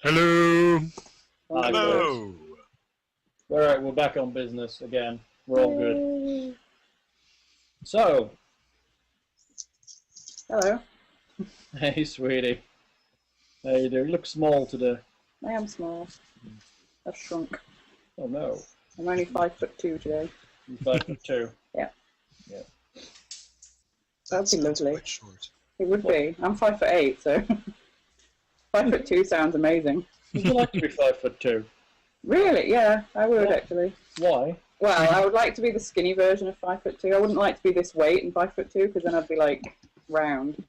Hello. Hi, Hello. Alright, we're back on business again. We're all good. So, Hello. hey sweetie. How you doing? You look small today. I am small. I've shrunk. Oh no. I'm only 5'2" today. You're 5'2". Yeah. Yeah. That'd be lovely. Quite short. It would be. I'm 5'8", so 5'2" sounds amazing. Would you like to be 5'2"? Really? Yeah, I would What? actually. Why? Well, I would like to be the skinny version of 5'2". I wouldn't like to be this weight and 5'2", because then I'd be like round.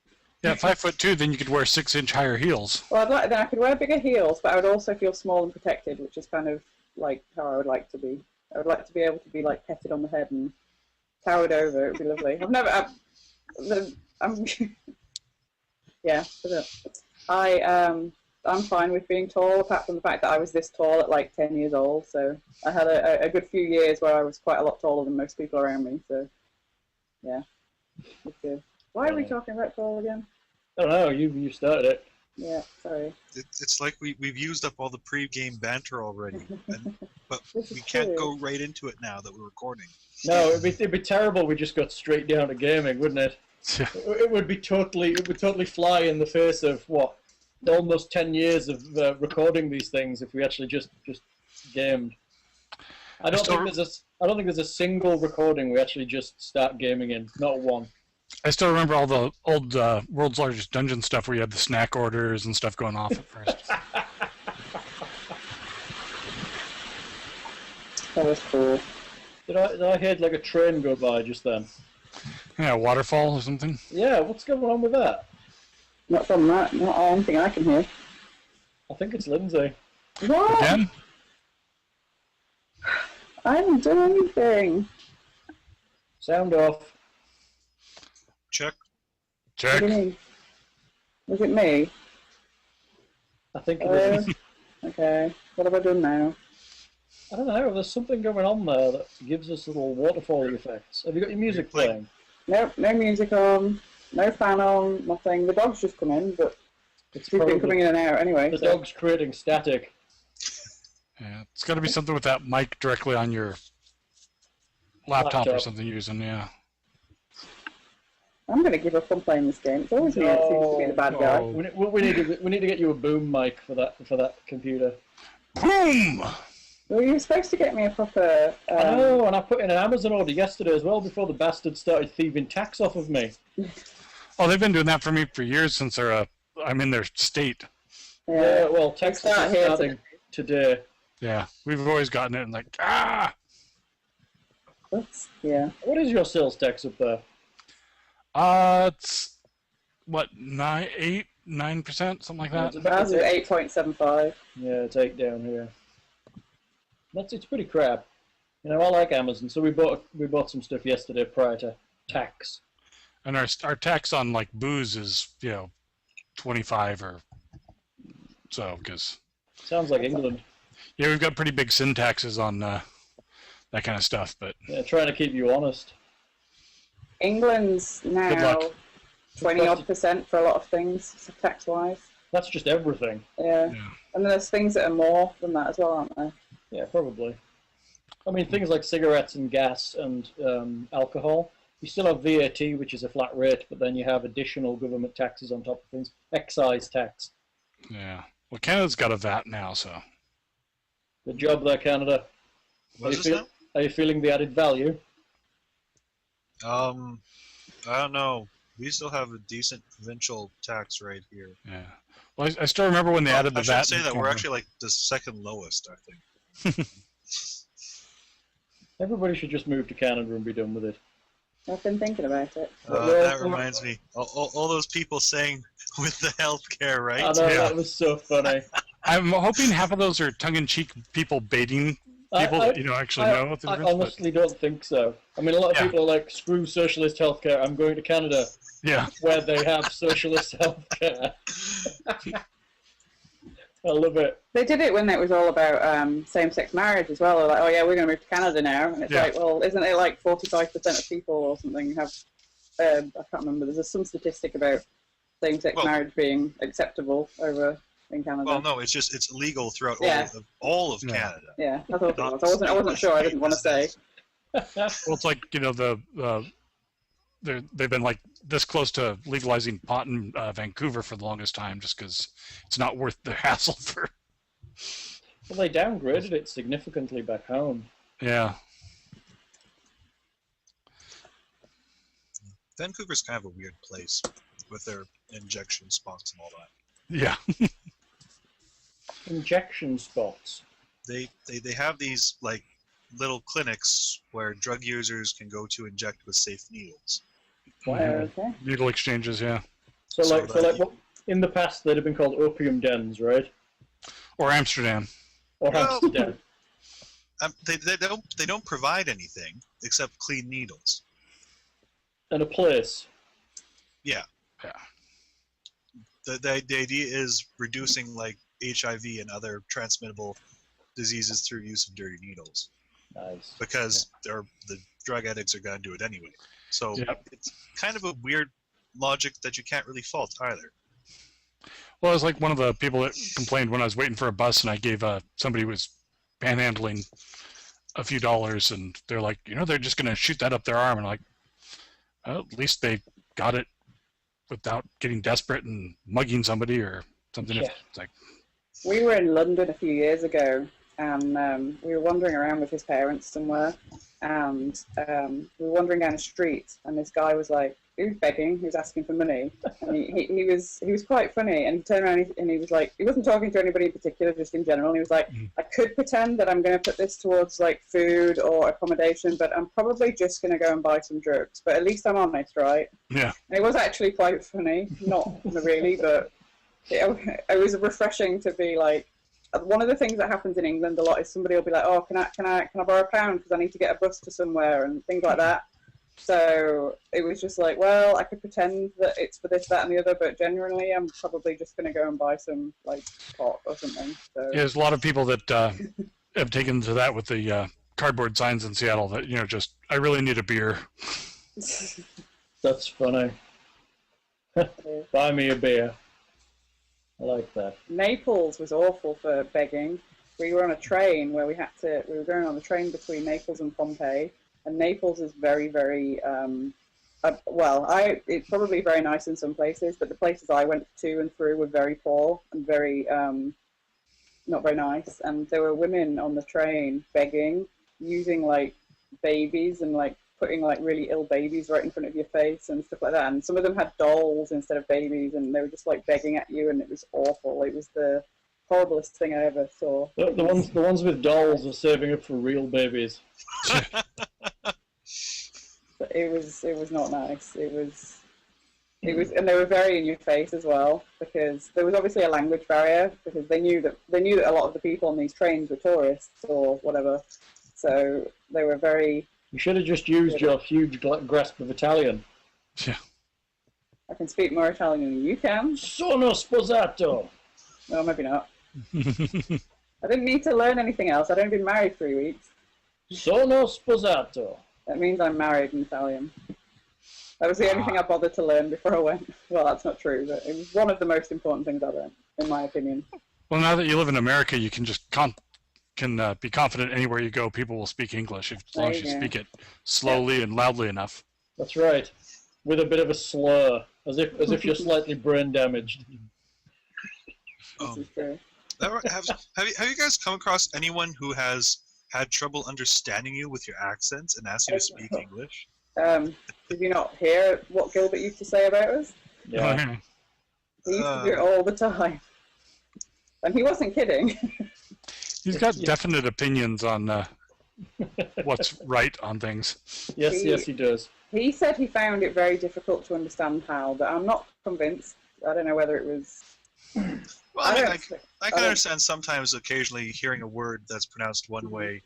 Yeah, 5'2", then you could wear 6-inch higher heels. Well, then I could wear bigger heels, but I would also feel small and protected, which is kind of like how I would like to be. I would like to be able to be like petted on the head and towered over. It would be lovely. I'm yeah. I'm fine with being tall, apart from the fact that I was this tall at like 10 years old. So I had a good few years where I was quite a lot taller than most people around me. So yeah, it's good. Why are we talking about tall again? I don't know, you started it. Yeah, sorry. It's like we've used up all the pre-game banter already, but This is we can't true. go right into it now that we're recording. No, it'd be terrible if we just got straight down to gaming, wouldn't it? It would totally fly in the face of what? Almost 10 years of recording these things if we actually just gamed. I don't think there's a single recording we actually just start gaming in. Not one. I still remember all the old World's Largest Dungeon stuff where you had the snack orders and stuff going off at first. That was cool. Did I hear like a train go by just then? Yeah, waterfall or something. Yeah, what's going on with that? Not from that. Not anything I can hear. I think it's Lindsay. What? Again? I haven't done anything. Sound off. Check. What Check. do you mean? Was it me? I think it is. Okay. What have I done now? I don't know, there's something going on there that gives us little waterfall effects. Have you got your music playing? Nope, no music on, no fan on, nothing. The dog's just come in, but It's she's been coming in and out anyway. the So. dog's creating static. Yeah, it's got to be something with that mic directly on your laptop or something you're using, yeah. I'm going to give up on playing this game. It's always me that seems to be the bad guy. We need to get you a boom mic for that computer. Boom! Well, you were supposed to get me a proper... I know, and I put in an Amazon order yesterday as well before the bastards started thieving tax off of me. Oh, they've been doing that for me for years since I'm in their state. Yeah, well, tax is start here starting today. Yeah, we've always gotten it and like, ah! Yeah. What is your sales tax up there? It's, what, 9%, something like that? Ours is 8.75. Yeah, it's 8 down here. It's pretty crap. You know, I like Amazon, so we bought some stuff yesterday prior to tax. And our tax on like booze is 25 or so, because Sounds like England. yeah, we've got pretty big sin taxes on that kind of stuff. But Yeah, trying to keep you honest. England's Good now luck. 20-odd% for a lot of things, tax-wise. That's just everything. Yeah. yeah, And there's things that are more than that as well, aren't there? Yeah, probably. I mean, things like cigarettes and gas and alcohol. You still have VAT, which is a flat rate, but then you have additional government taxes on top of things. Excise tax. yeah. Well, Canada's got a VAT now, so Good job there, Canada. What is this Are you feeling the added value? now? I don't know. We still have a decent provincial tax rate here. yeah. Well, I still remember when they added the I VAT. shouldn't say that. We're Canada. actually like the second lowest, I think. Everybody should just move to Canada and be done with it. I've been thinking about it. That reminds me. All those people saying with the healthcare, right? I know, Yeah. that was so funny. I'm hoping half of those are tongue-in-cheek people baiting people that actually know what the I difference. honestly don't think so. I mean, a lot of Yeah. people are like, screw socialist healthcare, I'm going to Canada, Yeah, where they have socialist healthcare. I love it. They did it when it was all about same-sex marriage as well. They're like, oh yeah, we're going to move to Canada now. And it's Yeah. like, well, isn't it like 45% of people or something have, I can't remember, there's some statistic about same-sex Well- marriage being acceptable over in Canada. Well, no, it's legal throughout Yeah. all of Yeah. Canada. Yeah, I thought it Not was. I wasn't sure. I didn't want to say. Well, it's like, they've been like this close to legalizing pot in Vancouver for the longest time, just because it's not worth the hassle for. Well, they downgraded it significantly back home. Yeah. Vancouver's kind of a weird place with their injection spots and all that. Yeah. Injection spots. They have these like little clinics where drug users can go to inject with safe needles. Wow. Okay. Needle exchanges, yeah. So what, in the past they'd have been called opium dens, right? Or Amsterdam. Or Well- Amsterdam. They don't provide anything except clean needles. And a place. Yeah. Yeah. The idea is reducing like HIV and other transmittable diseases through use of dirty needles, Nice. because the drug addicts are going to do it anyway. So Yep. it's kind of a weird logic that you can't really fault either. Well, I was like one of the people that complained when I was waiting for a bus, and I gave somebody who was panhandling a few dollars, and they're like, they're just going to shoot that up their arm. And I'm like, well, at least they got it without getting desperate and mugging somebody or something. Yeah. It's like, We were in London a few years ago, and we were wandering around with his parents somewhere, and we were wandering down a street, and this guy was like, he was begging, he was asking for money, and he was quite funny, and he turned around and he was like, he wasn't talking to anybody in particular, just in general, and he was like, I could pretend that I'm going to put this towards like food or accommodation, but I'm probably just going to go and buy some drugs, but at least I'm honest, right? yeah. And it was actually quite funny, not really, but it was refreshing to be like, one of the things that happens in England a lot is somebody will be like, oh, can I borrow £1 because I need to get a bus to somewhere and things like that. So it was just like, well, I could pretend that it's for this, that, and the other, but generally I'm probably just going to go and buy some like pot or something. So Yeah, there's a lot of people that have taken to that with the cardboard signs in Seattle that, just, I really need a beer. That's funny. Buy me a beer. I like that. Naples was awful for begging. We were on a train where we were going on the train between Naples and Pompeii, and Naples is very, very, it's probably very nice in some places, but the places I went to and through were very poor and very, not very nice. And there were women on the train begging, using like babies and like putting like really ill babies right in front of your face and stuff like that. And some of them had dolls instead of babies, and they were just like begging at you, and it was awful. It was the horriblest thing I ever saw. The ones with dolls are saving up for real babies. But it was not nice. It was, and they were very in your face as well, because there was obviously a language barrier, because they knew that a lot of the people on these trains were tourists or whatever. So they were very. You should have just used your huge grasp of Italian. Yeah. I can speak more Italian than you can. Sono sposato. No, maybe not. I didn't need to learn anything else. I'd only been married 3 weeks. Sono sposato. That means I'm married in Italian. That was the only thing I bothered to learn before I went. Well, that's not true, but it was one of the most important things I learned, in my opinion. Well, now that you live in America, you can just be confident anywhere you go. People will speak English as long as you speak it slowly and loudly enough. That's right. With a bit of a slur, as if you're slightly brain damaged. This is true. Have you guys come across anyone who has had trouble understanding you with your accents and asked you to speak English? Did you not hear what Gilbert used to say about us? Yeah. He used to do it all the time. And he wasn't kidding. He's got definite opinions on what's right on things. Yes, he does. He said he found it very difficult to understand how, but I'm not convinced. I don't know whether it was... Well, I can understand sometimes occasionally hearing a word that's pronounced one way,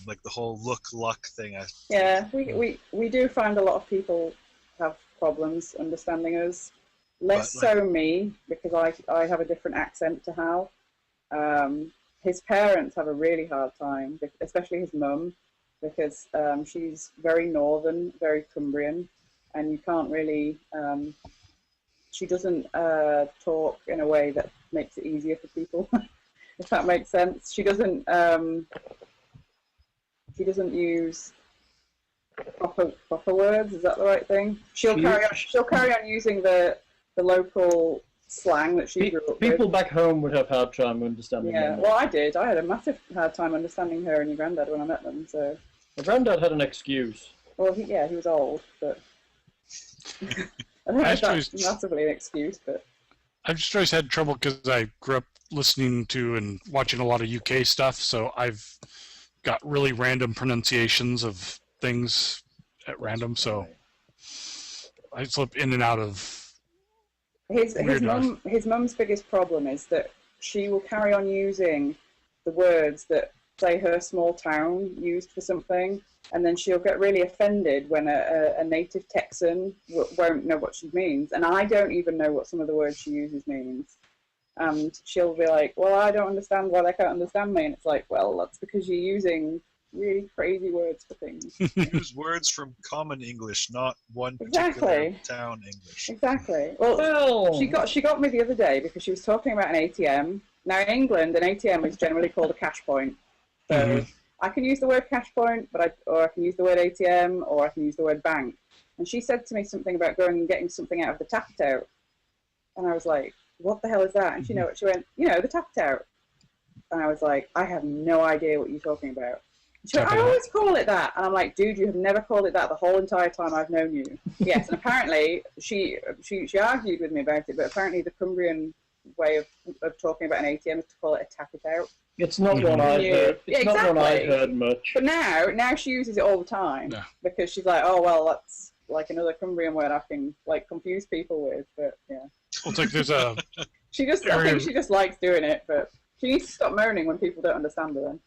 like the whole luck thing. Yeah, we do find a lot of people have problems understanding us. Less so me, because I have a different accent to Hal. His parents have a really hard time, especially his mum, because she's very northern, very Cumbrian, and you can't really she doesn't talk in a way that makes it easier for people, if that makes sense. She doesn't use proper words. Is that the right thing? She'll carry on using the local slang that she grew up with. People back home would have hard time understanding. Yeah, well, I did. I had a massive hard time understanding her and your granddad when I met them. So. My granddad had an excuse. Well, he was old, but I don't know if that's massively an excuse, but I've just always had trouble because I grew up listening to and watching a lot of UK stuff, so I've got really random pronunciations of things at random, so I slip in and out of his mum's biggest problem is that she will carry on using the words that, say, her small town used for something, and then she'll get really offended when a native Texan won't know what she means, and I don't even know what some of the words she uses means. And she'll be like, well, I don't understand why they can't understand me, and it's like, well, that's because you're using really crazy words for things. Use words from common English, not one particular town English. Exactly. Well, she got me the other day because she was talking about an ATM. Now, in England, an ATM is generally called a cash point. So I can use the word cash point, or I can use the word ATM, or I can use the word bank. And she said to me something about going and getting something out of the tap out. And I was like, what the hell is that? And she went, the tap out. And I was like, I have no idea what you're talking about. She went, I always call it that. And I'm like, dude, you have never called it that the whole entire time I've known you. Yes, and apparently she argued with me about it, but apparently the Cumbrian way of talking about an ATM is to call it a tap it out. It's not one I've heard. It's not one I've heard much. But now she uses it all the time because she's like, oh well, that's like another Cumbrian word I can like confuse people with. But yeah, well, it's like there's a. I think she just likes doing it, but she needs to stop moaning when people don't understand her. Then.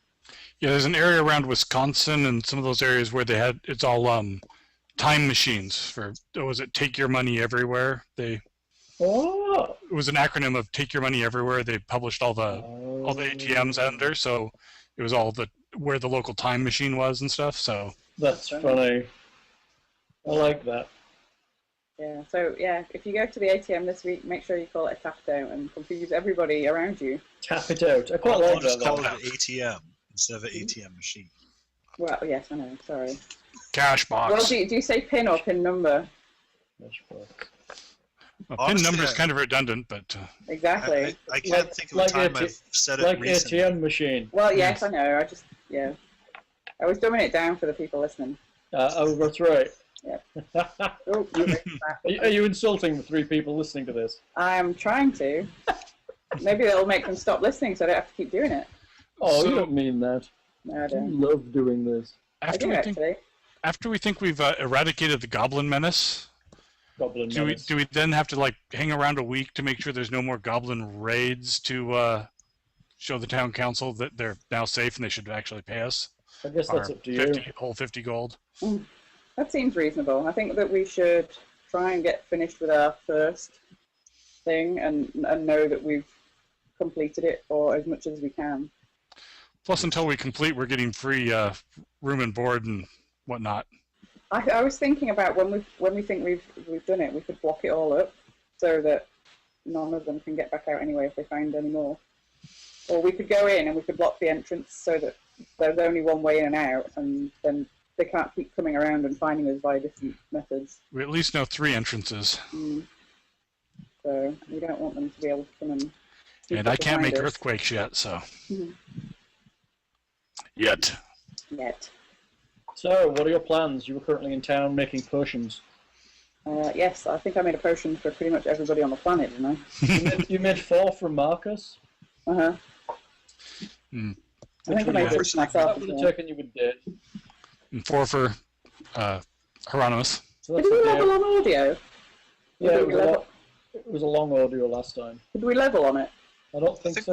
Yeah, there's an area around Wisconsin and some of those areas where it's all time machines for. Was it Take Your Money Everywhere? It was an acronym of Take Your Money Everywhere. They published all the ATMs under, so it was all where the local time machine was and stuff. So that's funny. I like that. Yeah. So yeah, if you go to the ATM this week, make sure you call it a tap it out and confuse everybody around you. Tap it out. I quite like that. Just call it an ATM instead of an ATM machine. Well, yes, I know. Sorry. Cash box. Well, do you say PIN or PIN number? Well, PIN number is kind of redundant, but exactly. I can't think of a time I've said it recently. ATM machine. Well, yes, I know. I was dumbing it down for the people listening. That's right. Yeah. Are you insulting the 3 people listening to this? I'm trying to. Maybe that'll make them stop listening, so I don't have to keep doing it. Oh, you don't mean that. No, I don't. You love doing this. After we think we've eradicated the goblin menace. Do we then have to like hang around a week to make sure there's no more goblin raids to show the town council that they're now safe and they should actually pay us? I guess that's up to you. Whole 50 gold. That seems reasonable. I think that we should try and get finished with our first thing and know that we've completed it or as much as we can. Plus, until we complete, we're getting free room and board and whatnot. I was thinking about when we think we've done it, we could block it all up so that none of them can get back out anyway if they find any more. Or we could go in and we could block the entrance so that there's only one way in and out, and then they can't keep coming around and finding us by different methods. We at least know 3 entrances. So we don't want them to be able to come and... And I can't make earthquakes yet, so... Yet. So, what are your plans? You were currently in town making potions. Yes, I think I made a potion for pretty much everybody on the planet, didn't I? You made 4 from Marcus? Uh-huh. I think I made 6 myself. That would have taken you a day. And 4 for Hieronymus. So did we level on audio? Yeah, it was a long audio last time. Did we level on it? I don't think so.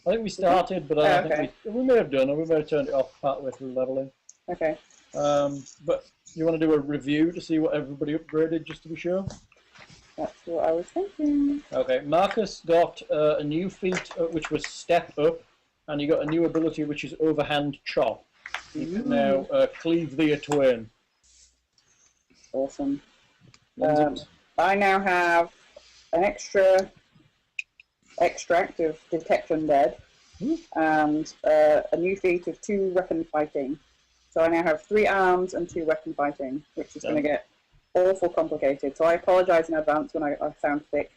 I think we started, but I don't think we may have done, or we may have turned it off partway through leveling. Okay. But you want to do a review to see what everybody upgraded, just to be sure? That's what I was thinking. Okay, Marcus got a new feat, which was Step Up, and you got a new ability, which is Overhand Chop. You can now cleave thee a twain. Awesome. I now have an extra extract of detect undead, and a new feat of 2 weapon fighting. So I now have 3 arms and 2 weapon fighting, which is going to get awful complicated. So I apologise in advance when I sound thick.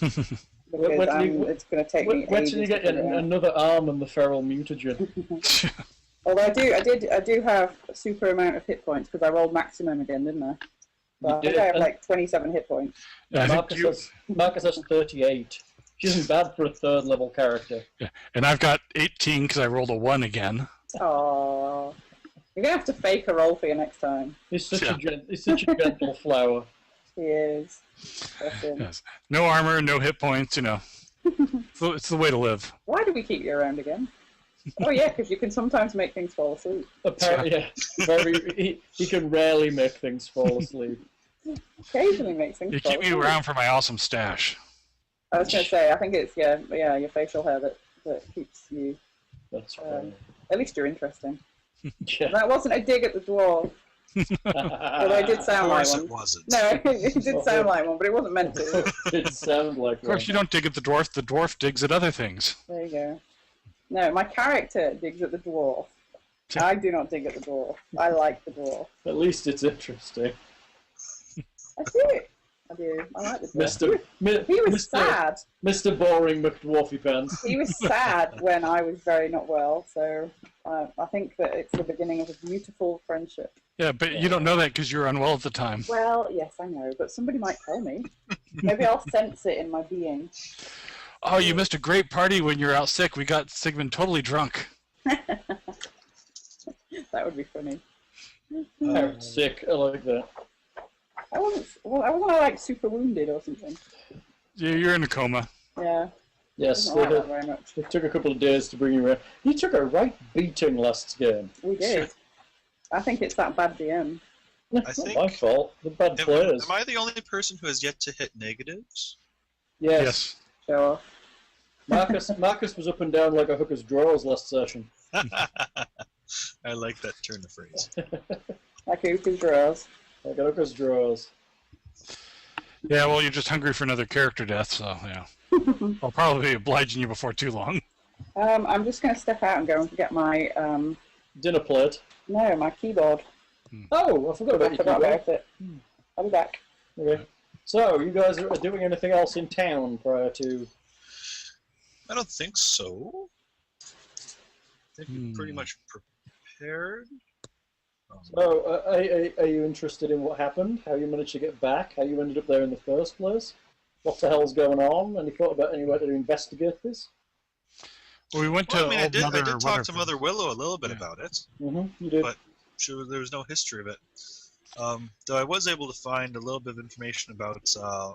Because it's going to take me Wait ages till you get to figure it out. another arm and the feral mutagen. Although I do have a super amount of hit points because I rolled maximum again, didn't I? So I think I have like 27 hit points. Yeah, Marcus has 38. Which isn't bad for a 3rd level character. Yeah, and I've got 18 because I rolled a 1 again. Oh, you're gonna have to fake a roll for you next time. He's such a gentle flower. He is. Yes. No armor, no hit points. You know, it's the way to live. Why do we keep you around again? Oh yeah, because you can sometimes make things fall asleep. Apparently, yeah. He can rarely make things fall asleep. Occasionally makes things You fall keep me asleep. around for my awesome stash. I was going to say, I think it's your facial hair that keeps you. That's right. At least you're interesting. Yeah. That wasn't a dig at the dwarf. Although it did sound Of like course one. it wasn't. No, it did sound like one, but it wasn't meant to. It sounds like Of course, you don't dig at the dwarf digs at other things. There you go. No, my character digs at the dwarf. I do not dig at the dwarf. I like the dwarf. At least it's interesting. I do. I like the dwarf. He was sad. Mr. Boring McDwarfy Pants. He was sad when I was very not well, so I think that it's the beginning of a beautiful friendship. Yeah, but you don't know that because you were unwell at the time. Well, yes, I know, but somebody might tell me. Maybe I'll sense it in my being. Oh, you missed a great party when you were out sick. We got Sigmund totally drunk. That would be funny. I'm sick. I like that. I wasn't like super wounded or something. Yeah, you're in a coma. Yeah. Yes, I don't like that very much. it took a couple of days to bring you around. You took a right beating last game. We did. I think it's that bad DM. It's not think- my fault. The bad players. Am I the only person who has yet to hit negatives? Yes. Show off. Marcus was up and down like a hooker's drawers last session. I like that turn of phrase. Like Uka's drawers. Like a hooker's drawers. Yeah, well, you're just hungry for another character death, so yeah. I'll probably be obliging you before too long. I'm just going to step out and go and get my Dinner plate. my keyboard. Oh, I forgot about I your forgot keyboard. about it. I'll be back. Okay. So, you guys are doing anything else in town prior to... I don't think so. I think we're pretty much prepared. So, are you interested in what happened? How you managed to get back? How you ended up there in the first place? What the hell's going on? Any thought about any way to investigate this? Well, we went to Well, I mean, I Old did Mother talk to Weatherford. Mother Willow a little bit Yeah. about it. Mm-hmm, you did. But there was no history of it. Though I was able to find a little bit of information about,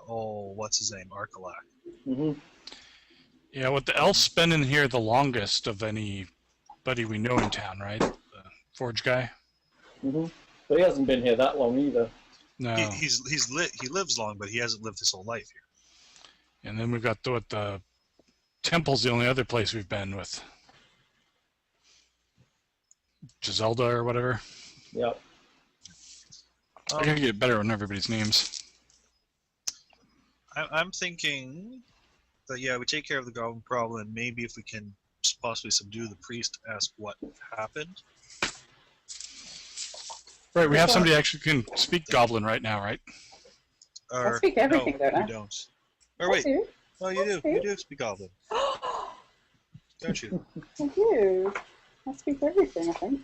what's his name? Arkalak. Mm-hmm. Yeah, what the elf's been in here the longest of anybody we know in town, right? The forge guy? Mm-hmm. But he hasn't been here that long either. No. He lives long, but he hasn't lived his whole life here. And then we've got the temple's the only other place we've been with. Giselda or whatever. Yep. I gotta get better on everybody's names. I'm thinking that, yeah, we take care of the goblin problem, and maybe if we can possibly subdue the priest, ask what happened. Right, we have somebody who actually can speak goblin right now, right? Or, speak everything, no, don't I? you don't. Or wait, do. no, you do. I You do. do speak goblin, don't you? I do. I speak everything, I think.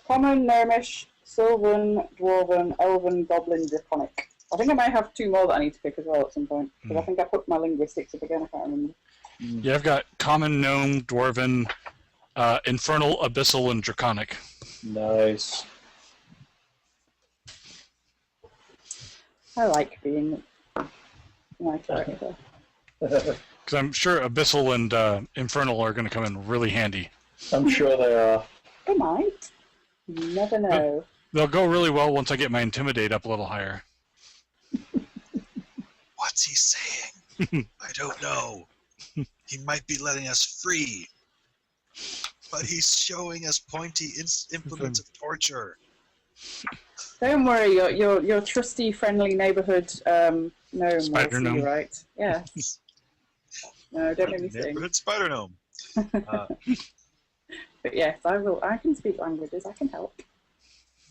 Common, Gnomish, Sylvan, Dwarven, Elven, Goblin, Draconic. I think I might have 2 more that I need to pick as well at some point. Because I think I put my linguistics up again, I can't remember. Yeah, I've got common, gnome, dwarven, infernal, abyssal, and draconic. Nice. I like being my character. Because I'm sure abyssal and infernal are going to come in really handy. I'm sure they are. They might. You never know. They'll go really well once I get my intimidate up a little higher. What's he saying? I don't know. He might be letting us free, but he's showing us pointy implements of torture. Don't worry, your trusty, friendly neighbourhood gnome. Spider Wilson, gnome. you're right. Yeah. No, don't make me sing. Neighborhood spider gnome. But yes, I will. I can speak languages. I can help.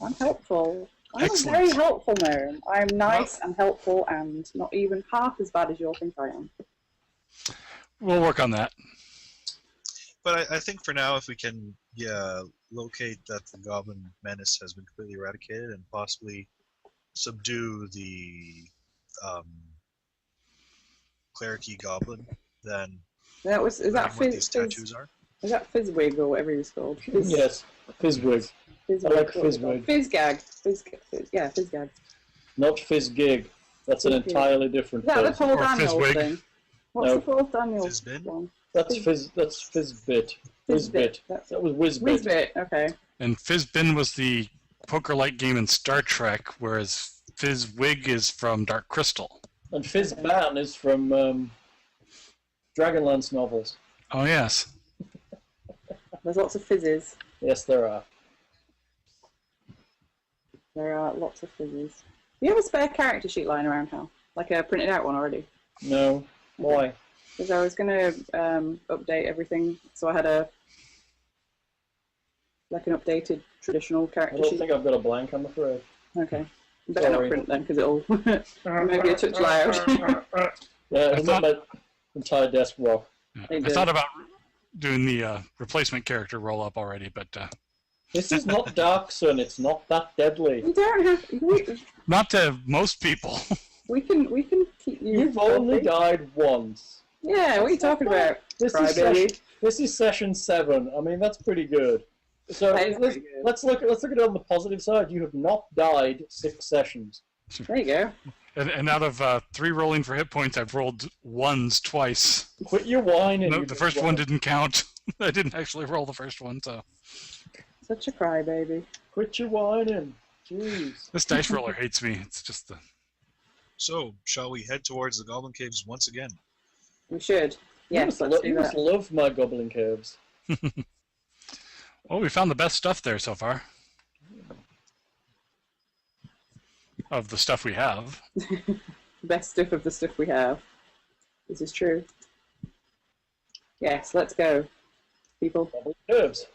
I'm helpful. I'm Excellent. a very helpful gnome. I'm nice and helpful and not even half as bad as you all think I am. We'll work on that. But I think for now, if we can, locate that the goblin menace has been completely eradicated and possibly subdue the clericy goblin, then That was. Is that learning what these Fizz? tattoos are. Is that Fizzwig or whatever he was called? Yes, Fizzwig. Fizzwig, I like what was it called? Fizzwig. Fizzgag. Yeah, Fizzgag. Not Fizzgig. That's an Fizzgig. entirely different Is that the person. Paul Or Daniels Fizzwig. thing? What's No. the Paul Daniels Fizzbin? one? That's Fizzbit. Whizbit. That's That was Whizbit. Whizbit. Okay. And Fizzbin was the poker-like game in Star Trek, whereas Fizzwig is from Dark Crystal. And Fizzban is from Dragonlance novels. Oh, yes. There's lots of fizzes. Yes, there are. There are lots of fizzes. Do you have a spare character sheet lying around, Hal? Like a printed out one already? No. Why? Because I was going to update everything, so I had an updated traditional I character don't sheet. think I've got a blank, I'm afraid. Okay. Better not Sorry. print then, because it'll maybe a touch loud. Yeah, I it's thought- not my entire desk rock. They I do. thought about doing the replacement character roll-up already, but This is not Dark Sun, it's not that deadly. You don't have. not to most people. We can keep you. You've only healthy. died once. Yeah, what are you talking about? This Cry is, baby. this is session 7. I mean, that's pretty good. So That is pretty good. let's look at it on the positive side. You have not died 6 sessions. There you go. And out of 3 rolling for hit points, I've rolled ones twice. Quit your whining. No, you the first one won. didn't count. I didn't actually roll the first one, so Such a crybaby. Quit your whining. Jeez. this dice roller hates me. It's just the So, shall we head towards the goblin caves once again? We should. Yes, you let's do must that. love my goblin caves. well, we found the best stuff there so far. Of the stuff we have. Best stuff of the stuff we have. This is true. Yes, let's go, people. Goblin caves.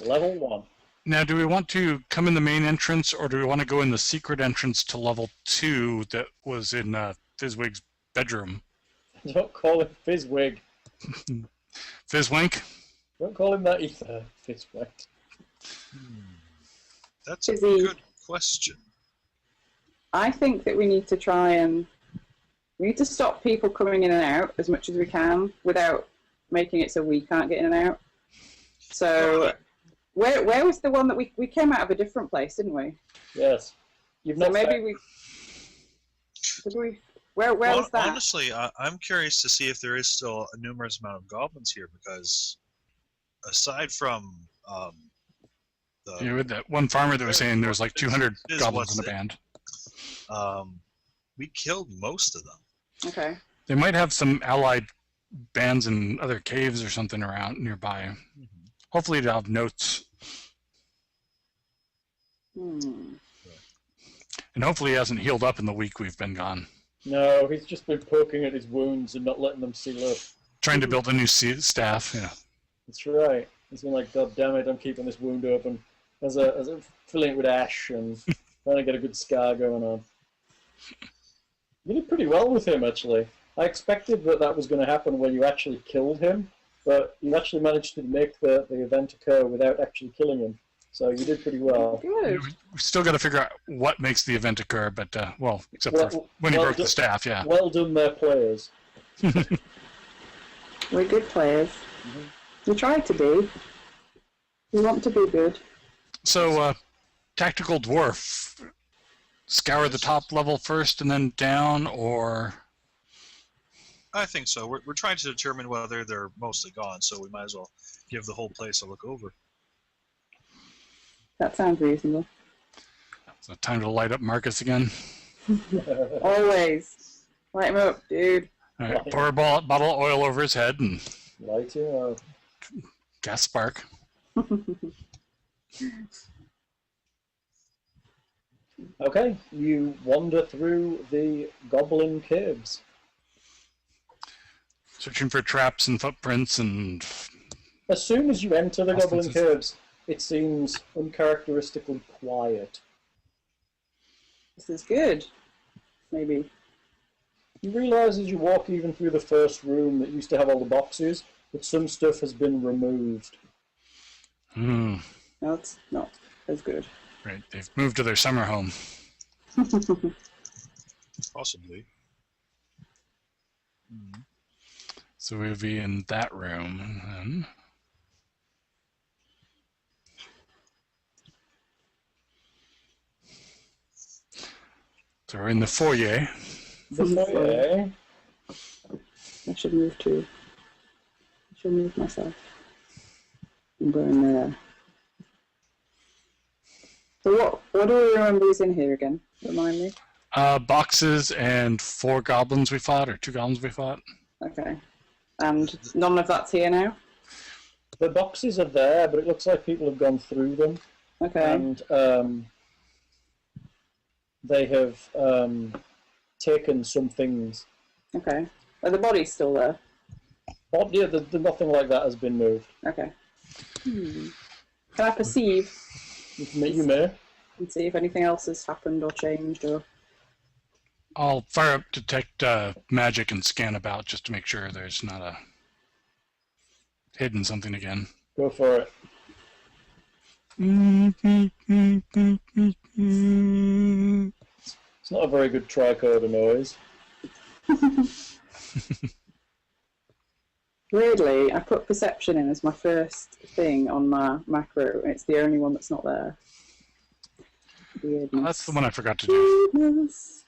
Level 1. Now, do we want to come in the main entrance, or do we want to go in the secret entrance to level 2 that was in Fizzwig's bedroom? Don't call him Fizzwig. Fizzwink? Don't call him that either. Fizzwig. That's a Fizzy. good question. I think that we need to try and we need to stop people coming in and out as much as we can without making it so we can't get in and out. So where was the one that we came out of a different place, didn't we? Yes. You've So not maybe found- we did we where was that? Honestly, I'm curious to see if there is still a numerous amount of goblins here, because aside from the You had that one farmer that was saying there was like 200 Is goblins in what's the it? band. we killed most of them. Okay. They might have some allied bands in other caves or something around nearby. Hopefully they'll have notes. And hopefully he hasn't healed up in the week we've been gone. No, he's just been poking at his wounds and not letting them seal up. Trying to build a new staff, yeah. That's right. He's been like, God damn it, I'm keeping this wound open. As a filling it with ash and trying to get a good scar going on. You did pretty well with him, actually. I expected that was going to happen when you actually killed him, but you actually managed to make the event occur without actually killing him. So you did pretty well. Good. We still got to figure out what makes the event occur, but, well, except for when he well broke the done. staff, yeah. Well done there, players. We're good players. We try to be. We want to be good. So, Tactical Dwarf, scour the top level first and then down, or... I think so. We're trying to determine whether they're mostly gone, so we might as well give the whole place a look over. That sounds reasonable. So time to light up Marcus again. Always. Light him up, dude. All right, pour a bottle of oil over his head and Light him up. gas spark. Okay, you wander through the goblin caves. Searching for traps and footprints and... As soon as you enter the goblin Instances. caves, it seems uncharacteristically quiet. This is good. Maybe. You realise as you walk even through the first room that used to have all the boxes, that some stuff has been removed. Hmm. No, it's not as good. Right, they've moved to their summer home. Possibly. So we'll be in that room. And then... So we're in the foyer. The foyer. I should move too. I should move myself. I'm going there. So what do we remember is in here again? Remind me. Boxes and 4 goblins we fought, or 2 goblins we fought. Okay. And none of that's here now? The boxes are there, but it looks like people have gone through them. Okay. And they have taken some things. Okay. Are the bodies still there? Oh, yeah, nothing like that has been moved. Okay. Can I perceive You may. and see if anything else has happened or changed or... I'll fire up detect magic and scan about just to make sure there's not a hidden something again. Go for it. It's not a very good tricorder noise. Weirdly, I put perception in as my first thing on my macro. It's the only one that's not there. Weirdness. That's the one I forgot to do. Weirdness.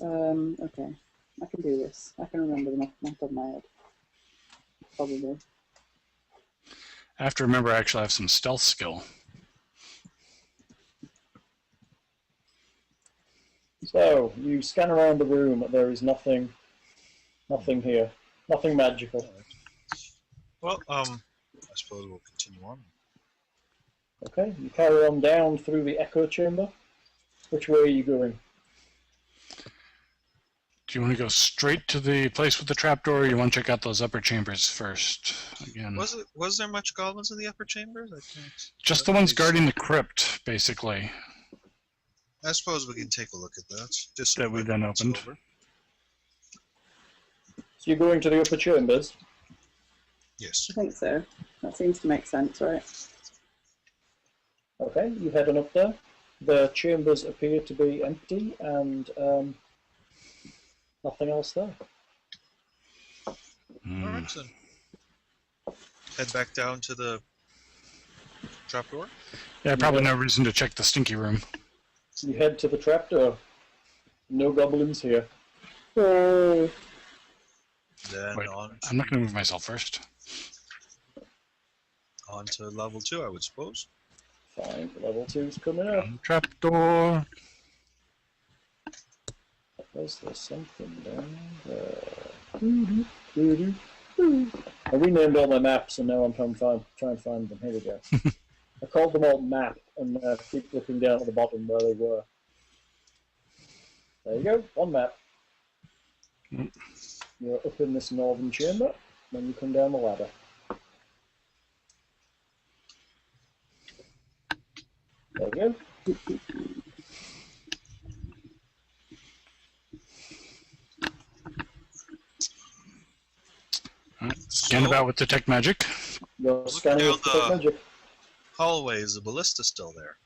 Okay. I can do this. I can remember them off the top of my head. Probably. I have to remember I actually have some stealth skill. So, you scan around the room, there is nothing here. Nothing magical. Well, I suppose we'll continue on. Okay, you carry on down through the echo chamber. Which way are you going? Do you want to go straight to the place with the trapdoor, or you want to check out those upper chambers first? Again, Was there much goblins in the upper chambers? I can't. just the ones guarding the crypt, basically, I suppose we can take a look at that. Just that we then opened. over. So you're going to the upper chambers? Yes. I think so. That seems to make sense, right? Okay, you head on up there. The chambers appear to be empty and nothing else there. Alright then. Head back down to the trapdoor. Yeah, probably no reason to check the stinky room. You head to the trapdoor. No goblins here. Yay. Then Wait, on I'm not going to move myself first. to level 2, I would suppose. Fine, level 2's coming up. Trapdoor. Was there something down there? I renamed all my maps and now I'm trying to find them. Here we go. I called them all map and keep looking down at the bottom where they were. There you go, one map. You're up in this northern chamber, then you come down the ladder. There we go. Scan about with detect magic. You're scanning down with detect magic. Hallway, is the ballista still there?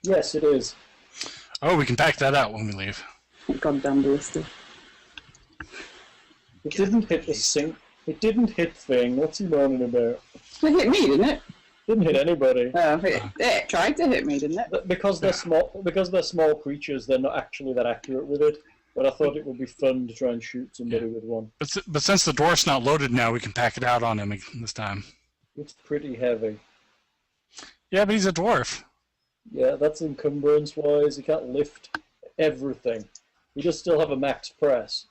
Yes, it is. Oh, we can pack that out when we leave. Goddamn ballista. It didn't hit the sink. It didn't hit thing. What's he moaning about? It hit me, didn't it? Didn't hit anybody. Oh, it tried to hit me, didn't it? Because they're small. Because they're small creatures, they're not actually that accurate with it. But I thought it would be fun to try and shoot somebody with one. But since the dwarf's not loaded now, we can pack it out on him this time. It's pretty heavy. Yeah, but he's a dwarf. Yeah, that's encumbrance-wise. He can't lift everything. He does still have a max press.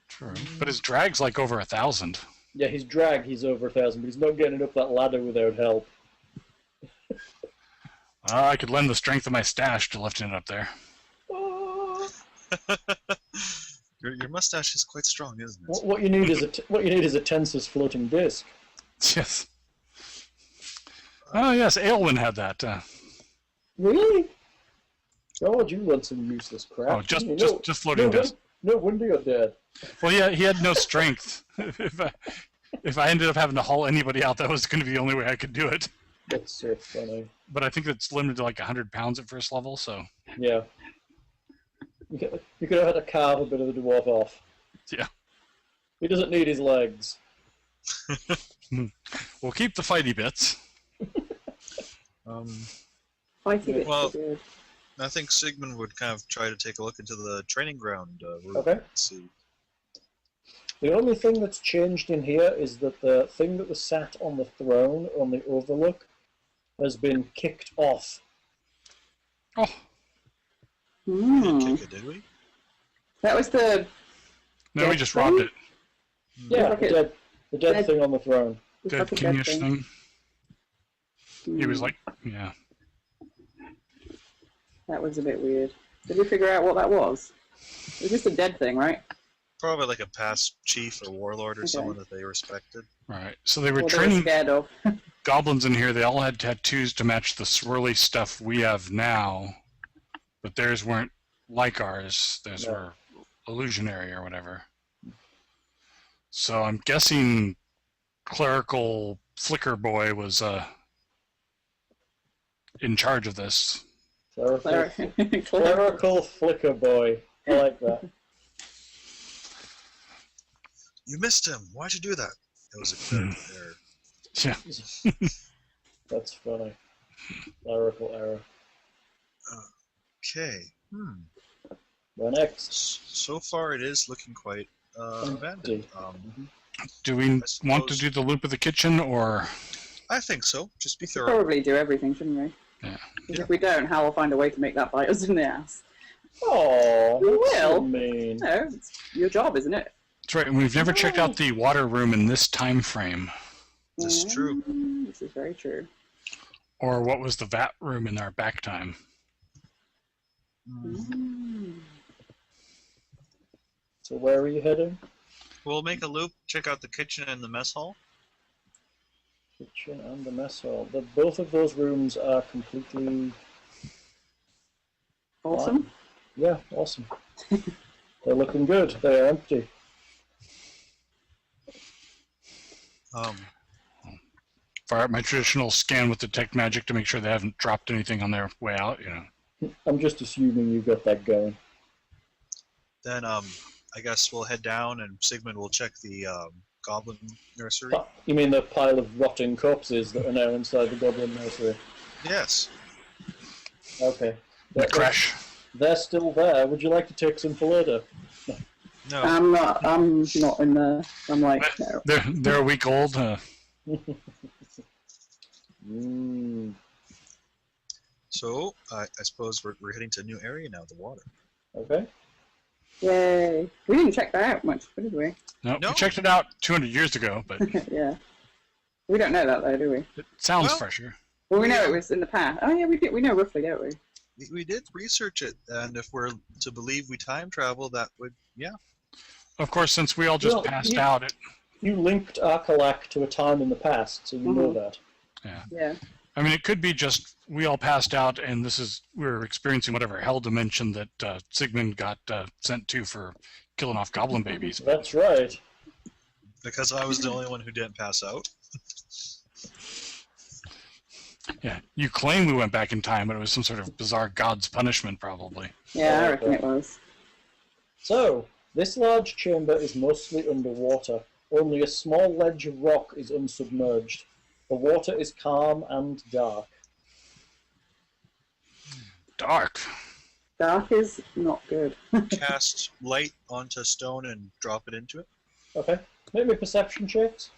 True. But his drag's like over 1,000. Yeah, his drag, he's over 1,000, but he's not getting up that ladder without help. I could lend the strength of my stash to lifting it up there. Oh. Your mustache is quite strong, isn't it? What you need is a Tensor's floating disc. Yes. Oh yes, Aelwyn had that. Really? God, you want some useless crap. Oh, just floating disc. No wonder you're dead. Well, yeah, he had no strength. If I ended up having to haul anybody out, that was going to be the only way I could do it. That's so funny. But I think it's limited to like 100 pounds at first level, so... Yeah. You could have had to carve a bit of the dwarf off. Yeah. He doesn't need his legs. We'll keep the fighty bits. Fighty bits well, are good. I think Sigmund would kind of try to take a look into the training ground room. Okay. And see. The only thing that's changed in here is that the thing that was sat on the throne on the overlook has been kicked off. Oh, We didn't Hmm. kick it, did we? That was the... no, we just robbed it. Yeah, like the dead thing on the throne. Dead fucking kingish dead thing. He was Hmm. like, yeah. That was a bit weird. Did we figure out what that was? It was just a dead thing, right? Probably like a past chief or warlord or Okay. someone that they respected. Right. So they were Or they were training scared of. goblins in here. They all had tattoos to match the swirly stuff we have now, but theirs weren't like ours. Theirs No. were illusionary or whatever. So I'm guessing clerical flicker boy was in charge of this. Clerical flicker boy. I like that. You missed him. Why'd you do that? It was a clerical error. Yeah. That's funny. Clerical error. Okay. Well, next. So far, it is looking quite abandoned. Do we suppose- want to do the loop of the kitchen or? I think so. Just be Should thorough. probably do everything, shouldn't we? Yeah. Because if we don't, Hal will find a way to make that bite us in the ass. Oh, You that's so will. mean. No, it's your job, isn't it? That's right. And we've never checked out the water room in this time frame, This is true. This is very true. or what was the vat room in our back time. Mm. So where are you heading? We'll make a loop, check out the kitchen and the mess hall. Kitchen and the mess hall. Both of those rooms are completely... Awesome. Yeah, awesome. They're looking good. They're empty. Fire up my traditional scan with detect magic to make sure they haven't dropped anything on their way out. You know. I'm just assuming you got that going. Then I guess we'll head down and Sigmund will check the goblin nursery. You mean the pile of rotting corpses that are now inside the goblin nursery? Yes. Okay. The crash. They're still there. Would you like to take some for later? No. I'm not in there. I'm like, no. They're a week old. So I suppose we're heading to a new area now, the water. Okay. Yay. We didn't check that out much, did we? No, No. we checked it out 200 years ago, but Yeah. We don't know that though, do we? it sounds Well- fresher. Well, we know it was in the past. Oh yeah, we did. We know roughly, don't we? We did research it, and if we're to believe we time travel, that would, yeah. Of course, since we all just Well, passed yeah. out, You linked Arkalak to a time in the past, so you know that. Yeah. I mean, it could be just we all passed out, and we're experiencing whatever hell dimension that Sigmund got sent to for killing off goblin babies. That's right. Because I was the only one who didn't pass out. Yeah, you claim we went back in time, but it was some sort of bizarre god's punishment, probably. Yeah, I reckon it was. So, this large chamber is mostly underwater. Only a small ledge of rock is unsubmerged. The water is calm and dark. Dark. Dark is not good. Cast light onto stone and drop it into it. Okay. Make me perception checks.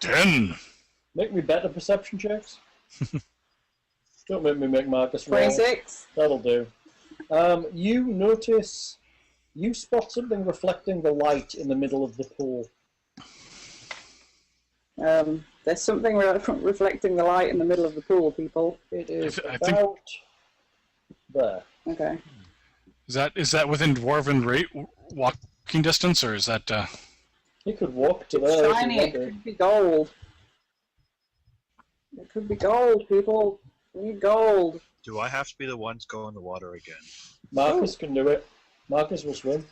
10. Make me better perception checks. Don't make me make Marcus roll. 26. That'll do. You spot something reflecting the light in the middle of the pool. There's something reflecting the light in the middle of the pool, people. It is I about there. Okay. Is that within dwarven walking distance, or is that? You could walk to It's there. shiny, if it you wanted. could be gold. It could be gold, people. We need gold. Do I have to be the one to go in the water again? Marcus can do it. Marcus will swim.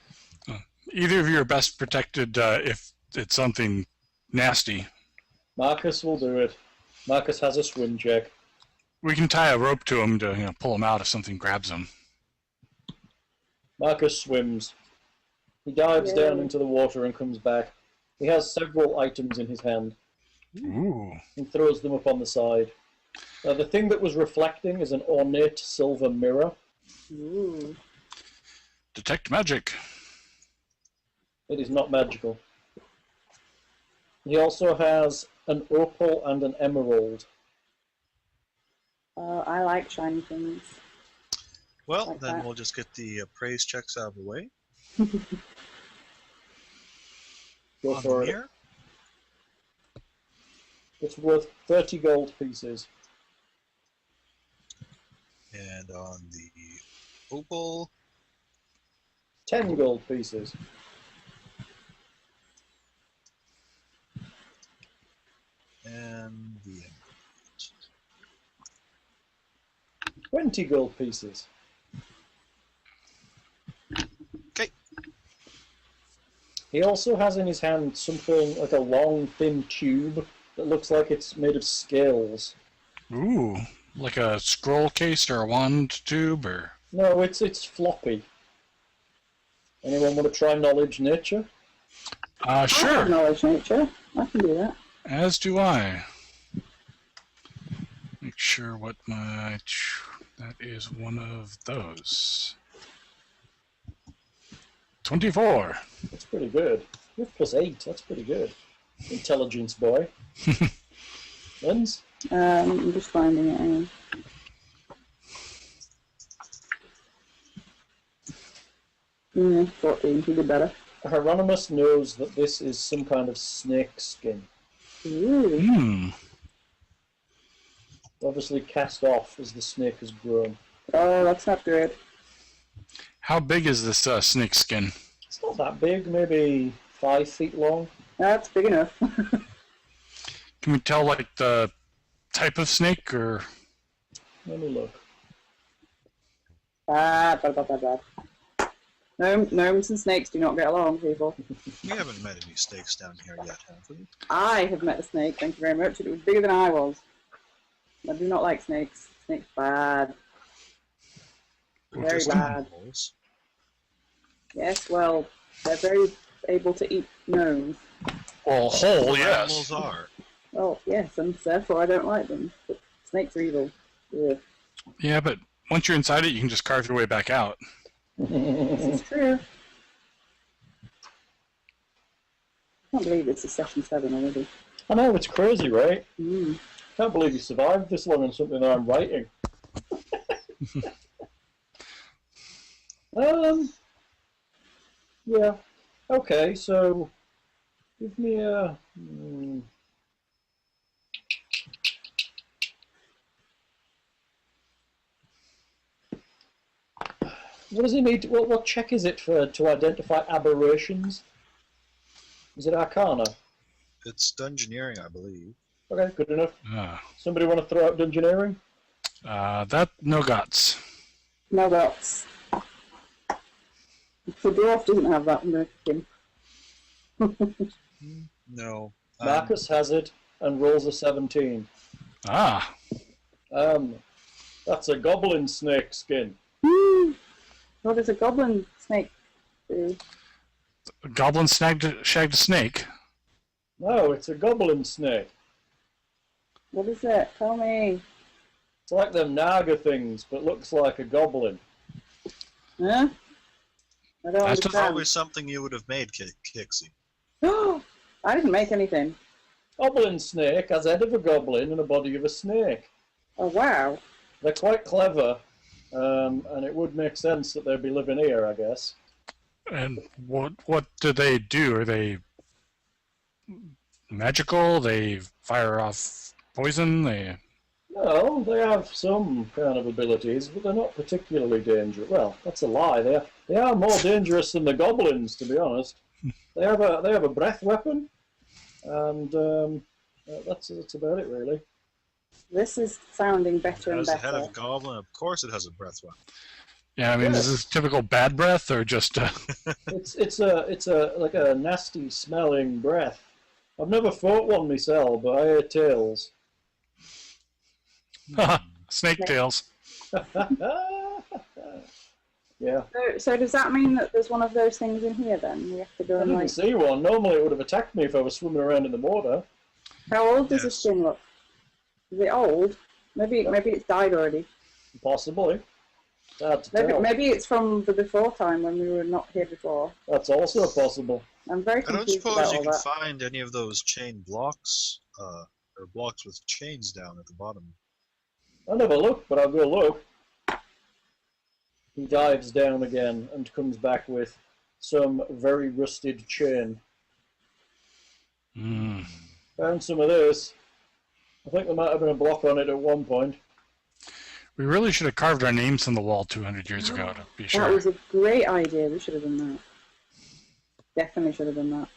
Either of you are best protected if it's something nasty. Marcus will do it. Marcus has a swim check. We can tie a rope to him to pull him out if something grabs him. Marcus swims. He dives Yay. down into the water and comes back. He has several items in his hand Ooh. and throws them up on the side. The thing that was reflecting is an ornate silver mirror. Ooh. Detect magic. It is not magical. He also has an opal and an emerald. I like shiny things. Well, Like then that. we'll just get the praise checks out of the way. Go On for the it. mirror. It's worth 30 gold pieces. And on the opal, 10 gold pieces. and the emerald. 20 gold pieces. Okay. He also has in his hand something like a long, thin tube that looks like it's made of scales. Ooh. Like a scroll case or a wand tube or. No, it's floppy. Anyone want to try knowledge nature? I have Sure. knowledge nature. I can do that. As do I. Make sure what my. That is one of those. 24. That's pretty good. You have +8. That's pretty good. Intelligence boy. Lens? I'm just finding it. Hang on. Yeah, 14. He did better. Hieronymus knows that this is some kind of snake skin. Ooh. Hmm. Obviously cast off as the snake has grown. Oh, that's not good. How big is this snake skin? It's not that big, maybe 5 feet long. That's big enough. Can we tell like the type of snake or? Let me look. Bad. Gnomes and snakes do not get along, people. We haven't met any snakes down here yet, have we? I have met a snake, thank you very much. It was bigger than I was. I do not like snakes. Snakes bad. Very Just bad. animals. Yes, well, they're very able to eat gnomes. Well, whole, Animals yes. are. Well, yes, and therefore I don't like them. But snakes are evil. Ugh. Yeah, but once you're inside it, you can just carve your way back out. This is true. I can't believe it's a session 7 already. I know, it's crazy, right? Mm. Can't believe you survived this long on something that I'm writing. Yeah. Okay, so give me a. What does he need? What check is it for to identify aberrations? Is it Arcana? It's dungeoneering, I believe. Okay, good enough. Uh, Somebody want to throw out Dungeoneering? that no guts. No guts. The dwarf doesn't have that. I'm going to kick him. No. Marcus has it and rolls a 17. Ah, That's a goblin snake skin. Woo! What does a goblin snake do? a goblin shagged a snake. No, it's a goblin snake. What is it? Tell me. It's like them Naga things, but looks like a goblin. Huh? I don't That's It's understand. probably something you would have made, Kixie. I didn't make anything. Goblin snake has head of a goblin and a body of a snake. Oh, wow. They're quite clever, and it would make sense that they'd be living here, I guess. And what do they do? Are they magical? They fire off poison? Well, they have some kind of abilities, but they're not particularly dangerous. Well, that's a lie. They are more dangerous than the goblins, to be honest. They have a breath weapon, and that's about it, really. This is sounding better and As the head better. of a goblin, of course it has a breath weapon. Yeah, I mean, is this typical bad breath or just? It's like a nasty smelling breath. I've never fought one myself, but I hear tales. Snake tails. Yeah. So does that mean that there's one of those things in here then? We have to go I and didn't like... see one. Normally it would have attacked me if I was swimming around in the water. How old does Yes. this thing look? Is it old? Maybe it's died already. Possibly. It's hard to tell. Maybe it's from the before time when we were not here before. That's also possible. I'm very I don't confused suppose about you all can that. find any of those chain blocks, or blocks with chains down at the bottom. I'll never look, but I'll go look. He dives down again and comes back with some very rusted chain. Mm. Found some of this. I think there might have been a block on it at one point. We really should have carved our names on the wall 200 years ago to be That sure. was a great idea. We should have done that. Definitely should have done that.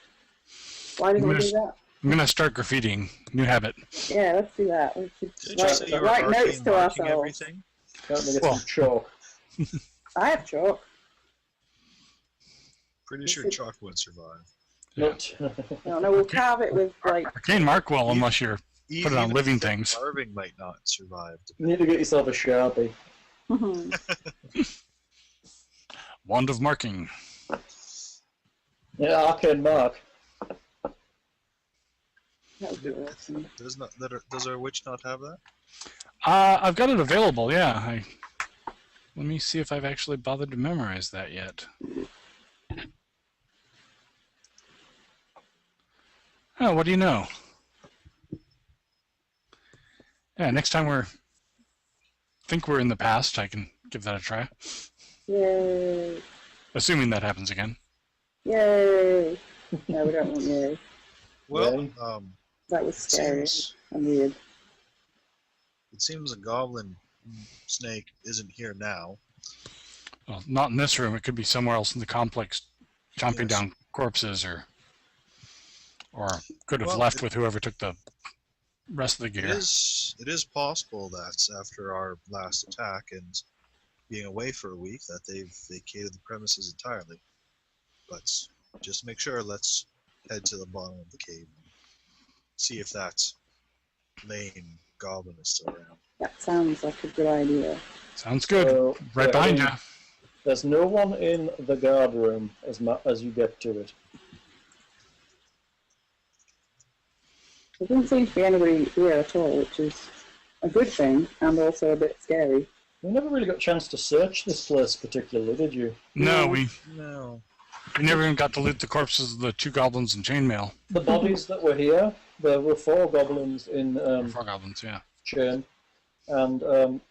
Why didn't we do that? I'm gonna start graffitiing. New habit. Yeah, let's do that. We should Did you say you were write notes arcane to marking ourselves. everything? Can't we get Well. some chalk? I have chalk. Pretty sure chalk would survive. Yeah. Not. No, we'll carve it with like. Arcane mark well unless you're put it on Even living if things. Carving might not survive. You need to get yourself a Sharpie. Wand of marking. Yeah, arcane mark. That would be awesome. Does our witch not have that? I've got it available. Yeah. Let me see if I've actually bothered to memorize that yet. Oh, what do you know? Yeah, next time think we're in the past, I can give that a try. Yay! Assuming that happens again. Yay! No, we don't want yay. Well, Yeah. That was scary and weird. It seems a goblin snake isn't here now. Well, not in this room. It could be somewhere else in the complex, chomping Yes. down corpses, or could have Well, left with whoever took the rest of the It gear. is possible that after our last attack and being away for a week, that they've vacated the premises entirely. But just to make sure, let's head to the bottom of the cave and see if that lame goblin is still around. That sounds like a good idea. Sounds good. So, Right behind you. There's no one in the guard room as you get to it. There doesn't seem to be anybody here at all, which is a good thing and also a bit scary. You never really got a chance to search this place particularly, did you? No, we No. never even got to loot the corpses of the 2 goblins in chainmail. The bodies that were here, there were 4 goblins in 4 goblins, yeah. chain, and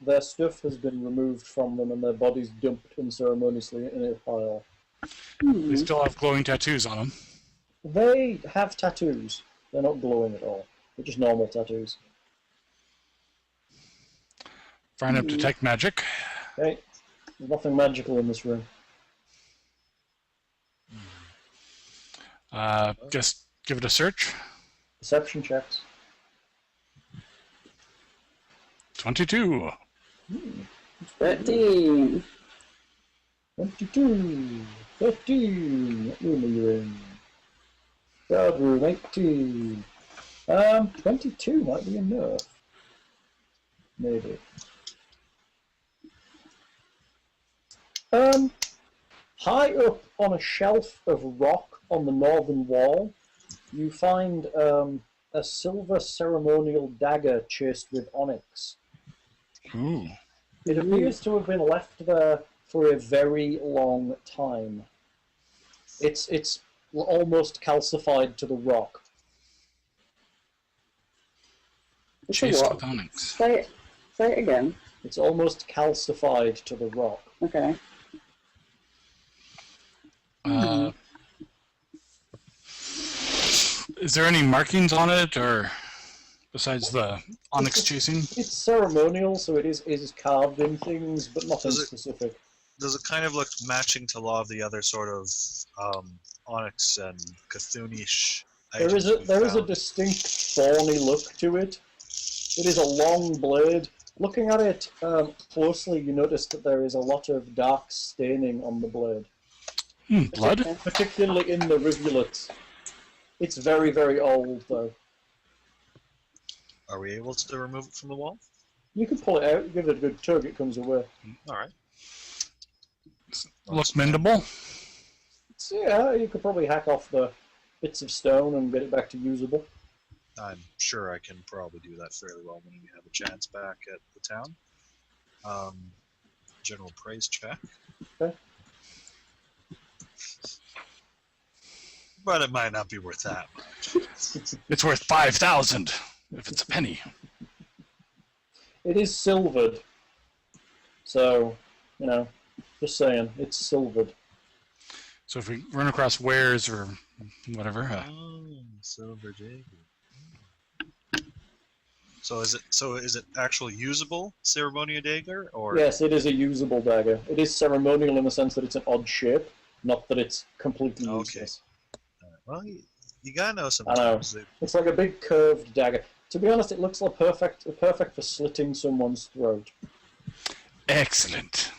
their stuff has been removed from them and their bodies dumped unceremoniously in a pile. They still have glowing tattoos on them. They have tattoos. They're not glowing at all. They're just normal tattoos. Firing up detect magic. Okay? There's nothing magical in this room. Just give it a search. Perception checks. 22. 13. 22, 15, what room are you in? Guard room, 18. 22 might be enough. Maybe. High up on a shelf of rock on the northern wall, you find a silver ceremonial dagger chased with onyx. Ooh. It appears to have been left there for a very long time. It's almost calcified to the rock. It's a Chased what? with onyx. Say it again. It's almost calcified to the rock. Okay. Is there any markings on it, or besides the onyx chasing? It's ceremonial, so it is carved in things, but nothing Does it- specific. Does it kind of look matching to a lot of the other sort of onyx and Cthulhu-ish There items is we've a found? distinct thorny look to it. It is a long blade. Looking at it closely, you notice that there is a lot of dark staining on the blade, Blood? particularly in the rivulets. It's very, very old, though. Are we able to remove it from the wall? You can pull it out, give it a good tug, it comes away. All right. Look mendable? So, yeah, you could probably hack off the bits of stone and get it back to usable. I'm sure I can probably do that fairly well when we have a chance back at the town. General praise check. Okay. But it might not be worth that much. It's worth 5,000 if it's a penny. It is silvered. So, you know, just saying, it's silvered. So if we run across wares or whatever, Silver dagger. So is it actually usable ceremonial dagger, or Yes, it is a usable dagger. It is ceremonial in the sense that it's an odd shape, not that it's completely Okay. useless. well, you gotta know I know. sometimes. It's like a big curved dagger. To be honest, it looks like perfect for slitting someone's throat. excellent.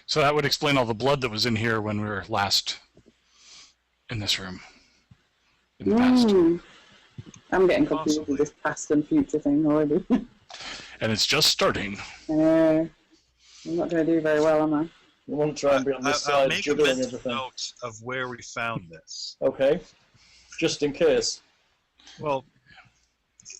So that would explain all the blood that was in here when we were last in this room. In the past. I'm getting confused with this past and future thing already. And it's just starting. I'm not going to do very well, am I? You want to try and be on this I'll side, make a juggling mental everything. note of where we found this. Okay. Just in case. Well,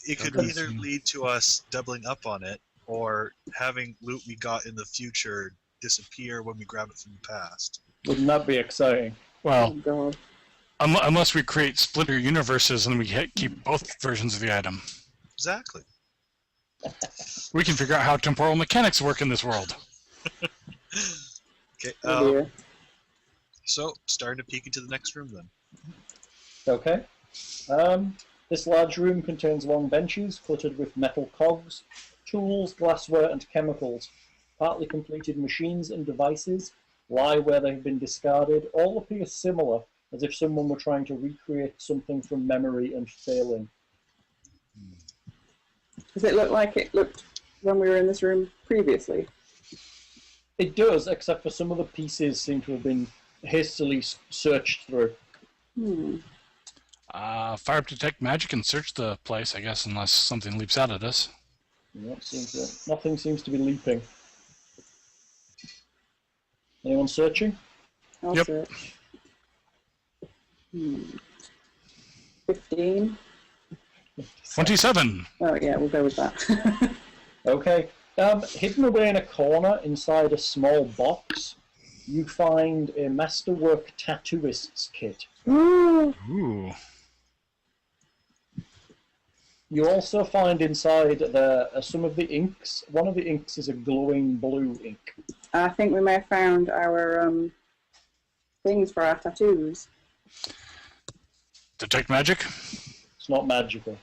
it could Okay. either lead to us doubling up on it, or having loot we got in the future disappear when we grab it from the past. Wouldn't that be exciting? Oh, Well, God. unless we create splinter universes and we keep both versions of the item. Exactly. We can figure out how temporal mechanics work in this world. Okay. Oh, dear. So, starting to peek into the next room then. Okay. This large room contains long benches cluttered with metal cogs, tools, glassware, and chemicals. Partly completed machines and devices lie where they've been discarded. All appear similar, as if someone were trying to recreate something from memory and failing. Does it look like it looked when we were in this room previously? It does, except for some of the pieces seem to have been hastily searched through. Fire up detect magic and search the place, I guess, unless something leaps out at us. Nothing seems to be leaping. Anyone searching? I'll Yep. search. 15. 27! Oh, yeah, we'll go with that. Okay. Hidden away in a corner inside a small box, you find a masterwork tattooist's kit. Ooh. You also find inside there some of the inks. One of the inks is a glowing blue ink. I think we may have found our things for our tattoos. Detect magic? It's not magical.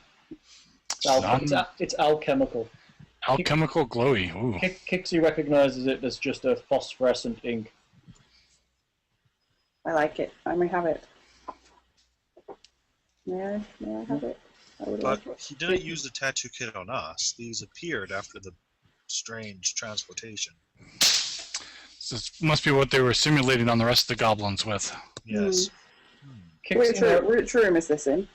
It's alchemical. Alchemical glowy. Ooh. Kixie recognizes it as just a phosphorescent ink. I like it. I may have it. May I have it? I would But like it. he didn't use the tattoo kit on us. These appeared after the strange transportation. This must be what they were simulating on the rest of the goblins with. Yes. Which room is this in?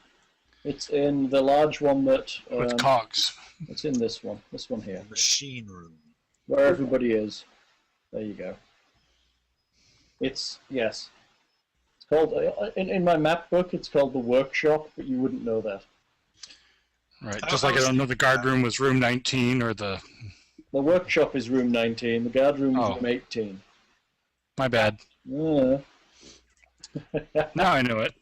It's in the large one that... With cogs. it's in this one here, Machine room. where everybody is. There you go. Yes. It's called, in my map book, it's called the workshop, but you wouldn't know that. Right. Just like I don't know the guard room was room 19 or the... The workshop is room 19, the guard room is Oh. room 18. My bad. Now I know it.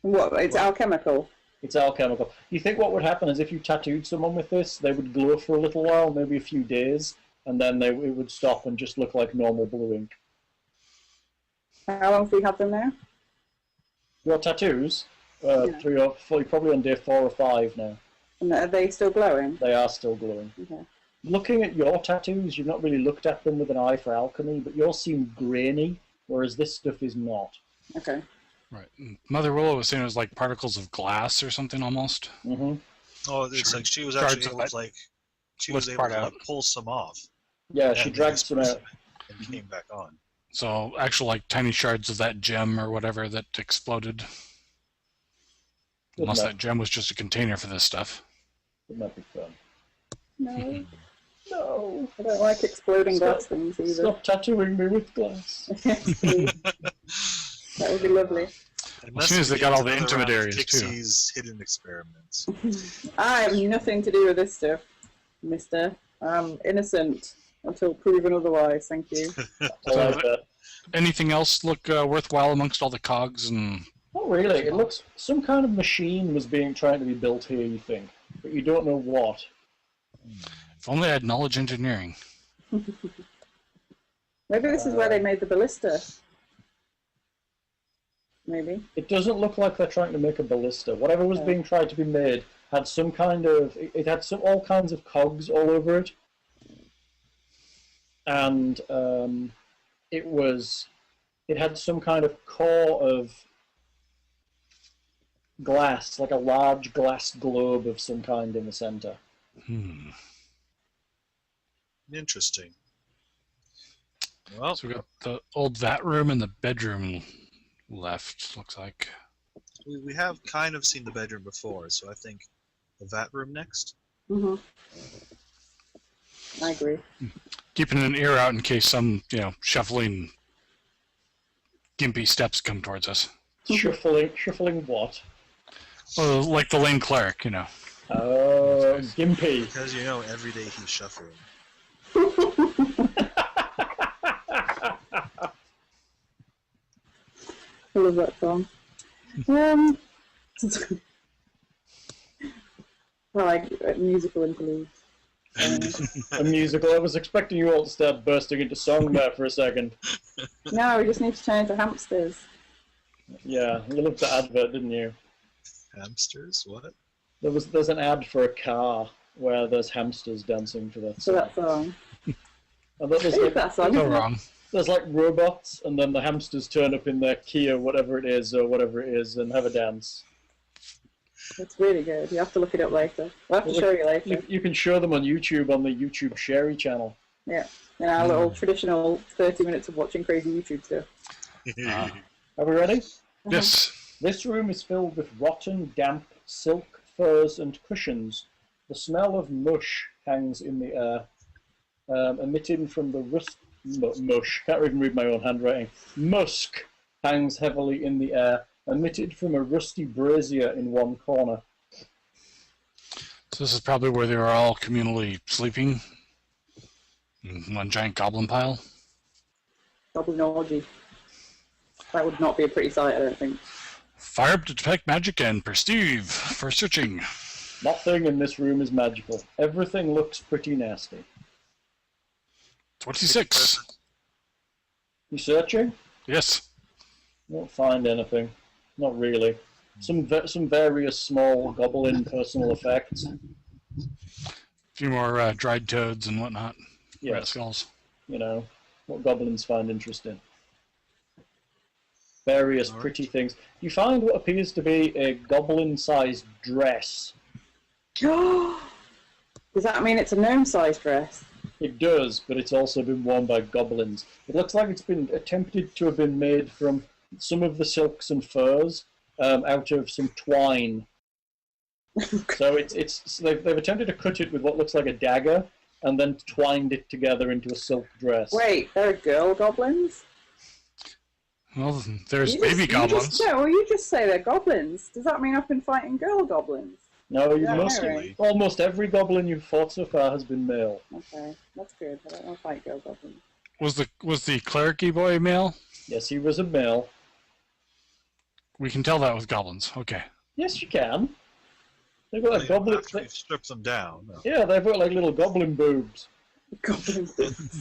What? It's alchemical. It's alchemical. You think what would happen is if you tattooed someone with this, they would glow for a little while, maybe a few days, and then it would stop and just look like normal blue ink. How long have we had them now? Your tattoos? Yeah. 3 or 4, probably on day 4 or 5 now. And are they still glowing? They are still glowing. Okay. Looking at your tattoos, you've not really looked at them with an eye for alchemy, but yours seem grainy, whereas this stuff is not. Okay. Right. Mother Willow was saying it was like particles of glass or something almost. Mm-hmm. Oh, it's like she was Shards actually of able it. to she Lift was able part to out. pull some off. Yeah, she and dragged release some out. and came back on. So actual like tiny shards of that gem or whatever that exploded. Unless that gem was just a container for this stuff. Wouldn't that be fun? No. No. I don't like exploding glass things either. Stop tattooing me with glass. That would be lovely. As soon as they got all the Another round of intermediaries, too. Pixie's hidden experiments. I have nothing to do with this stuff, mister. I'm innocent until proven otherwise, thank you. I like that. Anything else look worthwhile amongst all the cogs and... Not really. It looks some kind of machine was trying to be built here, you think, but you don't know what. If only I had knowledge engineering. Maybe this is where they made the ballista. Maybe. It doesn't look like they're trying to make a ballista. Whatever was being tried to be made had some kind of... It had all kinds of cogs all over it. And it had some kind of core of glass, like a large glass globe of some kind in the center. Interesting. Well, So we got the old vat room and the bedroom left, looks like. we have kind of seen the bedroom before, so I think the vat room next. Mm-hmm. I agree. Keeping an ear out in case some, shuffling, gimpy steps come towards us. Shuffling what? Well, like the lane cleric, Oh, gimpy. Because every day he's shuffling. I love that song. I like musical interludes. A musical. I was expecting you all to start bursting into song there for a second. No, we just need to turn into hamsters. Yeah, you looked at advert, didn't you? Hamsters? What? There's an ad for a car where there's hamsters dancing to that So song. that song. And then I think that song. No wrong. there's like robots, and then the hamsters turn up in their Kia, whatever it is, and have a dance. It's really good. You have to look it up later. We'll have to show you later. You can show them on YouTube on the YouTube Sherry channel. Yeah. In our little traditional 30 minutes of watching crazy YouTube stuff. Are we ready? Yes. This room is filled with rotten, damp silk, furs, and cushions. The smell of mush hangs in the air, emitting from the mush. Can't even read my own handwriting. Musk hangs heavily in the air, emitted from a rusty brazier in one corner. So this is probably where they were all communally sleeping in one giant goblin pile. Goblin orgy. That would not be a pretty sight, I don't think. Fire up to detect magic and perceive for searching. Nothing in this room is magical. Everything looks pretty nasty. 26. You searching? Yes. Won't find anything. Not really. Some various small goblin personal effects. A few more dried toads and whatnot. Rat Yes, skulls. you know, what goblins find interesting. Various Alright. pretty things. You find what appears to be a goblin-sized dress. Does that mean it's a gnome-sized dress? It does, but it's also been worn by goblins. It looks like it's been attempted to have been made from some of the silks and furs out of some twine. So they've attempted to cut it with what looks like a dagger, and then twined it together into a silk dress. Wait, there are girl goblins? Well, there's baby goblins. You just say they're goblins. Does that mean I've been fighting girl goblins? No, Yeah, Mostly. almost every goblin you've fought so far has been male. Okay, that's good. I don't want to fight girl goblins. Was the cleric-y boy male? Yes, he was a male. We can tell that with goblins. Okay. Yes, you can. They've got like goblin. After we've stripped them down. No. Yeah, they've got like little goblin boobs. Goblin boobs.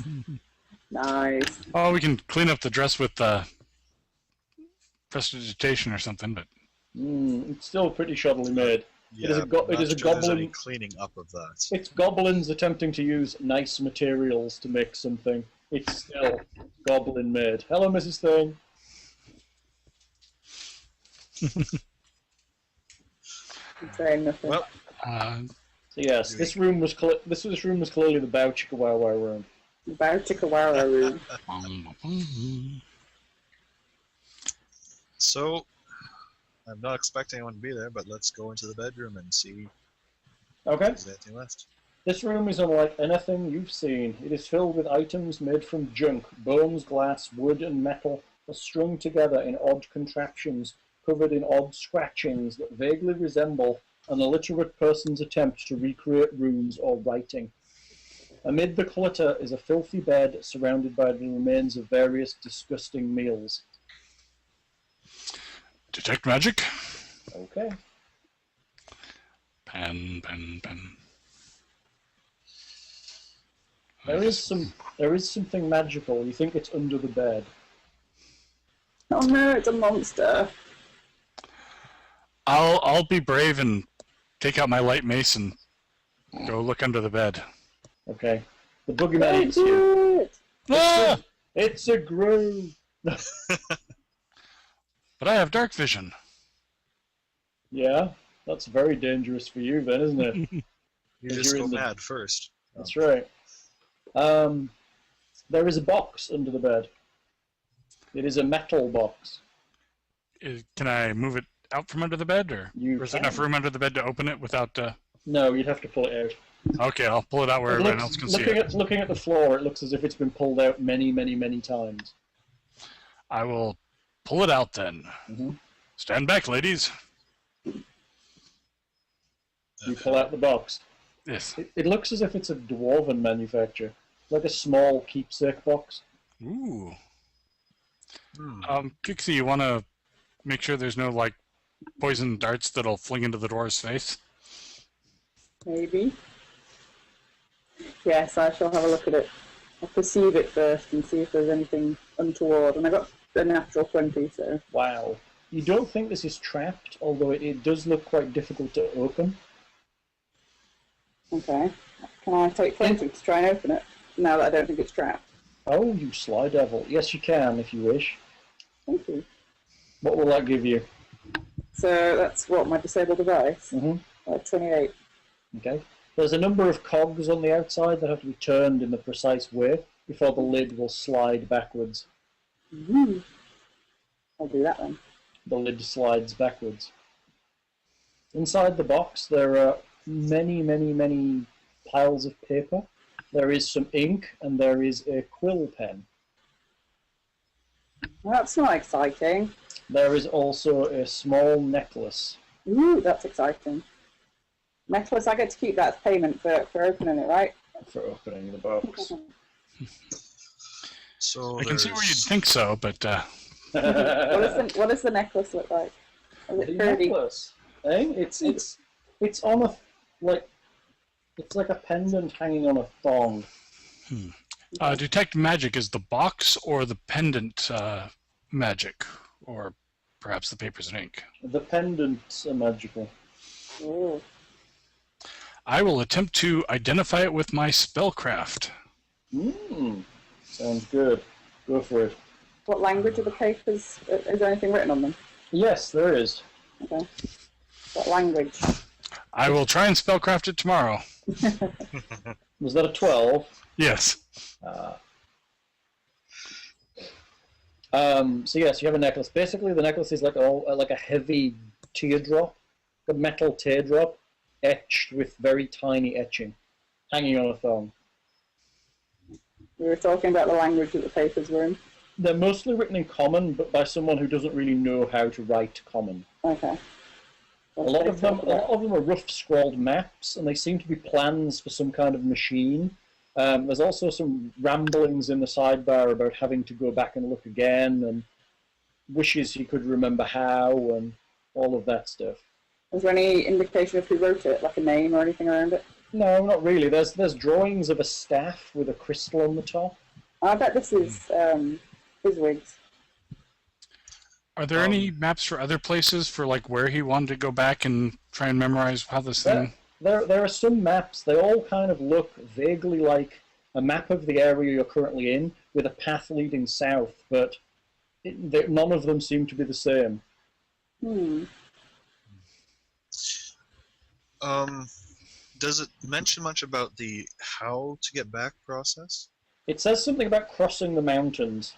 Nice. Oh, we can clean up the dress with prestidigitation or something, but It's still pretty shoddily made. Yeah, It is a I'm not it is a sure there's any goblin. cleaning up of that. It's goblins attempting to use nice materials to make something. It's still goblin made. Hello, Mrs. Thing. I'm saying nothing. Well, So yes, this room was this room was clearly the Bow Chicka Wow Wow room. About Chickawara room. so I'm not expecting anyone to be there, but let's go into the bedroom and see Okay. if there's anything left. This room is unlike anything you've seen. It is filled with items made from junk. Bones, glass, wood, and metal are strung together in odd contraptions, covered in odd scratchings that vaguely resemble an illiterate person's attempt to recreate runes or writing. Amid the clutter is a filthy bed surrounded by the remains of various disgusting meals. detect magic. Okay. Pen. There is something magical. You think it's under the bed. Oh no, it's a monster. I'll be brave and take out my light mace and go look under the bed. Okay. The boogeyman Don't eats you. do it! Ah! It's a groove. But I have dark vision. Yeah, that's very dangerous for you then, isn't it? You Because just you're go in the- mad first. That's right. There is a box under the bed. It is a metal box. Can I move it out from under the bed, or You is there can. enough room under the bed to open it without? No, you'd have to pull it out. Okay, I'll pull it out where It everyone looks- else can see looking it. at looking at the floor, it looks as if it's been pulled out many, many, many times. I will pull it out then. Mhm. Stand back, ladies. You pull out the box. Yes. It looks as if it's a dwarven manufacture, like a small keepsake box. Ooh. Hmm. Kixie, you want to make sure there's no like poison darts that'll fling into the dwarf's face? Maybe. Yes, I shall have a look at it. I'll perceive it first and see if there's anything untoward. And I got a natural 20, so. Wow. You don't think this is trapped, although it does look quite difficult to open. Okay. Can I take 20 to try and open it? Now that I don't think it's trapped. Oh, you sly devil. Yes, you can, if you wish. Thank you. What will that give you? So that's what, my disabled device? Mm-hmm. 28. Okay. There's a number of cogs on the outside that have to be turned in the precise way before the lid will slide backwards. Mm-hmm. I'll do that then. The lid slides backwards. Inside the box, there are many, many, many piles of paper. There is some ink, and there is a quill pen. Well, that's not exciting. There is also a small necklace. Ooh, that's exciting. Necklace, I get to keep that as payment for opening it, right? For opening the box. So I can see where you'd there's- think so, but What does the necklace look like? Is The it pretty? necklace. Eh? It's on a it's like a pendant hanging on a thong. detect magic is the box or the pendant magic, or perhaps the papers and ink. The pendants are magical. Ooh. I will attempt to identify it with my spellcraft. Sounds good. Go for it. What language are the papers? Is there anything written on them? Yes, there is. Okay. What language? I will try and spellcraft it tomorrow. Was that a 12? Yes. So yes, you have a necklace. Basically, the necklace is like a heavy teardrop, a metal teardrop, etched with very tiny etching, hanging on a thong. We were talking about the language that the papers were in. They're mostly written in common, but by someone who doesn't really know how to write common. Okay. A lot of them are rough scrawled maps, and they seem to be plans for some kind of machine. There's also some ramblings in the sidebar about having to go back and look again, and wishes he could remember how, and all of that stuff. Is there any indication of who wrote it, like a name or anything around it? No, not really. There's drawings of a staff with a crystal on the top. I bet this is Bizwigs. Are there any maps for other places for like where he wanted to go back and try and memorize how this thing? There are some maps. They all kind of look vaguely like a map of the area you're currently in, with a path leading south, but none of them seem to be the same. Does it mention much about the how to get back process? It says something about crossing the mountains.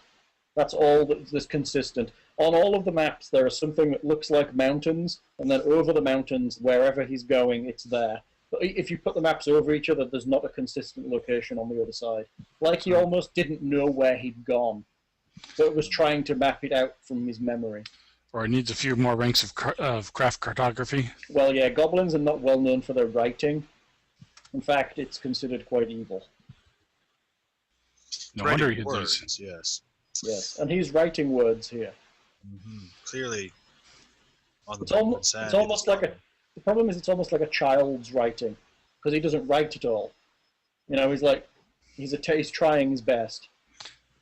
That's all that's consistent. On all of the maps, there is something that looks like mountains, and then over the mountains, wherever he's going, it's there. But if you put the maps over each other, there's not a consistent location on the other side. Like he almost didn't know where he'd gone, but was trying to map it out from his memory. Or it needs a few more ranks of craft cartography. Well, yeah, goblins are not well known for their writing. In fact, it's considered quite evil. No wonder he words, does. yes. Yes, and he's writing words here. Clearly, on the it's almost like the problem is it's almost like a child's writing, because he doesn't write at all. You know, he's trying his best.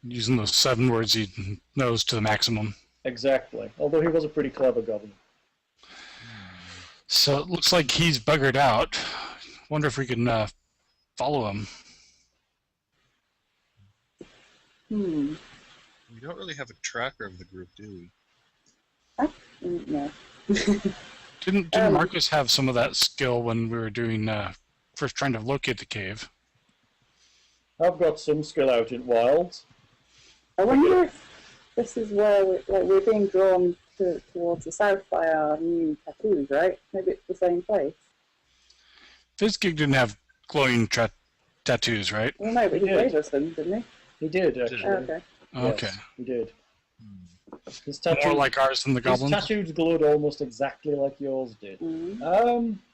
Using those 7 words he knows to the maximum. Exactly. Although he was a pretty clever goblin. So it looks like he's buggered out. Wonder if we can follow him. We don't really have a tracker of the group, do we? No. Didn't Marcus have some of that skill when we were doing first trying to locate the cave? I've got some skill out in wilds. I wonder if this is where we're being drawn towards the south by our new tattoos, right? Maybe it's the same place. Fizzgig didn't have glowing tattoos, right? Well, no, but he gave us them, didn't he? He did, actually. Oh, okay. Okay. Yes, he did. His More like ours than the goblins? His tattoos glowed almost exactly like yours did.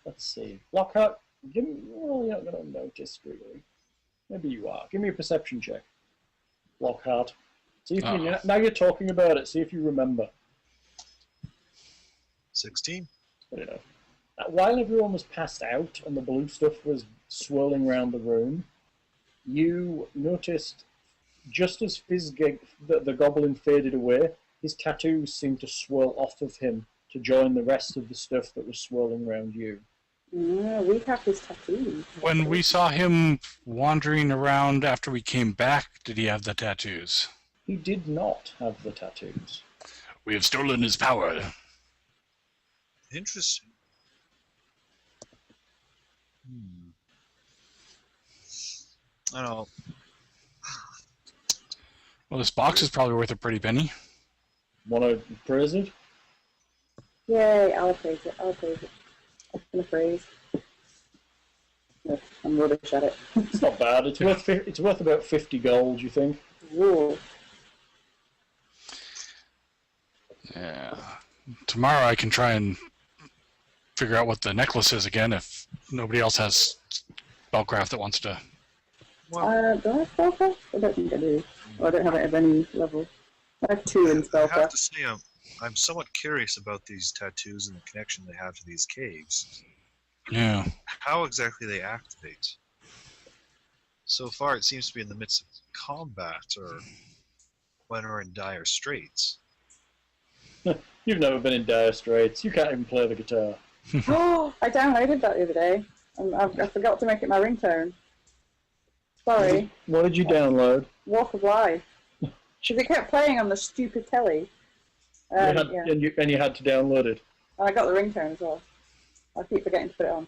Let's see. Lockhart, you're not going to notice, really. Maybe you are. Give me a perception check. Lockhart. See if now you're talking about it, see if you remember. 16. Good enough. While everyone was passed out and the blue stuff was swirling around the room, you noticed, just as Fizzgig, the goblin faded away, his tattoos seemed to swirl off of him to join the rest of the stuff that was swirling around you. Yeah, we have his tattoos. When we saw him wandering around after we came back, did he have the tattoos? He did not have the tattoos. We have stolen his power. Interesting. I don't know. Well, this box is probably worth a pretty penny. Want to praise it? Yay, I'll praise it. I'm going to praise. No, I'm rubbish at it. It's not bad. It's worth about 50 gold, you think? Whoa. Yeah. Tomorrow I can try and figure out what the necklace is again if nobody else has spellcraft that wants to. Do I have spellcraft? I don't think I do. Well, I don't have it at any level. I have 2 in I have spellcraft. to say, I'm somewhat curious about these tattoos and the connection they have to these caves. Yeah. How exactly they activate. So far, it seems to be in the midst of combat or when we're in dire straits. You've never been in dire straits. You can't even play the guitar. Oh, I downloaded that the other day. I forgot to make it my ringtone. Sorry. What did you download? Walk of Life. Because it kept playing on the stupid telly. Yeah. And you had to download it. And I got the ringtone as well. I keep forgetting to put it on.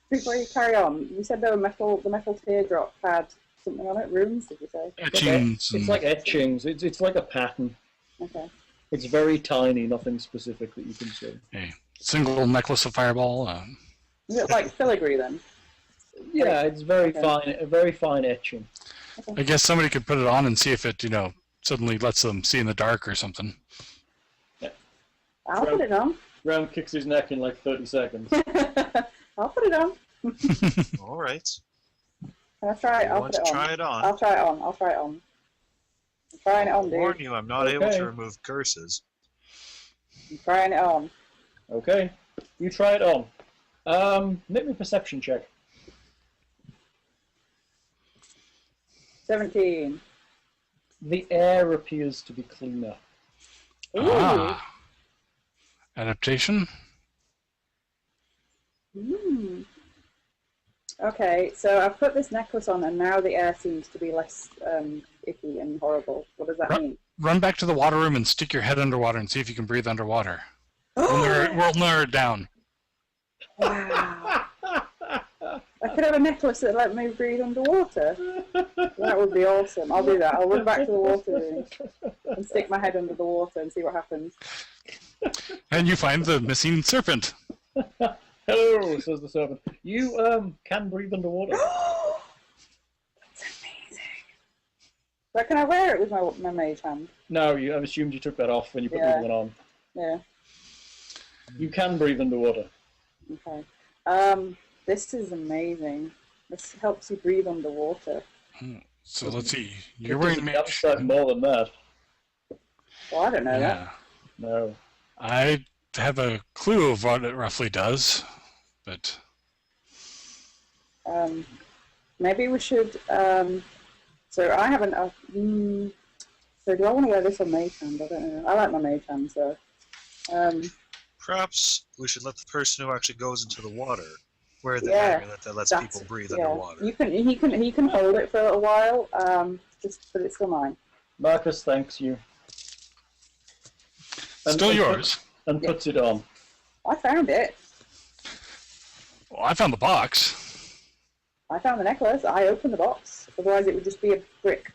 Before you carry on, you said the metal teardrop had something on it. Runes, did you say? Etchings. It's like etchings. It's like a pattern. Okay. It's very tiny, nothing specific that you can see. A single necklace of fireball. Is it like filigree then? Yeah, it's very fine, a very fine etching. I guess somebody could put it on and see if it, suddenly lets them see in the dark or something. I'll put it on. Ram kicks his neck in like 30 seconds. I'll put it on. All right. Can I try it? I'll put it on. Try it on. I'll try it on. I'm trying it on, I dude. warn you, I'm not able to remove curses. I'm trying it on. Okay, you try it on. Make me a perception check. 17. The air appears to be cleaner. Ooh. Ah. Adaptation? Mm. Okay, so I've put this necklace on, and now the air seems to be less icky and horrible. What does that mean? Run back to the water room and stick your head underwater and see if you can breathe underwater. We'll narrow it down. Wow. I could have a necklace that let me breathe underwater. That would be awesome. I'll do that. I'll run back to the water room and stick my head under the water and see what happens. And you find the missing serpent. Hello, says the serpent. You can breathe underwater. That's amazing. But can I wear it with my mage hand? No, I've assumed you took that off when you put the other one on. Yeah. You can breathe underwater. Okay. This is amazing. This helps you breathe underwater. So let's see. You're wearing mage. More than that. Well, I don't know that. No. I have a clue of what it roughly does, but Maybe we should. So I haven't. So do I want to wear this on mage hand? I don't know. I like my mage hand, so. Perhaps we should let the person who actually goes into the water wear the dagger that lets people breathe underwater. He can hold it for a little while. But it's still mine. Marcus thanks you. Still yours. And puts it on. I found it. Well, I found the box. I found the necklace. I opened the box. Otherwise, it would just be a brick.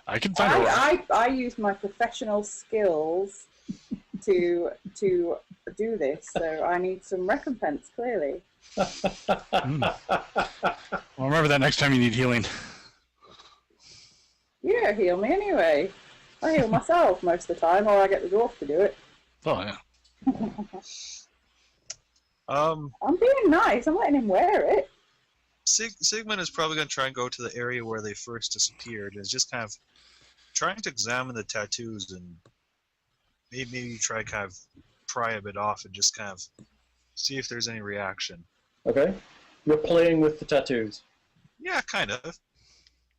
I can find it. I used my professional skills to do this, so I need some recompense, clearly. Well, remember that next time you need healing. You don't heal me anyway. I heal myself most of the time, or I get the dwarf to do it. Oh, yeah. I'm being nice. I'm letting him wear it. Sigmund is probably going to try and go to the area where they first disappeared and is just kind of trying to examine the tattoos and maybe try kind of pry a bit off and just kind of see if there's any reaction. Okay. You're playing with the tattoos. Yeah, kind of.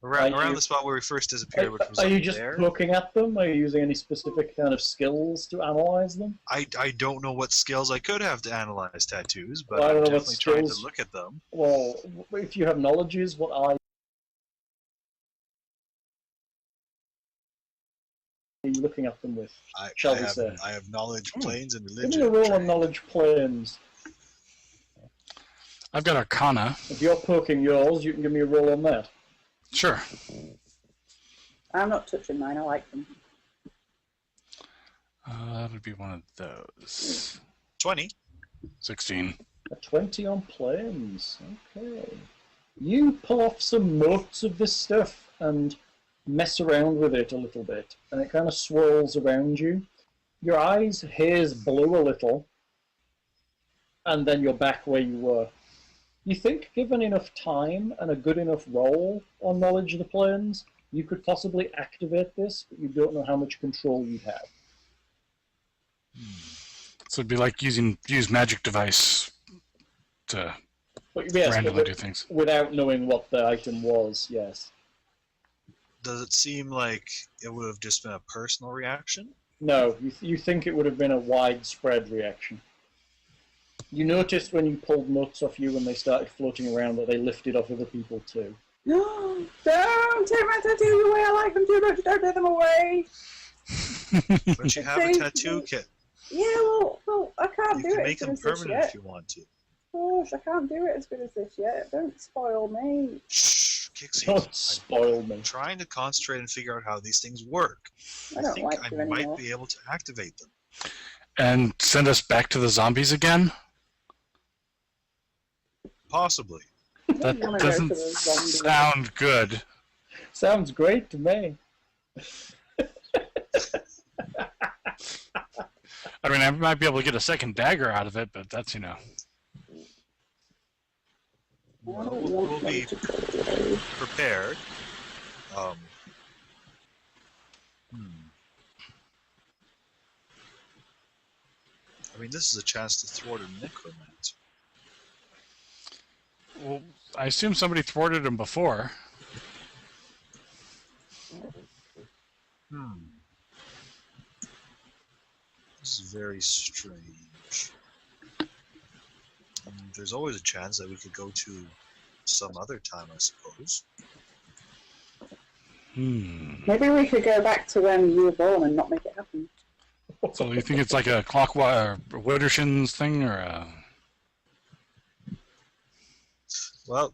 Around the spot where we first disappeared, which was Are you up just there. looking at them? Are you using any specific kind of skills to analyze them? I don't know what skills I could have to analyze tattoos, but Well, I I'm don't know what definitely trying to skills- look at them. Well, if you have knowledges, what are you looking at them with? I have knowledge, planes, and Give religion. me a roll on knowledge planes. I've got Arcana. If you're poking yours, you can give me a roll on that. Sure. I'm not touching mine. I like them. That would be one of those. 20. 16. A 20 on planes. Okay. You pull off some motes of this stuff and mess around with it a little bit, and it kind of swirls around you. Your eyes haze blue a little, and then you're back where you were. You think, given enough time and a good enough roll on knowledge of the planes, you could possibly activate this, but you don't know how much control you have. So it'd be like use magic device to But yes, randomly but do things. without knowing what the item was, yes. Does it seem like it would have just been a personal reaction? No, you think it would have been a widespread reaction. You noticed when you pulled nuts off you and they started floating around that they lifted off other people too. No! Don't take my tattoos away! I like them too much! Don't take them away! But you have a tattoo kit. Yeah, well, I can't You do can it make as them good as this permanent yet. if you want to. Gosh, I can't do it as good as this yet. Don't spoil me. Shh, Kixie. Don't spoil me. I'm trying to concentrate and figure out how these things work. I I don't think like I you might anymore. be able to activate them. And send us back to the zombies again? Possibly. That I'm gonna go doesn't to the zombies. sound good. Sounds great to me. I mean, I might be able to get a second dagger out of it, but that's, I Well, don't we'll want be them to go away. prepared. I mean, this is a chance to thwart a necromancer. well, I assume somebody thwarted him before. This is very strange. There's always a chance that we could go to some other time, I suppose. Maybe we could go back to when you were born and not make it happen. So you think it's like a clockwise Widdershins thing, or a... Well,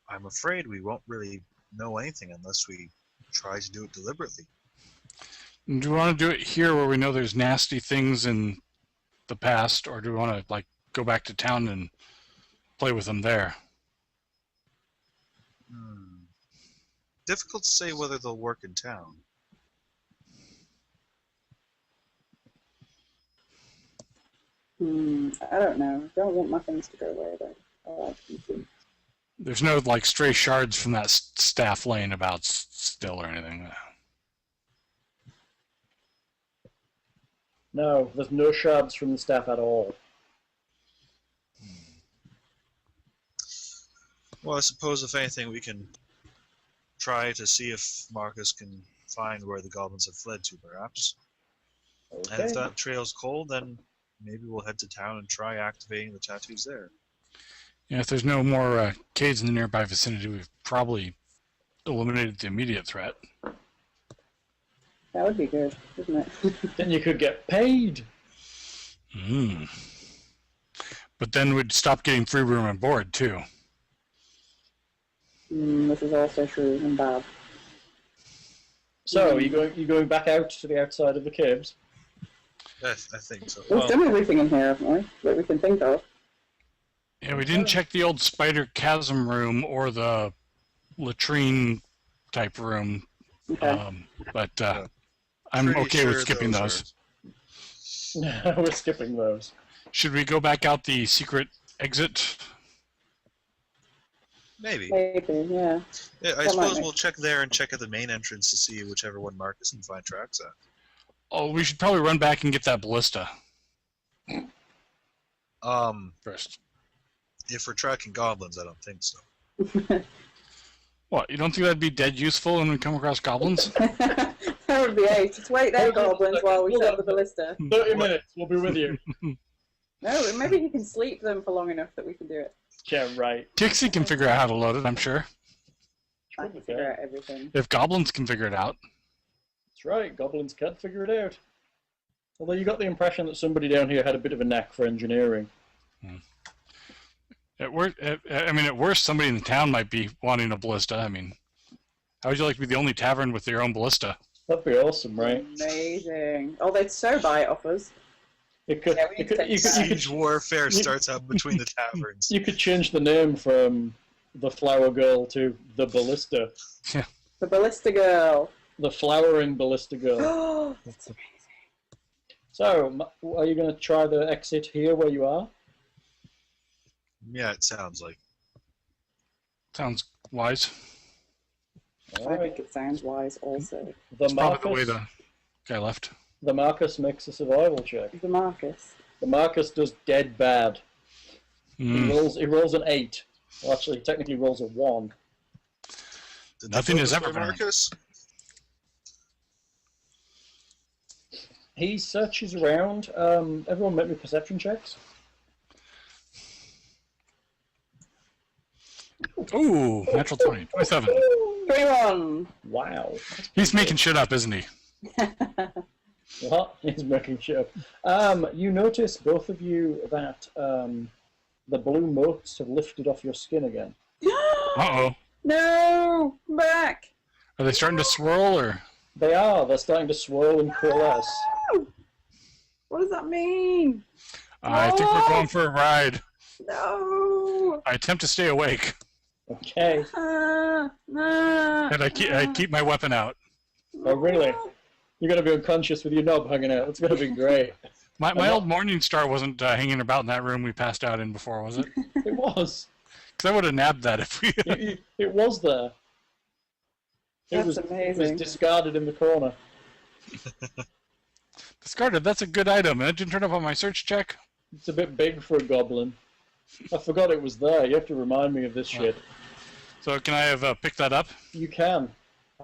I'm afraid we won't really know anything unless we try to do it deliberately. Do we want to do it here where we know there's nasty things in the past, or do we want to like go back to town and play with them there? Difficult to say whether they'll work in town. I don't know. I don't want my things to go away though. I like them to. There's no like stray shards from that staff laying about still or anything. No, there's no shards from the staff at all. Well, I suppose if anything, we can try to see if Marcus can find where the goblins have fled to, perhaps. Okay. And if that trail's cold, then maybe we'll head to town and try activating the tattoos there. Yeah, if there's no more caves in the nearby vicinity, we've probably eliminated the immediate threat. That would be good, wouldn't it? Then you could get paid. But then we'd stop getting free room and board too. This is also true and bad. So, you going back out to the outside of the caves? I think so. We've done everything in here, haven't we? That we can think of. Yeah, we didn't check the old spider chasm room or the latrine type room. Okay. But I'm Pretty okay with sure skipping those. We're skipping those. Should we go back out the secret exit? Maybe. Maybe, yeah. Yeah, I That might suppose be. we'll check there and check at the main entrance to see whichever one Marcus can find tracks at. Oh, we should probably run back and get that ballista first. If we're tracking goblins, I don't think so. What, you don't think that'd be dead useful when we come across goblins? That would be ace. Just wait there, goblins, while we set up the ballista. 30 minutes, we'll be with you. No, maybe you can sleep them for long enough that we can do it. Yeah, right. Dixie can figure out how to load it, I'm sure. I can figure out everything. If goblins can figure it out. That's right, goblins can figure it out. Although you got the impression that somebody down here had a bit of a knack for engineering. At worst, somebody in the town might be wanting a ballista. I mean, how would you like to be the only tavern with your own ballista? That'd be awesome, right? Amazing. Oh, they'd so buy it off us. It could, Yeah, we you could, take you could, that. you could, Siege warfare starts out between the taverns. you could change the name from the Flower Girl to the Ballista. The ballista girl. The Flowering Ballista Girl. Oh, that's amazing. So, are you going to try the exit here where you are? Yeah, it sounds like. Sounds wise. I think it sounds wise also. The Probably the way Marcus, the guy left. the Marcus makes a survival check. The Marcus. The Marcus does dead bad. He rolls an 8. Well, actually, he technically rolls a 1. Did Nothing they is focus ever for better. Marcus? He searches around. Everyone make me perception checks. Ooh, natural 20, 27. 21! Wow. He's making shit up, isn't he? What? He's making shit up. You notice, both of you, that the blue motes have lifted off your skin again. Uh-oh. No! I'm back! Are they starting to swirl, or? They are. They're starting to swirl and coalesce. No! What does that mean? I think we're going for a ride. No! I attempt to stay awake, Okay. and I keep my weapon out. Oh, really? You're going to be unconscious with your knob hanging out. It's going to be great. My old Morning Star wasn't hanging about in that room we passed out in before, was it? It was. Because I would have nabbed that if we... It was there. That's It amazing. was discarded in the corner. Discarded, that's a good item. It didn't turn up on my search check. It's a bit big for a goblin. I forgot it was there. You have to remind me of this shit. So can I have picked that up? You can.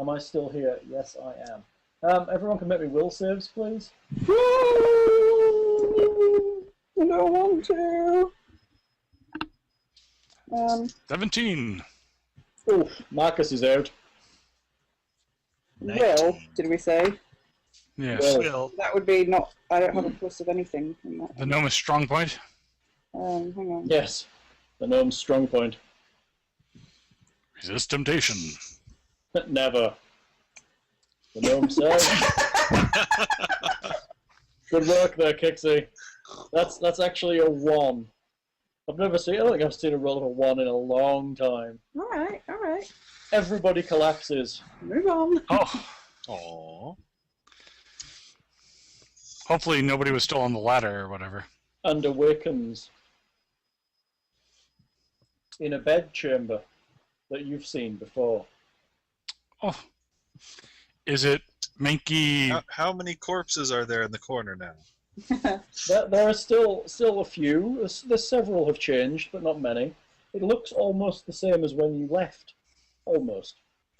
Am I still here? Yes, I am. Everyone can make me will saves, please. I don't want to. 17. Oh, Marcus is out. Will, 19. did we say? Yes. Well, Will. That would be not. I don't have a plus of anything in that. The gnome is strong point. Hang on. yes, the gnome's strong point. Resist temptation. Never. The gnome says. Good work there, Kixie. That's actually a 1. I don't think I've seen a roll of a 1 in a long time. All right. Everybody collapses. Move on. Oh, Aww. hopefully nobody was still on the ladder or whatever. And awakens in a bed chamber that you've seen before. Oh, is it Mankey? How many corpses are there in the corner now? There are still a few. There's several have changed, but not many. It looks almost the same as when you left. Almost.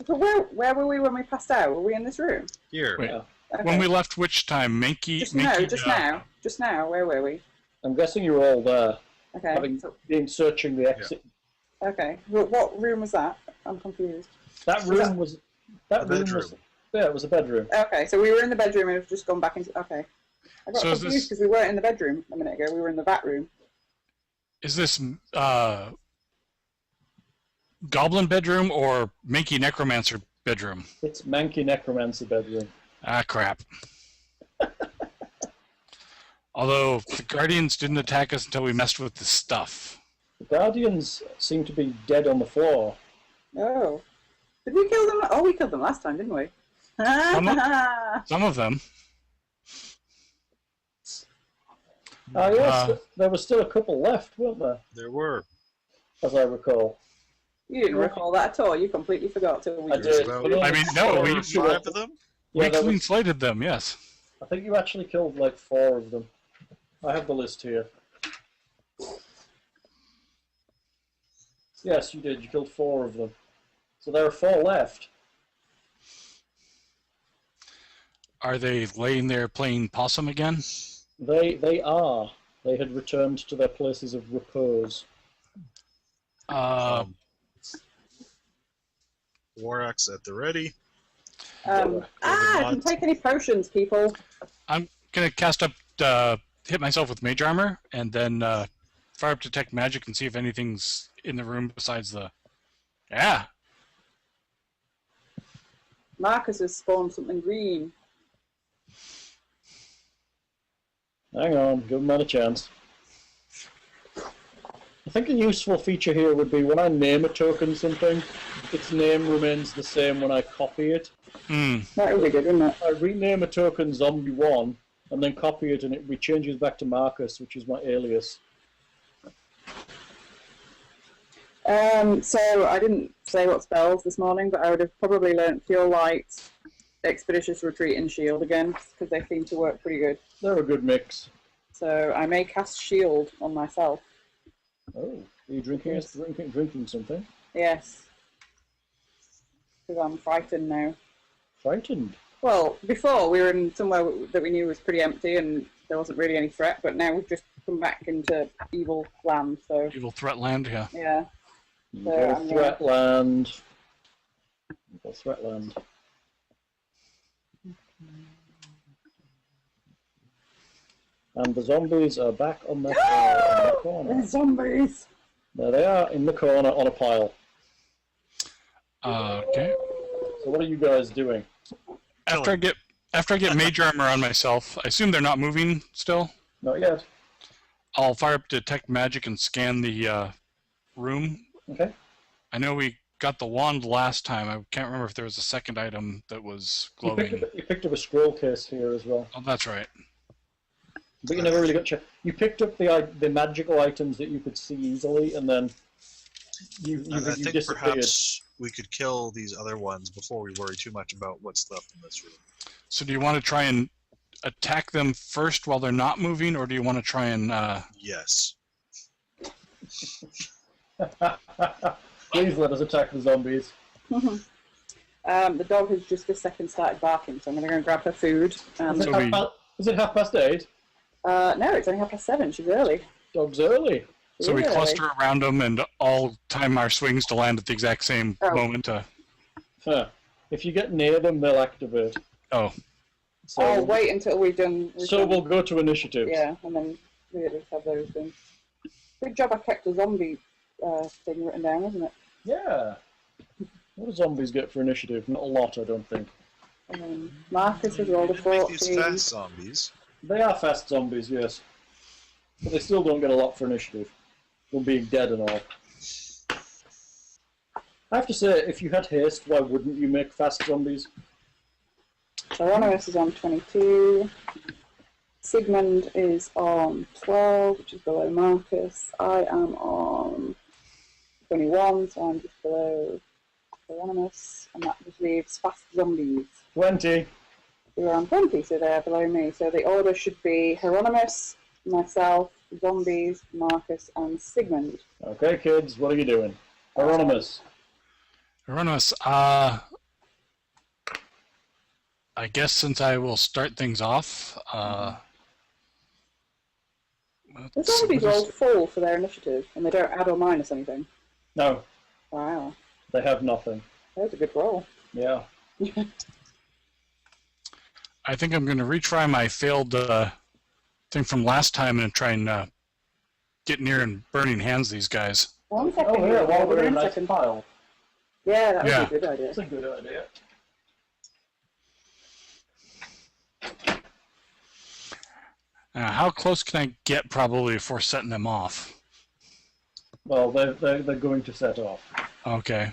So where were we when we passed out? Were we in this room? Here. Wait. Yeah. Okay. When we left, which time? Mankey. Just Mankey, now. Where were we? I'm guessing you were all there, Okay. having been searching the exit. Okay. What room was that? I'm confused. That room was. That The room bedroom. was. Yeah, it was a bedroom. Okay, so we were in the bedroom and we've just gone back into. Okay. I got So is confused this- because we weren't in the bedroom a minute ago. We were in the bat room. Is this goblin bedroom or Mankey necromancer bedroom? It's Manky Necromancer bedroom. Ah, crap. Although the guardians didn't attack us until we messed with the stuff. The Guardians seem to be dead on the floor. Oh. Did we kill them? Oh, we killed them last time, didn't we? Some of them. Ah, yes, there were still a couple left, weren't there? There were. As I recall. You didn't recall that at all. You completely forgot till we I There's did. about- but only I mean, no, four we- of 5 of them? Yeah, We there clean was, slated them, yes. I think you actually killed like 4 of them. I have the list here. Yes, you did. You killed 4 of them. So there are 4 left. Are they laying there playing possum again? They are. They had returned to their places of repose. War axe at the ready. I didn't take any potions, people. I'm gonna cast up, hit myself with mage armor, and then fire up detect magic and see if anything's in the room besides the. Yeah. Marcus has spawned something green. Hang on, give them a chance. I think a useful feature here would be when I name a token something, its name remains the same when I copy it. That would be good, wouldn't it? I rename a token Zombie 1 and then copy it and it rechanges back to Marcus, which is my alias. So I didn't say what spells this morning, but I would have probably learnt Pure Light, Expeditious Retreat, and Shield again, because they seem to work pretty good. They're a good mix. So I may cast Shield on myself. Oh, are you drinking something? Yes. Because I'm frightened now. Frightened? Well, before we were in somewhere that we knew was pretty empty and there wasn't really any threat, but now we've just come back into evil land, so Evil threat land, yeah. yeah. You So go I'm Threatland. You go Threatland. And the zombies are back on their corner. There's zombies! There they are, in the corner on a pile. Okay. So what are you guys doing? After I get mage armor on myself, I assume they're not moving still. Not yet. I'll fire up detect magic and scan the room. Okay. I know we got the wand last time. I can't remember if there was a second item that was glowing. You picked up a scroll case here as well. Oh, that's right. But you never really got you picked up the magical items that you could see easily, and then you I think disappeared. perhaps we could kill these other ones before we worry too much about what's left in this room. So do you want to try and attack them first while they're not moving, or do you want to try and... Yes. Please let us attack the zombies. The dog has just this second started barking, so I'm going to go and grab her food. Is So it 8:30? No, it's only 7:30. She's early. Dog's early. So we Really? cluster around them and all time our swings to land at the exact same Oh. moment. Huh. If you get near them, they'll activate. Oh, So, I'll wait until we've done. we'll go to initiative. Yeah, and then we at least have those things. Good job I kept the zombie thing written down, isn't it? Yeah. What do zombies get for initiative? Not a lot, I don't think. Marcus has rolled a You make these 14. fast zombies. They are fast zombies, yes. But they still don't get a lot for initiative. Them being dead and all. I have to say, if you had haste, why wouldn't you make fast zombies? Hieronymus is on 22. Sigmund is on 12, which is below Marcus. I am on 21, so I'm just below Hieronymus. And that just leaves fast zombies. 20. Who are on 20, so they're below me. So the order should be Hieronymus, myself, zombies, Marcus, and Sigmund. Okay, kids, what are you doing? Hieronymus. Hieronymus, I guess since I will start things off, The zombies roll full for their initiative, and they don't add or minus anything. No, Wow, they have nothing. that was a good roll. Yeah. I think I'm going to retry my failed thing from last time and try and get near and burning hands these guys. 1 second. Oh, yeah, while we're in a 1 nice second. pile. Yeah, that would Yeah. be a good idea. That's a good idea. How close can I get probably before setting them off? Well, they're going to set off. Okay.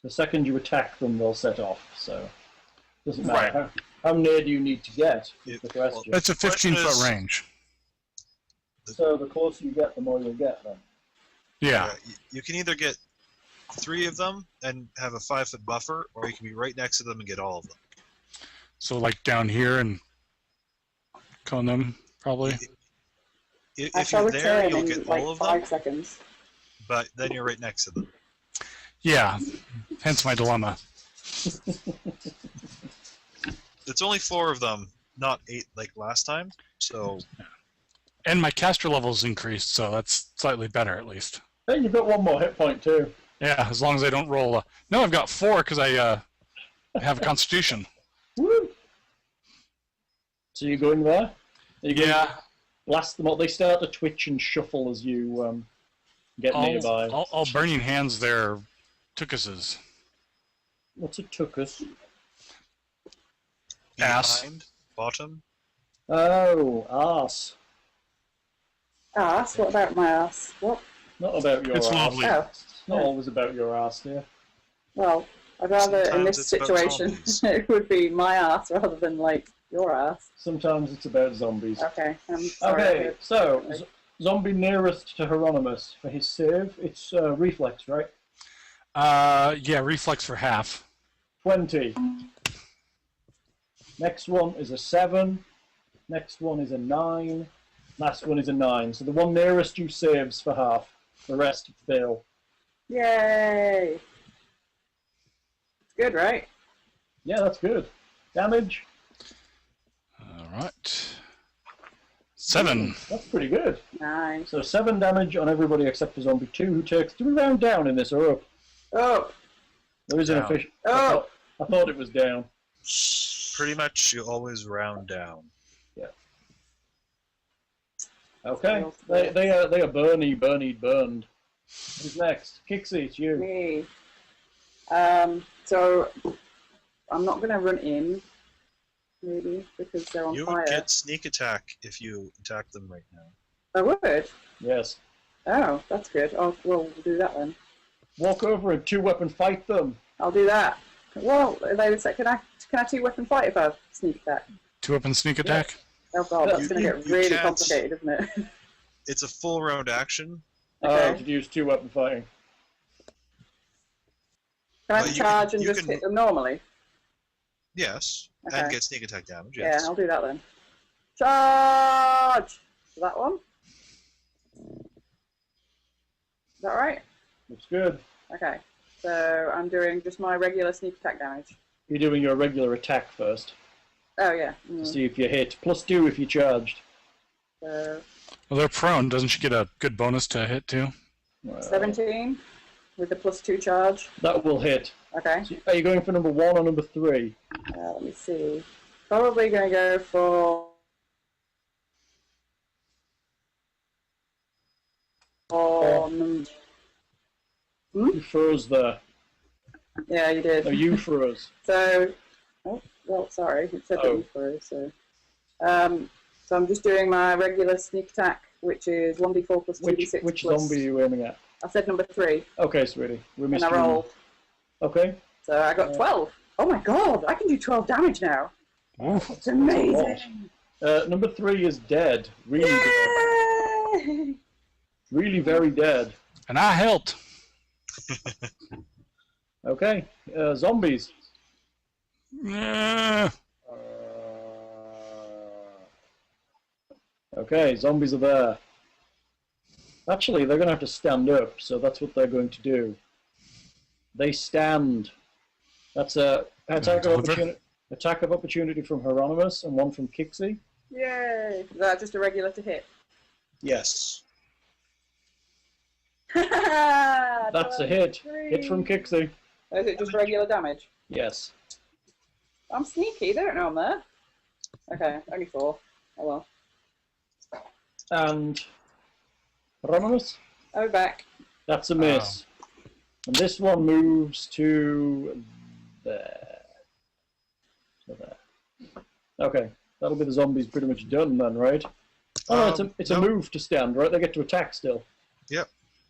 The second you attack them, they'll set off, so... Doesn't Right. matter. How near do you need to get, is It- the question. That's a Question 15-foot is- range. So the closer you get, the more you'll get, then. Yeah. You can either get 3 of them and have a 5-foot buffer, or you can be right next to them and get all of them. So like down here and cone them, probably. I If shall you're there, return you'll in get like all of 5 them, seconds. but then you're right next to them. Yeah. Hence my dilemma. It's only 4 of them, not 8 like last time, so And my caster level's increased, so that's slightly better at least. Hey, you've got one more hit point, too. Yeah, as long as I don't roll. No, I've got 4 because I have a constitution. Woo! So you're going there? Are you going Yeah. to blast them up? They start to twitch and shuffle as you get nearby. All burning hands there tookuses. What's a tuchus? Ass. behind, bottom. Oh, arse. Ass? What about my ass? What? Not about your It's arse. lovely. Oh, It's not always about your arse, dear. well, I'd rather in Sometimes this it's about situation zombies. it would be my ass rather than like your ass. Sometimes it's about zombies. Okay, I'm sorry. Okay, so zombie nearest to Hieronymus for his save. It's reflex, right? Yeah, reflex for half. 20. Next one is a 7. Next one is a 9. Last one is a 9. So the one nearest you saves for half. The rest fail. Yay! It's good, right? Yeah, that's good. Damage? All right. 7. That's pretty good. Nice. So 7 damage on everybody except for zombie 2, who takes... Do we round down in this or up? Oh! There is an Down. official... Oh! I thought it was down. Pretty much, you always round down. Okay. They are burned. Who's next? Kixie, it's you. Me. So I'm not gonna run in, maybe, because they're on You fire. would get sneak attack if you attack them right now. I would. Yes. Oh, that's good. Well, we'll do that then. Walk over and 2-weapon fight them. I'll do that. Well, they would say, can I 2-weapon fight if I sneak attack? 2-weapon sneak attack. Oh god, that's You- gonna get you really can't- complicated, isn't it? It's a full round action. Okay. To use 2-weapon fighting. Can I Well, you charge can- and you just can- hit them normally? Yes, Okay. and get sneak attack damage. Yeah, Yes. I'll do that then. Charge! So that one? Is that right? Looks good. Okay. So I'm doing just my regular sneak attack damage. You're doing your regular attack first Oh yeah. to see if you hit. +2 if you charged. So Well, they're prone. Doesn't she get a good bonus to hit too? 17 with the +2 charge. That will hit. Okay. So are you going for number 1 or number 3? Let me see. Probably going to go for. You froze there. Yeah, you did. No, you froze. So, oh, well, sorry, it said that you froze. So, so I'm just doing my regular sneak attack, which is 1d4 plus 2d6 Which plus. zombie are you aiming at? I said number 3. Okay, sweetie. We missed And I rolled. Okay. So I got 12. Oh my god, I can do 12 damage now. Oof. It's amazing. Number 3 is dead. Really dead. Yay! Really very dead. And I helped. Okay. Zombies. Yeah. Okay, zombies are there. Actually, they're going to have to stand up, so that's what they're going to do. They stand. That's a attack of opportunity from Hieronymus and one from Kixie. Yay! Is that just a regular to hit? Yes. That's a hit. 23. Hit from Kixie. Or is it just regular damage? Yes. I'm sneaky, they don't know I'm there. Okay, only 4. Oh well. And Hieronymus? I'll be back. That's a miss. And this one moves to there. So there. Okay, that'll be the zombies pretty much done then, right? Oh, it's a move to stand, right? They get to attack still. Yep.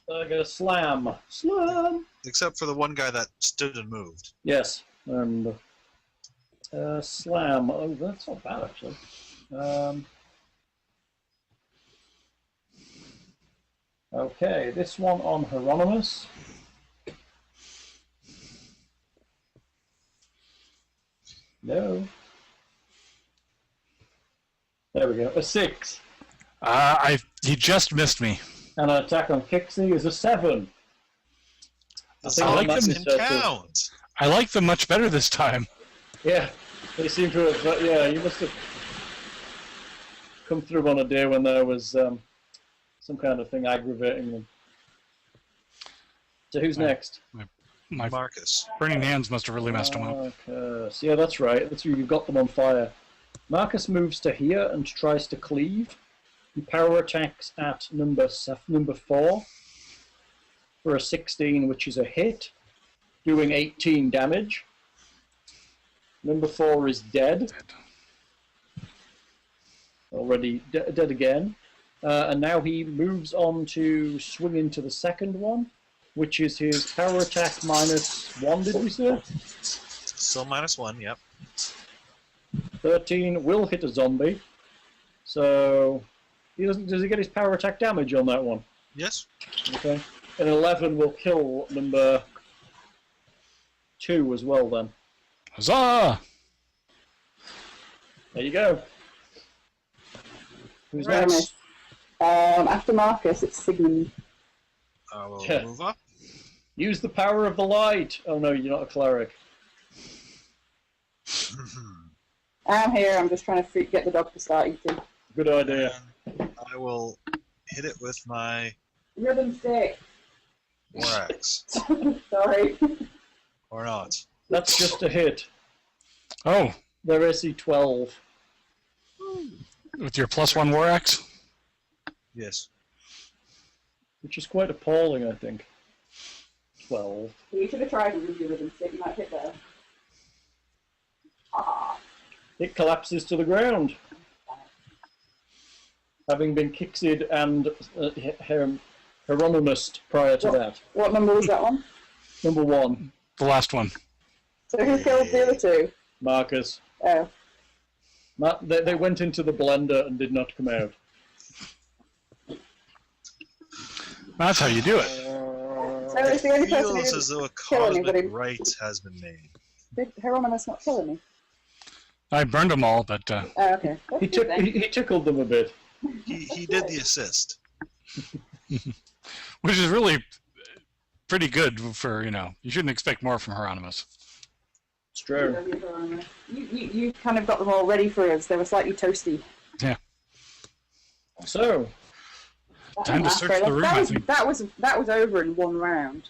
They're gonna slam. Slam! Except for the one guy that stood and moved. Yes, and slam. Oh, that's not bad actually. Okay, this one on Hieronymus. No. There we go. A 6. He just missed me. And an attack on Kixie is a 7. That's I all like that them. can count. I like them much better this time. Yeah, they seem to have. Yeah, you must have come through on a day when there was some kind of thing aggravating them. So who's next? My Marcus. burning hands must have really messed him up. Marcus. Yeah, that's right. That's you've got them on fire. Marcus moves to here and tries to cleave. He power attacks at number 4 for a 16, which is a hit, doing 18 damage. Number 4 is dead. Already dead again. And now he moves on to swing into the second one, which is his power attack -1, did we say? Still -1, yep. 13 will hit a zombie. So, does he get his power attack damage on that one? Yes. Okay. And 11 will kill number 2 as well then. Huzzah! There you go. Who's Right. next? After Marcus, it's Sigmund. I will Yeah. move up. Use the power of the light. Oh no, you're not a cleric. I'm here, I'm just trying to get the dog to start eating. Good idea. And I will hit it with my Ribbon stick. war axe. Sorry. Or not. That's just a hit. Oh, They're SC 12. with your +1 war axe? Yes. Which is quite appalling, I think. 12. You should have tried and used your ribbon stick, you might hit there. Ah. It collapses to the ground. Having been Kixied and Hieronymus prior to that. What number was that one? Number 1, The last one. So who killed the other 2? Marcus. Oh. They went into the blender and did not come out. That's how you do it. So it's the only person who Feels as though a kill anybody. cosmic right has been made. Did Hieronymus not kill any? I burned them all, but Oh, okay. That's He good then. he tickled them a bit. He did the assist. which is really pretty good for, you shouldn't expect more from Hieronymus. It's true. You kind of got them all ready for us. They were slightly toasty. Yeah. So, Time to search the room, I think. That was over in one round.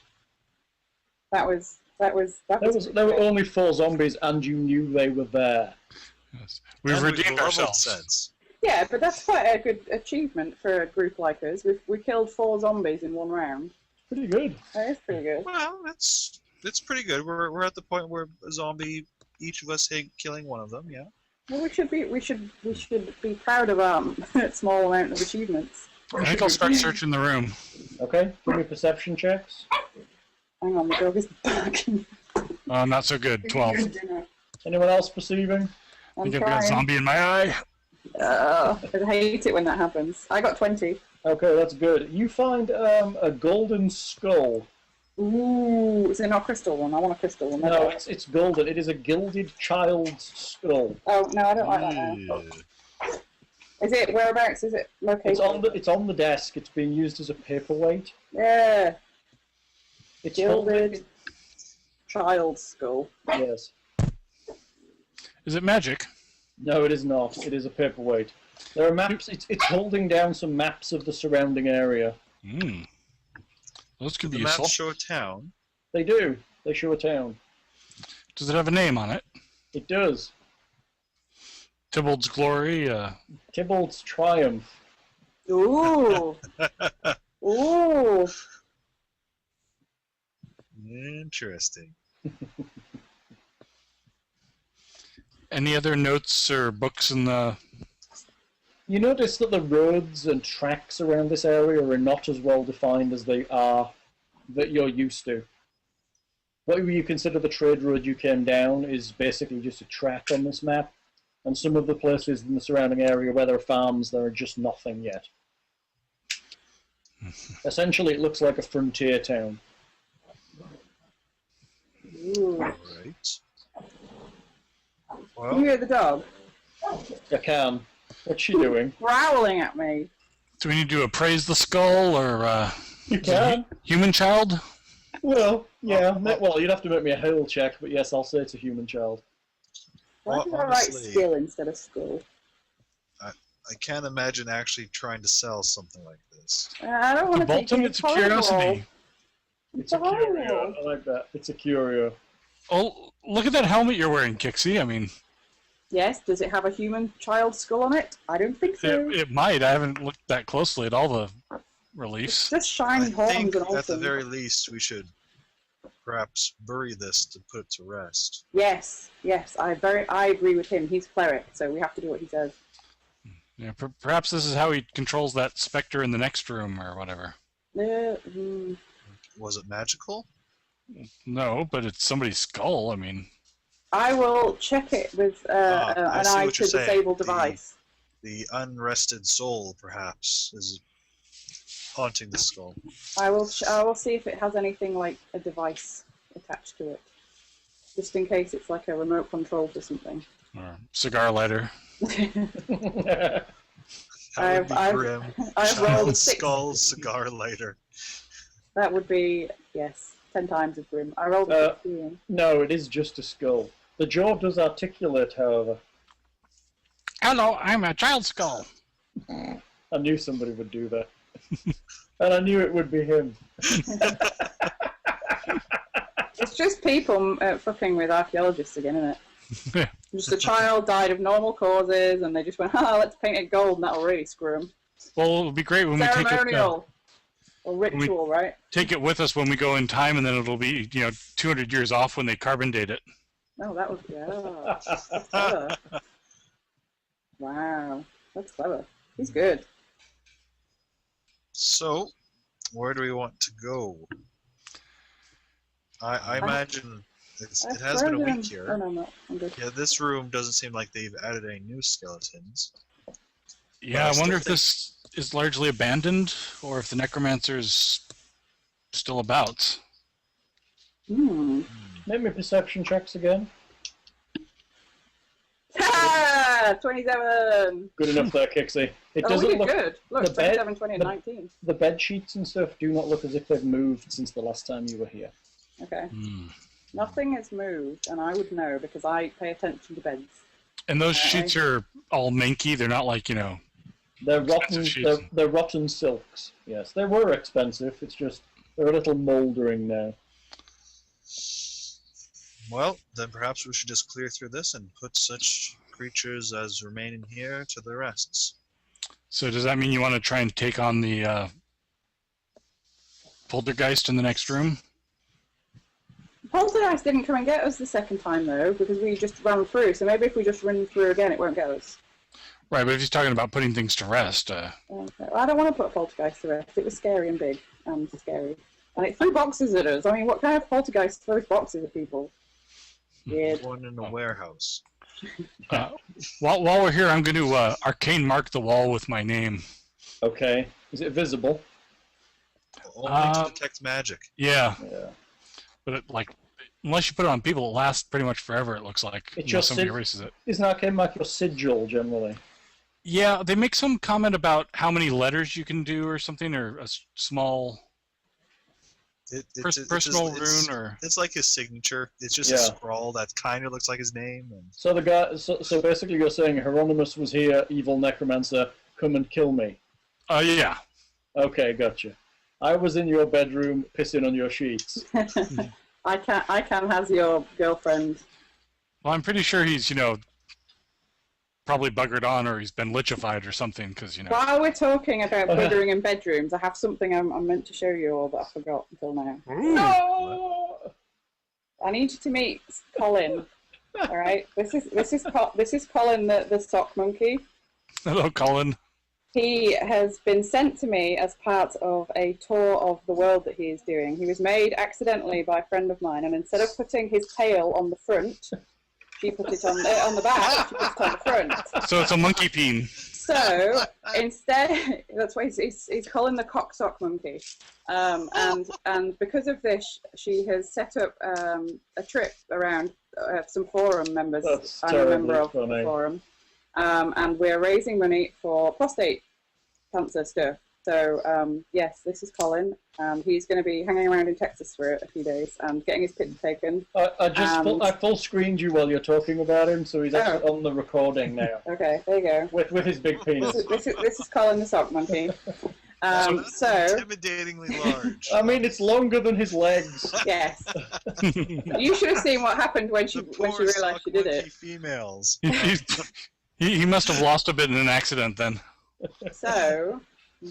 There were only 4 zombies, and you knew they were there. Yes. We've redeemed ourselves. Sense. Yeah, but that's quite a good achievement for a group like us. We killed 4 zombies in one round. Pretty good. That is pretty good. Well, it's pretty good. We're at the point where a zombie, each of us killing one of them. Yeah. Well, we should be proud of our small amount of achievements. I think I'll start searching the room. Okay, give me perception checks. Hang on, the dog is barking. Oh, not so good. 12. Anyone else perceiving? I think I've got a zombie in my eye. I hate it when that happens. I got 20. Okay, that's good. You find a golden skull. Ooh, is it not a crystal one? I want a crystal one. No, it's golden. It is a gilded child's skull. Oh, no, I don't like that now. Is it, whereabouts is it located? It's on the desk. It's being used as a paperweight. Yeah. It's Gilded child's skull. Yes. Is it magic? No, it is not. It is a paperweight. There are maps. It's holding down some maps of the surrounding area. Hmm. Those could be The useful. maps show a town. They do. They show a town. Does it have a name on it? It does. Tybalt's Glory? Tybalt's Triumph. Ooh. Ooh. Interesting. Any other notes or books in the... You notice that the roads and tracks around this area are not as well defined as they are that you're used to. What you consider the trade road you came down is basically just a track on this map, and some of the places in the surrounding area where there are farms, there are just nothing yet. Essentially, it looks like a frontier town. Ooh. Right. You Well, hear the dog I can. What's she doing? growling at me. Do we need to appraise the skull or You can. human child? Well, yeah. Well, you'd have to make me a hail check, but yes, I'll say it's a human child. Why did I write honestly, skill instead of skull? I can't imagine actually trying to sell something like this. I don't want to take Bolton, it. it's a curiosity. It's a curio. I like that. It's a curio. Oh, look at that helmet you're wearing, Kixie. I mean, Yes, does it have a human child skull on it? I don't think so. it might. I haven't looked that closely at all the It's release. just I shiny horns think and all at the things. very least we should perhaps bury this to put it to rest. Yes, I agree with him. He's cleric, so we have to do what he says. Yeah, perhaps this is how he controls that specter in the next room or whatever. Was it magical? No, but it's somebody's skull. I mean, I will check it with I an see eye what to you're saying. disable device. The unrested soul, perhaps, is haunting the skull. I will see if it has anything like a device attached to it, just in case it's like a remote control to something. or cigar lighter. That would be grim. I've rolled Child 6. skull cigar lighter. That would be, yes, 10 times as grim. I rolled a 16. No, it is just a skull. The jaw does articulate, however. Hello, I'm a child skull. I knew somebody would do that. And I knew it would be him. It's just people fucking with archaeologists again, isn't it? Yeah. Just a child died of normal causes, and they just went, let's paint it gold, and that'll really screw them. Well, it would be great when we Ceremonial. Or ritual, right? take it with us when we go in time, and then it'll be 200 years off when they carbon date it. No, that was, yeah. That's clever. Wow. That's clever. He's good. So, where do we want to go? I imagine it has been a week here. Oh, no, I'm good. Yeah, this room doesn't seem like they've added any new skeletons. Yeah, I I wonder still if this is largely abandoned, or if the necromancer is still about. Make me perception checks again. Ha! Yeah, 27. Good enough there, Kixie. It Oh, we doesn't did look. good. Look, the bed- 27, 20, and 19. The bed sheets and stuff do not look as if they've moved since the last time you were here. Okay. Hmm. Nothing has moved, and I would know because I pay attention to beds. And those sheets are all manky. They're not like, you know... They're rotten. sheets. They're rotten silks. Yes, they were expensive. It's just they're a little mouldering now. Well, then perhaps we should just clear through this and put such creatures as remain in here to the rests. So does that mean you want to try and take on the Poltergeist in the next room? Poltergeist didn't come and get us the second time, though, because we just ran through. So maybe if we just run through again, it won't get us. Right, but if he's talking about putting things to rest... Okay. Well, I don't want to put a Poltergeist to rest. It was scary and big and scary. And it threw boxes at us. I mean, what kind of Poltergeist throws boxes at people? Weird. One in a warehouse. while we're here, I'm going to arcane mark the wall with my name. Okay, is it visible? Only to detect magic. Yeah, Yeah. but unless you put it on people, it lasts pretty much forever, it looks like. It's Unless just somebody erases it. Isn't arcane mark your sigil generally? Yeah, they make some comment about how many letters you can do or something, or a small personal rune, or... It's like his signature. It's just a Yeah. scrawl that kind of looks like his name. And So the guy. So basically, you're saying Hieronymus was here, evil necromancer, come and kill me. Yeah. Okay, gotcha. I was in your bedroom pissing on your sheets. I can has your girlfriend. Well, I'm pretty sure he's, probably buggered on, or he's been lichified or something, because, While we're talking about buggering in bedrooms, I have something I'm meant to show you all that I forgot until now. No! I need you to meet Colin. All right, this is Colin, the sock monkey. Hello, Colin. He has been sent to me as part of a tour of the world that he is doing. He was made accidentally by a friend of mine, and instead of putting his tail on the front, she put it on the back. She put it on the front. So it's a monkey peen. So instead, that's why he's Colin the cock sock monkey. And because of this, she has set up a trip around some forum members. That's I'm a member of terribly the funny. forum. And we're raising money for prostate cancer stuff. So, yes, this is Colin. He's going to be hanging around in Texas for a few days and getting his picture taken. I full screened you while you're talking about him, so he's actually on the recording now. Okay, there you go. With his big penis. This is Colin the sock monkey. So, intimidatingly large. I mean, it's longer than his legs. yes. You should have seen what happened when she realised she did it. Females. He must have lost a bit in an accident then. So,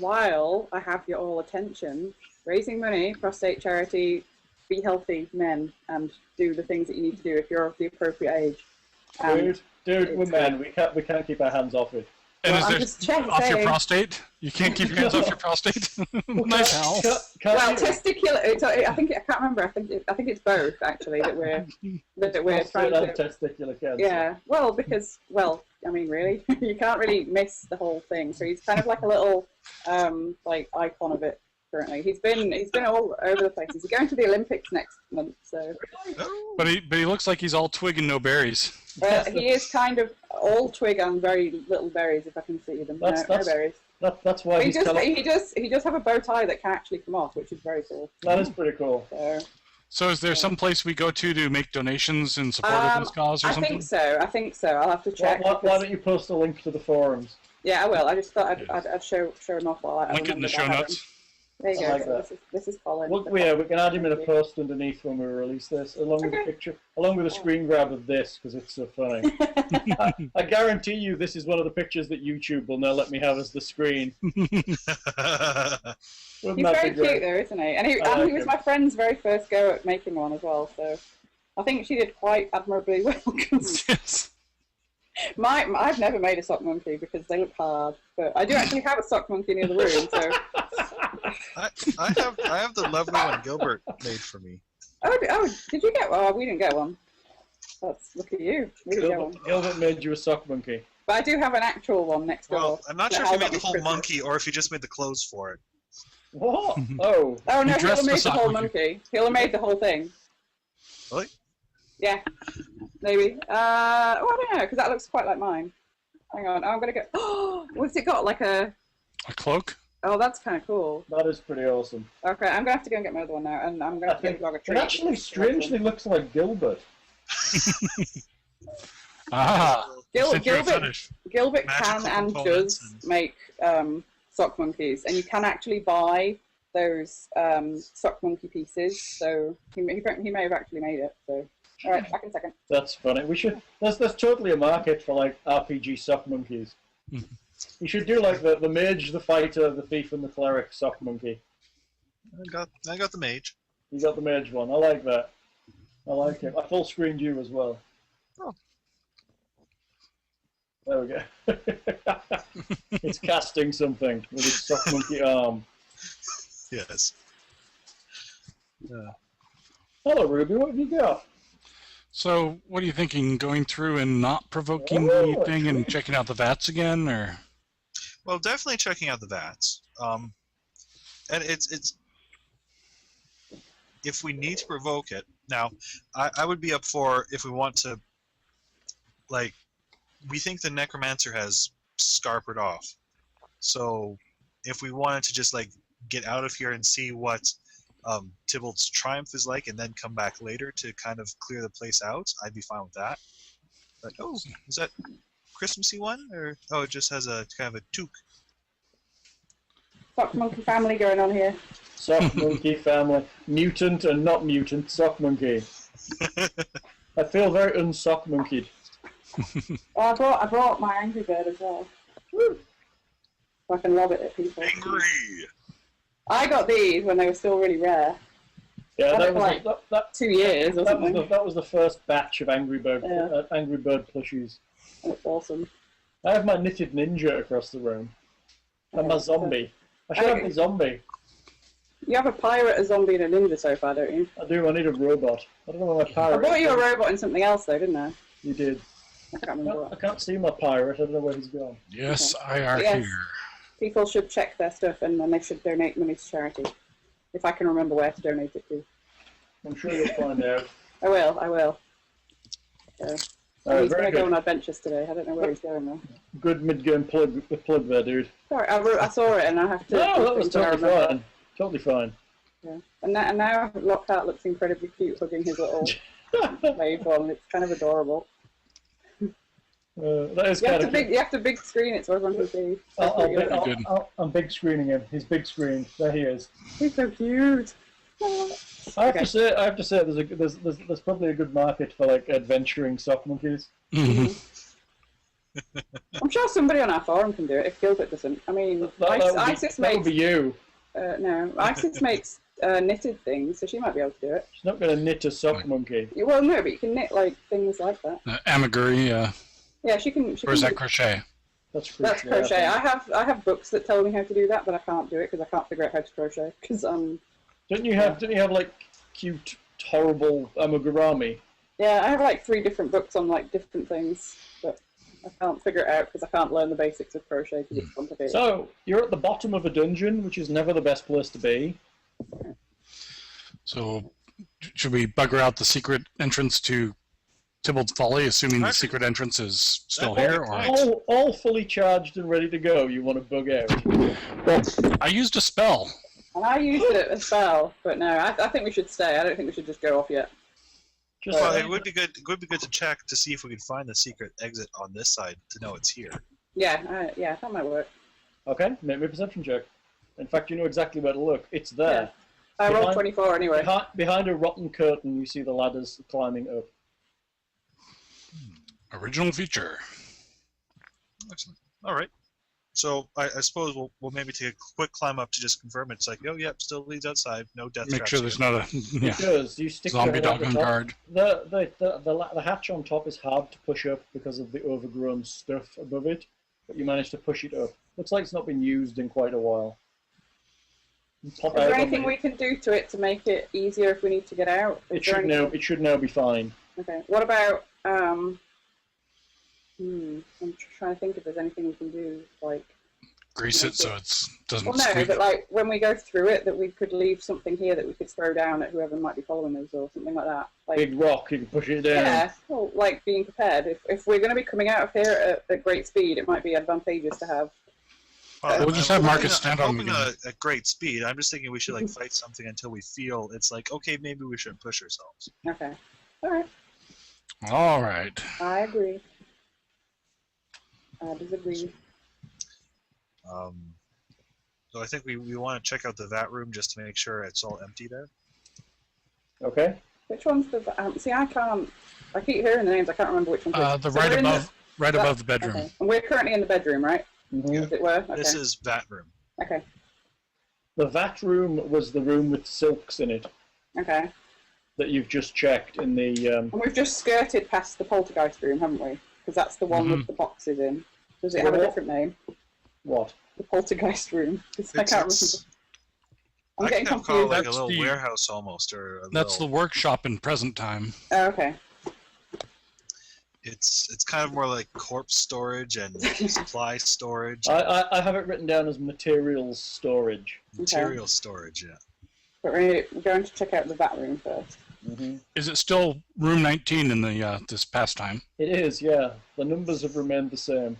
while I have your all attention, raising money, prostate charity, be healthy men, and do the things that you need to do if you're of the appropriate age. Dude, we're men. We can't keep our hands off it. And Well, I'm is just there off your saying. prostate? You can't keep your hands off your prostate? Nice, Hal. Well, testicular. I can't remember. I think it's both actually that we're trying to. Testicular cancer. Yeah. Well, because I mean, really, you can't really miss the whole thing. So he's kind of like a little icon of it currently. He's been all over the place. He's going to the Olympics next month. So. But he looks like he's all twig and no berries. He is kind of all twig and very little berries, if I can see them. No berries. That's why he does have a bow tie that can actually come off, which is very cool. That is pretty cool. So is there some place we go to make donations in support of this cause or something? I think so. I'll have to check. Why don't you post a link to the forums? Yeah, I will. I just thought I'd show him off while I Link it in the show notes. There you go. like So that. this is Colin. Well, yeah, we can add him in a post underneath when we release this, along with a picture, along with a screen grab of this, because it's so funny. I guarantee you this is one of the pictures that YouTube will now let me have as the screen. He's very cute though, isn't he? And he was my friend's very first go at making one as well, so I think she did quite admirably well. Yes. I've never made a sock monkey because they look hard, but I do actually have a sock monkey in the other room, so... I have the lovely one Gilbert made for me. Oh, did you get one? Oh, we didn't get one. Look at you. We didn't get one. Gilbert made you a sock monkey. But I do have an actual one next door. Well, I'm not sure if he made the whole monkey or if he just made the clothes for it. What? Oh. Oh, no, he'll dressed have the made the sock whole monkey. monkey. He'll have made the whole thing. Really? Yeah, maybe. I don't know, because that looks quite like mine. Hang on, I'm gonna go. Oh, what's it got? Like a. A cloak? Oh, that's kind of cool. That is pretty awesome. Okay, I'm gonna have to go and get my other one now, and I'm gonna have to get the dog a It treat. actually strangely looks like Gilbert. Ah! Gilbert Magical can and components does and- make sock monkeys, and you can actually buy those sock monkey pieces. So he may have actually made it. So all right, back in a second. That's funny. We should. There's totally a market for like RPG sock monkeys. You should do like the mage, the fighter, the thief, and the cleric sock monkey. I got the mage. You got the mage one. I like that. I like it. I full screened you as well. Oh. There we go. It's casting something with its sock monkey arm. Yes. Hello, Ruby. What have you got? So, what are you thinking? Going through and not provoking Oh, anything and checking out the vats again, or? Well, definitely checking out the vats. And it's if we need to provoke it. Now, I would be up for if we want to, like, we think the necromancer has scarpered off. So, if we wanted to just like get out of here and see what Tybalt's triumph is like, and then come back later to kind of clear the place out, I'd be fine with that. But oh, is that Christmassy one, or oh, it just has a kind of a toque? Sock monkey family going on here. Sock monkey family. Mutant and not mutant sock monkey. I feel very unsock monkeyed. Oh, I brought my Angry Bird as well. Woo. So I can lob it at people. Angry. I got these when they were still really rare. Yeah, that was like that 2 years or something. that was the first batch of Angry Bird plushies. That's awesome. I have my knitted ninja across the room. And my zombie. I should have the zombie. You have a pirate, a zombie, and a ninja so far, don't you? I do. I need a robot. I don't know where my I pirate bought you a is. robot and something else, though, didn't I? You did. I can't remember I what. can't see my pirate. I don't know where he's gone. Yes, I are Yes. here. People should check their stuff, and then they should donate money to charity. If I can remember where to donate it to. I'm sure you'll find out. I will. He's Very going to go good. on adventures today. I don't know where he's going, though. Good mid-game plug there, dude. Sorry, I saw it, and I have to... No, that was think I totally remember. fine. Totally fine. Yeah. And now Lockhart looks incredibly cute hugging his little mage one. It's kind of adorable. That is You have kind to of you have to big screen it so everyone can see. That's pretty good. Good. I'm big screening him. He's big screened. There he is. He's so cute. I have to say, there's probably a good market for like adventuring sock monkeys. Mhm. I'm sure somebody on our forum can do it if Gilbert doesn't. I mean, Isis that would makes be you. no, Isis makes knitted things, so she might be able to do it. She's not going to knit a sock monkey. Yeah, well, no, but you can knit like things like that. Amigurumi, Yeah, she can. or is can that do- crochet? That's That's crochet. crochet. I have books that tell me how to do that, but I can't do it because I can't figure out how to crochet. Because Didn't you have like cute, horrible amigurumi? yeah, I have like 3 different books on like different things, but I can't figure it out because I can't learn the basics of crochet because it's complicated. So you're at the bottom of a dungeon, which is never the best place to be. So, should we bugger out the secret entrance to Tybalt's Folly, assuming the secret entrance is still That would here? be Or fine. All fully charged and ready to go. You want to bug out? I used a spell. And I used it as spell, but no, I think we should stay. I don't think we should just go off yet. Just Well, it would be good. It would be good to check to see if we could find the secret exit on this side to know it's here. Yeah, that might work. okay. Make me a perception check. In fact, you know exactly where to look. It's there. I rolled Behind- 24 anyway. Behind a rotten curtain, you see the ladders climbing up. Original feature. Excellent. All right. So I suppose we'll maybe take a quick climb up to just confirm it. It's like, oh, yep, still leads outside. No death Make traps sure here. there's not a Because you stick zombie your head dog at on the top. guard. The hatch on top is hard to push up because of the overgrown stuff above it, but you managed to push it up. Looks like it's not been used in quite a while. You pop Is out there on anything the- we can do to it to make it easier if we need to get out? Is It there should anything- now. It should now be fine. Okay. What about I'm trying to think if there's anything we can do. Like, grease it so it doesn't Well, no, squeak. but like when we go through it, that we could leave something here that we could throw down at whoever might be following us or something like that. Like, Big rock, you can push it down. yeah, well, like being prepared. If we're going to be coming out of here at great speed, it might be advantageous to have. We'll just have Marcus stand on hoping me. at great speed. I'm just thinking we should like fight something until we feel it's like, okay, maybe we shouldn't push ourselves. Okay. All right. All right. I agree. I disagree. So I think we want to check out the vat room just to make sure it's all empty there. Okay. Which one's the? See, I can't. I keep hearing the names. I can't remember which one's which. The So right we're in above, above the bedroom. Okay. And we're currently in the bedroom, right? Mhm. As it were. Okay. This is vat room. Okay. The vat room was the room with silks in it Okay. that you've just checked in the. And we've just skirted past the Poltergeist room, haven't we? Because that's the one with the boxes in. Does it have a What? different name? What? The Poltergeist room. 'Cause I can't remember. I'm I getting can call it confused. like a That's little the- warehouse almost, or a That's the little, workshop in present time. Oh, okay. It's kind of more like corpse storage and supply storage, I have it written down as materials storage. material storage. Yeah. But we're going to check out the vat room first. Mm-hmm. Is it still room 19 in the this past time? It is, yeah. The numbers have remained the same.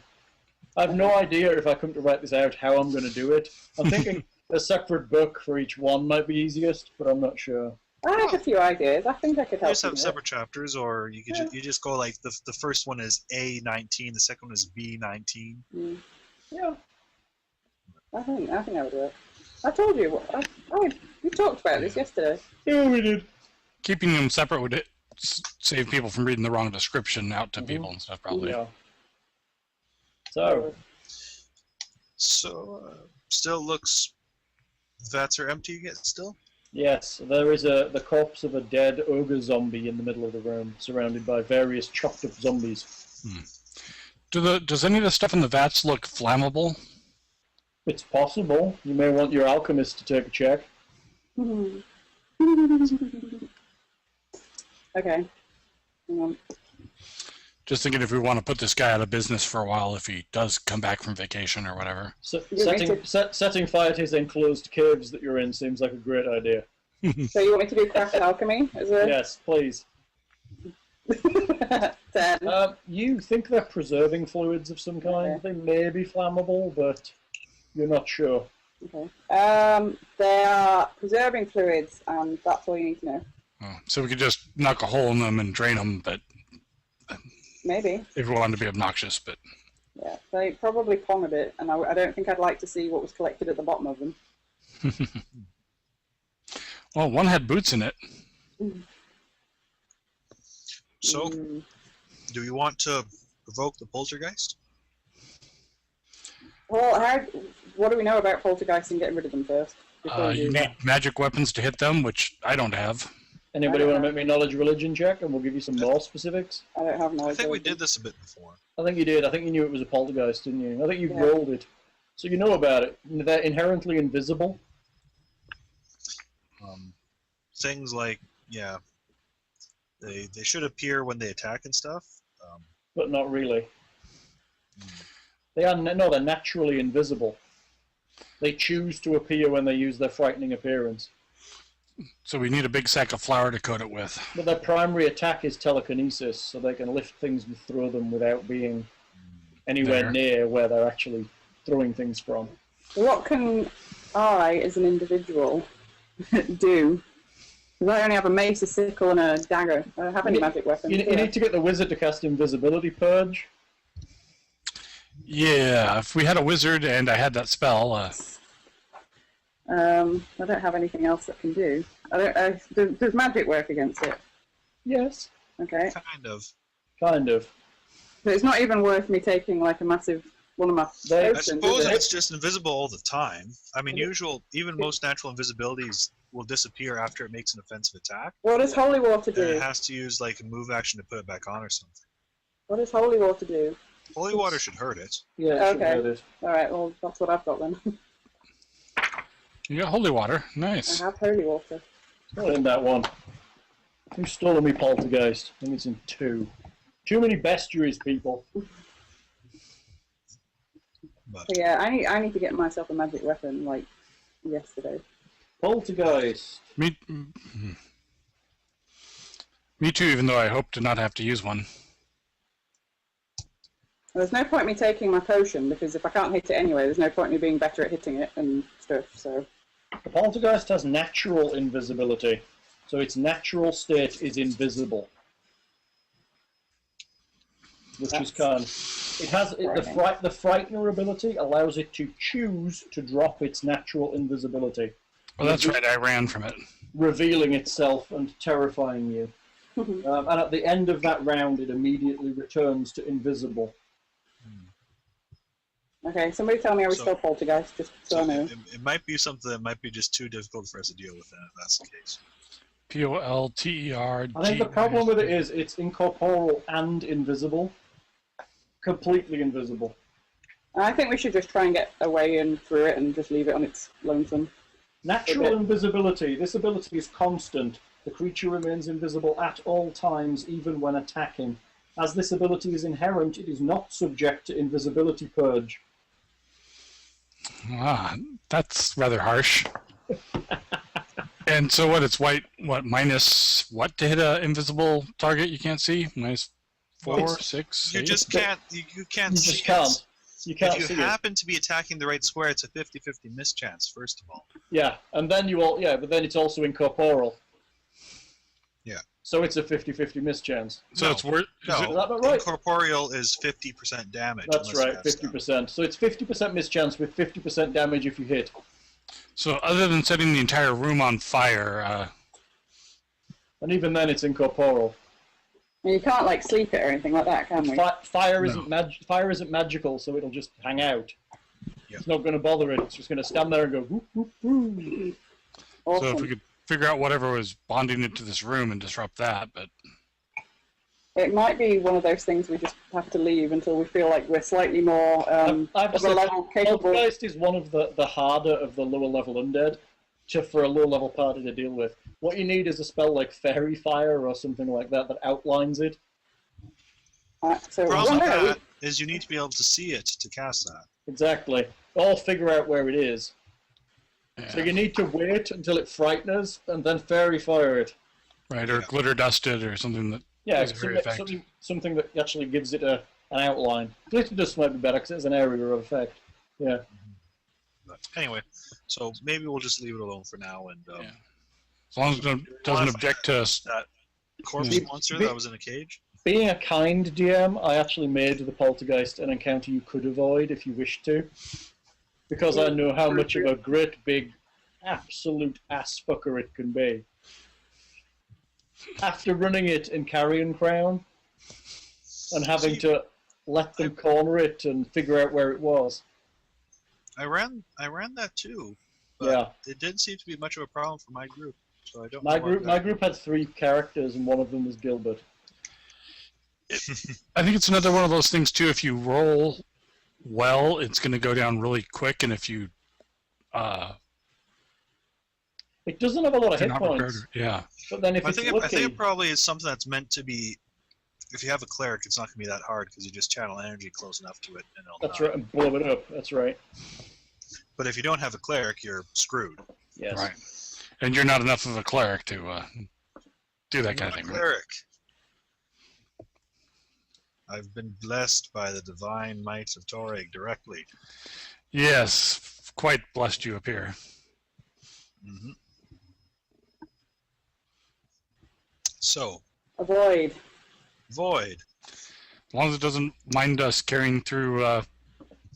I have no idea if I come to write this out how I'm going to do it. I'm thinking a separate book for each one might be easiest, but I'm not sure. I have a few ideas. I think I could You help just you have with it. separate chapters, or you could you just go like the first one is A19, the second one is B19. Mm. Yeah. I think that would work. I told you. We talked about this yesterday. Yeah, we did. Keeping them separate would save people from reading the wrong description out to people and stuff, probably. Yeah. So, So still looks vats are empty yet still. yes, there is the corpse of a dead ogre zombie in the middle of the room, surrounded by various chopped up zombies. Does any of the stuff in the vats look flammable? It's possible. You may want your alchemist to take a check. Okay. Hang on. Just thinking if we want to put this guy out of business for a while if he does come back from vacation or whatever. So, You setting fire to his enclosed caves that you're in seems like a great idea. So you want me to do craft alchemy as a Yes, please. 10? You think they're preserving fluids of some kind? Okay. They may be flammable, but you're not sure. Okay. They are preserving fluids, and that's all you need to know. Oh, so we could just knock a hole in them and drain them, but Maybe. if we wanted to be obnoxious, but Yeah. They probably pong a bit, and I don't think I'd like to see what was collected at the bottom of them. well, one had boots in it. So do we want to provoke the poltergeist? Well, what do we know about Poltergeist and getting rid of them first? before we You do need that? magic weapons to hit them, which I don't have. Anybody I want don't to make me a knowledge religion check, and we'll give you some more specifics? I don't have I knowledge. think we of did them. this a bit before. I think you did. I think you knew it was a poltergeist, didn't you? I think you Yeah. rolled it. So you know about it. They're inherently invisible. Things like, yeah, they should appear when they attack and stuff. But not really. They're naturally invisible. They choose to appear when they use their frightening appearance. So we need a big sack of flour to coat it with. But their primary attack is telekinesis, so they can lift things and throw them without being anywhere There. near where they're actually throwing things from. What can I, as an individual, do? Because I only have a mace, a sickle, and a dagger. I don't have any magic weapons. You need to get the wizard to cast Invisibility Purge. Yeah, if we had a wizard and I had that spell, I don't have anything else that can do. Does magic work against it? Yes. Okay. Kind of. Kind of. So it's not even worth me taking like a massive one of my I I potions, suppose is if it? it's just invisible all the time. I mean, even most natural invisibilities will disappear after it makes an offensive attack. What does holy water And do? it has to use like a move action to put it back on or something. What does holy water do? Holy water should hurt it. Yeah, it should Okay. hurt it. Alright, well, that's what I've got then. you got holy water. I Nice. have holy water. Not in that one. Who's stolen me poltergeist? I think it's in 2. Too many bestiaries, people. But But So yeah, I need to get myself a magic weapon like yesterday. Poltergeist. Me too, even though I hope to not have to use one. There's no point me taking my potion because if I can't hit it anyway, there's no point me being better at hitting it and stuff. So The Poltergeist has natural invisibility, so its natural state is invisible. Which is kind. It has the Frightener ability allows it to choose to drop its natural invisibility, Well, that's right. I ran from it. revealing itself and terrifying you. And at the end of that round, it immediately returns to invisible. okay, somebody tell me I So- restore Poltergeist just so I know. it might be something that might be just too difficult for us to deal with then, if that's the case. Polterg. I think the problem with it is it's incorporeal and invisible. Completely invisible. I think we should just try and get away and through it and just leave it on its lonesome. Natural Okay. invisibility. This ability is constant. The creature remains invisible at all times, even when attacking. As this ability is inherent, it is not subject to invisibility purge. Ah, that's rather harsh. And so what? It's white. What minus what to hit a invisible target you can't see? Minus 4, Well, 6. You 8? just can't. You can't You see just can't. it. You can't If see you it. happen to be attacking the right square, it's a 50-50 mischance. First of all. Yeah, and then but then it's also incorporeal. Yeah. So it's a 50-50 mischance. So No. it's worth. Is No, that not right? incorporeal is 50% damage. That's unless you right, have 50%. So it's 50% mischance with 50% damage if you hit. So other than setting the entire room on fire, And even then, it's incorporeal. And you can't like sleep it or anything like that, can we? Fire No. isn't magical, so it'll just hang out. Yeah. It's not going to bother it. It's just going to stand there and go whoop whoop whoop. Awesome. so if we could figure out whatever was bonding it to this room and disrupt that, but It might be one of those things we just have to leave until we feel like we're slightly more I have to of a say, level capable. Poltergeist is one of the harder of the lower level undead for a lower level party to deal with. What you need is a spell like Fairy Fire or something like that that outlines it. So The problem with no, that is you need to be able to see it to cast that. Exactly. Or figure out where it is. So yeah, you need to wait until it frightens and then Fairy Fire it. right, or Yeah. glitter dusted or something that Yeah, is very effective. something that actually gives it an outline. Glitter dust might be better because it's an area of effect. Yeah. But anyway, so maybe we'll just leave it alone for now. And Yeah. As long as it doesn't object to us. that corpse Yeah. monster that was in a cage. Being a kind DM, I actually made the Poltergeist an encounter you could avoid if you wished to. Because I know how much of a great big absolute ass fucker it can be. After running it in Carrion Crown and having See, to let them corner it and figure out where it was. I ran that too, but Yeah. it didn't seem to be much of a problem for my group. So I don't. My know about group that. my group had 3 characters and one of them was Gilbert. I think it's another one of those things too. If you roll well, it's going to go down really quick, and if you It doesn't have a lot of you're hit not prepared, points, yeah, but then if I it's think lucky, it probably is something that's meant to be. If you have a cleric, it's not going to be that hard because you just channel energy close enough to it, and it'll. that's die. right, and blow it up. That's right. But if you don't have a cleric, you're screwed. Yes. right. And you're not enough of a cleric to do that kind of I'm thing. a Right? cleric. I've been blessed by the divine might of Toreg directly. Yes, quite blessed you up here. hmm So, avoid. void. As long as it doesn't mind us carrying through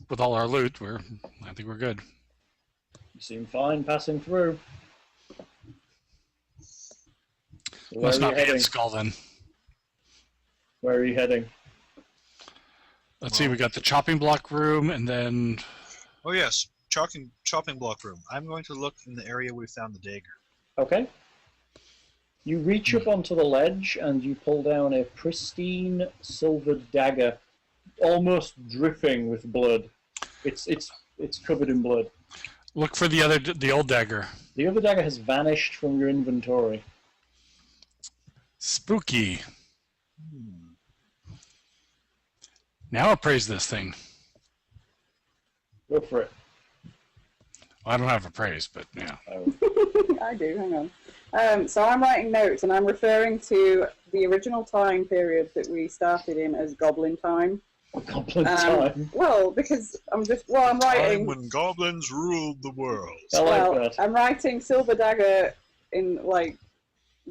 with all our loot, I think we're good. You seem fine passing through. So where Must are you not be heading? in Skull then. Where are you heading? Let's see, we got the chopping block room, and then Oh yes, chopping block room. I'm going to look in the area we found the dagger. Okay. You reach up onto the ledge and you pull down a pristine silvered dagger, almost dripping with blood. It's covered in blood. look for the old dagger. The other dagger has vanished from your inventory. Spooky. Now appraise this thing. Go for it. Well, I don't have appraise, but yeah. I do, hang on. So I'm writing notes, and I'm referring to the original time period that we started in as goblin time. Goblin time. Well, because I'm writing... Time when goblins ruled the world. I like that. I'm writing Silver Dagger in, like,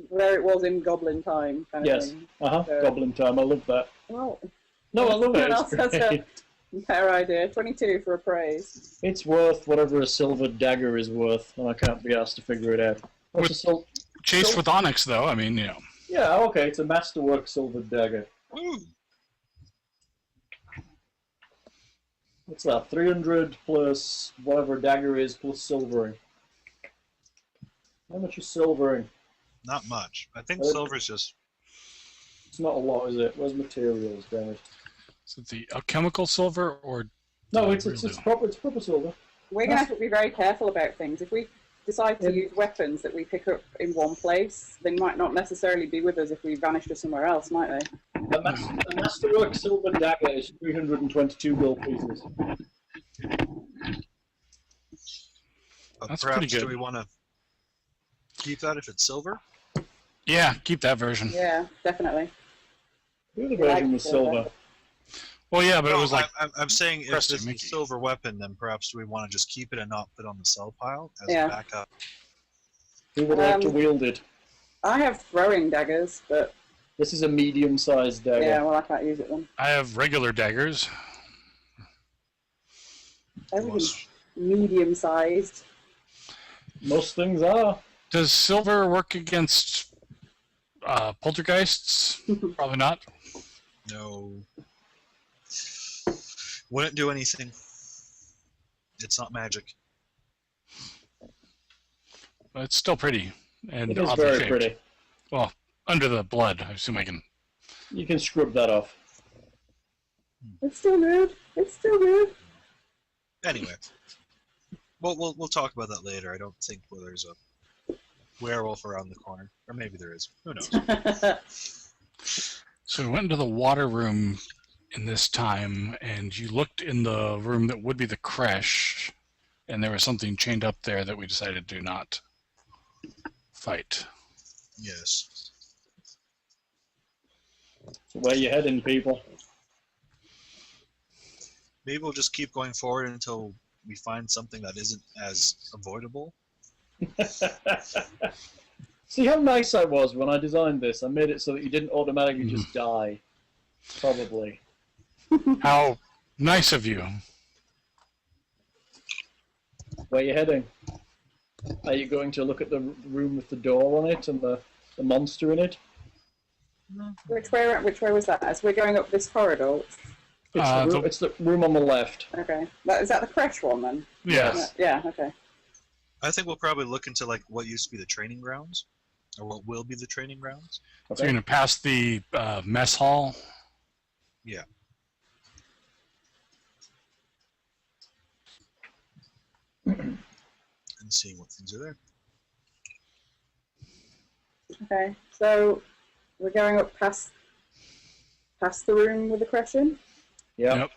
where it was in goblin time kind of thing. So, Goblin time. I love that. Well, No, I love it. someone else It's has great. a better idea. 22 for appraise. It's worth whatever a silver dagger is worth, and I can't be asked to figure it out. What's With- a sil- Chased Sil- with onyx, though. I mean, you know. Yeah, okay, it's a masterwork silver dagger. Ooh. What's that? 300 plus whatever a dagger is plus silvering. How much is silvering? Not much. I think Okay. silver's just... It's not a lot, is it? Where's materials, damn it? Is it the alchemical silver or? No, the it's real proper silver. We're going to have to be very careful about things. If we decide to use weapons that we pick up in one place, they might not necessarily be with us if we vanish to somewhere else, might they? A masterwork silver dagger is 322 gold pieces. That's perhaps pretty good. do we want to keep that if it's silver? Yeah, keep that version. Yeah, definitely. The other version was silver. Well, yeah, but it was like I'm saying if Crusty it's a Mickey. silver weapon, then perhaps do we want to just keep it and not put it on the sell pile as Yeah. a backup? Who would like to wield it? I have throwing daggers, but This is a medium-sized dagger. yeah, well, I can't use it then. I have regular daggers. Everything's medium-sized. Most things are. Does silver work against poltergeists? Probably not. No. Wouldn't do anything. It's not magic. But it's still pretty and It is oddly very shaped. pretty. Well, under the blood, I assume I can. You can scrub that off. It's still good. It's still good. Anyway. We'll talk about that later. I don't think there's a werewolf around the corner. Or maybe there is. Who knows? So we went into the water room in this time, and you looked in the room that would be the creche, and there was something chained up there that we decided to not fight. Yes. So where you heading, people? Maybe we'll just keep going forward until we find something that isn't as avoidable. See how nice I was when I designed this? I made it so that you didn't automatically just die. Probably. How nice of you. Where you heading? Are you going to look at the room with the door on it and the monster in it? Which way was that? As we're going up this corridor. It's the room on the left. Okay. Is that the creche one then? Yes. Yeah, okay. I think we'll probably look into like what used to be the training grounds, or what will be the training grounds. So you're going to pass the mess hall. Yeah. And seeing what things are there. Okay. So we're going up past the room with the creche in? Yeah. Yep.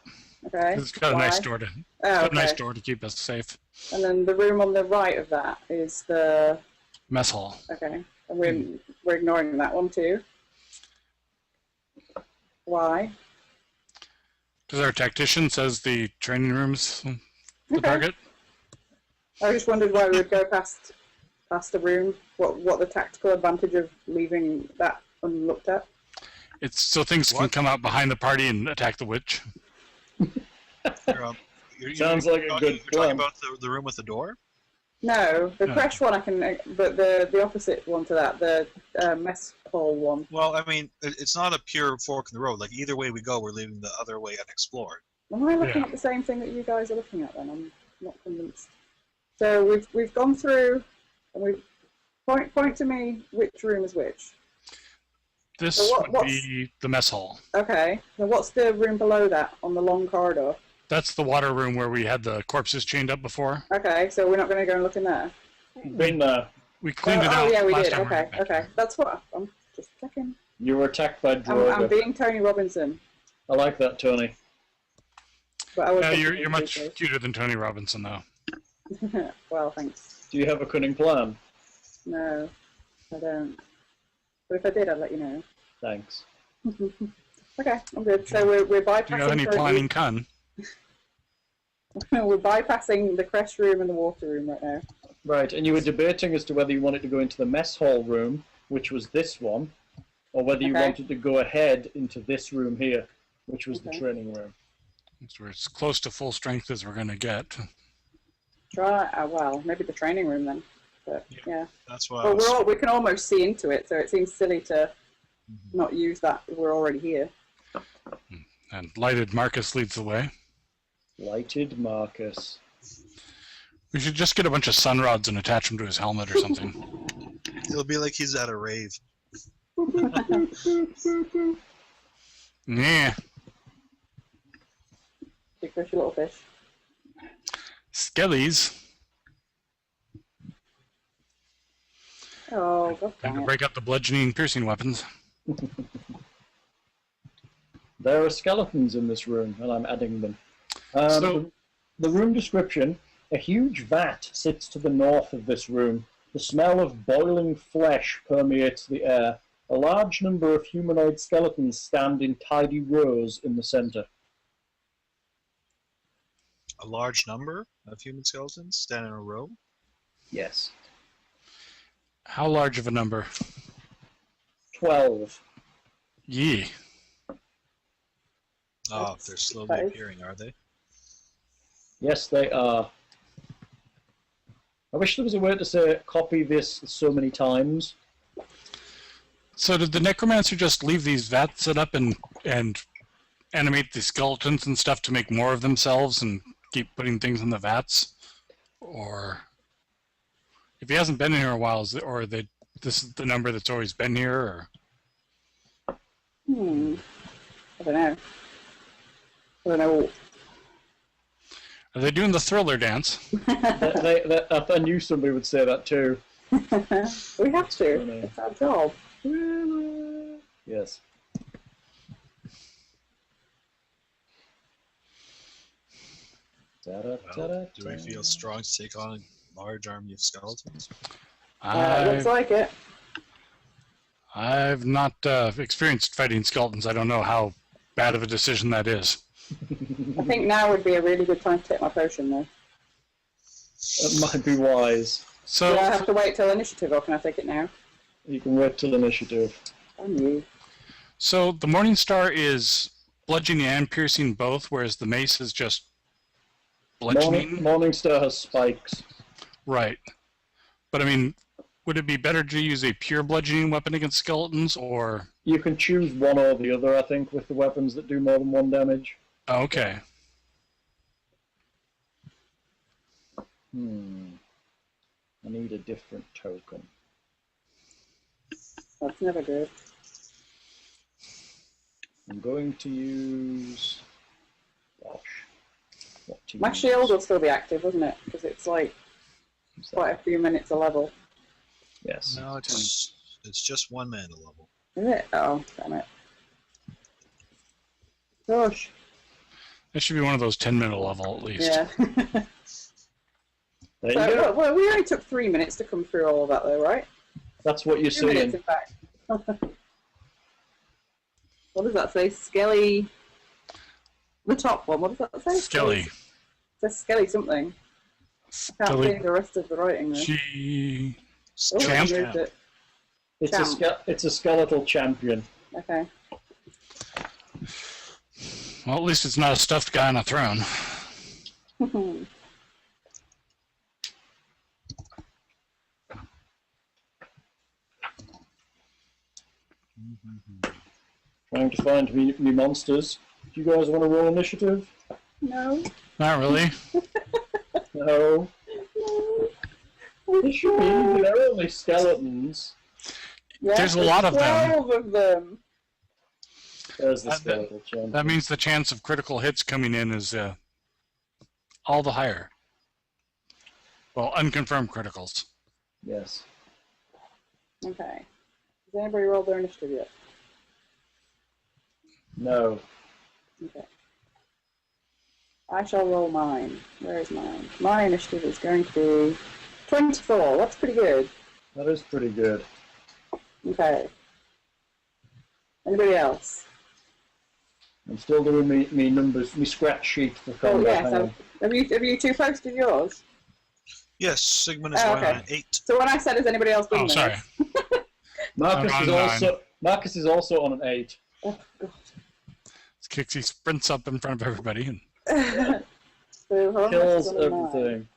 Okay. It's got a Why? nice door to. Oh, Got a okay. nice door to keep us safe. And then the room on the right of that is the... Mess hall. Okay. And we're ignoring that one too. Why? Because our tactician says the training room's the Okay. target. I just wondered why we would go past the room. What the tactical advantage of leaving that unlooked at? It's so things can What? come out behind the party and attack the witch. Sounds like a talking, good You're talking plan. about the room with the door? No, the No. creche one I can, but the opposite one to that, the mess hall one. Well, I mean, it's not a pure fork in the road. Like, either way we go, we're leaving the other way unexplored. Am I looking Yeah. at the same thing that you guys are looking at then? I'm not convinced. So we've gone through, and we've point to me which room is which. This So would be the mess hall. Okay, so what's the room below that on the long corridor? That's the water room where we had the corpses chained up before. Okay, so we're not going to go and look in there. Been there. We cleaned it out. Oh yeah, we last did. time we Okay, went back okay. here. That's what I'm just checking. You were attacked by I'm Droga. being Tony Robinson. I like that, Tony. But I was Yeah, thinking you're of much two cuter than Tony Robinson, though. places. Well, thanks. Do you have a cunning plan? No, I don't. But if I did, I'd let you know. Thanks. Okay, I'm good. So we're bypassing. Do you have any planning, Kun? We're bypassing the crash room and the water room right now. Right, and you were debating as to whether you wanted to go into the mess hall room, which was this one, or whether you Okay. wanted to go ahead into this room here, which was the Okay. training room. So we're as close to full strength as we're going to get. Try. Well, maybe the training room then. But yeah. That's why. Well, we can almost see into it, so it seems silly to not use that. We're already here. And lighted Marcus leads the way. Lighted Marcus. We should just get a bunch of sun rods and attach them to his helmet or something. It'll be like he's at a rave. Yeah. Big fish, little fish. Skellies. Oh, God Time damn to it. break out the bludgeoning piercing weapons. There are skeletons in this room, and I'm adding them. So- the room description: a huge vat sits to the north of this room. The smell of boiling flesh permeates the air. A large number of humanoid skeletons stand in tidy rows in the center. A large number of human skeletons stand in a row. Yes. How large of a number? 12. Yee. Oh, they're slowly That is- appearing, are they? Yes, they are. I wish there was a way to say copy this so many times. So did the necromancer just leave these vats set up and animate the skeletons and stuff to make more of themselves and keep putting things in the vats? Or if he hasn't been here a while, this is the number that's always been here? Or I don't know. I don't know. are they doing the thriller dance? I knew somebody would say that too. We have to. Funny. It's our job. Yes. Well, do we feel strong to take on a large army of skeletons? Looks like it. I've not experienced fighting skeletons. I don't know how bad of a decision that is. I think now would be a really good time to take my potion, though. That might be wise. So Do I have to wait till initiative, or can I take it now? You can wait till initiative. I knew. So the Morning Star is bludgeoning and piercing both, whereas the mace is just bludgeoning. Morningstar has spikes. Right. But I mean, would it be better to use a pure bludgeoning weapon against skeletons, or... You can choose one or the other, I think, with the weapons that do more than one damage. Oh, okay. I need a different token. That's never good. I'm going to use... Gosh. What to My use? shield will still be active, wasn't it? Because it's like quite a few minutes a level. Yes. No, it's just one mana level. Is it? Oh, damn it. Gosh. That should be one of those 10-minute level, at least. Yeah. There you So, go. well, we only took 3 minutes to come through all of that, though, right? That's what you're 2 minutes, seeing. in fact. What does that say? Skelly. The top one. What does that say? Skelly. It says Skelly something. I can't see the rest of the writing though. She... Oh, I Champ? moved it. It's a skeletal champion. Okay. Well, at least it's not a stuffed guy on a throne. Trying to find me monsters. Do you guys want to roll initiative? No. Not really. No. No. They should be. They're only skeletons. Yeah, There's a lot of them. 12 of them. There's the That- skeletal champion. That means the chance of critical hits coming in is all the higher. Well, unconfirmed criticals. Yes. Okay. Has anybody rolled their initiative yet? No. Okay. I shall roll mine. Where is mine? My initiative is going to be 24. That's pretty good. That is pretty good. Okay. Anybody else? I'm still doing me numbers, me scratch sheet for Oh combat. yes. Have you two posted yours? Yes, Sigmund is Oh, going okay. on 8. So when I said, has anybody else done Oh, this? sorry. Marcus is also on an 8. Oh god. Kixie sprints up in front of everybody. And So Homelessness Kills is on a 9. everything.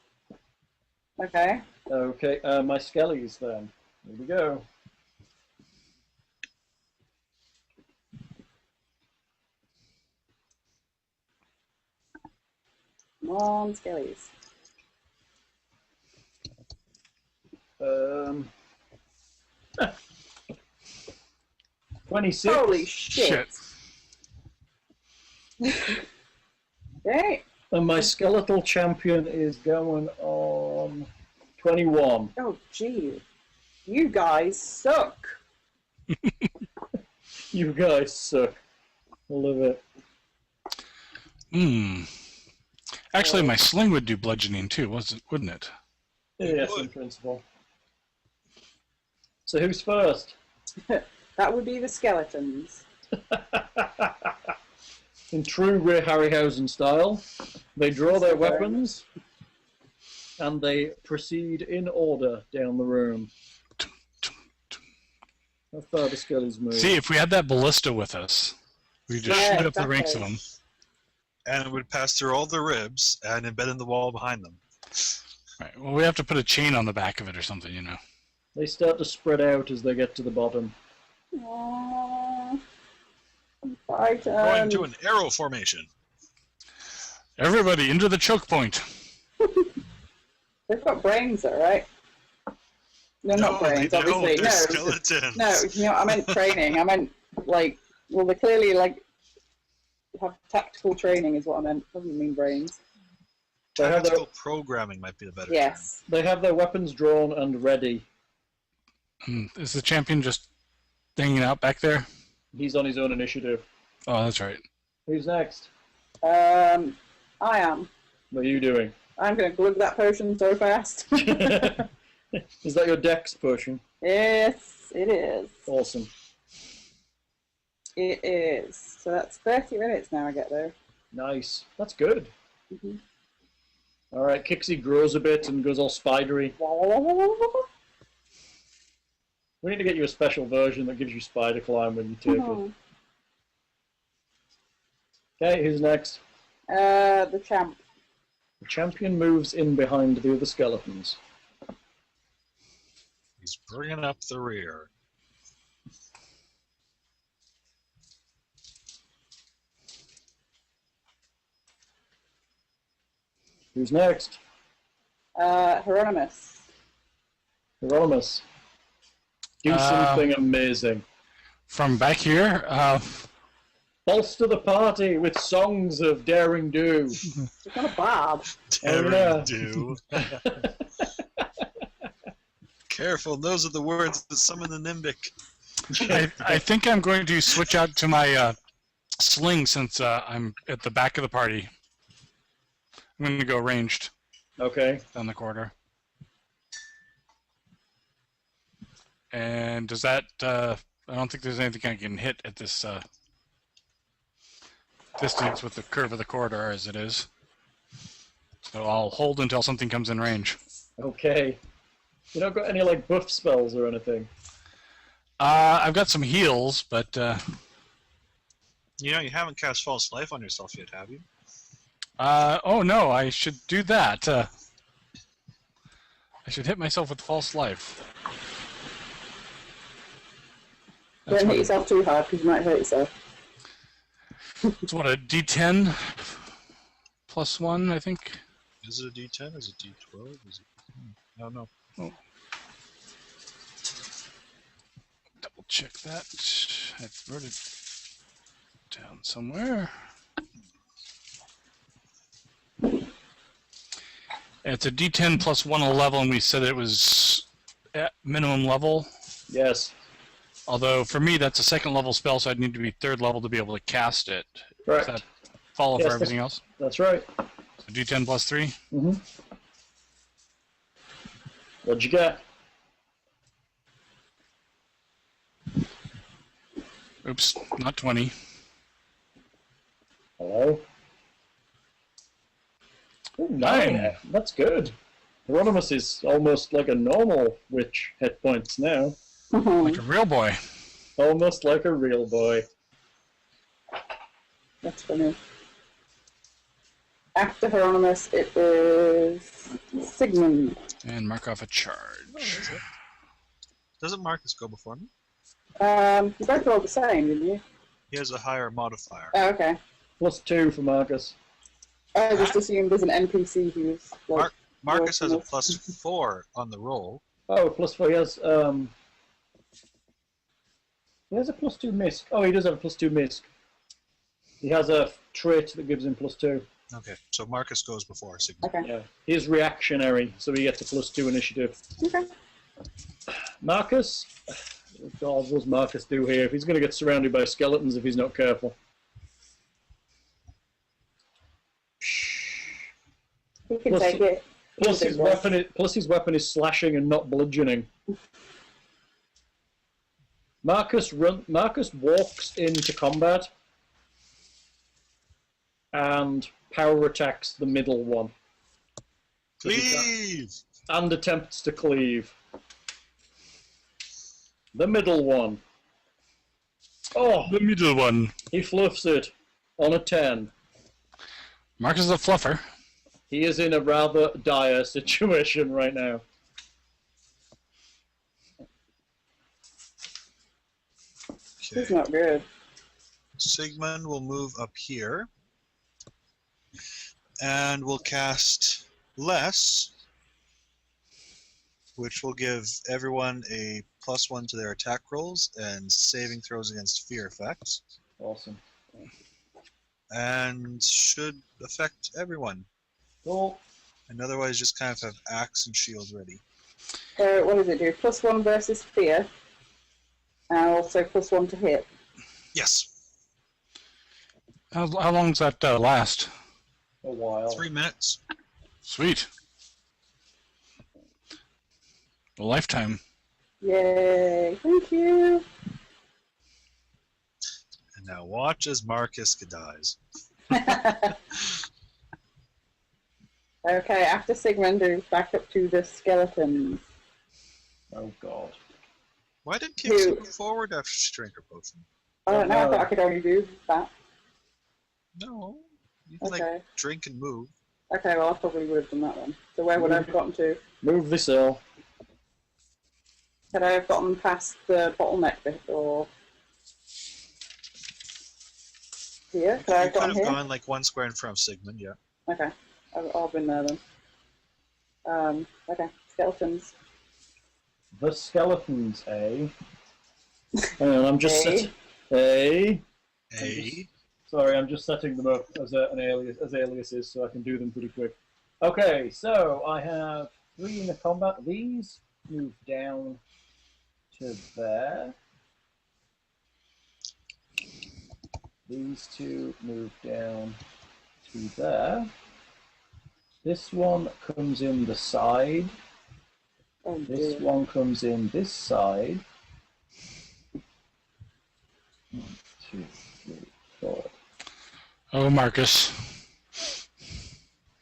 Okay. Okay, my skellies then. Here we go. Come on, skellies. 26. Holy shit. Okay. And my skeletal champion is going on 21. Oh, gee. You guys suck. You guys suck. I love it. Actually, my sling would do bludgeoning too, wouldn't it? Yes, in principle. So who's first? That would be the skeletons. In true Ray Harryhausen style, they draw their weapons and they proceed in order down the room. How far the skellies move? See, if we had that ballista with us, we just Yeah, shoot up the ranks of exactly. them. And it would pass through all the ribs and embed in the wall behind them. Right. Well, we have to put a chain on the back of it or something, you know. They start to spread out as they get to the bottom. Aww. Right, Going to an arrow formation. Everybody into the choke point. They've got brains though, right? No, not brains, they obviously. don't. They're skeletons. No, you know, I meant training. I meant, like, well, they clearly, like, have tactical training is what I meant. Doesn't mean brains. They have their, Tactical programming might be the better Yes. they have their weapons drawn and ready. Is the champion just hanging out back there? He's on his own initiative. Oh, that's right. Who's next? I am. What are you doing? I'm going to glug that potion so fast. Is that your dex potion? Yes, it is. Awesome. It is. So that's 30 minutes now I get there. Nice. That's good. Mhm. All right, Kixie grows a bit and goes all spidery. We need to get you a special version that gives you spider climb when you take it. Okay, who's next? The champ. The champion moves in behind the other skeletons. He's bringing up the rear. Who's next? Hieronymus. Hieronymus. Do something amazing. From back here, Bolster the party with songs of daring do. She's not a bard. Daring do. Careful, those are the words that summon the Nimbic. I think I'm going to switch out to my sling since I'm at the back of the party. I'm going to go ranged Okay. down the corridor. And does that... I don't think there's anything I can hit at this distance with the curve of the corridor as it is. So I'll hold until something comes in range. Okay. You don't got any like buff spells or anything? I've got some heals, but You know, you haven't cast False Life on yourself yet, have you? oh no, I should do that. I should hit myself with false life. That's Don't hit what, yourself too hard because you might hurt yourself. it's what, a D10 plus 1, I think. Is it a D10? Is it D12? Is it... I don't know. Oh. Double check that. I wrote it down somewhere. It's a D10 plus 1 level, and we said it was at minimum level. Yes. Although for me, that's a second level spell, so I'd need to be third level to be able to cast it. Correct. Does that follow Yes, for everything else? That's right. So D10 plus 3. Mm-hmm. What'd you get? Oops, not 20. Hello? Ooh, 9. That's good. Hieronymus is almost like a normal witch hit points now. Like a real boy. Almost like a real boy. That's funny. After Hieronymus, it is Sigmund. And mark off a charge. Doesn't Marcus go before me? You both rolled the same, didn't you? He has a higher modifier. Oh, okay. +2 for Marcus. I just assumed there's an NPC who's like. Marcus has a working +4 on the roll. Oh, +4. He has a +2 misc. Oh, he does have a +2 misc. He has a trait that gives him +2. Okay, so Marcus goes before Sigmund. Okay. Yeah. He's reactionary, so he gets a +2 initiative. Okay. Marcus? God, what does Marcus do here? If he's going to get surrounded by skeletons if he's not careful. He can Plus- take it. Plus his weapon is slashing and not bludgeoning. Marcus walks into combat and power attacks the middle one. Cleave! And attempts to cleave. The middle one. Oh, The middle one. he fluffs it on a 10. Marcus is a fluffer. He is in a rather dire situation right now. He's Okay. not good. Sigmund will move up here. And we'll cast Less, which will give everyone a +1 to their attack rolls and saving throws against fear effects. Awesome. And should affect everyone. Cool. And otherwise just kind of have axe and shield ready. So what does it do? +1 versus fear, and also +1 to hit. Yes. How long does that last? A while. 3 minutes. Sweet. A lifetime. Yay! Thank you. And now watch as Marcus dies. Okay, after Sigmund, it's back up to the skeletons. Oh god. Why did Kixie move forward after she drank her potion? I don't know. I no. thought I could only do that. No. You can Okay. like drink and move. Okay, well I probably would have done that then. So where would I have gotten to? Move this hill. Could I have gotten past the bottleneck bit or here? Could I You have could gotten have here? gone like 1 square in front of Sigmund, yeah. Okay, I've been there then. Okay, skeletons. The skeletons, eh? Hang on, I'm just Eh? Sorry, I'm just setting them up as aliases so I can do them pretty quick. Okay, so I have 3 in the combat. These move down to there. These 2 move down to there. This one comes in the side. Oh This dear. one comes in this side. 1, 2, 3, 4. Oh, Marcus.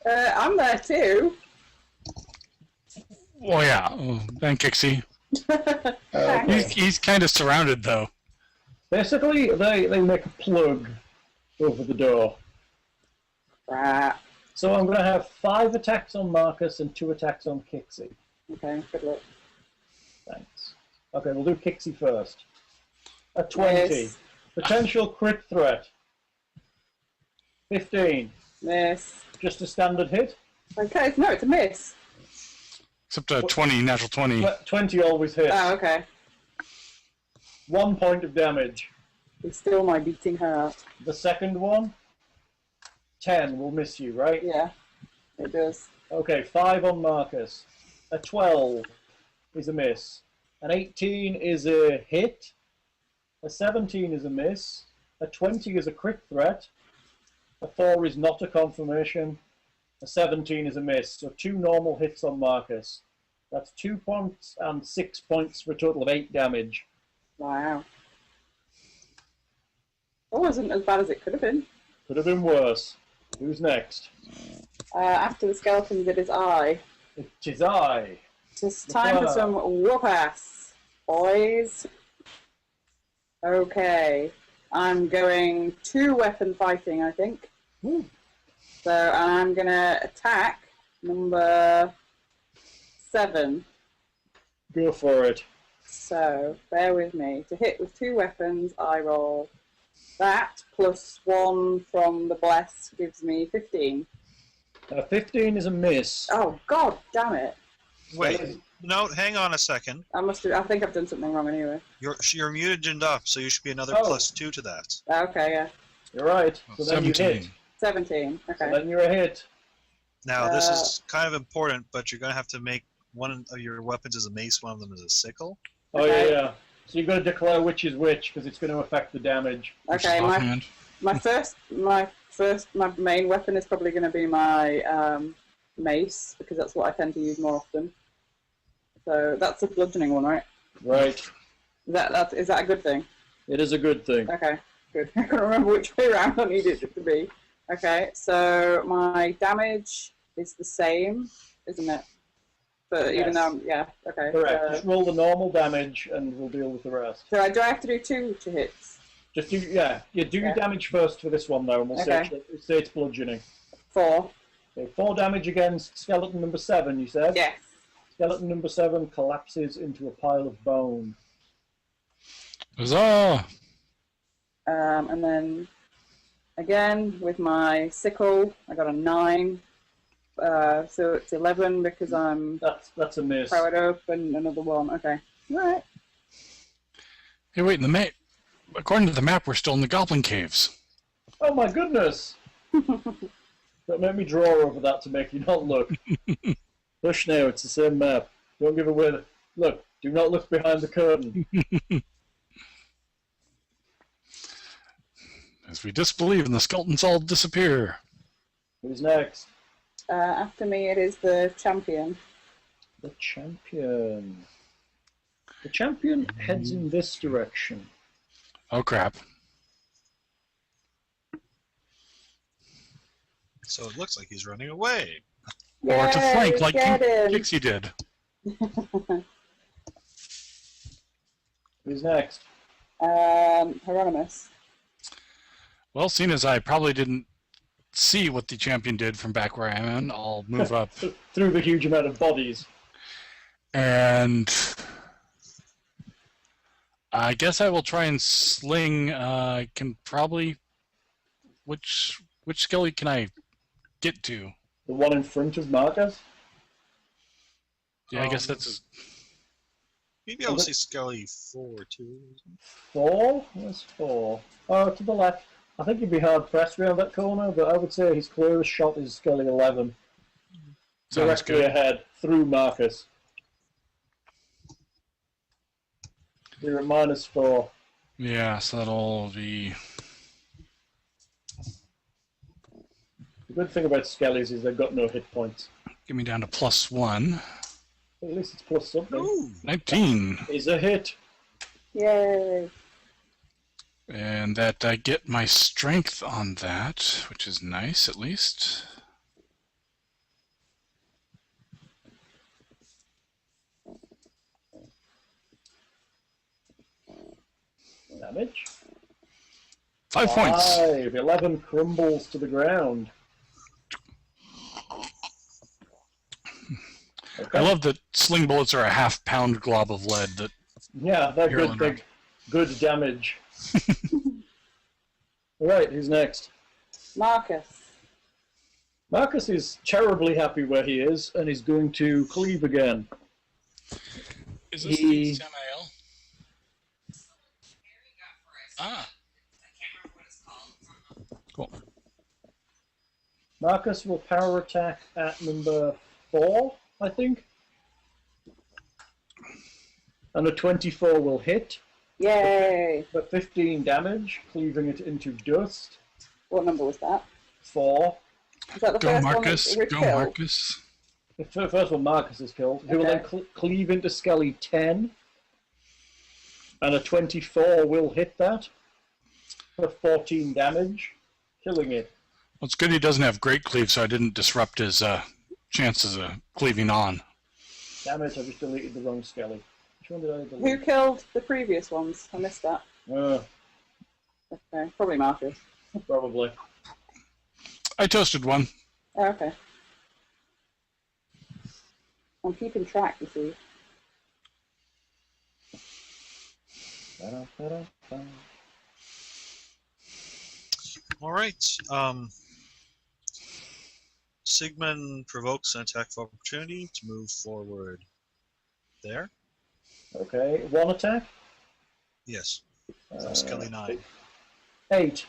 I'm there too. Oh, yeah. Oh, and Kixie. Okay. He's kind of surrounded, though. Basically, they make a plug over the door. Right. So I'm going to have 5 attacks on Marcus and 2 attacks on Kixie. Okay, good luck. Thanks. Okay, we'll do Kixie first. A 20. Miss. Potential crit threat. 15. Miss. Just a standard hit. Okay, no, it's a miss. Except a 20, natural 20. 20 always hits. Oh, okay. 1 point of damage. It's still my beating heart. The second one, 10 will miss you, right? Yeah, it does. Okay, 5 on Marcus. A 12 is a miss. An 18 is a hit. A 17 is a miss. A 20 is a crit threat. A 4 is not a confirmation. A 17 is a miss. So 2 normal hits on Marcus. That's 2 points and 6 points for a total of 8 damage. Wow. It wasn't as bad as it could have been. Could have been worse. Who's next? After the skeletons, it is I. It is I. It's time for some whoop-ass, boys. Okay. I'm going 2-weapon fighting, I think. Ooh. So, and I'm going to attack number 7. Go for it. So, bear with me. To hit with 2 weapons, I roll that plus 1 from the bless gives me 15. 15 is a miss. Oh, god damn it. Wait, no, hang on a second. I think I've done something wrong anyway. You're muted up, so you should be another Oh. +2 to that. Okay, yeah. You're right. So then you 17. hit. 17. So Okay. then you're a hit. Now, this is kind of important, but you're going to have to make one of your weapons as a mace, one of them as a sickle. Oh, Okay. yeah. So you've got to declare which is which, because it's going to affect the damage. Okay, Offhand. my main weapon is probably going to be my mace, because that's what I tend to use more often. So that's a bludgeoning one, right? Right. Is that a good thing? It is a good thing. Okay, good. I can't remember which way around I needed it to be. Okay, so my damage is the same, isn't it? But even Yes. though, yeah, okay. Correct. Just roll the normal damage, and we'll deal with the rest. So do I have to do 2 to hits? Just do, yeah. You do your Okay. damage first for this one, though, and we'll Okay. say it's bludgeoning. 4. Okay, 4 damage against skeleton number 7, you said? Yes. Skeleton number 7 collapses into a pile of bone. Huzzah! And then again with my sickle, I got a 9. So it's 11 because I'm That's a miss. powered up, and another 1. Okay. Alright. Hey, wait, in the map. According to the map, we're still in the goblin caves. Oh my goodness! Don't make me draw over that to make you not look. Push now, it's the same map. Don't give away the... Look, do not look behind the curtain. As we disbelieve and the skeletons all disappear. Who's next? After me, it is the champion. The champion. The champion heads in this direction. Oh, crap. So it looks like he's running away. Or to flank like get him. Pixie did. Who's next? Hieronymus. Well, seeing as I probably didn't see what the champion did from back where I am, I'll move up. Through the huge amount of bodies. And I guess I will try and sling. I can probably. Which skelly can I get to? The one in front of Marcus? Yeah, I guess that's. Maybe I'll see Skelly 4 too. 4? Where's 4? Oh, to the left. I think he'd be hard pressed around that corner, but I would say his clearest shot is Skelly 11. Sounds Directly good. ahead, through Marcus. You're at -4. Yeah, so that'll be. The good thing about Skellies is they've got no hit points. Get me down to +1. At least it's plus something. Ooh, 19. Is a hit. Yay. And that I get my strength on that, which is nice at least. Damage. 5 points. 5. 11 crumbles to the ground. Okay. I love that sling bullets are a half-pound glob of lead. That Yeah, they're You're good, big, good damage. Alright, who's next? Marcus. Marcus is terribly happy where he is, and he's going to cleave again. is this He- Samael? Ah, cool. Marcus will power attack at number 4, I think. And a 24 will hit, Yay. but 15 damage, cleaving it into dust. What number was that? 4. Is that the Go first Marcus. one that Go we've killed? Marcus. The first one Marcus is killed. Who will then cleave into Skelly 10. And a 24 will hit that for 14 damage, killing it. Well, it's good he doesn't have great cleave, so I didn't disrupt his chances of cleaving on. Damn it, I just deleted the wrong Skelly. Which one did I delete? Who killed the previous ones? I missed that. Okay, probably Marcus. Probably. I toasted one. Oh, okay. I'm keeping track, you see. All right. Sigmund provokes an attack of opportunity to move forward. There. Okay, one attack. Yes. From Skelly 9. 8.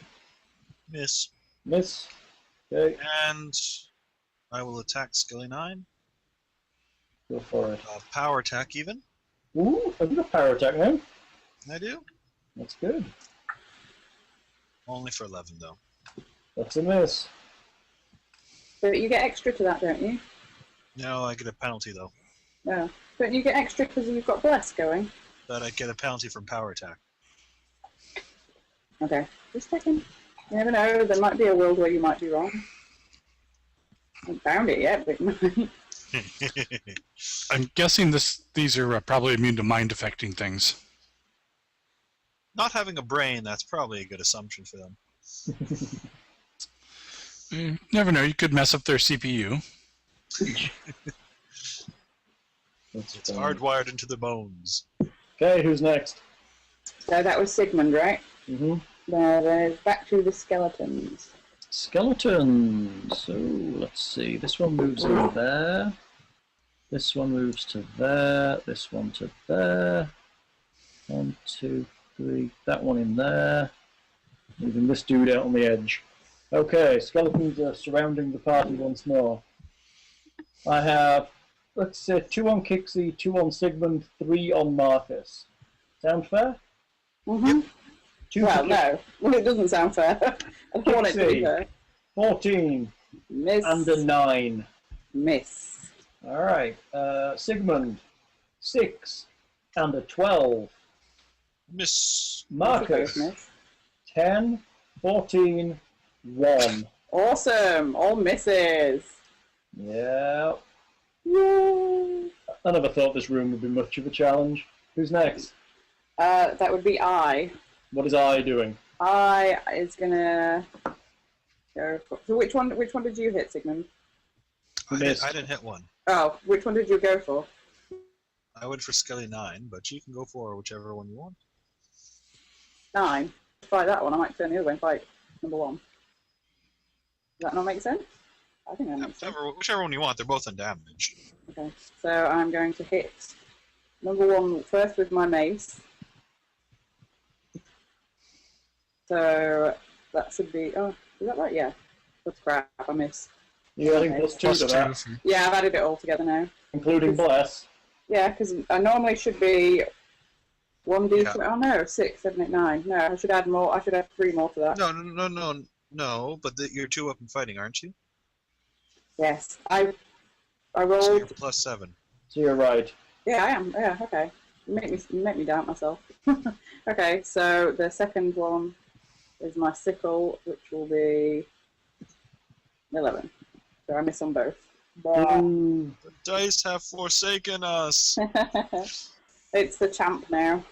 Miss. Miss. Okay, And I will attack Skelly 9. go for it. Power attack even. Ooh, have you got power attack now? I do. That's good. Only for 11 though. That's a miss. But you get extra to that, don't you? No, I get a penalty though. No. Don't you get extra because you've got Bless going? But I get a penalty from power attack. Okay. Just checking. You never know, there might be a world where you might be wrong. I haven't found it yet, but you might. I'm guessing these are probably immune to mind affecting things. Not having a brain, that's probably a good assumption for them. You never know, you could mess up their CPU. It's hardwired into the bones. Okay, who's next? So that was Sigmund, right? Mm-hmm. Now there's back to the skeletons. Skeletons. So let's see. This one moves over there. This one moves to there. This one to there. 1, 2, 3. That one in there. Moving this dude out on the edge. Okay, skeletons are surrounding the party once more. I have, let's say, 2 on Kixie, 2 on Sigmund, 3 on Marcus. Sound fair? Mm-hmm. 2 Well, for no. Well, it doesn't sound fair. I don't want it to be fair. 14 Miss. and a 9. Miss. Alright, Sigmund, 6 and a 12. Miss. Marcus, Miss. 10, 14, 1. Awesome. All misses. Yeah. Yay. I never thought this room would be much of a challenge. Who's next? That would be I. What is I doing? I is gonna go for. So which one did you hit, Sigmund? I Missed. didn't hit one. Oh, which one did you go for? I went for Skelly 9, but you can go for whichever one you want. 9. Fight that one. I might turn the other way and fight number 1. Does that not make sense? I think that makes sense. Whichever one you want, they're both undamaged. Okay, so I'm going to hit number 1 first with my mace. So that should be. Oh, is that right? Yeah. That's crap. I missed. You're adding +2 Plus to that, 2. Yeah, I've added it all together now. including Bless. Yeah, because I normally should be 1d. Yeah. Oh no, 6, 7, 8, 9. No, I should add more. I should add 3 more to that. No. But you're 2 up and fighting, aren't you? Yes, I So rolled. you're +7. So you're right. Yeah, I am. Yeah, okay. Make me doubt myself. Okay, so the second one is my sickle, which will be 11. So I miss on both. Ooh. The dice have forsaken us. It's the champ now.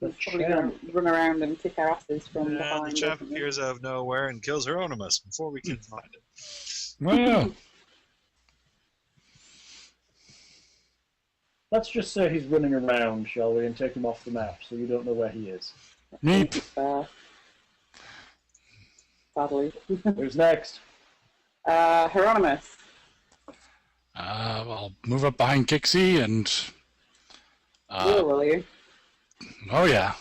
The He's probably going champ. to run around and kick our asses from And behind. the champ isn't he? appears out of nowhere and kills Hieronymus before we can find it. Well, Let's just say he's running around, shall we, and take him off the map so you don't know where he is. meep. Sadly. Who's next? Hieronymus. I'll move up behind Kixie and. Will you? Oh yeah.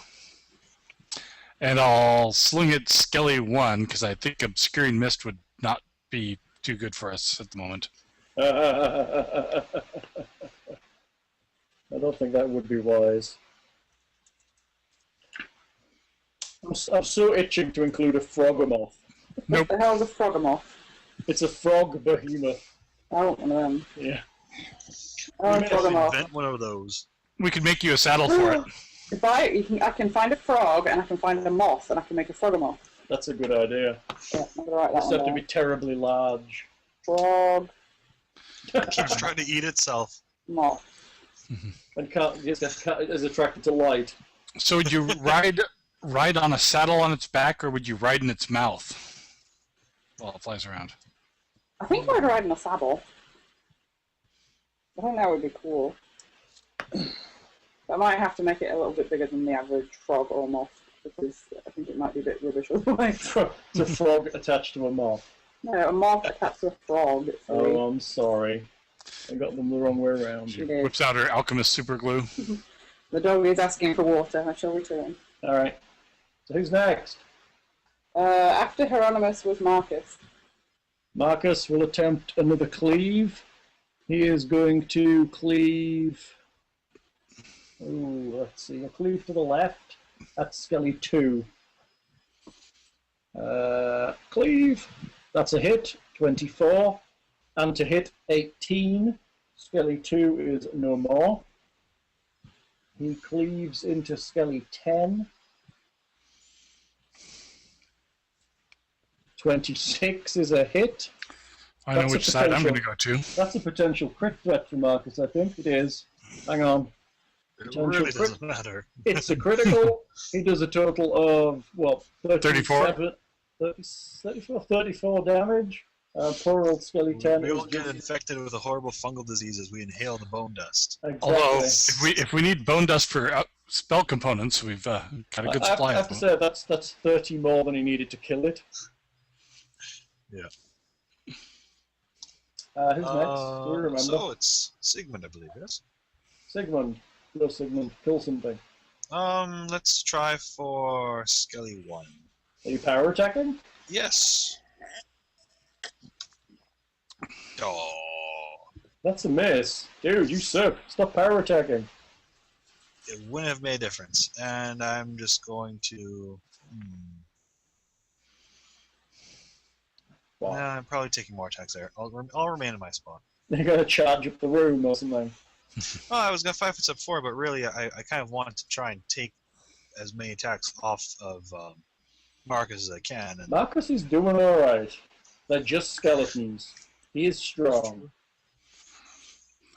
And I'll sling at Skelly 1 because I think obscuring mist would not be too good for us at the moment. I don't think that would be wise. I'm so itching to include a Frogamoth. Nope. What the hell's a Frogamoth? It's a frog behemoth. I want one of them. Yeah. Oh, We frog can 'em off. invent one of those. We could make you a saddle for it. If I can find a frog and I can find a moth and I can make a frog moth. That's a good idea. Yeah, I'm gonna write that Just one have to down. be terribly large. Frog It keeps trying to eat itself. moth. And is attracted to light. So would you ride on a saddle on its back, or would you ride in its mouth while it flies around? I think I'd ride in a saddle. I think that would be cool. I might have to make it a little bit bigger than the average frog or moth, because I think it might be a bit rubbish otherwise. It's a frog attached to a moth. No, a moth attached to a frog. It's silly. Oh, I'm sorry. I got them the wrong way around. She did. Whips out her alchemist super glue. The dog is asking for water. I shall return. Alright. So who's next? After Hieronymus was Marcus. Marcus will attempt another cleave. He is going to cleave. Oh, let's see. A cleave to the left. That's Skelly 2. Cleave. That's a hit. 24. And to hit 18. Skelly 2 is no more. He cleaves into Skelly 10. 26 is a hit. I know That's a which side I'm potential. going to go to. That's a potential crit threat for Marcus, I think. It is. Hang on. It Potential really crit. doesn't matter. It's a critical. He does a total of, what, 34? 34 damage. Poor old Skelly 10 We is all get just... infected with a horrible fungal disease as we inhale the bone dust. Although, Exactly. if we need bone dust for spell components, we've got a good supply I have of to them. say, that's 30 more than he needed to kill it. Yeah. Who's next? Do you remember? So it's Sigmund, I believe, yes? Sigmund. Go Sigmund. Kill something. Let's try for Skelly 1. Are you power attacking? Yes. Oh, That's a miss. Dude, you suck. Stop power attacking. it wouldn't have made a difference. And I'm just going to... Wow. Nah, I'm probably taking more attacks there. I'll remain in my spot. You're going to charge up the room or something. Oh, I was going to 5 foot step forward, but really I kind of wanted to try and take as many attacks off of Marcus as I can. And Marcus is doing alright. They're just skeletons. He is strong.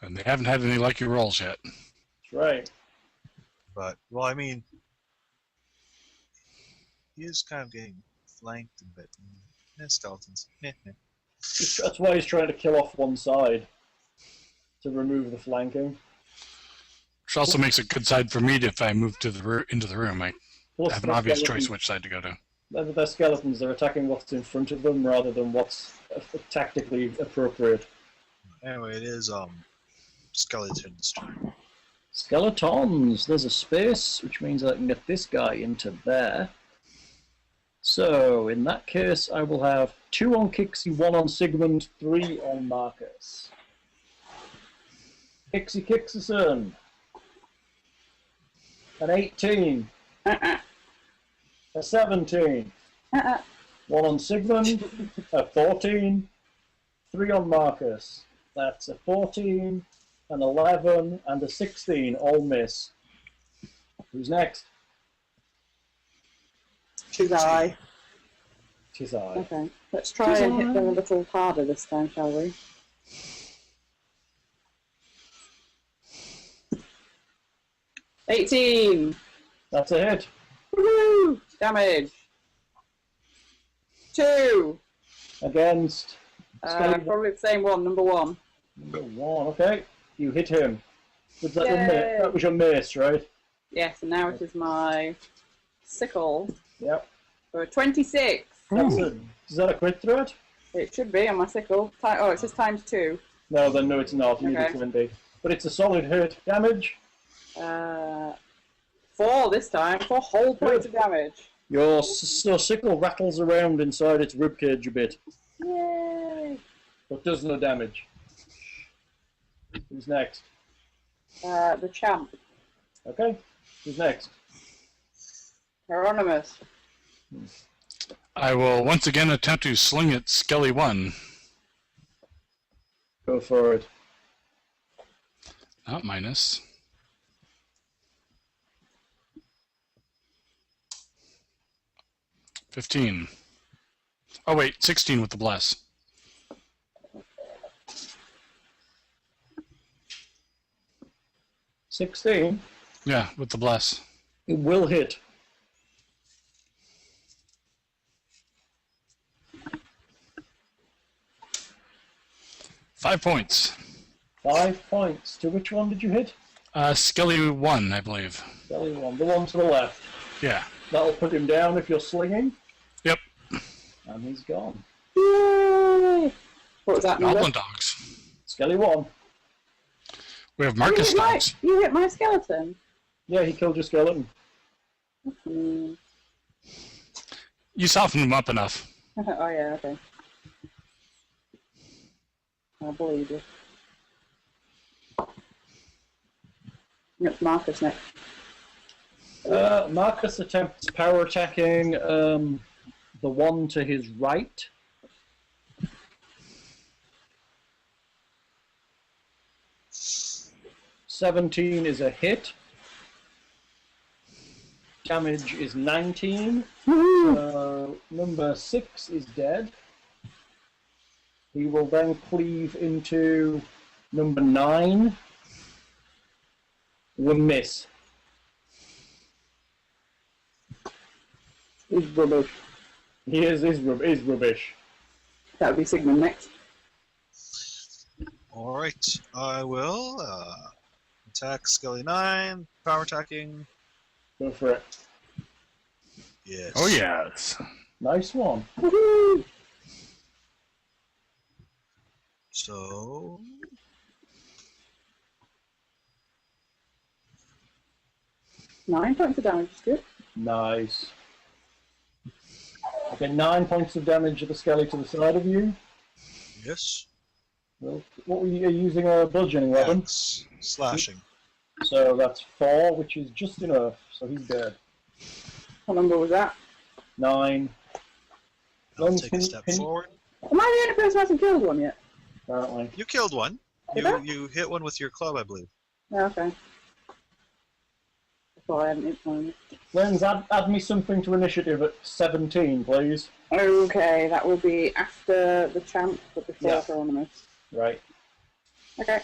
And they haven't had any lucky rolls yet. That's right. But, well, I mean, he is kind of getting flanked a bit. Skeletons. That's why he's trying to kill off one side. To remove the flanking. Which also makes it good side for me if I move to into the room. I Plus have an they're obvious skeletons. choice which side to go to. They're skeletons. They're attacking what's in front of them rather than what's tactically appropriate. Anyway, it is Skeleton's turn. Skeletons. There's a space, which means I can get this guy into there. So, in that case, I will have 2 on Kixie, 1 on Sigmund, 3 on Marcus. Kixie Kixison. An 18. A 17. 1 on Sigmund. A 14. 3 on Marcus. That's a 14, an 11, and a 16. All miss. Who's next? Tis I. Tis I. Okay. Let's try and hit them a little harder this time, shall we? $18. That's a hit. Woohoo! Damage. 2. Against Probably the same one, number 1. number 1. Okay. You hit him. Was that, Yay. that was your mace, right? Yes, and now it is my sickle Yep. for 26. That's a, is that a crit threat? It should be on my sickle. Oh, it says times 2. No, then no, it's not. You need Okay. a 20. But it's a solid hit. Damage. 4 this time. 4 whole points of damage. Your sickle rattles around inside its ribcage a bit, Yay! but does no damage. Who's next? The champ. Okay. Who's next? Hieronymus. I will once again attempt to sling at Skelly 1. Go for it. Not minus. $15. Oh wait, 16 with the bless. 16. Yeah, with the bless. It will hit. $5 points. 5 points. To which one did you hit? Skelly 1, I believe. Skelly one. The one to the left. Yeah. That'll put him down if you're slinging. Yep. And he's gone. Yay! What was that number? Goblin dogs. Skelly 1. We have Marcus dogs. You hit my skeleton. Yeah, he killed your skeleton. Mm. You softened them up enough. Oh yeah, okay. I believe you. It's Marcus next. Marcus attempts power attacking the one to his right. $17 is a hit. Damage is 19. Number 6 is dead. He will then cleave into number 9. Will miss. He's rubbish. He is rubbish. That would be Sigmund next. Alright, I will attack Skelly 9, power attacking. Go for it. Yes. Oh, yes. Nice one. Woohoo! So, 9 points of damage is good. Nice. Okay, 9 points of damage to the skelly to the side of you. yes. Well, what were you using? A bludgeoning weapon? Axe. Slashing. So that's 4, which is just enough. So he's dead. What number was that? 9. I'll Then take a can- step can- forward. Am I the only person who hasn't killed one yet? Apparently. You killed one. Did I? You hit one with your club, I believe. Yeah, okay. I thought I hadn't hit one. Lens, add me something to initiative at 17, please. Okay, that will be after the champ, but before Yeah. Hieronymus. Right. Okay.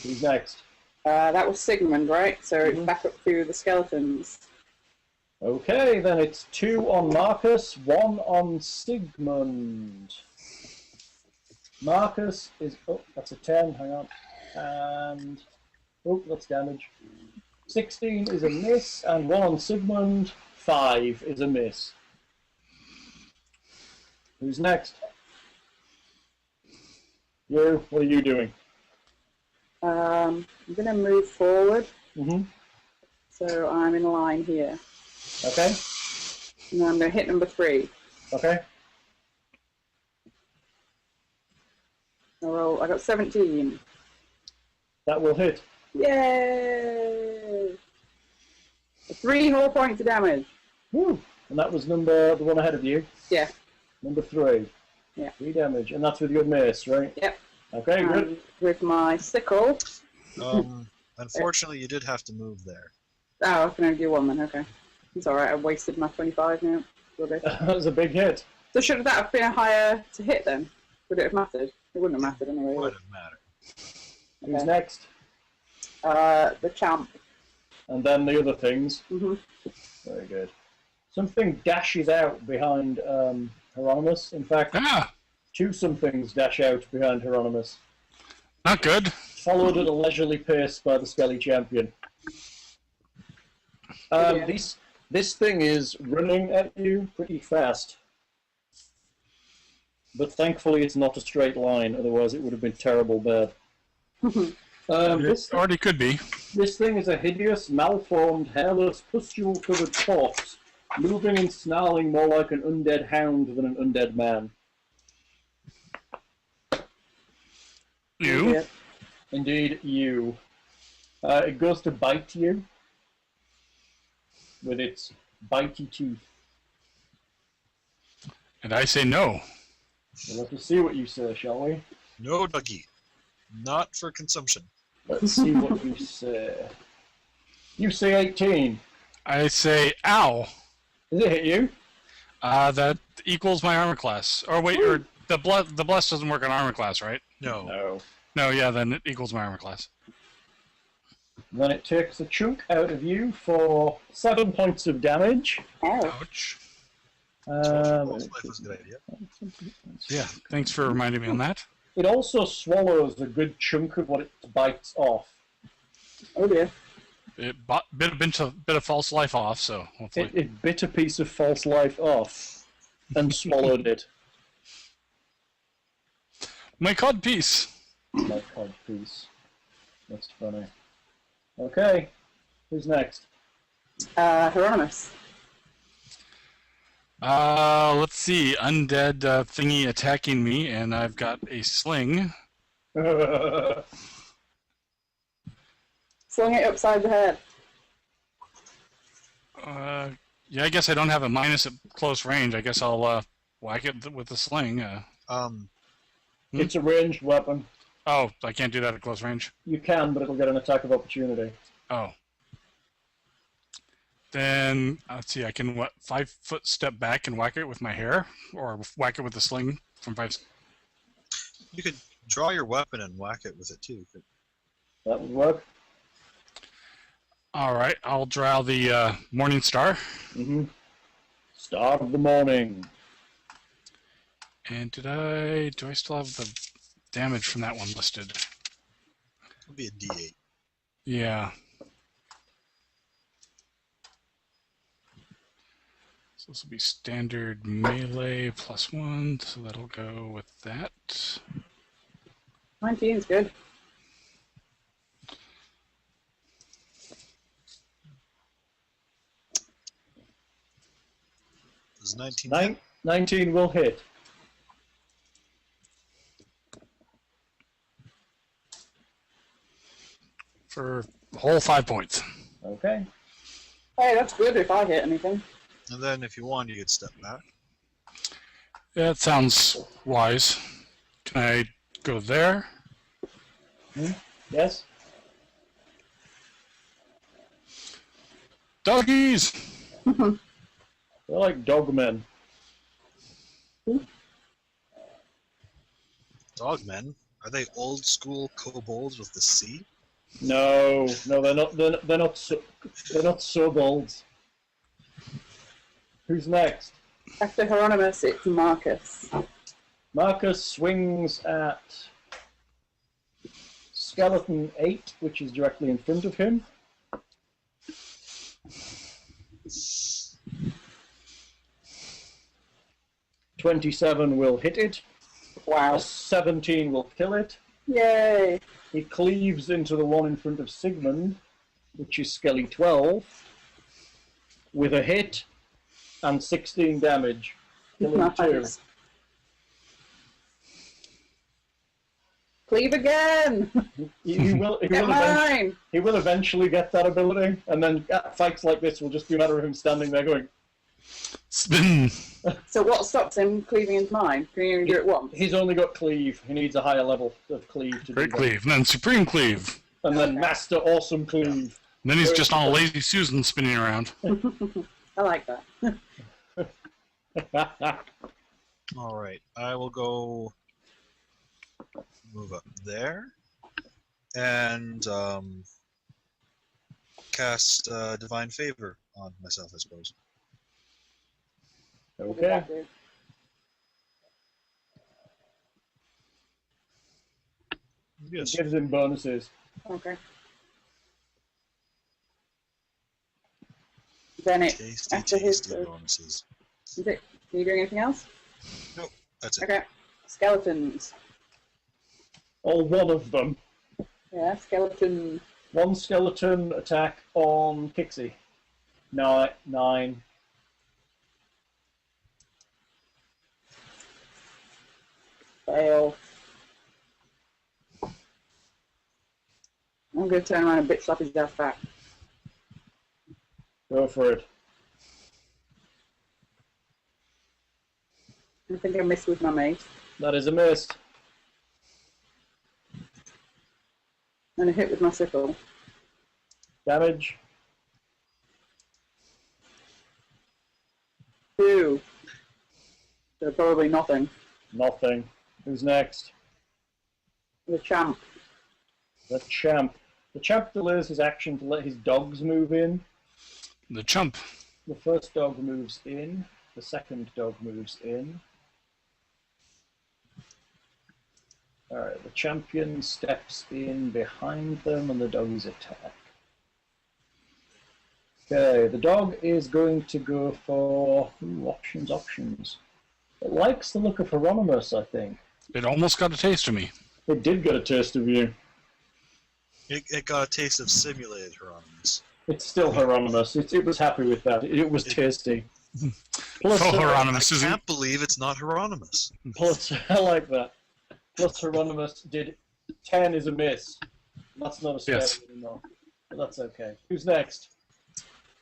Who's next? That was Sigmund, right? So it's Mhm. back up to the skeletons. Okay, then it's 2 on Marcus, 1 on Sigmund. Marcus is... Oh, that's a 10, hang on. And... Oh, that's damage. 16 is a miss, and 1 on Sigmund. 5 is a miss. Who's next? You, what are you doing? I'm going to move forward, Mm-hmm. so I'm in line here. Okay, And then I'm going to hit number 3. okay. I got 17. That will hit. Yay! 3 whole points of damage. Woo! And that was the one ahead of you. Yeah. Number 3. Yeah. 3 damage, and that's with your mace, right? Yep. Okay, good. And with my sickle. Unfortunately, you did have to move there. Oh, I can only do 1 then, okay. It's alright, I wasted my 25 now. Rubbish. That was a big hit. So should that have been a higher to hit then? Would it have mattered? It wouldn't have mattered anyway. would Wouldn't matter. Who's Okay. next? The champ. And then the other things. hmm Very good. Something dashes out behind Hieronymus. In fact, Ah, 2 somethings dash out behind Hieronymus. not good. Followed at a leisurely pace by the Skelly champion. Yeah. This thing is running at you pretty fast. But thankfully it's not a straight line, otherwise it would have been terrible bad. It already could be. This thing is a hideous, malformed, hairless, pustule-covered corpse, moving and snarling more like an undead hound than an undead man. You? Yeah. Indeed, you. It goes to bite you with its bitey teeth. And I say no. We'll have to see what you say, shall we? No, Dougie. Not for consumption. Let's see what you say. You say 18. I say, ow. Does it hit you? That equals my armor class. Or wait, or the bless doesn't work on armor class, right? No. No. No, yeah, then it equals my armor class. Then it takes a chunk out of you for 7 points of damage. Oh. Ouch. False life was a good idea. Yeah, thanks for reminding me on that. It also swallows a good chunk of what it bites off. Oh dear. It bit of false life off, so hopefully. It bit a piece of false life off and swallowed it. My cod piece. My cod piece. That's funny. Okay, who's next? Hieronymus. Let's see. Undead thingy attacking me, and I've got a sling. Sling it upside the head. Yeah, I guess I don't have a minus at close range. I guess I'll whack it with the sling. It's a ranged weapon. Oh, I can't do that at close range. You can, but it'll get an attack of opportunity. Oh. Then, let's see, I can 5 foot step back and whack it with my hair? Or whack it with the sling from 5... You could draw your weapon and whack it with it too. That would work. Alright, I'll draw the Morning Star. Mm-hmm. Star of the morning. And do I still have the damage from that one listed? It'll be a D8. Yeah. So this will be standard melee +1, so that'll go with that. 19 is good. Does 19 19 will hit. For a whole 5 points. Okay. Hey, that's good if I hit anything. And then if you want, you could step back. Yeah, that sounds wise. Can I go there? Yes? Doggies! They're like dogmen. Dogmen? Are they old school kobolds with the C? No, they're not. They're not. They're not so-bolds. Who's next? After Hieronymus, it's Marcus. Marcus swings at skeleton 8, which is directly in front of him. 27 will hit it. Wow. 17 will kill it. Yay. He cleaves into the one in front of Sigmund, which is Skelly 12, with a hit and 16 damage. Killing 2. Nice. Cleave again! He will eventually get that ability, and then fights like this will just be a matter of him standing there going, Spin! So what stops him cleaving into mine? Can you only do it once? he's only got cleave. He needs a higher level of cleave to Great do cleave, and then Supreme Cleave. that. And then Master Awesome Cleave. And then he's just all lazy Susan spinning around. I like that. Alright, I will go move up there and cast Divine Favor on myself, I suppose. Okay. Yes. Gives him bonuses. Okay. Then it Tasty, after his tasty bonuses. is it? Are you doing anything else? Nope, that's it. Okay. Skeletons. Or one of them. Yeah, skeleton. One skeleton attack on Kixie. 9. Fail. I'm going to turn around and bitch slap his ass back. Go for it. I think I missed with my mate. That is a miss. And a hit with my sickle. Damage. 2. So probably nothing. Nothing. Who's next? The champ. The champ. The champ delays his action to let his dogs move in. The chump. The first dog moves in. The second dog moves in. Alright, the champion steps in behind them and the dogs attack. Okay, the dog is going to go for... options. It likes the look of Hieronymus, I think. It almost got a taste of me. It did get a taste of you. It got a taste of simulated Hieronymus. It's still Hieronymus. It was happy with that. It was tasty. Plus, Oh, Hieronymus I isn't. can't believe it's not Hieronymus. plus, I like that. Plus, Hieronymus did 10 is a miss. That's not a scale Yes. anymore. But that's okay. Who's next?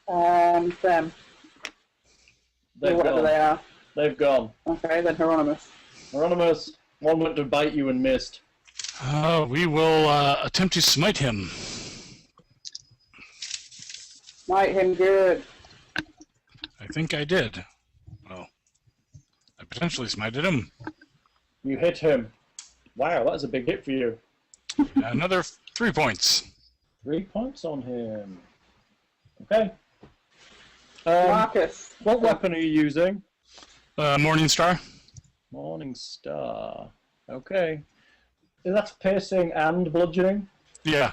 Them. They've Or whatever gone. they are. They've gone. Okay, then Hieronymus. Hieronymus, one went to bite you and missed. We will attempt to smite him. Smite him good. I think I did. Well, I potentially smited him. You hit him. Wow, that was a big hit for you. Another 3 points. 3 points on him. Okay. Marcus. What weapon are you using? Morning Star. Morning Star. Okay. That's piercing and bludgeoning? Yeah.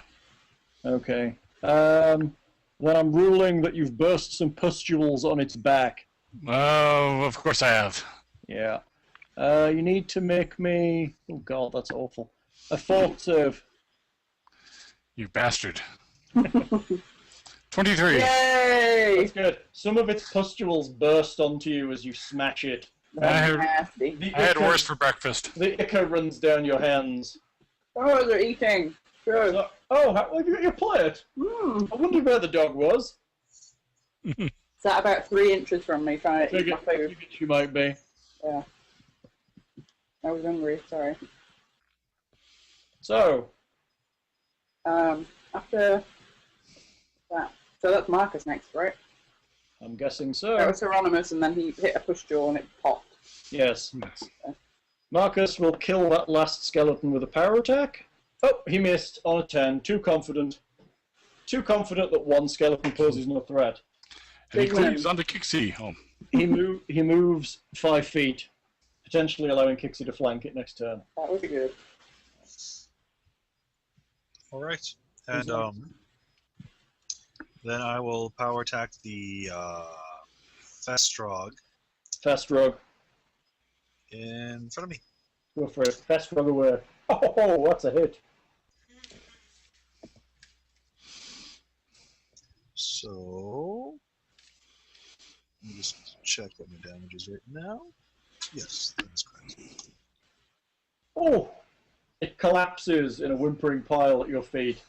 Okay. Then I'm ruling that you've burst some pustules on its back. Oh, of course I have. Yeah. You need to make me... Oh god, that's awful. A fort save. You bastard. 23. Yay! That's good. Some of its pustules burst onto you as you smash it. I Nasty. The had ichor- worse for breakfast. The ichor runs down your hands. Oh, they're eating. Good. So, oh, how have you got your plate? I wondered where the dog was. Sat about 3 inches from me trying to eat Figured, my food. figured she might be. Yeah. I was hungry, sorry. So, After that. So that's Marcus next, right? I'm guessing That so. was Hieronymus, and then he hit a pushjaw and it popped. Yes. Yes. Marcus will kill that last skeleton with a power attack. Oh, he missed on a 10. Too confident. Too confident that one skeleton poses no threat. And he Big win. cleaves onto Kixie. Oh. He moves 5 feet, potentially allowing Kixie to flank it next turn. That would be good. All right, and then I will power attack the Festrog Festrog, in front of me. go for it. Festrog away. Oh, that's a hit. So let me just check what my damage is right now. Yes, that is correct. Oh, it collapses in a whimpering pile at your feet.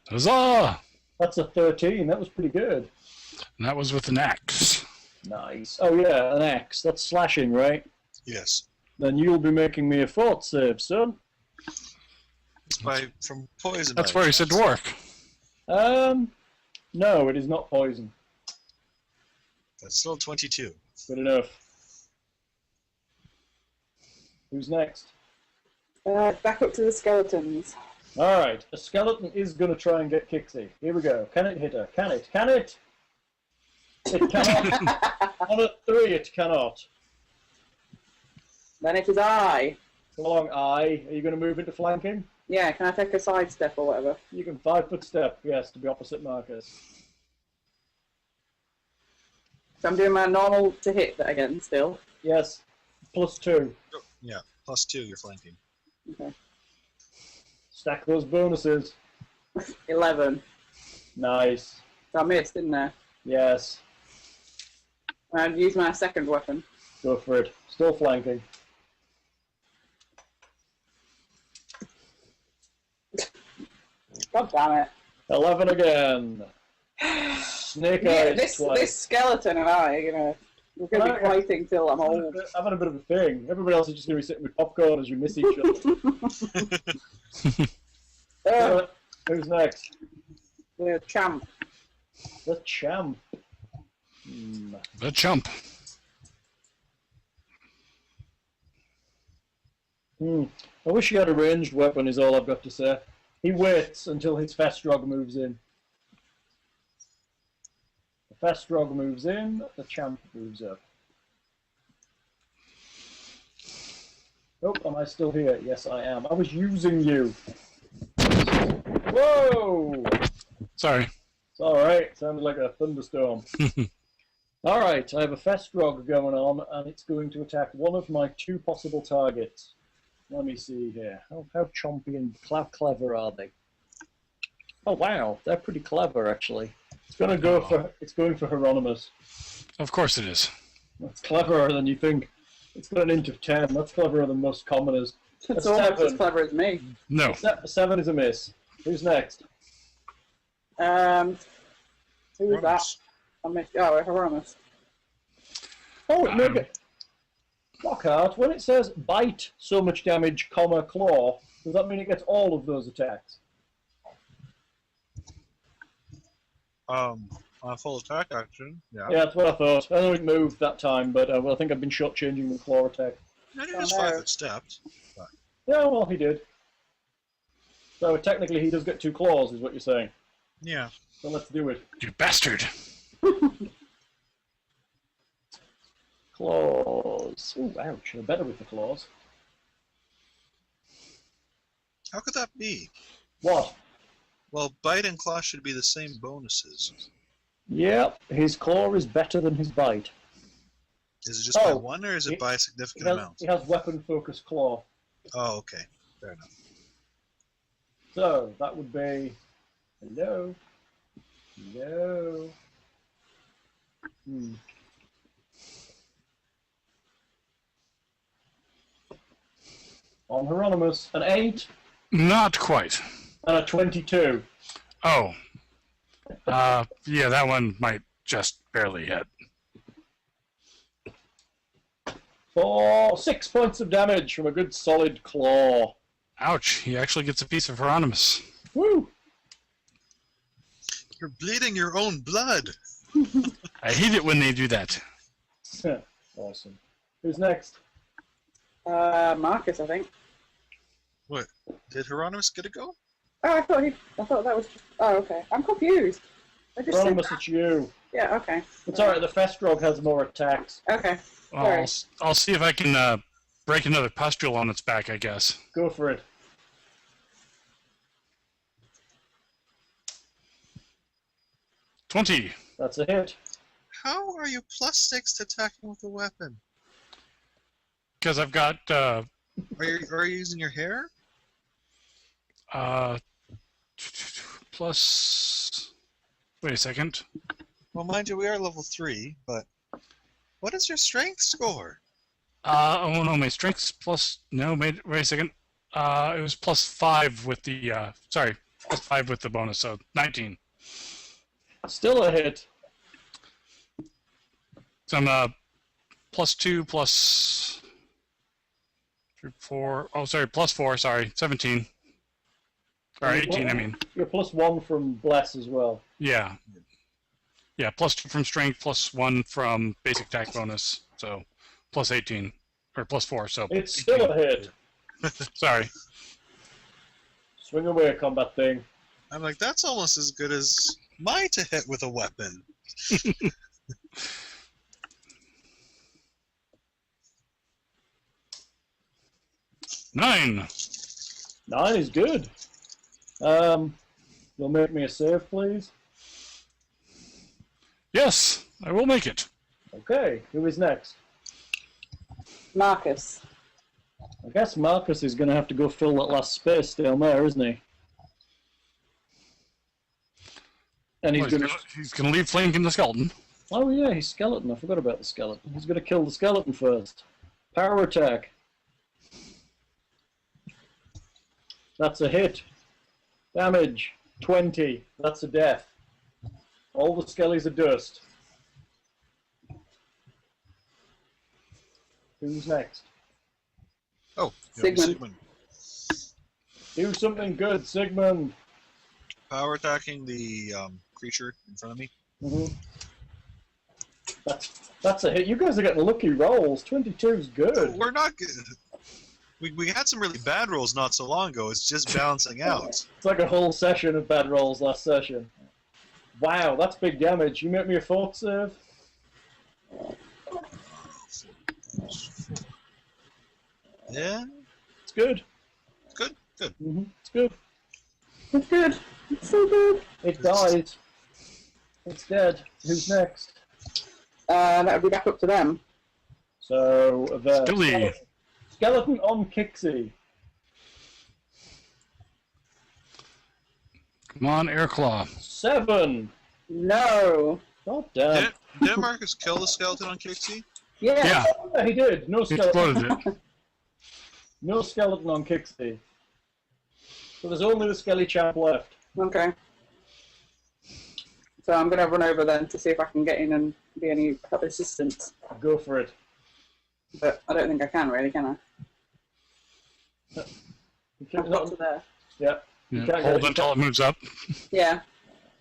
Huzzah! That's a 13. That was pretty good. And that was with an axe. Nice. Oh yeah, an axe. That's slashing, right? Yes, Then you'll be making me a fort save, son. it's from poison. That's where he said dwarf. No, it is not poison. That's still 22. Good enough. Who's next? Back up to the skeletons. Alright, a skeleton is going to try and get Kixie. Here we go. Can it hit her? Can it? Can it? It cannot. On a 3, it cannot. Then it is I. Come along, I. Are you going to move into flanking? Yeah, can I take a side step or whatever? You can 5-foot step, yes, to be opposite Marcus. So I'm doing my normal to hit that again still. Yes, +2. Yeah, +2. You're flanking. Okay. Stack those bonuses. 11. Nice. So I missed, didn't I? Yes, I'd use my second weapon. go for it. Still flanking. God damn it. 11 again. Snake Yeah, eyes this twice. skeleton and I are we're gonna be fighting till I'm old. I'm having a bit of a thing. Everybody else is just going to be sitting with popcorn as you miss each other. Uh, Who's Who's next? The champ. The champ. The chump. I wish he had a ranged weapon, is all I've got to say. He waits until his Festrog moves in. The Festrog moves in, the champ moves up. Oh, am I still here? Yes, I am. I was using you. Whoa! Sorry. It's alright. Sounded like a thunderstorm. Alright, I have a Festrog going on, and it's going to attack one of my 2 possible targets. Let me see here. How chompy and clever are they? Oh wow, they're pretty clever actually. It's going for Hieronymus. Of course it is. That's cleverer than you think. It's got an int of 10. That's cleverer than most commoners. It's almost as clever as me. No. 7 is a miss. Who's next? Who was that? I missed. Oh, Hieronymus. Oh, no. Lockhart, when it says bite so much damage, comma, claw, does that mean it gets all of those attacks? On full attack action, yeah. Yeah, that's what I thought. I know it moved that time, but I think I've been shortchanging the claw attack. And he was 5 foot stepped. But Yeah, well, he did. So technically he does get 2 claws, is what you're saying. yeah. So let's do it. You bastard. Claws. Ooh, ouch. They're better with the claws. How could that be? What? Well, bite and claw should be the same bonuses. Yep, his claw is better than his bite. Is it just by 1 or is it by a significant amount? He has weapon-focused claw. Oh, okay. Fair enough. So, that would be... Hello? Hello? On Hieronymus, an 8 Not quite. and a 22. Oh. Yeah, that one might just barely hit. For 6 points of damage from a good solid claw. Ouch. He actually gets a piece of Hieronymus. Woo! You're bleeding your own blood. I hate it when they do that. Awesome. Who's next? Marcus, I think. What? Did Hieronymus get a go? Oh, I thought that was just... Oh, okay. I'm confused. I just said Hieronymus, that. it's you. Yeah, okay. It's alright, the Festrog has more attacks. Okay. I'll see if I can break another pustule on its back, I guess. Go for it. $20. That's a hit. How are you +6 to attacking with a weapon? Because I've got Are you using your hair? plus... Wait a second. Well, mind you, we are level 3, but what is your strength score? Oh no, my strength's plus... No, wait a second. It was +5 with the... sorry, +5 with the bonus, so 19. Still a hit. So I'm +2 plus 3, 4. Oh, sorry, +4. Sorry, 17. Or 18. I mean. You're +1 from Bless as well. Yeah. Yeah, +2 from strength, +1 from basic attack bonus. So +18 or +4. So It's 18. still a hit. Sorry. Swing away, combat thing. I'm like, that's almost as good as my to hit with a weapon. 9. 9 is good. You'll make me a save, please. Yes, I will make it. Okay, who is next? Marcus. I guess Marcus is going to have to go fill that last space down there, isn't he? And he's Well, going to... he's gonna leave flanking the skeleton. Oh yeah, he's skeleton. I forgot about the skeleton. He's going to kill the skeleton first. Power attack. That's a hit. Damage. 20. That's a death. All the skellies are dust. Who's next? Oh, Sigmund. Do something good, Sigmund. Power attacking the creature in front of me. Mm-hmm. That's a hit. You guys are getting lucky rolls. 22 is good. We're not good. We had some really bad rolls not so long ago. It's just balancing out. It's like a whole session of bad rolls last session. Wow, that's big damage. You make me a fort save? Yeah, It's good. good. Mm-hmm. It's good. It's good. It's so good. It died. It's dead. Who's next? That'll be back up to them. So the Billy. skeleton on Kixie. Come on, Airclaw. 7. No. God damn. Didn't Marcus kill the skeleton on Kixie? Yeah. Yeah, Yeah, he did. No he skeleton. exploded it. No skeleton on Kixie. So there's only the Skelly Champ left. Okay. So I'm going to run over then to see if I can get in and be any assistance. Go for it. But I don't think I can really, can I? I've got to there. Yeah. You Yeah, can't hold get it. until it moves up. Yeah.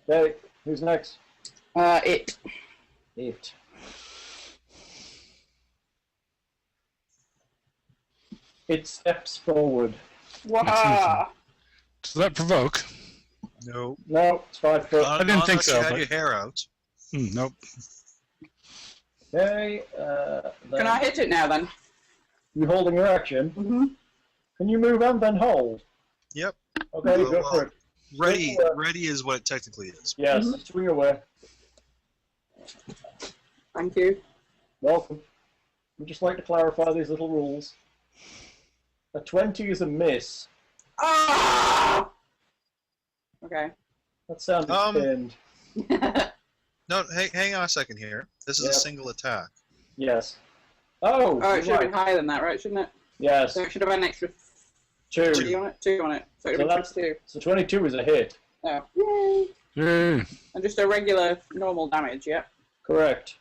Hey, who's next? It. It. It steps forward. Wow. Does that provoke? No. No, it's 5 foot. I didn't think Unless so, You had but- your hair out. Nope. Okay. Can I hit it now then? You holding your action? Mm-hmm. Can you move and then hold? Yep. Okay, Well, go for it. Ready. Go for it. Ready is what it technically is. Yes, swing away. Thank you. Welcome. We'd just like to clarify these little rules. A 20 is a miss. Ah! Okay. That sounded pinned. No, hang on a second here. This is Yeah. a single attack. Yes. Oh, Oh, it you're should have right. been higher than that, right? Shouldn't it? Yes. So it should have been an extra 2. 2 on it. 2 on it. So it So would have that's- been 2. So 22 is a hit. Oh. Yay! Yay. And just a regular, normal damage, yeah. Correct.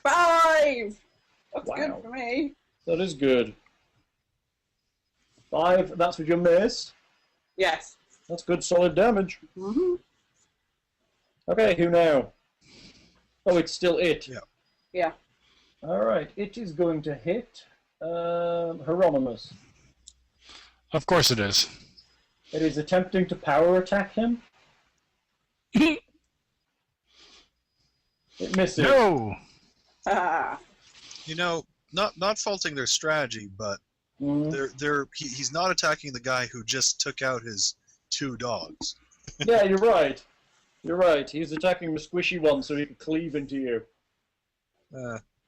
5! That's Wow. good for me. That is good. 5, that's with your miss. Yes. That's good solid damage. Mm-hmm. Okay, who now? Oh, it's still it. Yeah. Yeah. Alright, it is going to hit Hieronymus. Of course it is. It is attempting to power attack him. It misses. No! Ah. You know, not faulting their strategy, but Mhm. he's not attacking the guy who just took out his 2 dogs. Yeah, you're right. You're right. He's attacking the squishy one so he can cleave into you.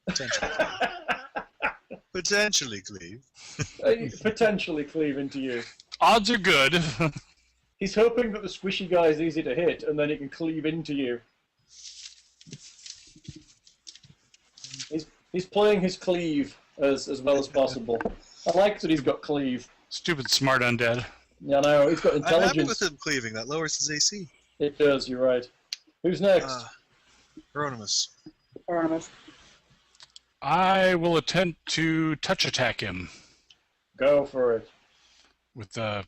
Potentially. Potentially, Cleve. Potentially cleave into you. Odds are good. He's hoping that the squishy guy is easy to hit and then he can cleave into you. He's playing his cleave as well as possible. I like that he's got cleave. Stupid smart undead. Yeah, no, he's got I'm happy intelligence. with him cleaving. That lowers his AC. It does, you're right. Who's next? Hieronymus. Hieronymus. I will attempt to touch attack him Go for it. with the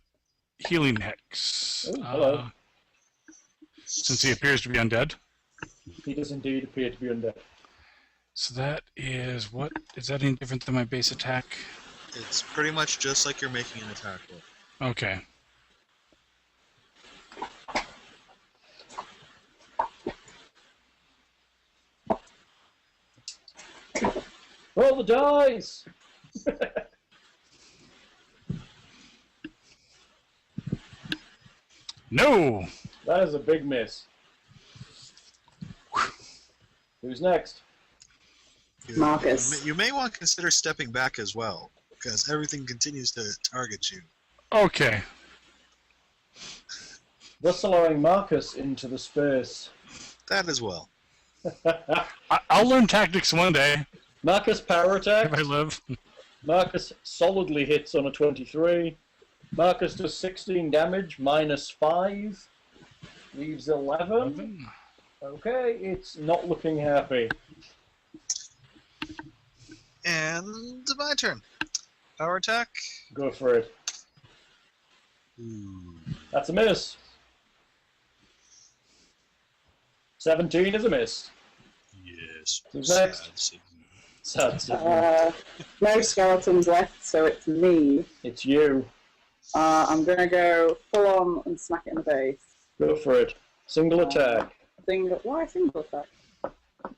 healing hex. Oh, hello. Since he appears to be undead. He does indeed appear to be undead. So that is what? Is that any different than my base attack? It's pretty much just like you're making an attack roll. Okay. Roll the dice! No! That is a big miss. Who's next? Marcus. You may want to consider stepping back as well, because everything continues to target you. Okay. Thus allowing Marcus into the space. That as well. I'll learn tactics one day Marcus power attack. if I live. Marcus solidly hits on a 23. Marcus does 16 damage, minus 5. Leaves 11. Okay, it's not looking happy. And my turn. Power attack. Go for it. Ooh. That's a miss. 17 is a miss. Yes. Who's next? Sad. Sad. No skeletons left, so it's me. It's you. I'm gonna go full on and smack it in the face. Go for it. Single attack. Why single attack?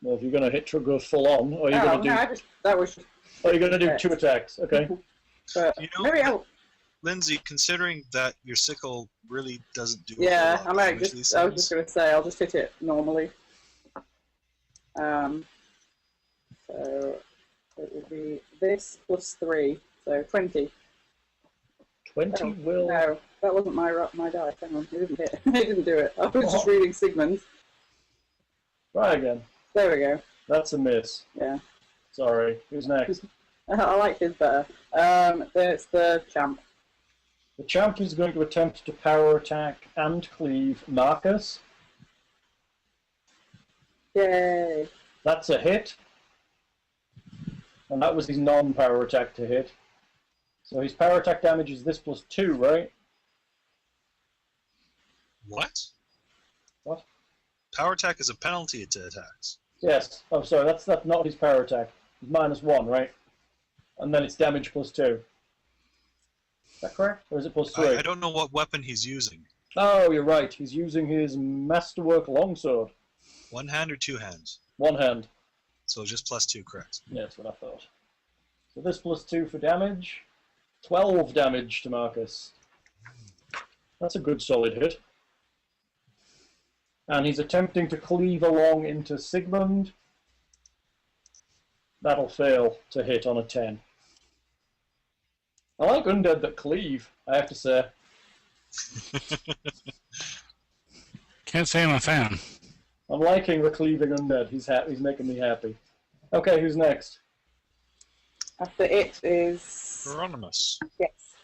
Well, if you're going to hit, go full on, or you're going to do. That was just. Or you're going to do 2 attacks. Okay. But You know, maybe I'll. Lindsay, considering that your sickle really doesn't do Yeah, a I lot might of damage just. I was just gonna say I'll just hit it normally. So it would be this plus 3, so 20. 20 Oh, will. No, that wasn't my dice. Hang on, it didn't hit. It didn't do it. I was just reading Sigmund's. Try again. There we go. That's a miss. Yeah. Sorry. Who's next? I like his better. There's the champ. The champ is going to attempt to power attack and cleave Marcus. Yay. That's a hit. And that was his non-power attack to hit. So his power attack damage is this plus 2, right? What? What? Power attack is a penalty to attacks. Yes. Oh, sorry. That's not his power attack. It's -1, right? And then it's damage plus 2. Is that correct? Or is it plus 3? I don't know what weapon he's using. Oh, you're right. He's using his masterwork longsword. One hand or 2 hands? One hand. So just +2, correct. Yeah, that's what I thought. So this plus 2 for damage. 12 damage to Marcus. That's a good solid hit. And he's attempting to cleave along into Sigmund. That'll fail to hit on a 10. I like undead that cleave, I have to say. Can't say I'm a fan. I'm liking the cleaving undead. He's making me happy. Okay, who's next? After it is. Hieronymus. Yes.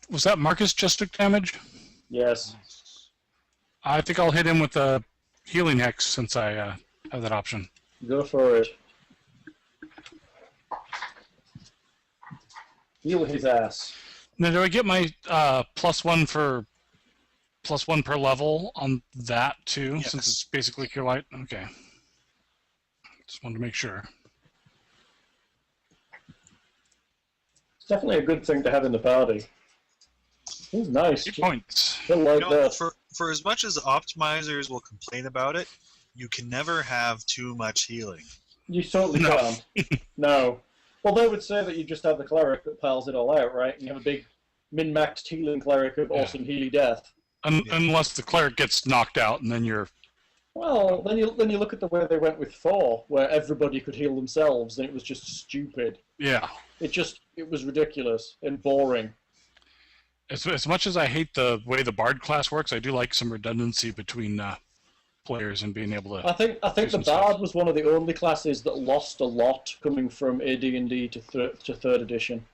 Was that Marcus just took damage? Yes. I think I'll hit him with a healing hex since I have that option. Go for it. Heal his ass. Now, do I get my +1 for +1 per level on that too? Yes. Since it's basically cure light. Okay. Just wanted to make sure. It's definitely a good thing to have in the party. He's nice. 2 points. He'll like that. For as much as optimizers will complain about it, you can never have too much healing. You totally No. can't. No. Well, they would say that you just have the cleric that piles it all out, right? You have a big min-maxed healing cleric of awesome healy death. Unless the cleric gets knocked out, and then you're... Well, then you look at the way they went with Thor, where everybody could heal themselves, and it was just stupid. Yeah. It was ridiculous and boring. As much as I hate the way the Bard class works, I do like some redundancy between players and being able to... I think the some Bard stuff. was one of the only classes that lost a lot coming from AD&D to 3rd edition.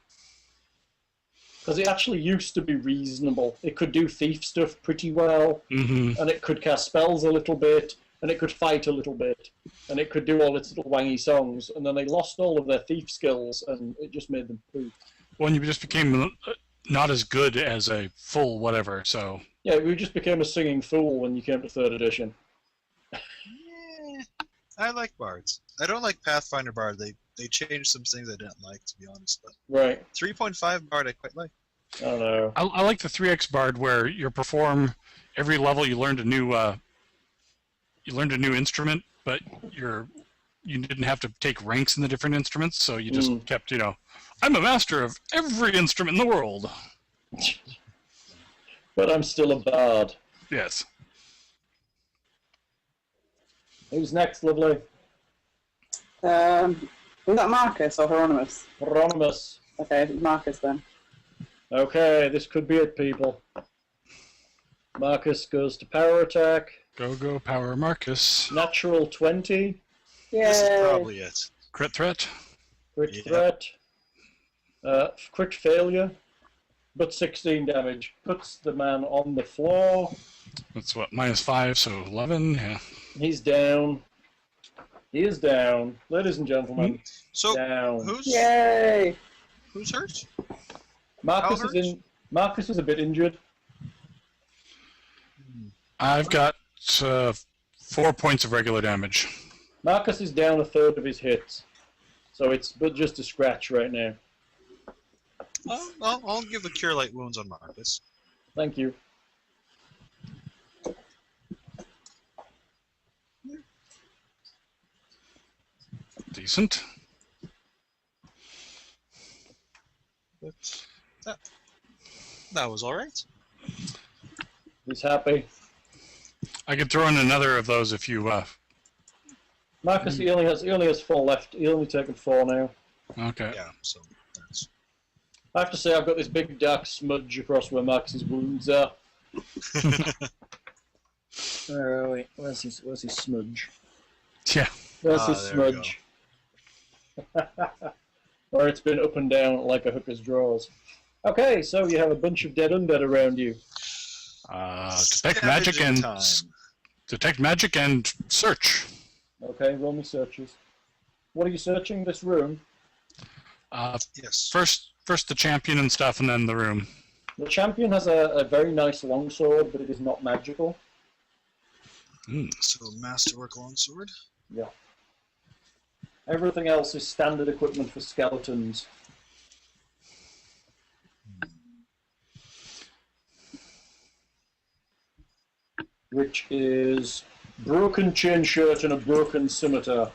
Because it actually used to be reasonable. It could do thief stuff pretty well, and it could cast spells a little bit, and it could fight a little bit, and it could do all its little wangy songs, and then they lost all of their thief skills, and it just made them poop. Well, and you just became not as good as a full whatever, so... Yeah, we just became a singing fool when you came to 3rd edition. I like bards. I don't like Pathfinder bard. They changed some things I didn't like, to be honest. But Right. 3.5 bard I quite like. I don't know. I like the 3x Bard where you perform every level you learned a new instrument, but you didn't have to take ranks in the different instruments, so you just kept, I'm a master of every instrument in the world. But I'm still a bard. Yes. Who's next, lovely? Was that Marcus or Hieronymus? Hieronymus. Okay, it's Marcus then. Okay, this could be it, people. Marcus goes to power attack. Go, power Marcus. Natural 20. This is Yay! probably it. Crit threat. Crit Yep. threat. Crit failure. But 16 damage. Puts the man on the floor. That's what, -5, so 11, yeah. He's down. He is down. Ladies and gentlemen, So down. who's Yay! hurt? Marcus How is in Marcus is a bit injured. I've got 4 points of regular damage. Marcus is down a third of his hits, so it's but just a scratch right now. I'll give a cure light wounds on Marcus. Thank you. Decent. But that was all right. He's happy. I could throw in another of those if you. Marcus, he only has 4 left. He's only taken 4 now. Okay. Yeah, so that's... I have to say, I've got this big dark smudge across where Marcus's wounds are. Wait, where's his smudge? Yeah. There's his there we smudge. Or it's been up and down like a hooker's drawers. Okay, so you have a bunch of dead undead around you. Detect magic and search. Okay, roll me searches. What are you searching? This room? Yes. First the champion and stuff, and then the room. The champion has a very nice longsword, but it is not magical. So masterwork longsword. Yeah. Everything else is standard equipment for skeletons. Which is broken chain shirt and a broken scimitar.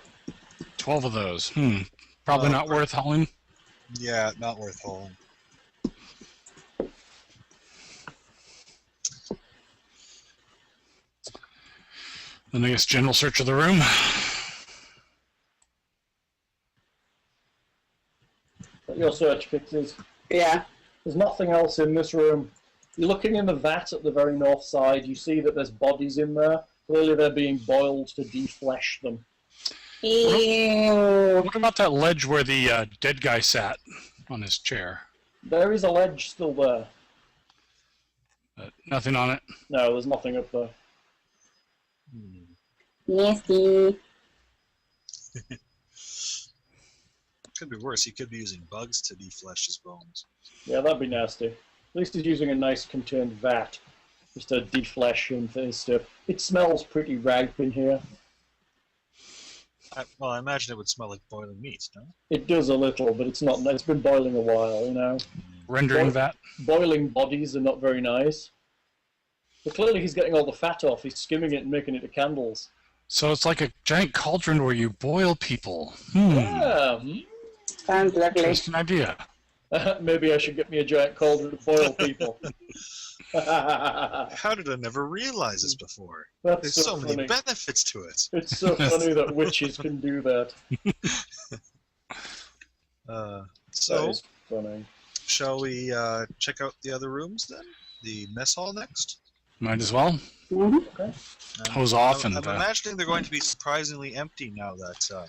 12 of those. Probably not worth hauling. Yeah, not worth hauling. Then I guess general search of the room. Your search, Pixies. Yeah. There's nothing else in this room. You're looking in the vat at the very north side. You see that there's bodies in there. Clearly they're being boiled to deflesh them. Ew. What about that ledge where the dead guy sat on his chair? There is a ledge still there. Nothing on it. No, there's nothing up there. Nasty. Could be worse. He could be using bugs to deflesh his bones. Yeah, that'd be nasty. At least he's using a nice contained vat just to deflesh and stuff. It smells pretty ripe in here. I imagine it would smell like boiling meat, no? It does a little, but it's not. It's been boiling a while, you know. Rendering vat. Boiling bodies are not very nice. But clearly he's getting all the fat off. He's skimming it and making it to candles. So it's like a giant cauldron where you boil people. Yeah. Sounds lovely. Just an idea. Maybe I should get me a giant cauldron to boil people. How did I never realize this before? That's There's so so funny. many benefits to it. It's so funny that witches can do that. That So, is funny. shall we check out the other rooms then? The mess hall next? Might as well. Okay. Hose off and I'm imagining they're going to be surprisingly empty now that...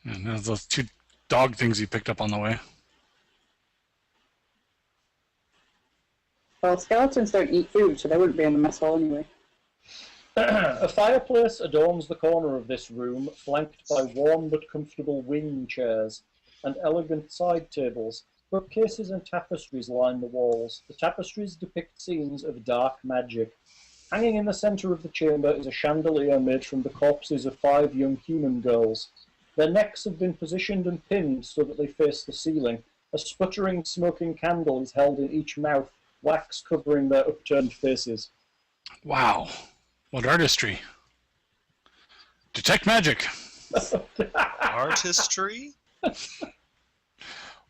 and there's those 2 dog things you picked up on the way. Well, skeletons don't eat food, so they wouldn't be in the mess hall anyway. A fireplace adorns the corner of this room, flanked by warm but comfortable wing chairs and elegant side tables. Bookcases and tapestries line the walls. The tapestries depict scenes of dark magic. Hanging in the center of the chamber is a chandelier made from the corpses of 5 young human girls. Their necks have been positioned and pinned so that they face the ceiling. A sputtering, smoking candle is held in each mouth, wax covering their upturned faces. Wow. What artistry. Detect magic. Artistry?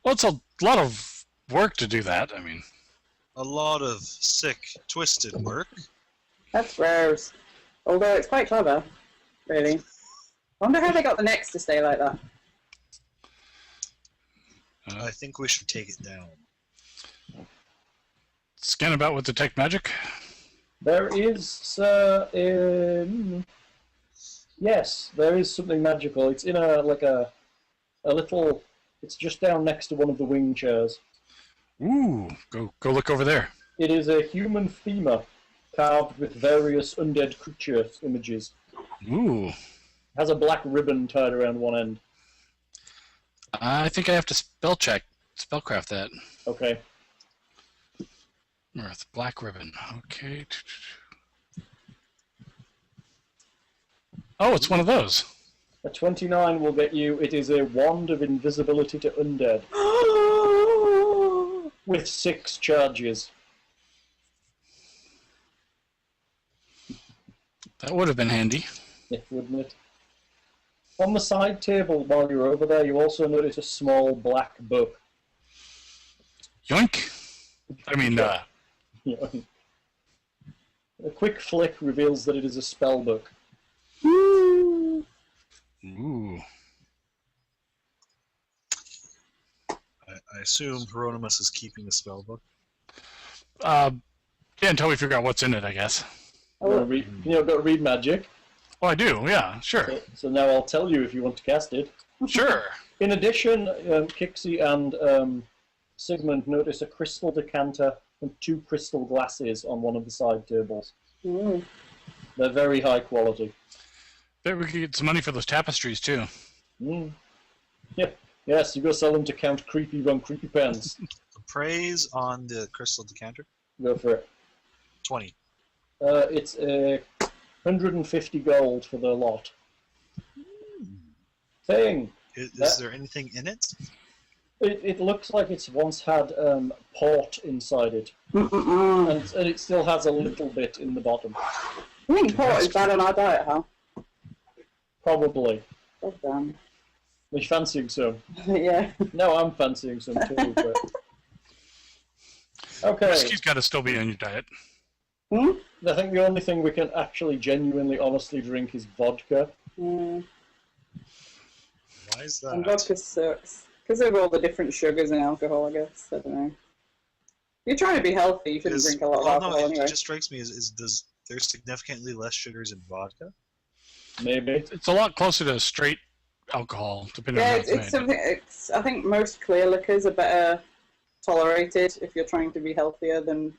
Well, it's a lot of work to do that. I mean, A lot of sick, twisted work. That's gross. Although it's quite clever, really. I wonder how they got the necks to stay like that. I think we should take it down. scan about with detect magic. There is, yes, there is something magical. It's in a little. It's just down next to one of the wing chairs. Ooh, go look over there. It is a human femur carved with various undead creature images. Ooh, Has a black ribbon tied around one end. I think I have to spellcraft that. Okay. Mirth, black ribbon. Okay. Oh, it's one of those. A 29 will get you. It is a wand of invisibility to undead with 6 charges. That would have been handy. Yeah, wouldn't it? On the side table, while you're over there, you also notice a small black book. Yoink. I mean, A quick flick reveals that it is a spell book. ooh. I assume Hieronymus is keeping the spell book. Yeah, until we figure out what's in it, I guess. Got to read magic. Oh, I do. Yeah, sure. So now I'll tell you if you want to cast it. Sure. In addition, Kixie and Sigmund notice a crystal decanter and 2 crystal glasses on one of the side tables. Mm. They're very high quality. Bet we could get some money for those tapestries, too. Mm. Yeah. Yes, you go sell them to Count Creepy Rum Creepy Pens. Praise on the crystal decanter. Go for it. 20. It's 150 gold for the lot. Thing. Is there anything in it? It looks like it's once had port inside it. And it still has a little bit in the bottom. I think port is bad on our diet, Hal. Probably. God damn. Are you fancying some? Yeah. No, I'm fancying some too. But... Okay. Whiskey's got to still be on your diet. Hmm? I think the only thing we can actually genuinely, honestly drink is vodka. Mm. Why is And that? vodka sucks. Because of all the different sugars in alcohol, I guess. I don't know. If you're trying to be healthy, you shouldn't drink a lot of alcohol anyway. It just strikes me as does there's significantly less sugars in vodka? Maybe. It's a lot closer to straight alcohol, depending on Yeah, how it's it's made. something. I think most clear liquors are better tolerated if you're trying to be healthier than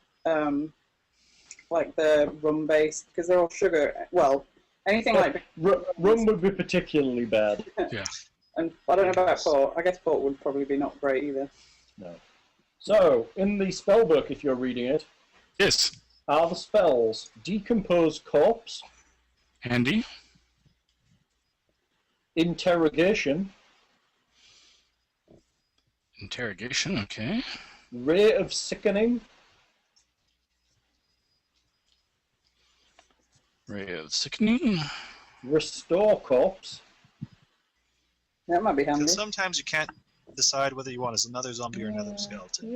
like the rum based, because they're all sugar. Well, anything like Rum would be particularly bad. Yeah. And I don't know about port. I guess port would probably be not great either. No. So, in the spellbook, if you're reading it, Yes. are the spells Decompose Corpse, Handy. Interrogation, Interrogation, okay. Ray of Sickening, Ray of Sickening. Restore Corpse, That might be handy. Because sometimes you can't decide whether you want another zombie or another skeleton.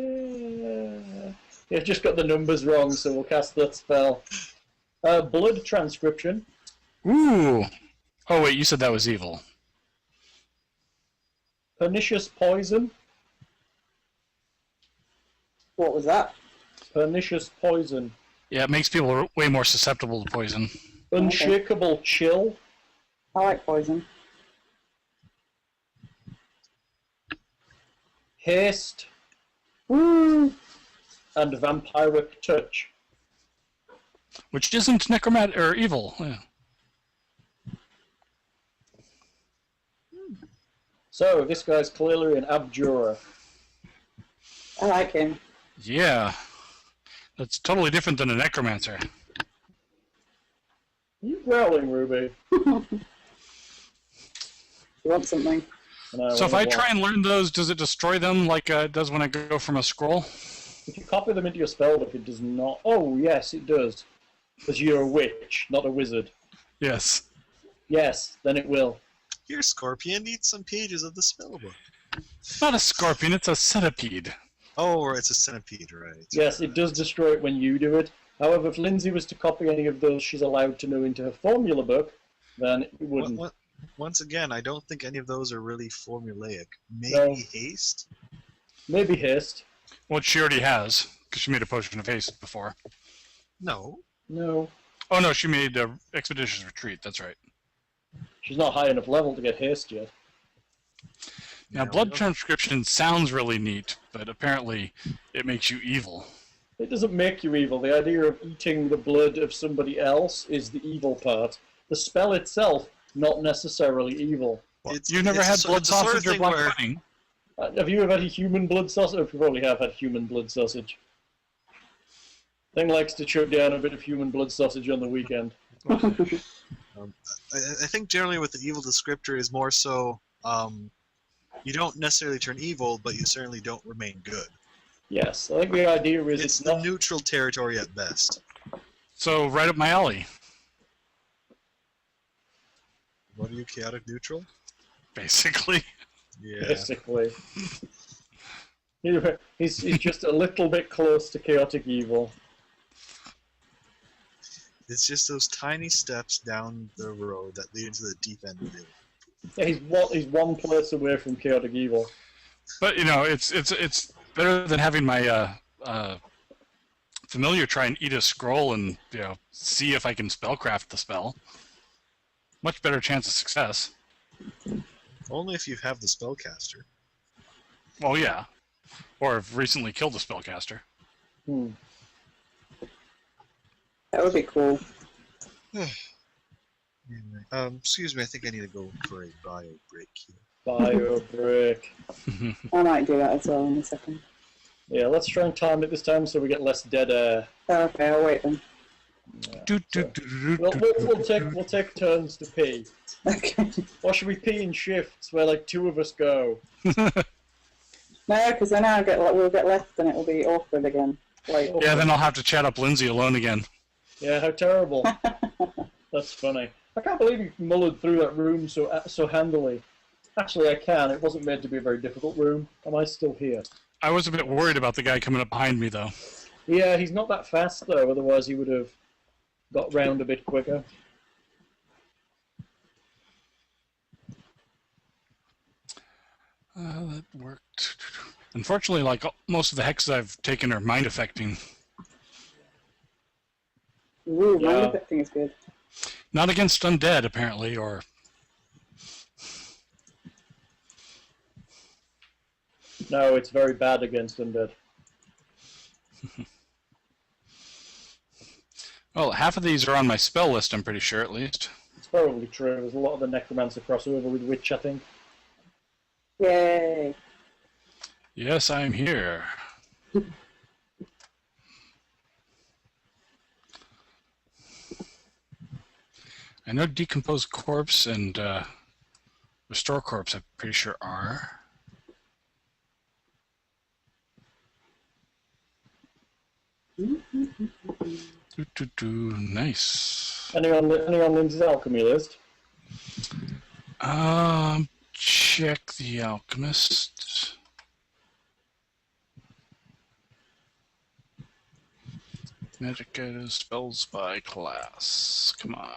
Yeah. You've just got the numbers wrong, so we'll cast that spell. Blood Transcription, Ooh. Oh, wait, you said that was evil. Pernicious Poison, What was that? Pernicious Poison, Yeah, it makes people way more susceptible to poison. Unshakable Chill, I like poison. Haste, Woo! and Vampiric Touch. Which isn't necromantic or evil. Yeah. So, this guy's clearly an abjurer. I like him. Yeah. That's totally different than a necromancer. You growling, Ruby? You want something? So if I try and learn those, does it destroy them like it does when I go from a scroll? If you copy them into your spellbook, it does not. Oh, yes, it does. Because you're a witch, not a wizard. Yes. Yes, then it will. Your scorpion needs some pages of the spellbook. It's not a scorpion, it's a centipede. Oh, or it's a centipede, right? Yes, it does destroy it when you do it. However, if Lindsay was to copy any of those she's allowed to know into her formula book, then it wouldn't. Once again, I don't think any of those are really formulaic. Maybe No. haste? Maybe haste. Which she already has, because she made a potion of haste before. No. No. Oh no, she made Expeditious Retreat, that's right. She's not high enough level to get haste yet. Now, No, blood we don't- transcription sounds really neat, but apparently it makes you evil. It doesn't make you evil. The idea of eating the blood of somebody else is the evil part. The spell itself, not necessarily evil. You've never it's had the blood sort of sausage or thing black where- pudding? Have you ever had a human blood sausage? You probably have had human blood sausage. Thing likes to choke down a bit of human blood sausage on the weekend. I think generally with the evil descriptor is more so you don't necessarily turn evil, but you certainly don't remain good. Yes, I think the idea is It's it's the not. neutral territory at best. So right up my alley, What are you, chaotic neutral? basically. Yeah. Basically. He's just a little bit close to chaotic evil. It's just those tiny steps down the road that lead into the deep end of it. Yeah, he's one place away from chaotic evil. But you know, it's better than having my familiar try and eat a scroll and see if I can spellcraft the spell. Much better chance of success. Only if you have the spellcaster. Well, yeah, or have recently killed a spellcaster. That would be cool. Anyway, excuse me, I think I need to go for a bio break here. Bio break. I might do that as well in a second. Yeah, let's try and time it this time so we get less dead air. Oh, okay, I'll wait then. We'll take turns to pee. Okay. Or should we pee in shifts where like two of us go? No, because then we'll get left and it will be awkward again. Like, Yeah, then I'll have to chat up Lindsay alone again. Yeah, how terrible. That's funny. I can't believe you mullered through that room so handily. Actually, I can. It wasn't meant to be a very difficult room. Am I still here? I was a bit worried about the guy coming up behind me, though. Yeah, he's not that fast, though. Otherwise, he would have got round a bit quicker. That worked. Unfortunately, like most of the hexes I've taken are mind affecting. ooh, Yeah. mind affecting is good. Not against undead, apparently, or No, it's very bad against undead. well, half of these are on my spell list. I'm pretty sure, at least. It's probably true. There's a lot of the necromancer crossover with witch, I think. Yay. Yes, I'm here. I know decompose corpse and restore corpse. I'm pretty sure are. Nice. Any on Lindsay's alchemy list? Check the alchemist. Magic items, spells by class. Come on.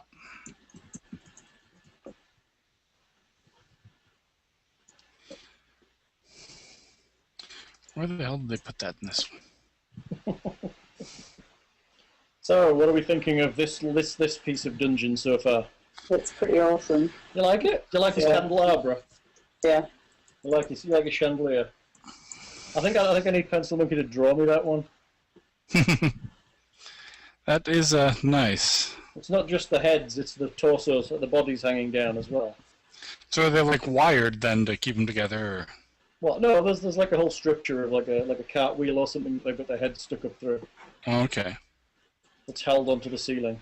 Where the hell did they put that in this one? So, what are we thinking of this piece of dungeon so far? It's pretty awesome. You like it? Do you like his Yeah. candelabra? Yeah. You like a chandelier? I think I need Pencil Monkey to draw me that one. That is nice. It's not just the heads; it's the torsos, the bodies hanging down as well. So they're like wired then to keep them together. Or... Well, no, there's like a whole structure of like a cartwheel or something. They've got their heads stuck up through. Oh, okay. It's held onto the ceiling.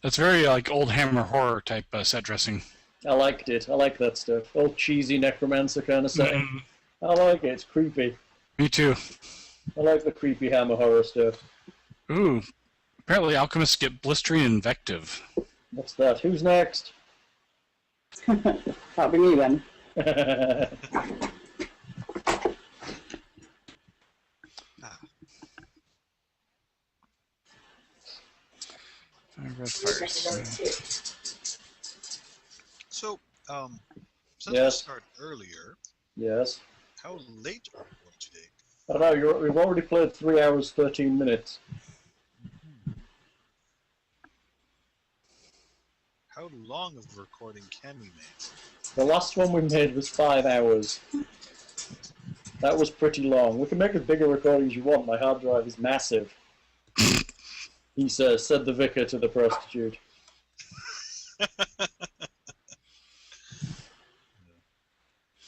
That's very like old Hammer horror type set dressing. I liked it. I like that stuff. Old cheesy necromancer kind of setting. I like it. It's creepy. Me too. I like the creepy Hammer horror stuff. Ooh. Apparently alchemists get blistering invective. What's that? Who's next? That'll be me then. I read first. So, since we Yes. started earlier, Yes. how late are we going today? I don't know. We've already played 3 hours, 13 minutes. How long of a recording can we make? The last one we made was 5 hours. That was pretty long. We can make as big a recording as you want. My hard drive is massive. He says, said the vicar to the prostitute.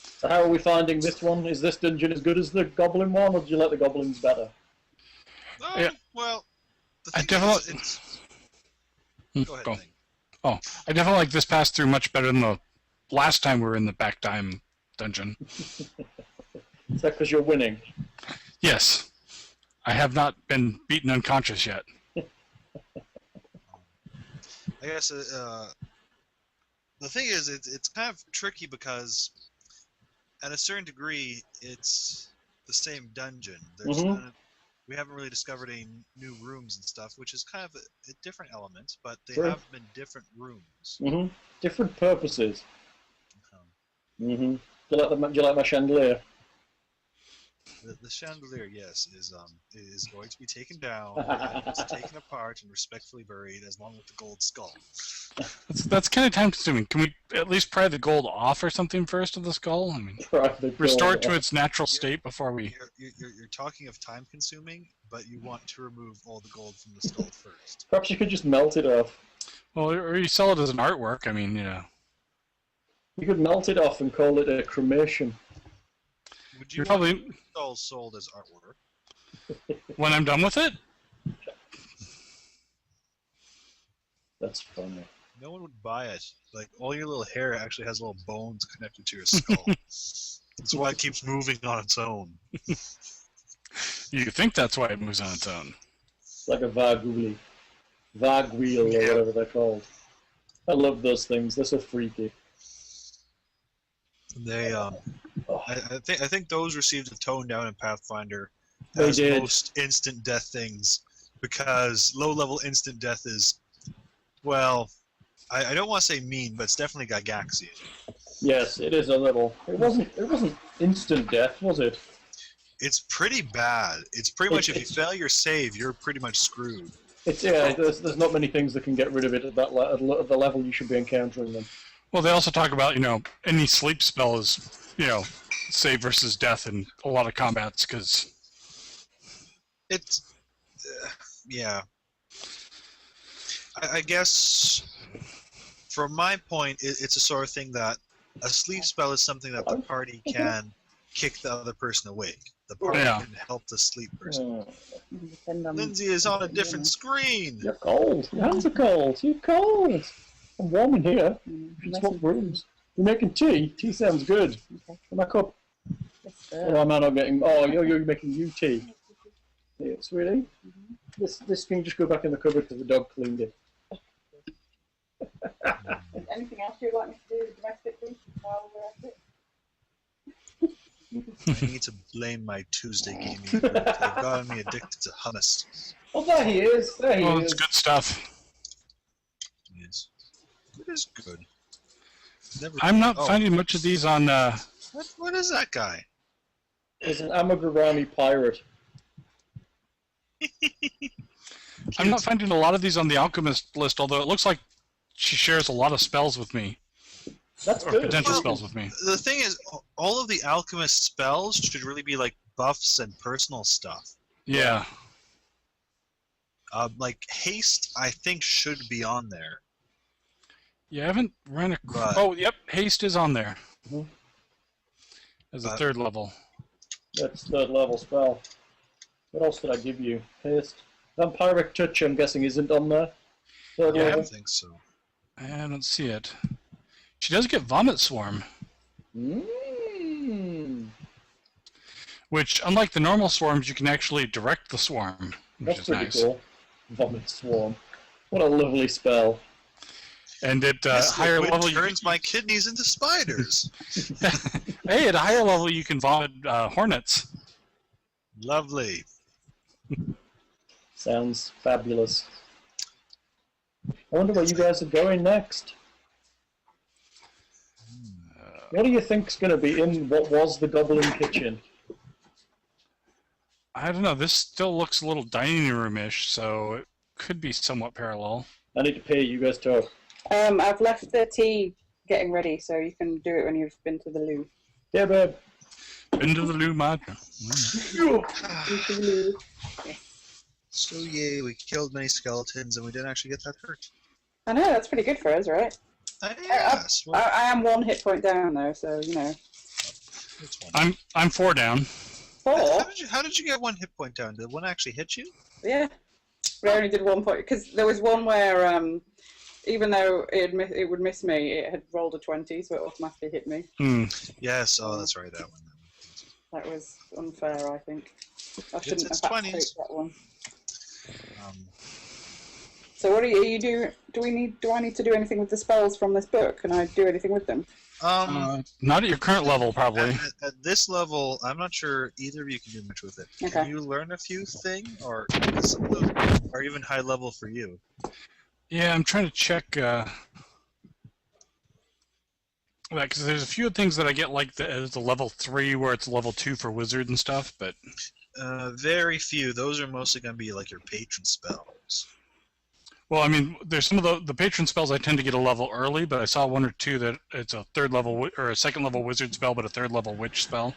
So how are we finding this one? Is this dungeon as good as the goblin one, or do you like the goblins better? Oh, Yeah. well, I thing definitely. Go ahead, Go. Thing. Oh, I definitely like this pass through much better than the last time we were in the back time dungeon. Is that because you're winning? Yes, I have not been beaten unconscious yet. I guess the thing is, it's kind of tricky because, at a certain degree, it's the same dungeon. There's Mhm. none of, we haven't really discovered any new rooms and stuff, which is kind of a different element, but they Sure. have been different rooms. Different purposes. Um, Do you like my chandelier? the chandelier, yes, is going to be taken down, and it's taken apart and respectfully buried, along with the gold skull. That's kind of time consuming. Can we at least pry the gold off or something first of the skull? I mean, restore it to its natural state before we. You're talking of time consuming, but you want to remove all the gold from the skull first. Perhaps you could just melt it off. Well, or you sell it as an artwork. I mean, You could melt it off and call it a cremation. Would You're you want probably- the skull sold as artwork? when I'm done with it. That's funny. No one would buy it. Like, all your little hair actually has little bones connected to your skull. That's why it keeps moving on its own. You think that's why it moves on its own. It's like a Vagwheel or whatever they're called. I love those things. They're so freaky. They, I think those received a tone down in Pathfinder They as did. most instant death things, because low-level instant death is, well, I don't want to say mean, but it's definitely Gygaxian. Yes, it is a little. It wasn't instant death, was it? It's pretty bad. It's pretty much, if you fail your save, you're pretty much screwed. There's not many things that can get rid of it at that at the level you should be encountering them. Well, they also talk about any sleep spell is save versus death in a lot of combats because It's, yeah. I guess, from my point, it's a sort of thing that a sleep spell is something that the party can kick the other person awake. The party Yeah. can help the sleep person. Depend on- Lindsay is on a different screen. You're cold. Your hands are cold. You're cold. I'm warm in here. You swap rooms. You're making tea. Tea sounds good. In my cup. Or am I not getting? Oh, you're making you tea. Yeah, sweetie. This can just go back in the cupboard because the dog cleaned it. Anything else you'd like me to do domestically while we're at it? I need to blame my Tuesday gaming group. They've gotten me addicted to hummus. Oh, there he is. There he well, is. it's good stuff. Yes. It is good. Never. I'm not Oh, finding much of these on. What is that guy? He's an Amagurami pirate. I'm not finding a lot of these on the alchemist list, although it looks like she shares a lot of spells with me, That's or good. potential Well, spells with me. The thing is, all of the alchemist spells should really be like buffs and personal stuff. Yeah. Like haste, I think should be on there. Yeah, I haven't run a. But- Oh, yep, haste is on there. Mhm. As a But- third level. That's third level spell. What else did I give you? Haste. Vampiric touch, I'm guessing, isn't on there. Third Yeah, I level. don't think so. I don't see it. She does get vomit swarm, which, unlike the normal swarms, you can actually direct the swarm, which That's is pretty nice. cool. Vomit swarm. What a lovely spell. And at This higher liquid level, turns my kidneys into spiders. hey, at a higher level, you can vomit hornets. Lovely. Sounds fabulous. I wonder where you guys are going next. What do you think's going to be in what was the goblin kitchen? I don't know. This still looks a little dining room-ish, so it could be somewhat parallel. I need to pay you guys talk. I've left the tea getting ready, so you can do it when you've been to the loo. Yeah, babe. Been to the loo, mud. Into the loo. So yay, we killed many skeletons and we didn't actually get that hurt. I know, that's pretty good for us, right? Yes. Well, I am 1 hit point down though, so you know. it's one. I'm 4 down. 4? How did you get 1 hit point down? Did one actually hit you? Yeah. But I only did 1 point because there was one where even though it would miss me, it had rolled a 20, so it automatically hit me. Yes, oh, that's right, that one. That was unfair, I think. I shouldn't It's have had to 20s. take that one. Um, So what do you do? Do I need to do anything with the spells from this book? Can I do anything with them? Not at your current level, probably. at this level, I'm not sure either of you can do much with it. Okay. Can you learn a few things, or because some of those are even high level for you? Yeah, I'm trying to check. Because there's a few things that I get like as a level 3 where it's level 2 for wizard and stuff, but Very few. Those are mostly going to be like your patron spells. well, I mean, there's some of the patron spells I tend to get a level early, but I saw 1 or 2 that it's a 3rd level or a 2nd level wizard spell, but a 3rd level witch spell.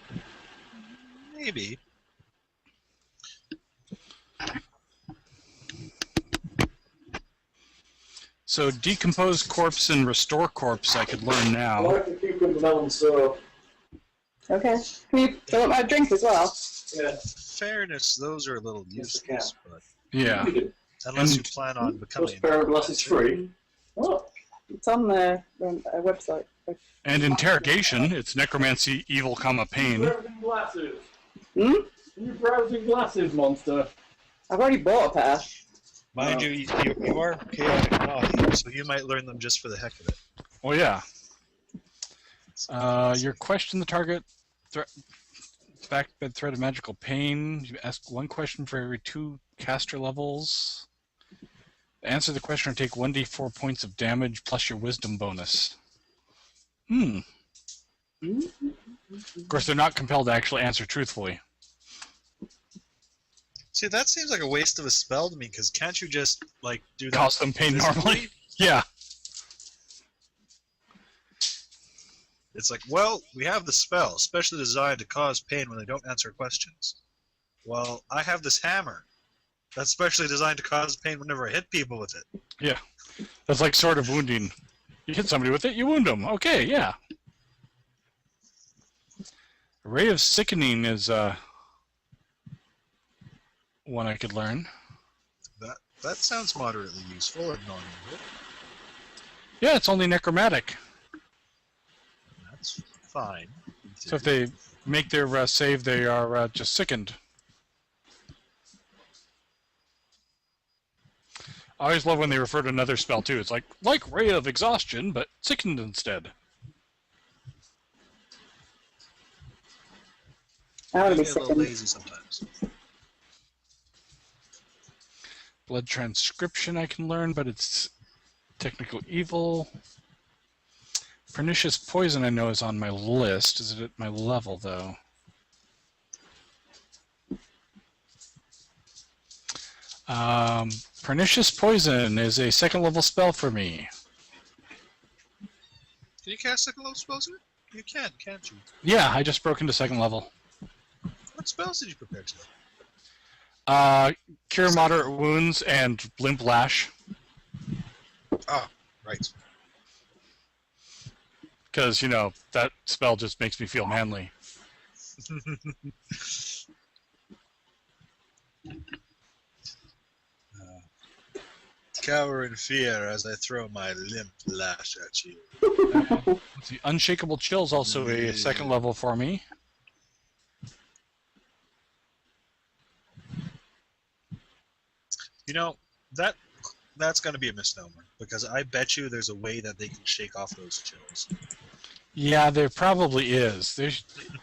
Maybe. So decompose corpse and restore corpse I could learn I now. like the cucumber melon so Okay. Can you fill up my drink as well? yeah. Fairness, those are a little Yes, useless, but Yeah. unless you plan on becoming. Those pair of glasses free. Oh, It's on the website. And interrogation, it's necromancy, evil, pain. browsing glasses. Hmm? You browsing glasses, monster. I've already bought a pair. Mind you are chaotic naughty, so you might learn them just for the heck of it. Oh yeah. Your question the target backbed threat of magical pain. You ask 1 question for every 2 caster levels. Answer the question or take 1d4 points of damage plus your wisdom bonus. Of course, they're not compelled to actually answer truthfully. See, that seems like a waste of a spell to me, because can't you just, like, do that? Cause them pain physically? normally. Yeah. It's like, well, we have the spell, specially designed to cause pain when they don't answer questions. Well, I have this hammer that's specially designed to cause pain whenever I hit people with it. Yeah. That's like sword of wounding. You hit somebody with it, you wound them. Okay, yeah. Ray of sickening is one I could learn. That sounds moderately useful and non-evil. Yeah, it's only necromantic. That's fine. So if they make their save, they are just sickened. I always love when they refer to another spell too. It's like Ray of Exhaustion, but sickened instead. I want to be I get a little sickened. lazy sometimes. Blood transcription I can learn, but it's technical evil. Pernicious poison I know is on my list. Is it at my level though? Pernicious poison is a 2nd level spell for me. Can you cast second level spells here? You can, can't you? Yeah, I just broke into 2nd level. What spells did you prepare today? Cure moderate wounds and limp lash. Ah, right. Because, you know, that spell just makes me feel manly. Cower in fear as I throw my limp lash at you. The unshakable chill is also a 2nd level for me. You know, that's going to be a misnomer, because I bet you there's a way that they can shake off those chills. Yeah, there probably is.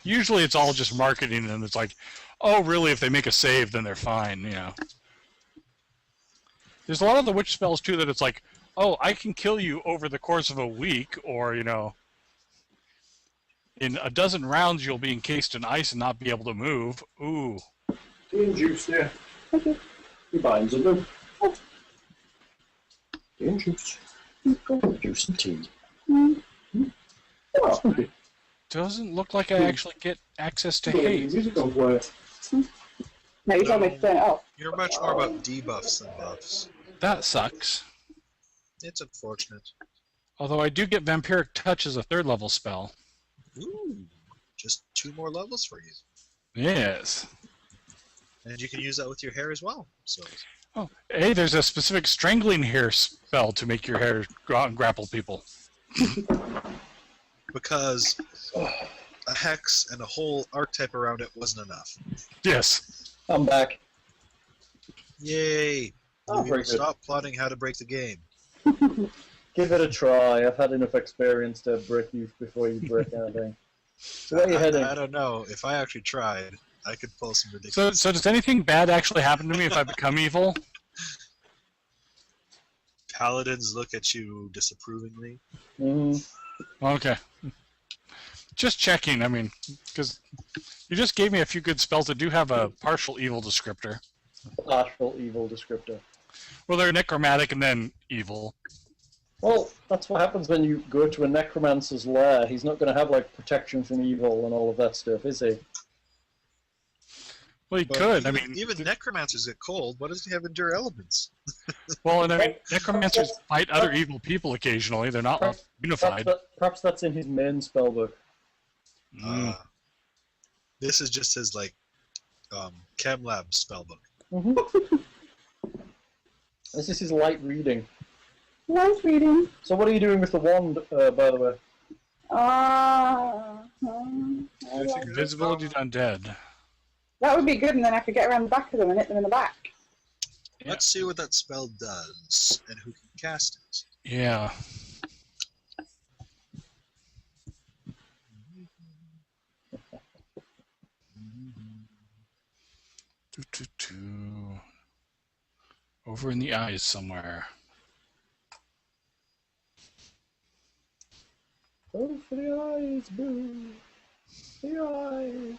Usually it's all just marketing, and it's like, oh, really, if they make a save, then they're fine, you know. There's a lot of the witch spells, too, that it's like, oh, I can kill you over the course of a week, or, you know, in a dozen rounds you'll be encased in ice and not be able to move. Ooh. tea and juice there. He binds them. Tea and juice. Juice and tea. Oh, Doesn't look like I actually get access to haste. music don't play. No, you told me to turn it off. You're much more about debuffs than buffs. That sucks. It's unfortunate. Although I do get Vampiric Touch as a 3rd level spell. Ooh, just 2 more levels for you. Yes. And you can use that with your hair as well. So Oh, hey, there's a specific strangling hair spell to make your hair go out and grapple people. because a hex and a whole archetype around it wasn't enough. Yes. I'm back. Yay! Oh, You very will good. stop plotting how to break the game. Give it a try. I've had enough experience to break you before you break anything. So where are you heading? I don't know. If I actually tried, I could pull some ridiculous. So does anything bad actually happen to me if I become evil? Paladins look at you disapprovingly. Okay. Just checking, I mean, because you just gave me a few good spells that do have a partial evil descriptor. Partial evil descriptor. Well, they're necromantic and then evil. Well, that's what happens when you go to a necromancer's lair. He's not going to have, like, protection from evil and all of that stuff, is he? Well, he But could. even necromancers get cold. What does he have endure elements? Well, and I mean, necromancers fight other evil people occasionally. They're not unified. Perhaps that's in his main spellbook. This is just his Chem Lab spellbook. This is his light reading. Light reading. So what are you doing with the wand, by the way? Invisibility to undead. That would be good, and then I could get around the back of them and hit them in the back. Yeah. Let's see what that spell does and who can cast it. Yeah. Over in the eyes somewhere. Oh, for the eyes, boo. The eyes.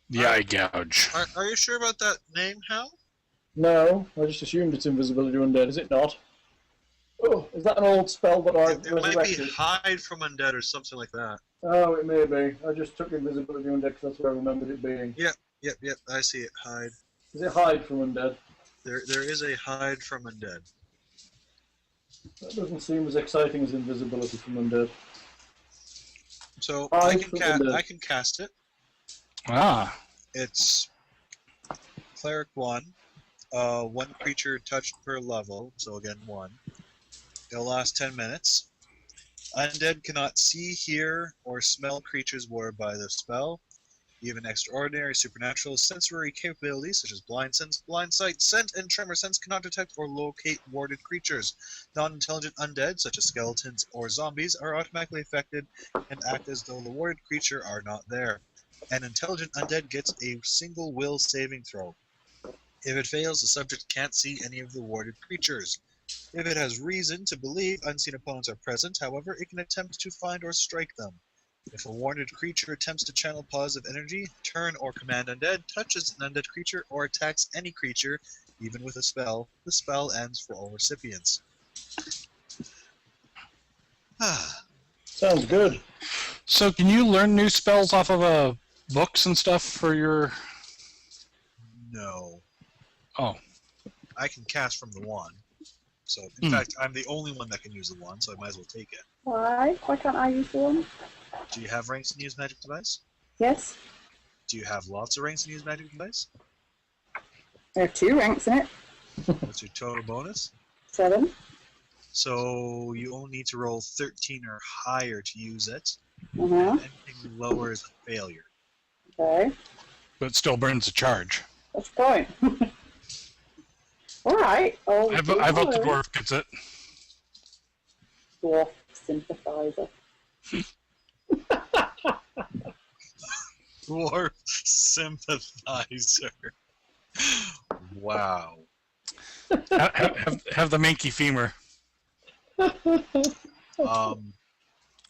The eye gouge. Are you sure about that name, Hal? No, I just assumed it's invisibility undead. Is it not? Oh, is that an old spell that I It might resurrected? be hide from undead or something like that. Oh, it may be. I just took invisibility undead because that's where I remembered it being. Yep, I see it. Hide. Is it hide from undead? There is a hide from undead. That doesn't seem as exciting as invisibility from undead. So Hide I can from undead. I can cast it. Ah. It's cleric 1. One creature touched per level, so again 1. It'll last 10 minutes. Undead cannot see, hear, or smell creatures warded by the spell. Even extraordinary supernatural sensory capabilities such as blind sense, blind sight, scent, and tremor sense cannot detect or locate warded creatures. Non-intelligent undead, such as skeletons or zombies, are automatically affected and act as though the warded creature are not there. An intelligent undead gets a single will saving throw. If it fails, the subject can't see any of the warded creatures. If it has reason to believe unseen opponents are present, however, it can attempt to find or strike them. If a warded creature attempts to channel positive energy, turn or command undead, touches an undead creature, or attacks any creature, even with a spell, the spell ends for all recipients. Sounds good. So can you learn new spells off of books and stuff for your... No. Oh. I can cast from the wand. So, in fact, I'm the only one that can use the wand, so I might as well take it. Why? Why can't I use one? Do you have ranks in use magic device? Yes. Do you have lots of ranks in use magic device? There are 2 ranks in it. What's your total bonus? 7. So you only need to roll 13 or higher to use it. Uh-huh. Anything lower is a failure. Okay. But it still burns the charge. That's the point. Alright. I vote the dwarf gets it. Dwarf sympathizer. Dwarf sympathizer. Wow. Have the manky femur.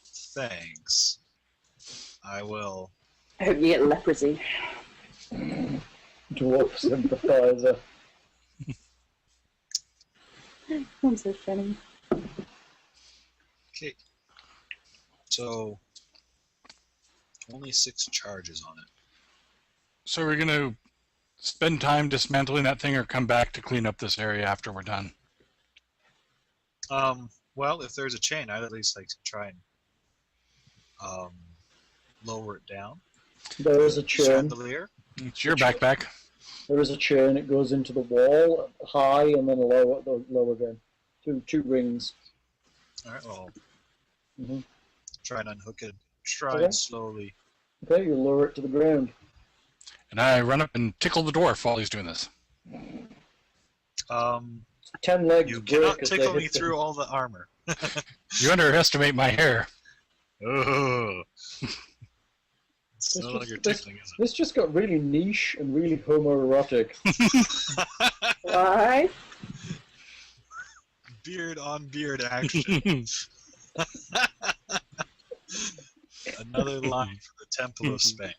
Thanks. I will. I hope you get leprosy. Dwarf sympathizer. I'm so funny. Okay. So, only 6 charges on it. So we're going to spend time dismantling that thing or come back to clean up this area after we're done? Well, if there's a chain, I'd at least like to try and lower it down. There is a chain. Chandelier. It's your backpack. There is a chain. It goes into the wall, high, and then low again. Two rings. Alright, well, hmm try and unhook it. Stride Okay. slowly. Okay, you lower it to the ground. And I run up and tickle the dwarf while he's doing this. 10 legs You break cannot as they tickle me hit them. through all the armor. You underestimate my hair. Oh. It's no longer tickling, is This just got really niche and really homoerotic. it? Why? Beard on beard action. Another line for the Temple of Spank.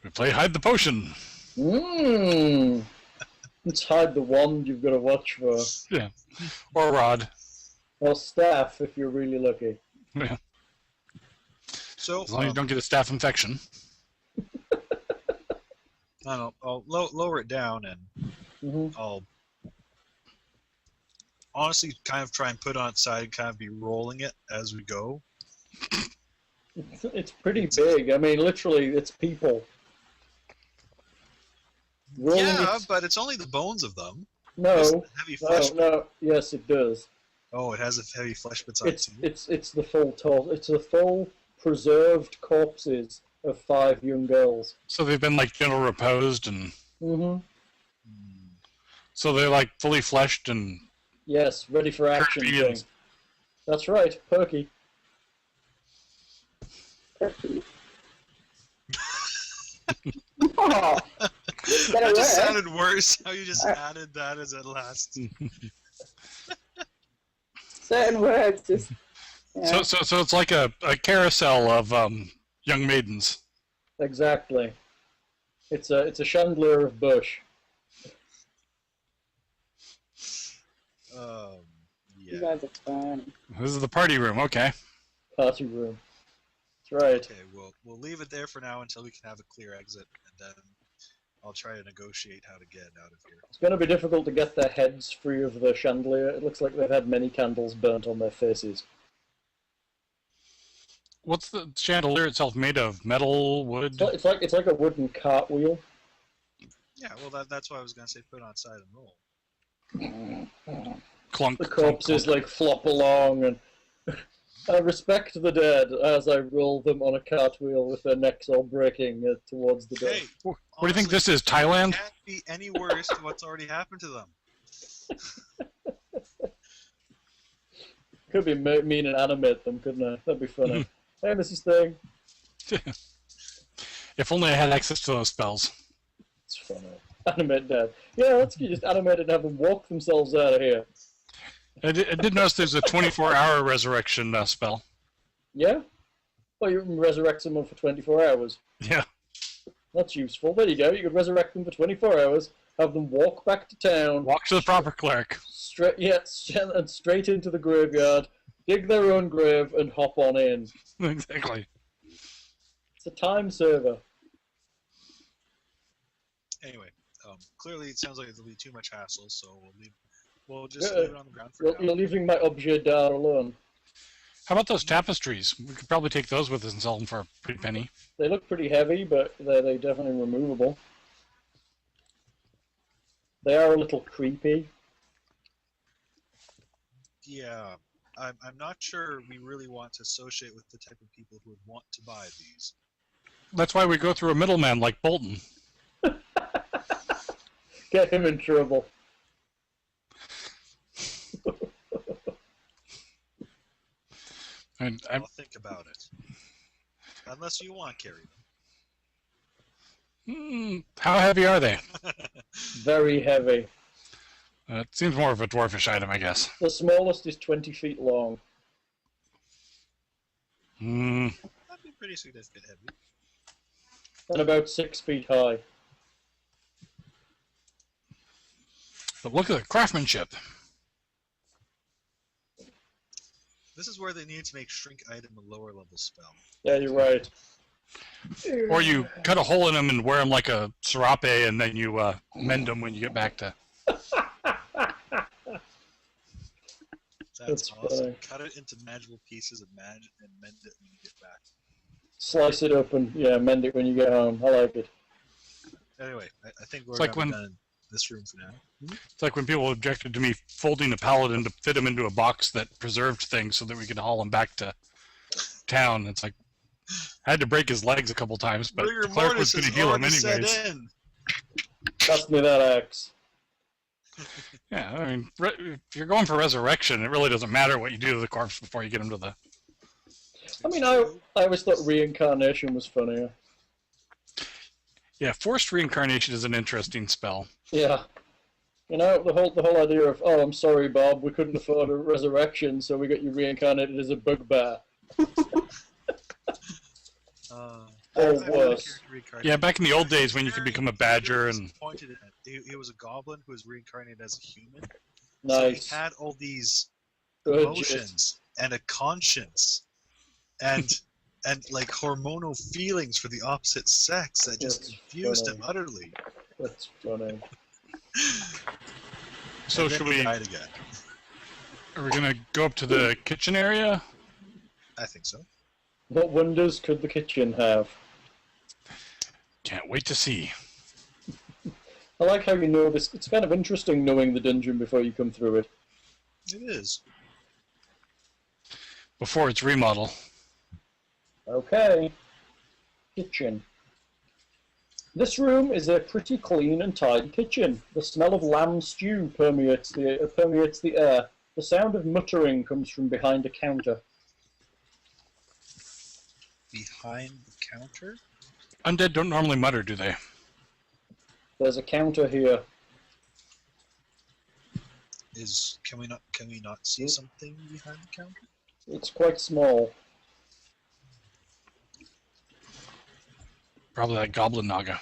We play hide the potion. Mmm. Let's hide the wand you've got to watch for. Yeah. Or rod. Or staff if you're really lucky. Yeah. So, As long as you don't get a staph infection. I don't know, I'll lower it down and hmm I'll honestly kind of try and put it on its side and kind of be rolling it as we go. It's pretty big. I mean, literally, it's people. Rolling Yeah, it- but it's only the bones of them. No, It's the heavy flesh. no. Yes, it does. Oh, it has a heavy flesh bits on it too. It's the full total. It's the full preserved corpses of 5 young girls. So they've been like gentle reposed, and Mm-hmm. Hmm. so they're like fully fleshed and Yes, ready for action. Kirby Thing. and- That's right, Perky. Oh, That just sounded worse. How you just added that as a last. certain words just. Yeah. so it's like a carousel of young maidens. Exactly. It's a chandelier of bush. You Yeah. guys are fun. This is the party room. Okay. Party room. That's right. Okay, we'll leave it there for now until we can have a clear exit, and then I'll try to negotiate how to get out of here. It's going to be difficult to get their heads free of the chandelier. It looks like they've had many candles burnt on their faces. What's the chandelier itself made of? Metal, wood? It's like a wooden cartwheel. Yeah, well, that's why I was going to say put it on side and roll. Clunk. The clunk, corpses clunk. like flop along, and I respect the dead as I roll them on a cartwheel with their necks all breaking towards the door. Hey, What do you think this is? Thailand? Can't be any worse than what's already happened to them. Could be mean and animate them, couldn't I? That'd be funny. Hey, Mrs. Thing. If only I had access to those spells. It's funny. Animate dead. Yeah, let's just animate it and have them walk themselves out of here. I did notice there's a 24-hour resurrection spell. Yeah? Well, you can resurrect someone for 24 hours. Yeah. That's useful. There you go. You could resurrect them for 24 hours, have them walk back to town, Walk to the proper cleric. and straight into the graveyard, dig their own grave, and hop on in. Exactly. It's a time server. Anyway, clearly it sounds like it'll be too much hassle, so we'll just Yeah. leave it on the ground for You're now. leaving my objet d'art alone. How about those tapestries? We could probably take those with us and sell them for a pretty penny. They look pretty heavy, but they're definitely removable. They are a little creepy. Yeah, I'm not sure we really want to associate with the type of people who would want to buy these. That's why we go through a middleman like Bolton. Get him in trouble. And I'll think about it. Unless you want to carry how heavy are they? them. Very heavy. It seems more of a dwarfish item, I guess. The smallest is 20 feet long. Mm, That'd be pretty significant heavy. And about 6 feet high. but look at the craftsmanship. This is where they need to make shrink item a lower level spell. Yeah, you're right. Or you cut a hole in them and wear them like a serape, and then you mend them when you get back to... That's That's awesome. funny. Cut it into manageable pieces and mend it when you get back. slice it up and mend it when you get home. I like it. Anyway, I think we're like gonna be when- done in this room for now. It's like when people objected to me folding a paladin to fit him into a box that preserved things so that we could haul him back to town. It's like I had to break his legs a couple times, but Rigor the cleric was mortis going to has heal him already set anyways. in. Pass me that axe. Yeah, I mean, if you're going for resurrection, it really doesn't matter what you do to the corpse before you get him to the. I mean, I always thought reincarnation was funnier. Yeah, forced reincarnation is an interesting spell. Yeah. You know, the whole idea of, oh, I'm sorry, Bob, we couldn't afford a resurrection, so we got you reincarnated as a bugbear. I worse. Yeah, back in the old days when you could become a badger and. Pointed in it. He was a goblin who was reincarnated as a human. Nice. So he had all these Good emotions and a conscience and like hormonal feelings for the opposite sex that just That's confused funny. him utterly. That's funny. So And then should he we? died again. Are we gonna go up to the kitchen area? I think so. What wonders could the kitchen have? Can't wait to see. I like how you know this. It's kind of interesting knowing the dungeon before you come through it. It is. Before it's remodel. Okay. Kitchen. This room is a pretty clean and tidy kitchen. The smell of lamb stew permeates the air. The sound of muttering comes from behind a counter. Behind the counter? Undead don't normally mutter, do they? There's a counter here. Can we not see something behind the counter? It's quite small. Probably that goblin naga.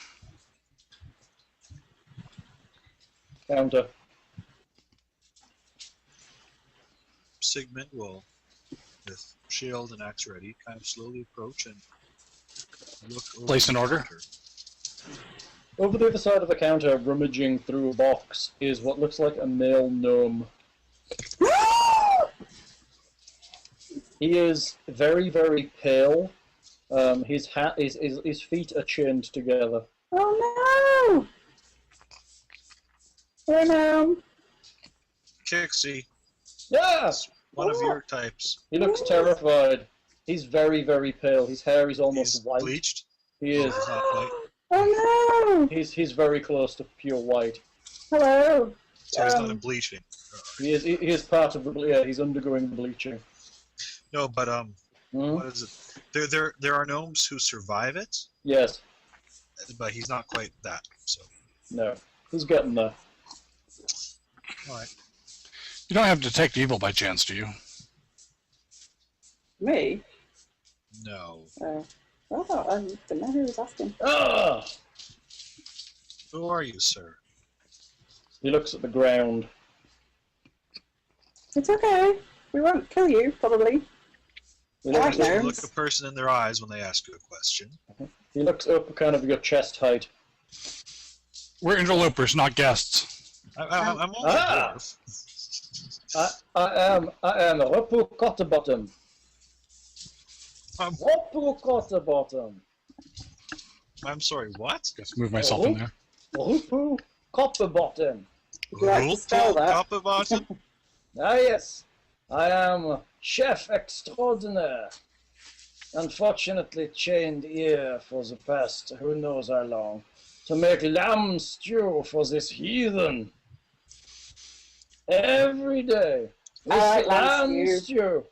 Counter. Sigmund will, with shield and axe ready, kind of slowly approach and look over Place the an order? counter. Over the other side of the counter, rummaging through a box, is what looks like a male gnome. He is very, very pale. His feet are chained together. Oh no! Oh no! Kixie, Yeah! one of your types. He looks terrified. He's very, very pale. His hair is almost He's white. bleached. He is. He's not white. Oh no! He's very close to pure white. Hello. So he's not in bleaching. He is part of the he's undergoing bleaching. No, but Hmm? what is it? There are gnomes who survive it, Yes. but he's not quite that. So, No. He's getting there. all right. You don't have detect evil by chance, do you? Me? No. Oh, I didn't know who was asking. Ah! Who are you, sir? He looks at the ground. It's okay. We won't kill you, probably. He I looks, like You gnomes. look a person in their eyes when they ask you a question. he looks up kind of your chest height. We're interlopers, not guests. I'm only Ah! a dwarf. I am Rapu Cotterbottom. I'm, Rapu Cotterbottom. I'm sorry, what? Just move myself in there. Rapu Cotterbottom. Would you like to spell that? Copperbottom? Ah, yes. I am chef extraordinaire. Unfortunately chained here for the past who knows how long to make lamb stew for this heathen. Every day. This I like lamb stew. stew.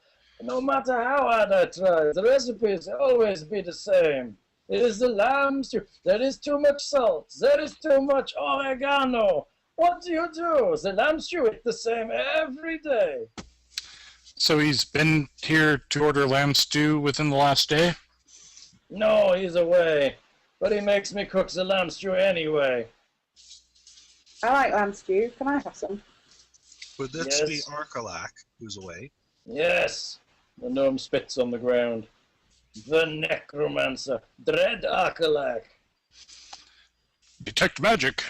No matter how hard I try, the recipes always be the same. It is the lamb stew. There is too much salt. There is too much oregano. What do you do? The lamb stew is the same every day. So he's been here to order lamb stew within the last day? No, he's away. But he makes me cook the lamb stew anyway. I like lamb stew. Can I have some? Would this Yes. be Arkalak, who's away? Yes. The gnome spits on the ground. The necromancer. Dread Arkalak. Detect magic.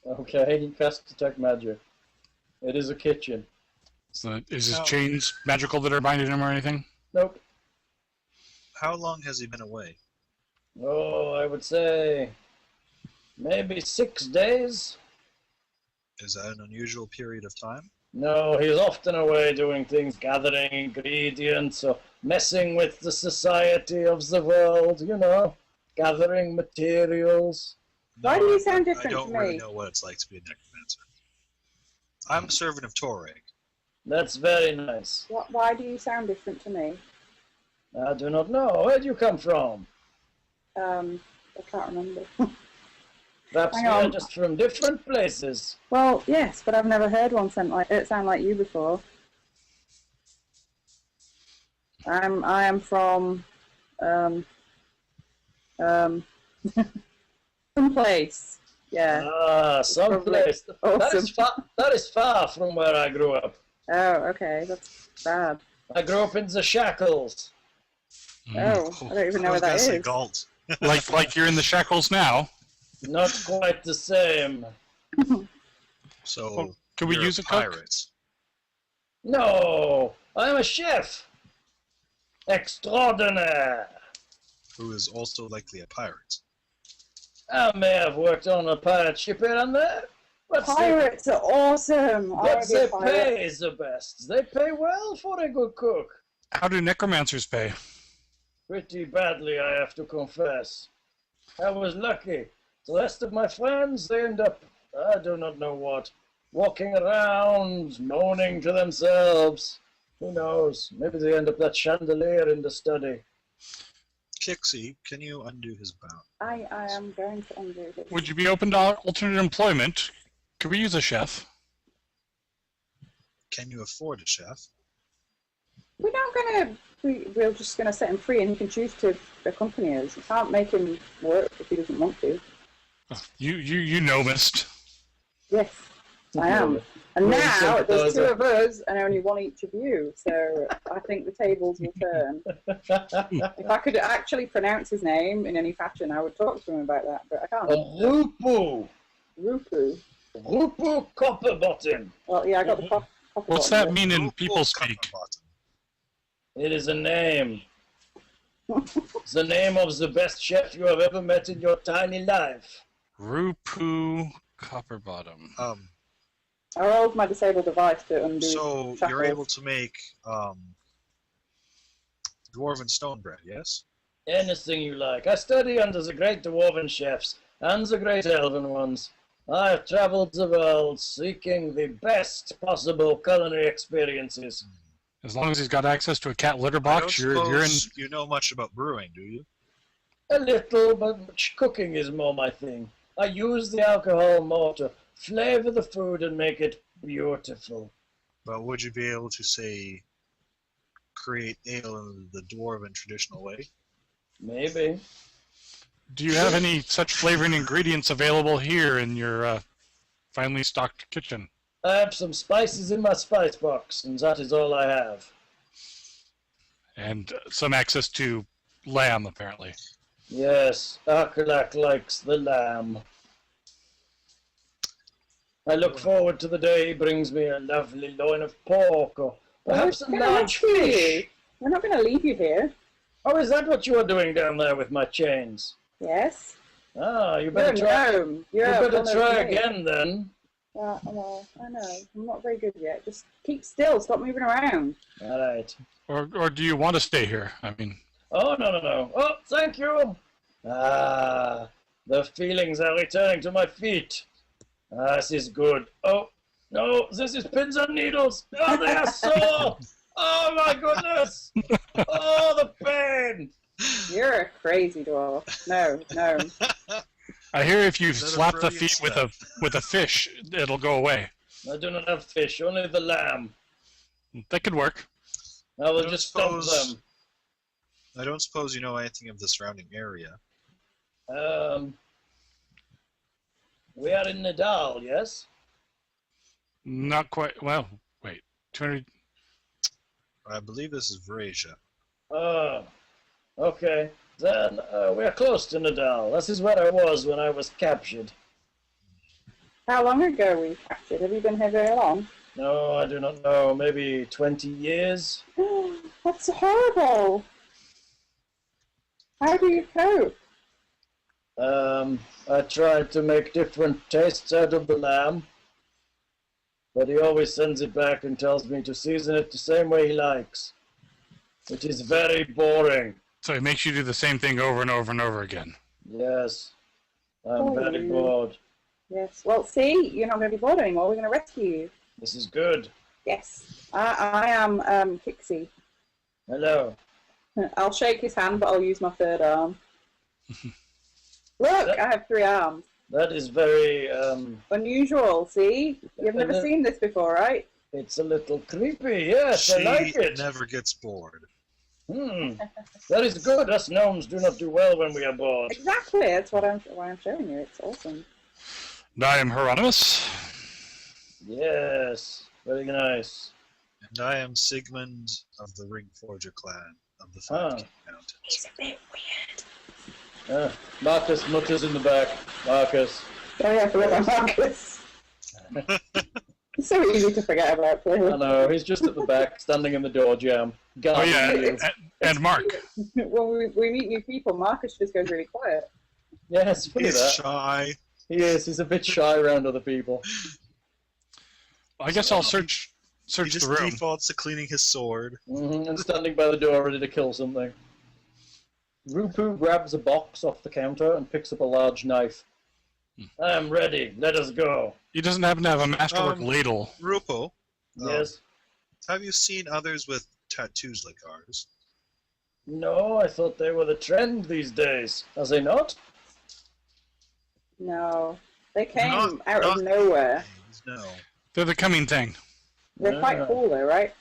Okay, he casts detect magic. It is a kitchen. So is his Oh. chains magical that are binding him or anything? Nope. How long has he been away? Oh, I would say maybe 6 days. Is that an unusual period of time? No, he's often away doing things, gathering ingredients or messing with the society of the world, gathering materials. Why do you sound different I don't to really me? know what it's like to be a necromancer. I'm a servant of Toreg. That's very nice. Why do you sound different to me? I do not know. Where do you come from? I can't remember. Perhaps Hang we are on. just from different places. Well, yes, but I've never heard one sound like you before. I am from someplace. Yeah. Ah, someplace. Awesome. That is far from where I grew up. Oh, okay, that's bad. I grew up in the shackles. Oh, I don't even know where that I was is. gonna say Galt. Like you're in the shackles now. Not quite the same. So Well, can we you're use a cook? pirate. No, I am a chef. Extraordinaire. Who is also likely a pirate. I may have worked on a pirate ship here and there. But Pirates are awesome. I What wanna be they a pirate. pay is the best. They pay well for a good cook. How do necromancers pay? Pretty badly, I have to confess. I was lucky. The rest of my friends, they end up, I do not know what, walking around, moaning to themselves. Who knows? Maybe they end up that chandelier in the study. Kixie, can you undo his bound? I am going to undo this. Would you be open to alternate employment? Could we use a chef? Can you afford a chef? We're just gonna set him free, and he can choose to accompany us. You can't make him work if he doesn't want to. You gnomist. Yes, I am. And Well, now there's two sympathiser. of us and only one each of you. So I think the tables will turn. If I could actually pronounce his name in any fashion, I would talk to him about that, but I can't. Rupu. Rupu. Rupu Copperbottom. Well, yeah, I got the copper. What's that mean in people speak? It is a name. It's the name of the best chef you have ever met in your tiny life. Rupu Copperbottom. I rolled my disabled device to undo. So shackles. you're able to make dwarven stone bread, yes? Anything you like. I study under the great dwarven chefs and the great elven ones. I have traveled the world seeking the best possible culinary experiences. As long as he's got access to a cat litter I don't box, you're in. suppose you know much about brewing, do you? A little, but cooking is more my thing. I use the alcohol more to flavor the food and make it beautiful. But would you be able to, say, create ale in the dwarven traditional way? Maybe. Do you have any such flavoring ingredients available here in your finely stocked kitchen? I have some spices in my spice box, and that is all I have. And some access to lamb, apparently. Yes, Arkalak likes the lamb. I look forward to the day he brings me a lovely loin of pork, or perhaps a We're gonna large rescue fish. you. We're not going to leave you here. Oh, is that what you are doing down there with my chains? Yes. Ah, you You're better a try. gnome. You You're a better one of try me. again then. Well, I know. I'm not very good yet. Just keep still. Stop moving around. All right. Or do you want to stay here? I mean, Oh, no. Oh, thank you. Ah, the feelings are returning to my feet. Ah, this is good. Oh, no, this is pins and needles. Oh, they are sore. Oh, my goodness. Oh, the pain. You're a crazy dwarf. No. I hear if you Is that a slap the brilliant feet with a fish, it'll go away. I do not have fish, only the lamb. That could work. I will don't just stomp suppose- them. I don't suppose you know anything of the surrounding area. We are in Nadal, yes? Not quite. Well, wait. 200. I believe this is Verasia. Oh, okay. Then we are close to Nadal. This is where I was when I was captured. How long ago were you captured? Have you been here very long? No, I do not know. Maybe 20 years? That's horrible. How do you cope? I tried to make different tastes out of the lamb, but he always sends it back and tells me to season it the same way he likes. It is very boring. So it makes you do the same thing over and over and over again. Yes, I'm very bored. Yes. Well, see, you're not going to be bored anymore. We're going to rescue you. This is good. Yes. I am Kixie. Hello. I'll shake his hand, but I'll use my third arm. Look, I have 3 arms. That is very, Unusual, see? You've never seen this before, right? it's a little creepy. Yes, I like She it. never gets bored. That is good. Us gnomes do not do well when we are bored. Exactly. That's why I'm showing you. It's awesome. And I am Hieronymus. Yes, very nice. And I am Sigmund of the Ringforger clan of the Five King Mountains. He's a bit weird. Marcus mutters in the back. Marcus. Oh yeah, I forgot about Marcus. It's so easy to forget about, I clearly. know, he's just at the back, standing in the door jam. Oh yeah, and Mark. When we meet new people, Marcus just goes really quiet. Yes, funny He's that. shy. He is. He's a bit shy around other people. I guess I'll search He the just room. defaults to cleaning his sword. And standing by the door ready to kill something. Rupu grabs a box off the counter and picks up a large knife. I am ready. Let us go. He doesn't happen to have a masterwork ladle. Rupo, Yes? have you seen others with tattoos like ours? No, I thought they were the trend these days. Are they not? No. They came Not- out not of nowhere. No. They're the coming thing. They're quite cool though, right?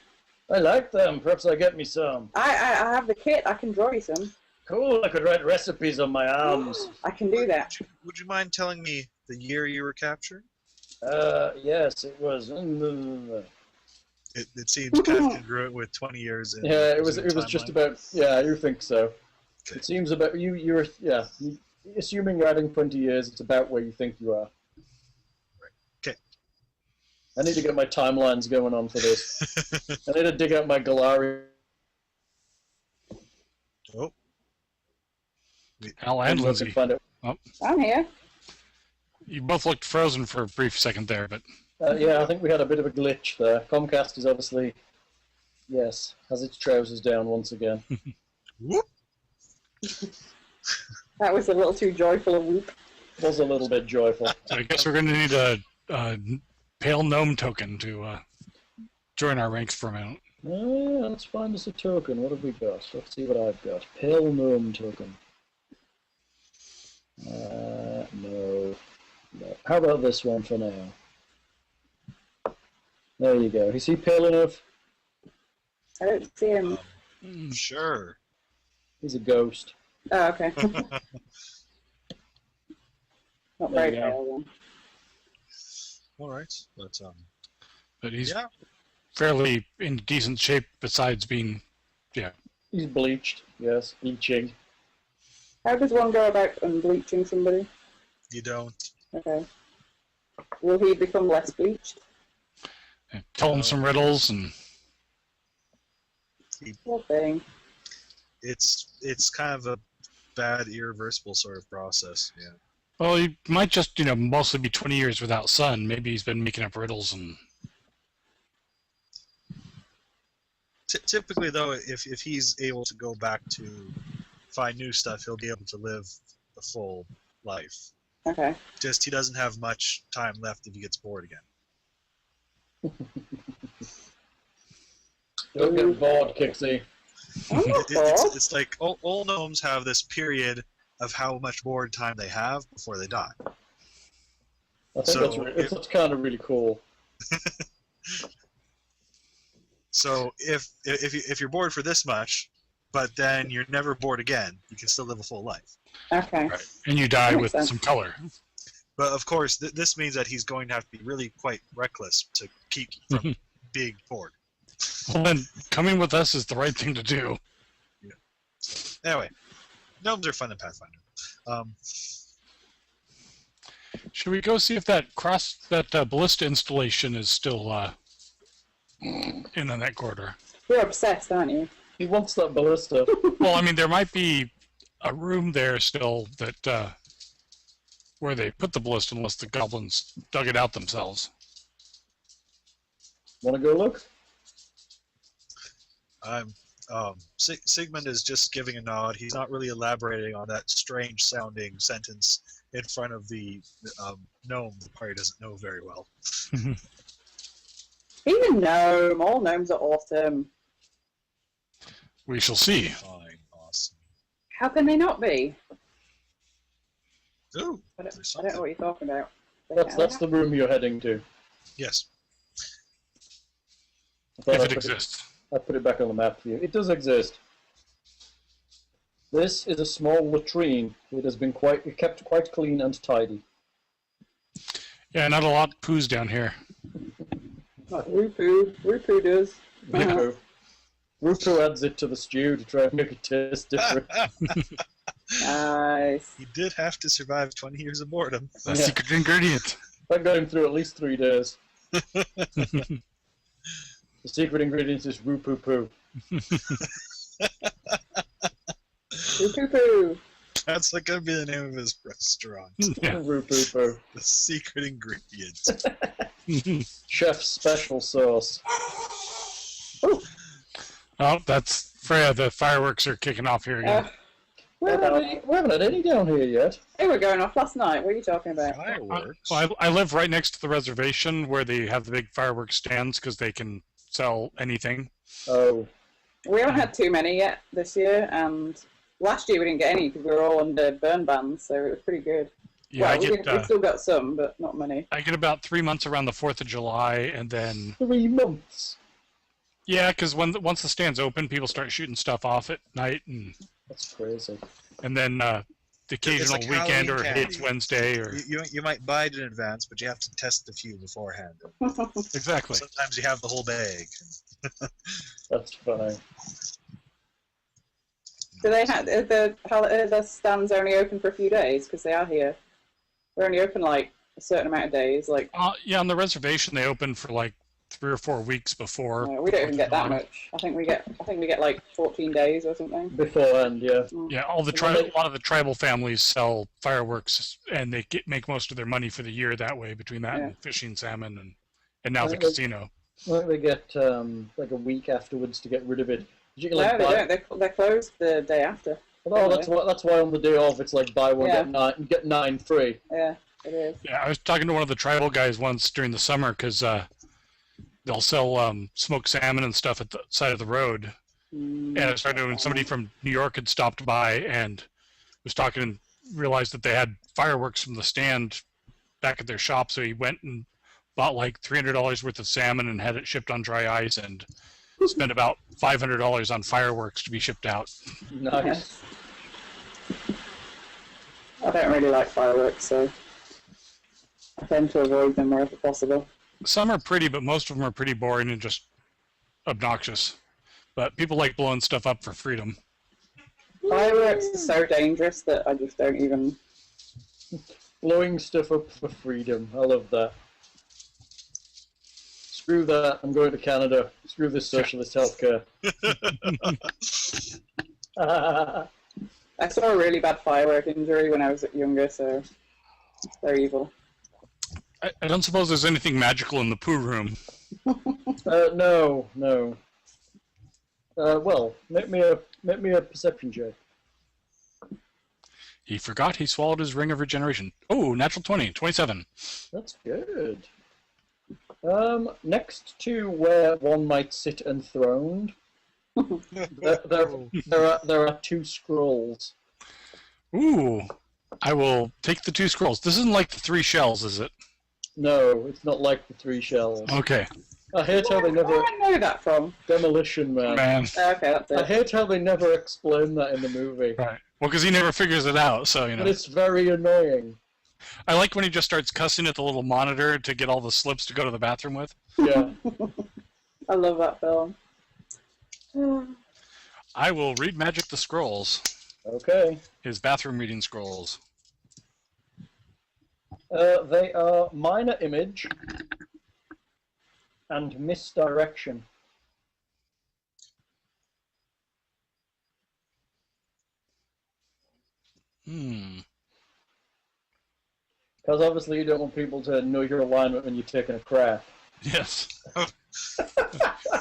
I like them. Perhaps I get me some. I have the kit. I can draw you some. Cool, I could write recipes on my arms. I can do that. Would you mind telling me the year you were captured? Yes, it was. It seems kind of congruent with 20 years. In Yeah, it was just timeline. about. Yeah, you think so? Okay. It seems about you're assuming you're adding 20 years. It's about where you think you are. Okay. I need to get my timelines going on for this. I need to dig out my Galari. Oh. Al and Look Lindsay. find it. I'm here. You both looked frozen for a brief second there, but Yeah, I think we had a bit of a glitch there. Comcast is obviously, yes, has its trousers down once again. Whoop. That was a little too joyful a whoop. Was a little bit joyful. so I guess we're going to need a pale gnome token to join our ranks for a minute. Let's find us a token. What have we got? Let's see what I've got. Pale gnome token. No. How about this one for now? There you go. Is he pale enough? I don't see him. Sure. He's a ghost. Oh, okay. Not There very you go. pale then. All right. But he's Yeah. fairly in decent shape besides being, He's bleached. Yes, bleaching. How does one go about unbleaching somebody? You don't. Okay. Will he become less bleached? tell him some riddles and Poor thing. It's kind of a bad, irreversible sort of process. Yeah. well, he might just, mostly be 20 years without sun. Maybe he's been making up riddles and Typically, though, if he's able to go back to find new stuff, he'll be able to live a full life. Okay. Just he doesn't have much time left if he gets bored again. Don't get bored, Kixie. I'm not bored. It's like all gnomes have this period of how much bored time they have before they die. I think So, that's kind of really cool. So if you're bored for this much, but then you're never bored again, you can still live a full life. Okay. and you die That with makes sense. some color. But of course, this means that he's going to have to be really quite reckless to keep from being bored. Well, then coming with us is the right thing to do. Anyway, gnomes are fun in Pathfinder. Should we go see if that ballista installation is still in the net corridor? You're obsessed, aren't you? He wants that ballista. Well, I mean, there might be a room there still that where they put the ballista unless the goblins dug it out themselves. Want to go look? I'm. Sigmund is just giving a nod. He's not really elaborating on that strange-sounding sentence in front of the gnome. That probably doesn't know very well. He's a gnome. All gnomes are awesome. We shall see. Fine, awesome. How can they not be? Ooh, I there's don't know something. what you're talking about. That's the room you're heading to. Yes. I thought If I it put exists. I put it back on the map for you. It does exist. This is a small latrine. It has been kept quite clean and tidy. Yeah, not a lot poos down here. Rupu. Rupu does. Rupu. Rupu adds it to the stew to try and make it taste different. Nice. He did have to survive 20 years of boredom. The Yeah. secret ingredient. That got him through at least 3 days. The secret ingredient is Rupu poo. Rupu. That's like gonna be the name of his restaurant. Yeah. Rupu poo. The secret ingredient. Chef's special sauce. Oh, that's Freya. The fireworks are kicking off here again. We haven't had any down here yet. They were going off last night. What are you talking about? Fireworks. Well, I live right next to the reservation where they have the big fireworks stands because they can sell anything. Oh. We haven't had too many yet this year, and last year we didn't get any because we were all under burn bans, so it was pretty good. Yeah, well, we still got some, but not many. I get about 3 months around the 4th of July, and then 3 months. yeah, because once the stand's open, people start shooting stuff off at night, That's crazy. and then the occasional like weekend or Halloween hey, it's candy. Wednesday or You might buy it in advance, but you have to test a few beforehand. exactly. Sometimes you have the whole bag. That's funny. Do they have the stands only open for a few days? Because they are here. They're only open like a certain amount of days. Like Yeah, on the reservation they open for like 3 or 4 weeks before. we don't even get that much. I think we get like 14 days or something. Beforehand, yeah. Yeah, a lot of the tribal families sell fireworks, and they make most of their money for the year that way. Between that and fishing salmon, and now the casino. I think they get like a week afterwards to get rid of it. You can, No, like, they don't. They're closed the day after. Oh, that's why on the day off it's like buy one get 9 free. Yeah, it is. Yeah, I was talking to one of the tribal guys once during the summer because they'll sell smoked salmon and stuff at the side of the road. And I started when somebody from New York had stopped by and was talking and realized that they had fireworks from the stand back at their shop. So he went and bought like $300 worth of salmon and had it shipped on dry ice and spent about $500 on fireworks to be shipped out. Nice. I don't really like fireworks, so I tend to avoid them wherever possible. Some are pretty, but most of them are pretty boring and just obnoxious. But people like blowing stuff up for freedom. Fireworks are so dangerous that I just don't even... Blowing stuff up for freedom. I love that. Screw that. I'm going to Canada. Screw this socialist healthcare. I saw a really bad firework injury when I was younger, so they're evil. I don't suppose there's anything magical in the poo room. No. Well, make me a perception check. He forgot he swallowed his ring of regeneration. Oh, natural 20, 27. That's good. Next to where one might sit enthroned, there are 2 scrolls. Ooh, I will take the 2 scrolls. This isn't like the 3 shells, is it? No, it's not like the 3 shells. Okay. I hate how they Where never... do I know that from? Demolition Man. Man. Okay, that's I it. hate how they never explain that in the movie. Right. Well, because he never figures it out, so, you But know. it's very annoying. I like when he just starts cussing at the little monitor to get all the slips to go to the bathroom with. Yeah. I love that film. I will read Magic the Scrolls. Okay. His bathroom reading scrolls. They are minor image and misdirection. Hmm. Because obviously you don't want people to know your alignment when you're taking a crap. Yes. Or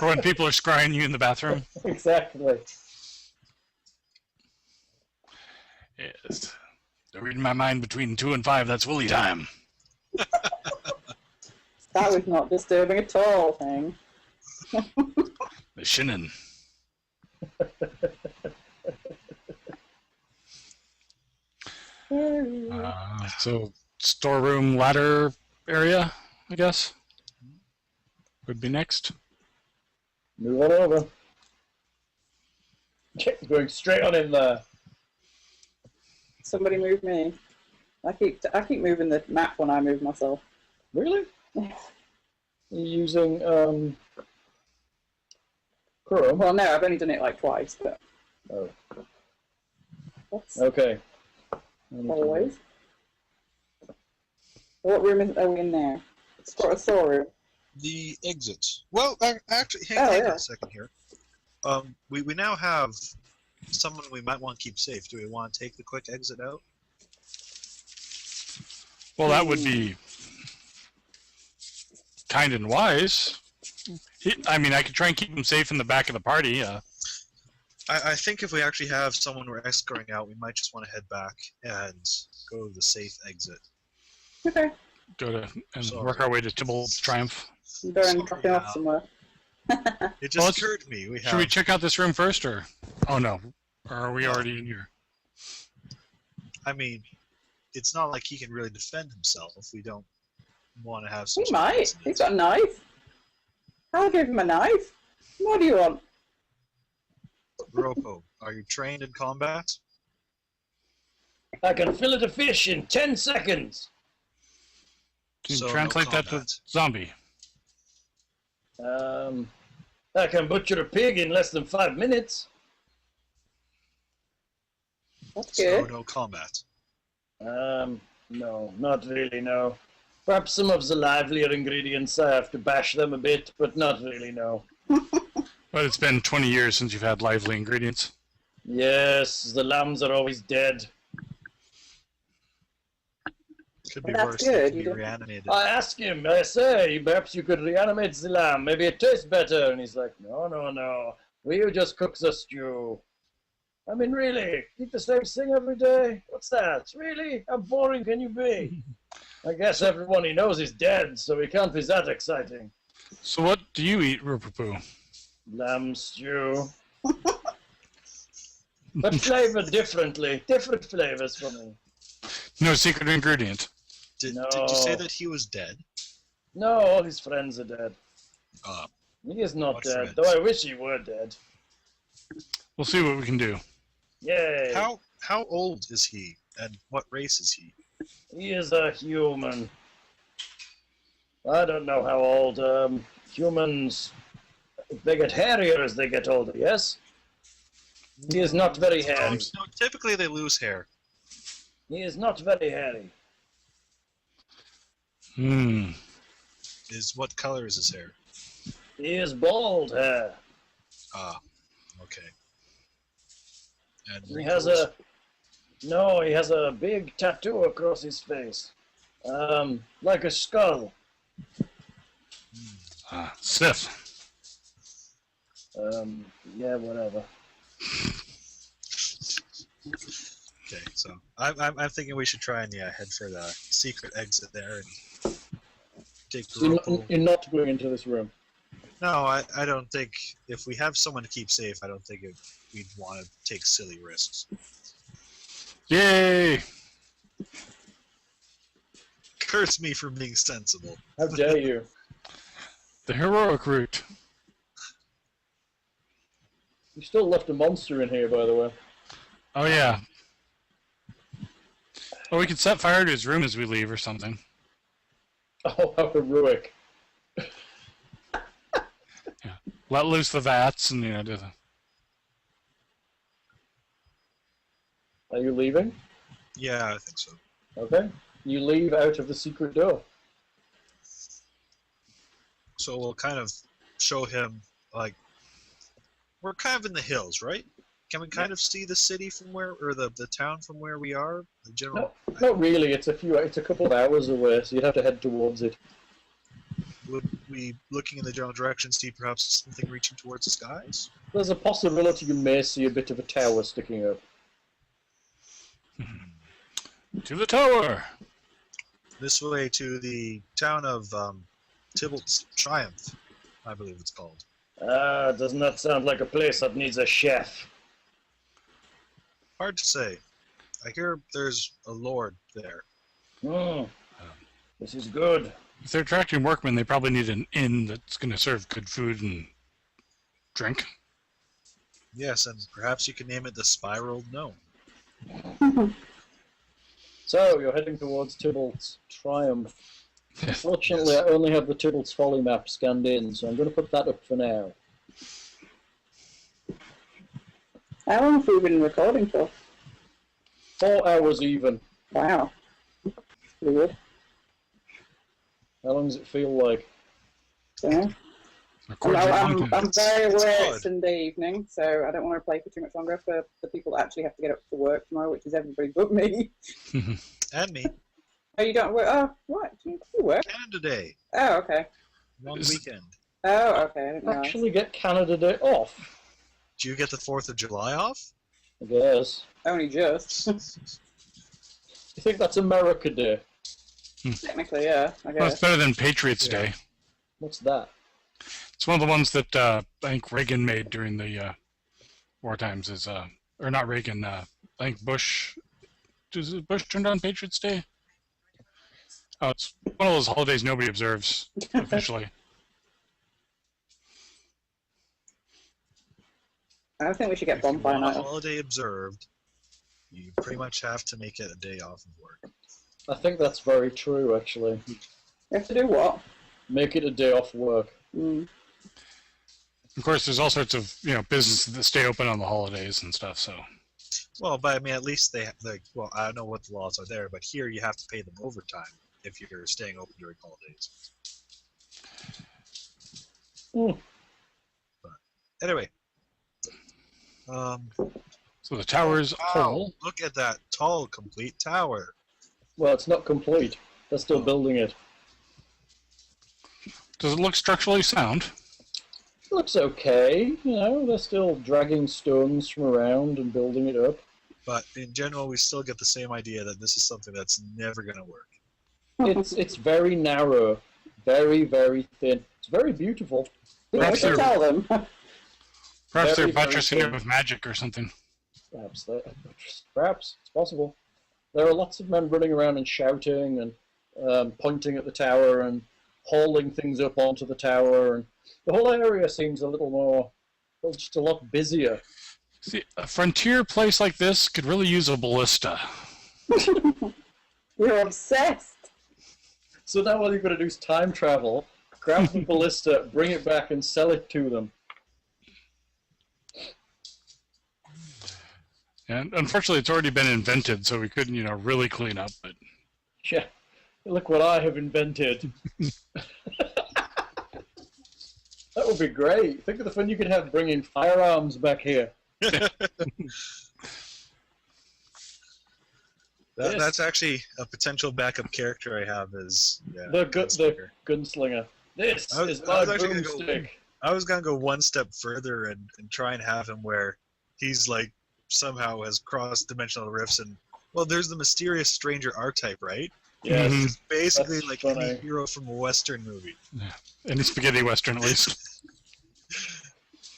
when people are scrying you in the bathroom. Exactly. Yes. They're reading my mind between 2 and 5. That's Willy time. That was not disturbing at all, thing. The shinnin. So storeroom ladder area, I guess, would be next. Move on over. Going straight on in there. Somebody move me. I keep moving the map when I move myself. Really? You're using Chrome? Well, no, I've only done it like twice, but Oh. that's Okay. always. What room are we in there? Storeroom. The exit. Well, actually, hang on a second here. We now have someone we might want to keep safe. Do we want to take the quick exit out? Well, that would be kind and wise. I mean, I could try and keep him safe in the back of the party. I think if we actually have someone we're escorting out, we might just want to head back and go to the safe exit. Okay. Go to and work our way to Tybalt's Triumph. Go and drop him off somewhere. It just occurred to me. Should we check out this room first, or? Oh no. Or are we already in here? I mean, it's not like he can really defend himself. We don't want to have some. He might. He's got a knife. I'll give him a knife. What do you want? Ropo, are you trained in combat? I can fillet a fish in 10 seconds. Can you So, translate no that to combat. zombie? I can butcher a pig in less than 5 minutes. That's So good. no combat. No, not really, no. Perhaps some of the livelier ingredients, I have to bash them a bit, but not really, no. But it's been 20 years since you've had lively ingredients. Yes, the lambs are always dead. Could be That's worse. good, They could you be don't- reanimated. I ask him, I say, perhaps you could reanimate the lamb, maybe it tastes better. And he's like, no, we'll just cook the stew. I mean, really, eat the same thing every day? What's that? Really? How boring can you be? I guess everyone he knows is dead, so he can't be that exciting. So what do you eat, Rupapu? Lamb stew. But flavored differently. Different flavors for me. No secret ingredient. Did No. you say that he was dead? No, all his friends are dead. He is not What dead, friends? though I wish he were dead. We'll see what we can do. Yay. How old is he, and what race is he? He is a human. I don't know how old. Humans, they get hairier as they get older, yes? He is not very hairy. No, typically they lose hair. He is not very hairy. What color is his hair? He is bald hair. Ah, okay. And He has a... No, he has a big tattoo across his face. Like a skull. Sith. Yeah, whatever. Okay, so I'm thinking we should try and head for the secret exit there and take the So rope. you're not going into this room. No, I don't think if we have someone to keep safe, I don't think we'd want to take silly risks. Yay! Curse me for being sensible. How dare you? The heroic route. You still left a monster in here, by the way. Oh yeah. Well, we could set fire to his room as we leave or something. Oh, how heroic. Let loose the vats and do the... Are you leaving? Yeah, I think so. Okay. You leave out of the secret door. So we'll kind of show him, like, we're kind of in the hills, right? Can we kind of see the city from where, or the town from where we are? The general. No, not really. It's a couple of hours away, so you'd have to head towards it. Would we, looking in the general direction, see perhaps something reaching towards the skies? There's a possibility you may see a bit of a tower sticking up. To the tower! This way to the town of Tybalt's Triumph, I believe it's called. Doesn't that sound like a place that needs a chef? Hard to say. I hear there's a lord there. This is good. If they're attracting workmen, they probably need an inn that's going to serve good food and drink. Yes, and perhaps you can name it the Spiraled Gnome. So, you're heading towards Tybalt's Triumph. Fortunately, I only have the Tybalt's Folly map scanned in, so I'm going to put that up for now. How long have we been recording for? 4 hours even. Wow. That's pretty good. How long does it feel like? So, Record your I'm contents. very It's aware odd. it's Sunday evening, so I don't want to play for too much longer for the people that actually have to get up for work tomorrow, which is everybody but me. And me. Oh, you don't work? Oh, what? Do you work? Canada Day. Oh, okay. Long Is- weekend. Oh, okay. I didn't know. Actually get Canada Day off, Do you get the 4th of July off? I guess. Only just. You think that's America Day? Technically, yeah. I Well, it's guess. better than Patriots Yeah. Day. What's that? It's one of the ones that I think Reagan made during the war times. Or not Reagan. I think Bush. Does Bush turn on Patriots Day? Oh, it's one of those holidays nobody observes officially. I don't think we should get If you bonfire want a night off. holiday observed, you pretty much have to make it a day off of work. I think that's very true, actually. You have to do what? Make it a day off work. Mm. Of course, there's all sorts of businesses that stay open on the holidays and stuff. So Well, but I mean, at least they well, I don't know what the laws are there, but here you have to pay them overtime if you're staying open during holidays. Mm. But anyway, so the tower's wow, whole. look at that tall, complete tower. Well, it's not complete. They're still building it. Does it look structurally sound? It looks okay. They're still dragging stones from around and building it up. But in general, we still get the same idea that this is something that's never going to work. It's very narrow, very, very thin. It's very beautiful. We Perhaps should they're- tell them. Perhaps Very, they're very buttressing it thin. with magic or something. Perhaps it's possible. There are lots of men running around and shouting and pointing at the tower and hauling things up onto the tower, and the whole area seems a little more, well, just a lot busier. See, a frontier place like this could really use a ballista. You're obsessed. So now all you've got to do is time travel, grab the ballista, bring it back, and sell it to them. And unfortunately, it's already been invented, so we couldn't, really clean up. But Yeah, look what I have invented. That would be great. Think of the fun you could have bringing firearms back here. Yes. That's actually a potential backup character I have is The Gunslinger. gunslinger. This I was- is I my was actually gonna go- broomstick. I was gonna go one step further and try and have him where he's like somehow has cross-dimensional rifts and there's the mysterious stranger archetype, right? Yes. Mhm. It's basically That's like funny. any hero from a Western movie. any spaghetti western at least.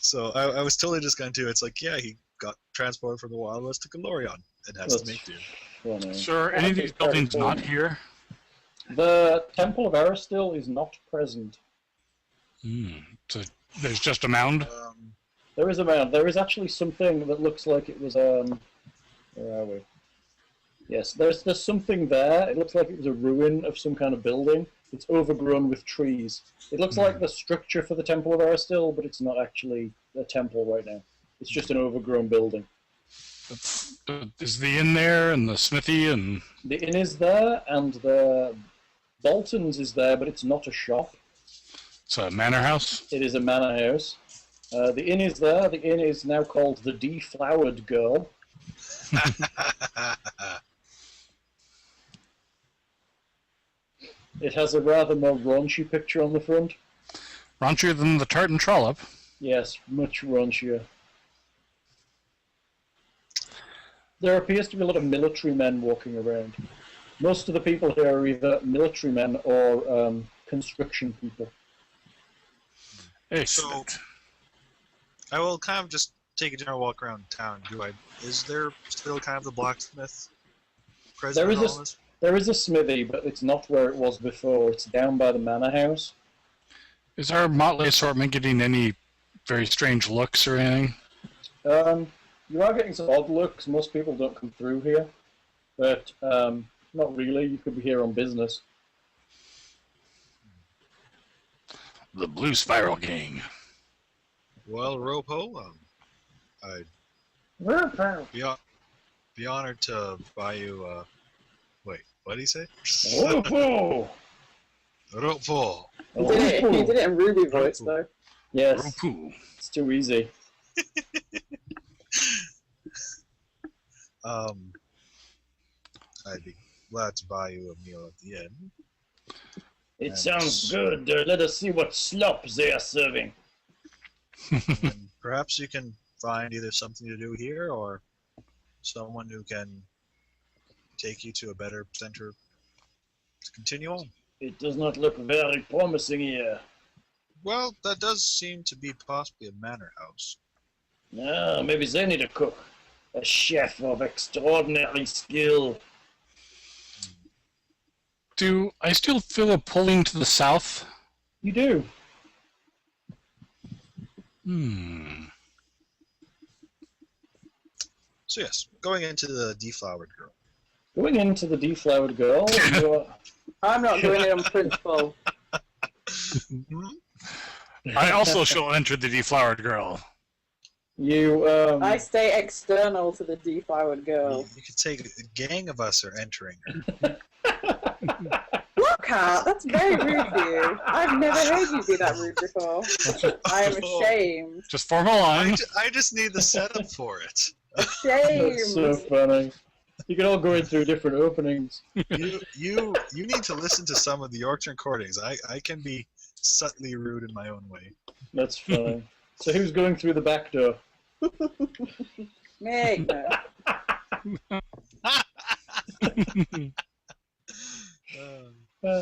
So I was totally just going to. It's like, yeah, he got transported from the Wild West to Galorion and has to That's make do. funny. So are any of these buildings not here? The Temple of Aristil is not present. So there's just a mound. There is a mound. There is actually something that looks like it was where are we? Yes, there's something there. It looks like it was a ruin of some kind of building. It's overgrown with trees. It looks like the structure for the Temple of Aristil, but it's not actually a temple right now. It's just an overgrown building. Is the inn there and the smithy and The inn is there, and the Bolton's is there, but it's not a shop. it's a manor house? It is a manor house. The inn is there. The inn is now called the Deflowered Girl. It has a rather more raunchy picture on the front. Raunchier than the tartan trollop. Yes, much raunchier. There appears to be a lot of military men walking around. Most of the people here are either military men or construction people. Excellent. I will kind of just take a general walk around town. Is there still kind of the blacksmith present? There is a smithy, but it's not where it was before. It's down by the manor house. Is our motley assortment getting any very strange looks or anything? You are getting some odd looks. Most people don't come through here, but not really. You could be here on business. The Blue Spiral Gang. Well, Ropo, I'd be honored to buy you. Wait, what did he say? Ropo! Ropo. He did it in Ruby voice, though. Yes, Ropu. it's too easy. I'd be glad to buy you a meal at the inn. It sounds good. Let us see what slop they are serving. And perhaps you can find either something to do here or someone who can take you to a better center to continue on. It does not look very promising here. Well, that does seem to be possibly a manor house. Ah, maybe they need a cook. A chef of extraordinary skill. Do I still feel a pulling to the south? You do. So yes, going into the Deflowered Girl. Going into the Deflowered Girl, I'm not doing it on principle. I also shall enter the Deflowered Girl. you I stay external to the deflowered girl. You could say a gang of us are entering her. Lockhart, that's very rude of you. I've never heard you be that rude before. I am ashamed. Just form a line. I just need the setup for it. Ashamed. That's so funny. You can all go in through different openings. You need to listen to some of the Yorkshire recordings. I can be subtly rude in my own way. That's funny. So who's going through the back door? Me, no.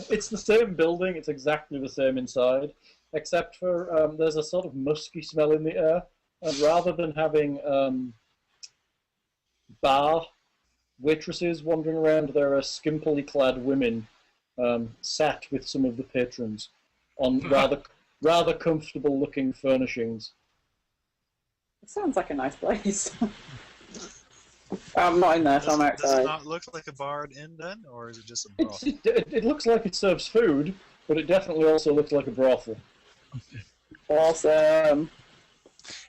It's the same building. It's exactly the same inside, except for there's a sort of musky smell in the air. And rather than having bar waitresses wandering around, there are skimpily clad women sat with some of the patrons on rather comfortable-looking furnishings. It sounds like a nice place. I'm not in there, so I'm Does it outside. not look like a bar and inn then, or is it just a brothel? It looks like it serves food, but it definitely also looks like a brothel. Awesome.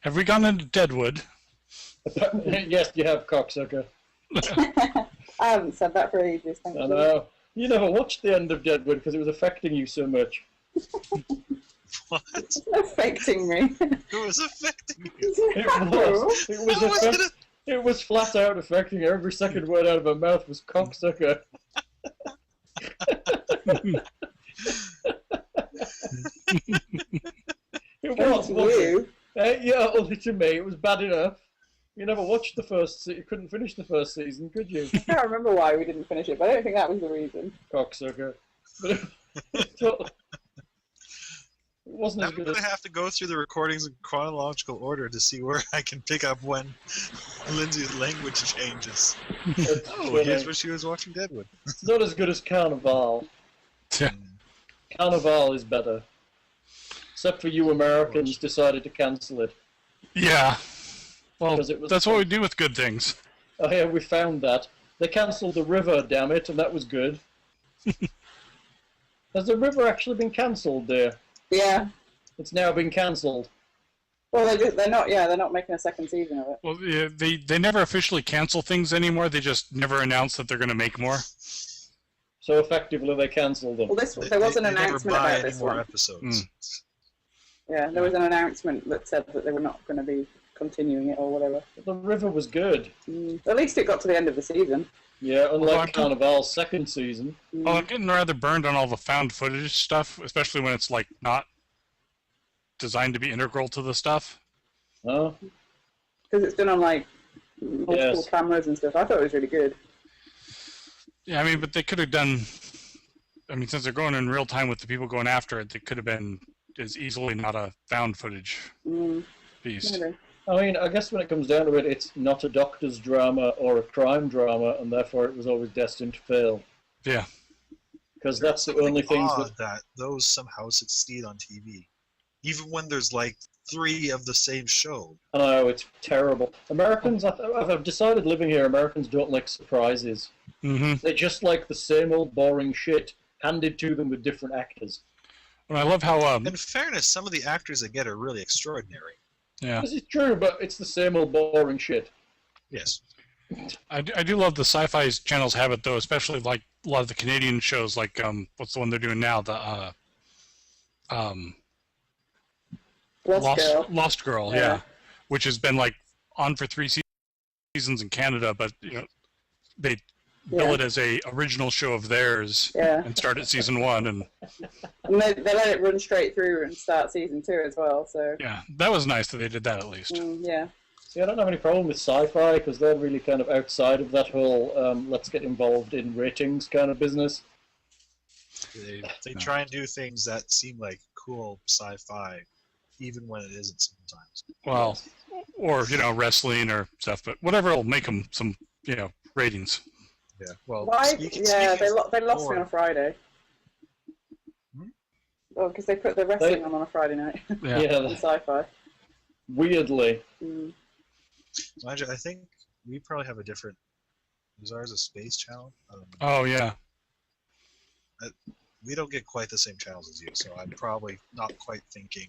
Have we gone into Deadwood? Yes, you have, cocksucker. I haven't said that for ages, thank I you. know. You never watched the end of Deadwood because it was affecting you so much. What? It's affecting me. Who was affecting you? It was flat out affecting her. Every second word out of her mouth was cocksucker. It was, wasn't you. it? Yeah, only to me. It was bad enough. You never watched the first you couldn't finish the first season, could you? I can't remember why we didn't finish it, but I don't think that was the reason. Cocksucker. But it wasn't as I'm good going as... to have to go through the recordings in chronological order to see where I can pick up when Lindsay's language changes. Oh, here's where she was watching Deadwood. It's not as good as Carnival. Carnival is better. Except for you Americans decided to cancel it. Yeah. Well, Because it was that's what we do with good things. Oh yeah, we found that. They cancelled the river, damn it, and that was good. Has the river actually been cancelled there? Yeah. It's now been cancelled. Well, they're not making a second season of it. Well, yeah, they never officially cancel things anymore. They just never announce that they're going to make more. So effectively they cancelled them. Well, there was an They never announcement buy about any this more one. episodes. Yeah, there was an announcement that said that they were not going to be continuing it or whatever. The river was good. At least it got to the end of the season. Yeah, Although unlike Carnival's second season. Well, I'm getting rather burned on all the found footage stuff, especially when it's like not designed to be integral to the stuff. Oh, Because it's done on like multiple cameras and stuff. I thought it was really good. Yeah, I mean, but they could have done. I mean, since they're going in real time with the people going after it, they could have been as easily not a found footage piece. Maybe. I mean, I guess when it comes down to it, it's not a doctor's drama or a crime drama, and therefore it was always destined to fail. Yeah. Because that's the only things that those somehow succeed on TV, even when there's like 3 of the same show. I know, it's terrible. Americans, I've decided living here, Americans don't like surprises. They just like the same old boring shit handed to them with different actors. And I love how. In fairness, some of the actors they get are really extraordinary. Yeah. This is true, but it's the same old boring shit. Yes. I do love the sci-fi channels have it though, especially like a lot of the Canadian shows, like what's the one they're doing now? The Lost Girl, yeah, which has been like on for 3 seasons in Canada, but you know they bill it as a original show of theirs and start at season 1 and they let it run straight through and start season 2 as well. So yeah, that was nice that they did that at least. Yeah. See, I don't have any problem with sci-fi because they're really kind of outside of that whole let's get involved in ratings kind of business. They try and do things that seem like cool sci-fi, even when it isn't sometimes. Well, or you know, wrestling or stuff, but whatever will make them some ratings. Yeah. Well, they lost me on a Friday. Well, because they put the wrestling on a Friday night. Yeah. Sci-fi. Weirdly. I think we probably have a different. Is ours a space channel? Oh yeah. We don't get quite the same channels as you, so I'm probably not quite thinking.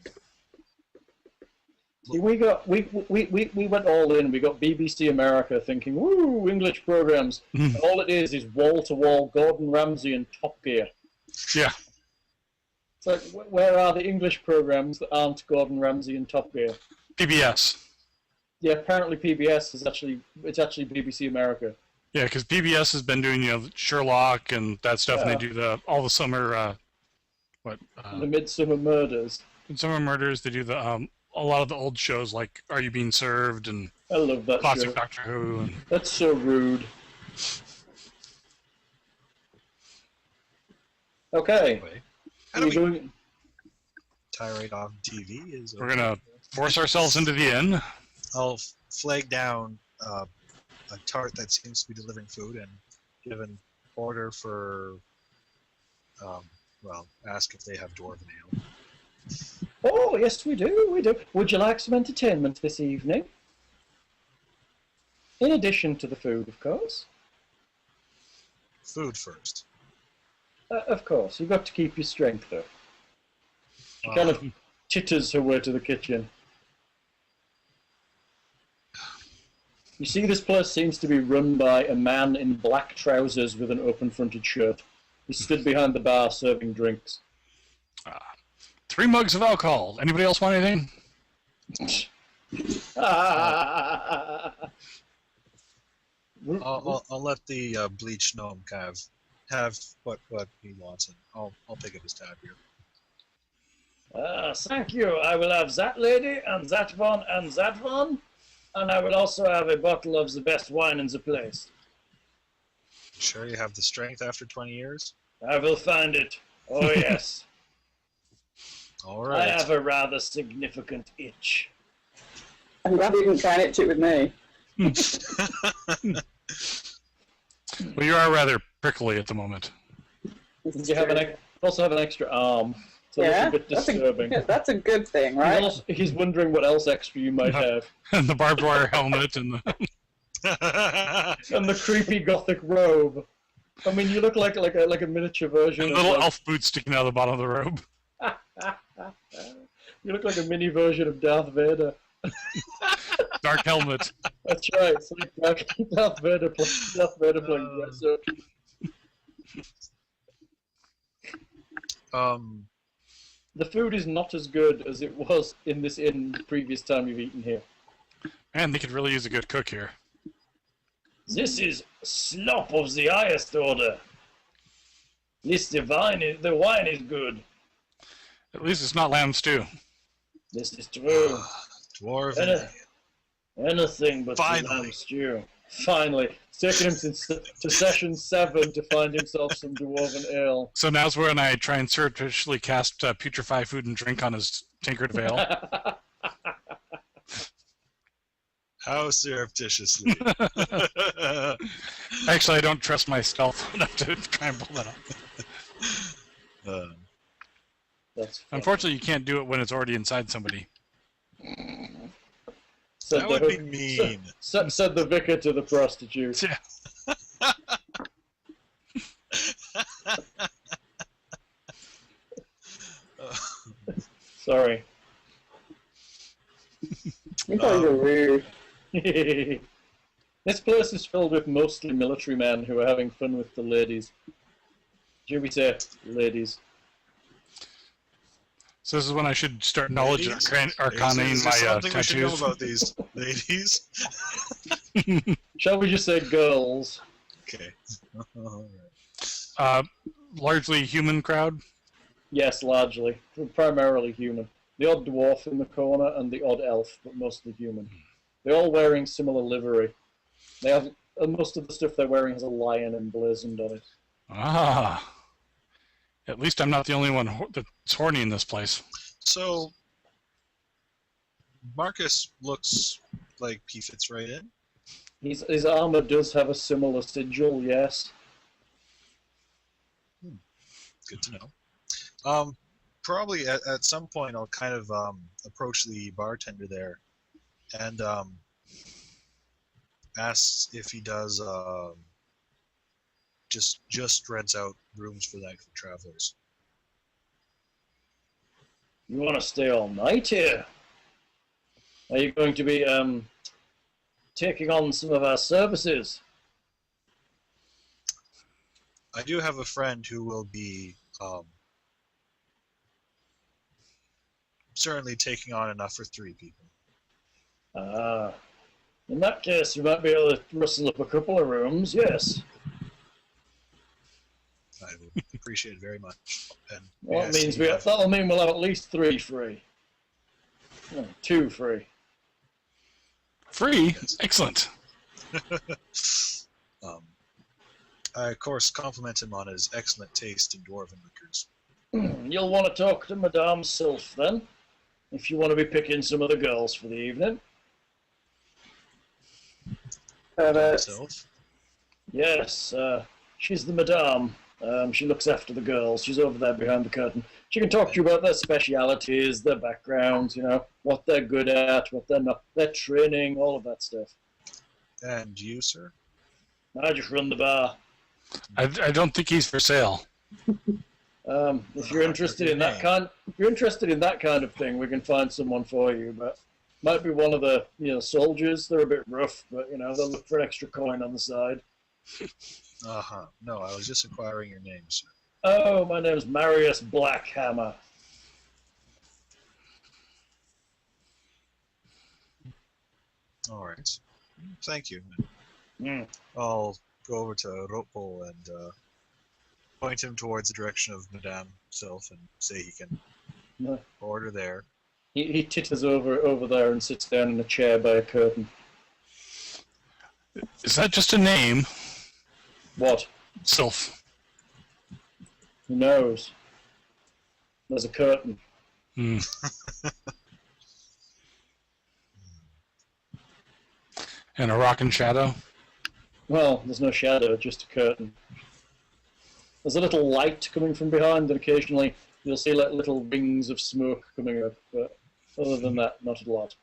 See, we went all in. We got BBC America thinking, woo, English programs. And all it is wall-to-wall Gordon Ramsay and Top Gear. Yeah. It's like, where are the English programs that aren't Gordon Ramsay and Top Gear? PBS. Yeah, apparently PBS is actually BBC America. Yeah, because PBS has been doing Sherlock and that stuff, and they do all the summer the Midsummer Murders. Midsummer Murders. They do a lot of the old shows like Are You Being Served and I love that classic show. Doctor Who. And... That's so rude. Okay. Anyway, tirade on TV is. We're gonna force ourselves into the inn. I'll flag down a tart that seems to be delivering food and give an order for. Ask if they have dwarven ale. Oh, yes, we do. We do. Would you like some entertainment this evening? In addition to the food, of course. Food first. Of course. You've got to keep your strength up. She kind of titters her way to the kitchen. You see, this place seems to be run by a man in black trousers with an open-fronted shirt. He stood behind the bar serving drinks. 3 mugs of alcohol. Anybody else want anything? I'll let the bleached gnome kind of have what he wants, and I'll pick up his tab here. Thank you. I will have that lady, and that one, and that one. And I will also have a bottle of the best wine in the place. Sure you have the strength after 20 years? I will find it. Oh, yes. All right. I have a rather significant itch. I'm glad you didn't try and itch it with me. Well, you are rather prickly at the moment. You have also have an extra arm. It's a little bit disturbing. That's a good thing, right? He's wondering what else extra you might have. And the barbed wire helmet and the... And the creepy gothic robe. I mean, you look like a miniature version and of little elf boots sticking out of the bottom of the robe. You look like a mini version of Darth Vader. Dark helmet. That's right. It's like Darth Vader playing dress up. The food is not as good as it was in this inn the previous time you've eaten here. Man, they could really use a good cook here. This is slop of the highest order. The wine is good. At least it's not lamb stew. This is true. Dwarven. Anything but Finally. lamb stew. Finally. It's taken him to session 7 to find himself some dwarven ale. So now's when I try and surreptitiously cast putrefy food and drink on his tankard of ale. How surreptitiously. Actually, I don't trust my stealth enough to try and pull that off. That's funny. Unfortunately, you can't do it when it's already inside somebody. Said That the would be hook- mean. Said the vicar to the prostitute. Yeah. Sorry. You thought you were rude. This place is filled with mostly military men who are having fun with the ladies. Should we say ladies? So this is when I should start knowledge and Ladies? arcanaing Is there my something we should know tattoos. about these ladies? Shall we just say girls? Okay. Alright. Largely human crowd. Yes, largely. Primarily human. The odd dwarf in the corner and the odd elf, but mostly human. They're all wearing similar livery. They have most of the stuff they're wearing has a lion emblazoned on it. Ah. At least I'm not the only one that's horny in this place. So, Marcus looks like he fits right in. His armor does have a similar sigil, yes. Good to know. Probably at some point I'll kind of approach the bartender there and ask if he does just rents out rooms for night for travelers. You want to stay all night here? Are you going to be taking on some of our services? I do have a friend who will be certainly taking on enough for 3 people. In that case, we might be able to rustle up a couple of rooms, yes. I would appreciate it very much. And Well, yes, that means you have- that'll mean we'll have at least 3 free. No, 2 free. Free? Excellent. I, of course, compliment him on his excellent taste in dwarven liquors. You'll want to talk to Madame Sylph then, if you want to be picking some of the girls for the evening. Myself. Yes, she's the Madame. She looks after the girls. She's over there behind the curtain. She can talk to you about their specialities, their backgrounds, you know, what they're good at, what they're not, their training, all of that stuff. And you, sir? I just run the bar. I don't think he's for sale. If you're interested in that kind, of thing, we can find someone for you. But might be one of the soldiers. They're a bit rough, but they'll look for an extra coin on the side. No, I was just inquiring your name, sir. Oh, my name's Marius Blackhammer. All right. Thank you. Mm. I'll go over to Ropo and point him towards the direction of Madame Sylph and say he can Yeah. order there. He titters over there and sits down in a chair by a curtain. Is that just a name? What? Sylph. Who knows? There's a curtain. Hmm. And a rockin' shadow? Well, there's no shadow, just a curtain. There's a little light coming from behind, and occasionally you'll see like little rings of smoke coming up, but other than that, not a lot.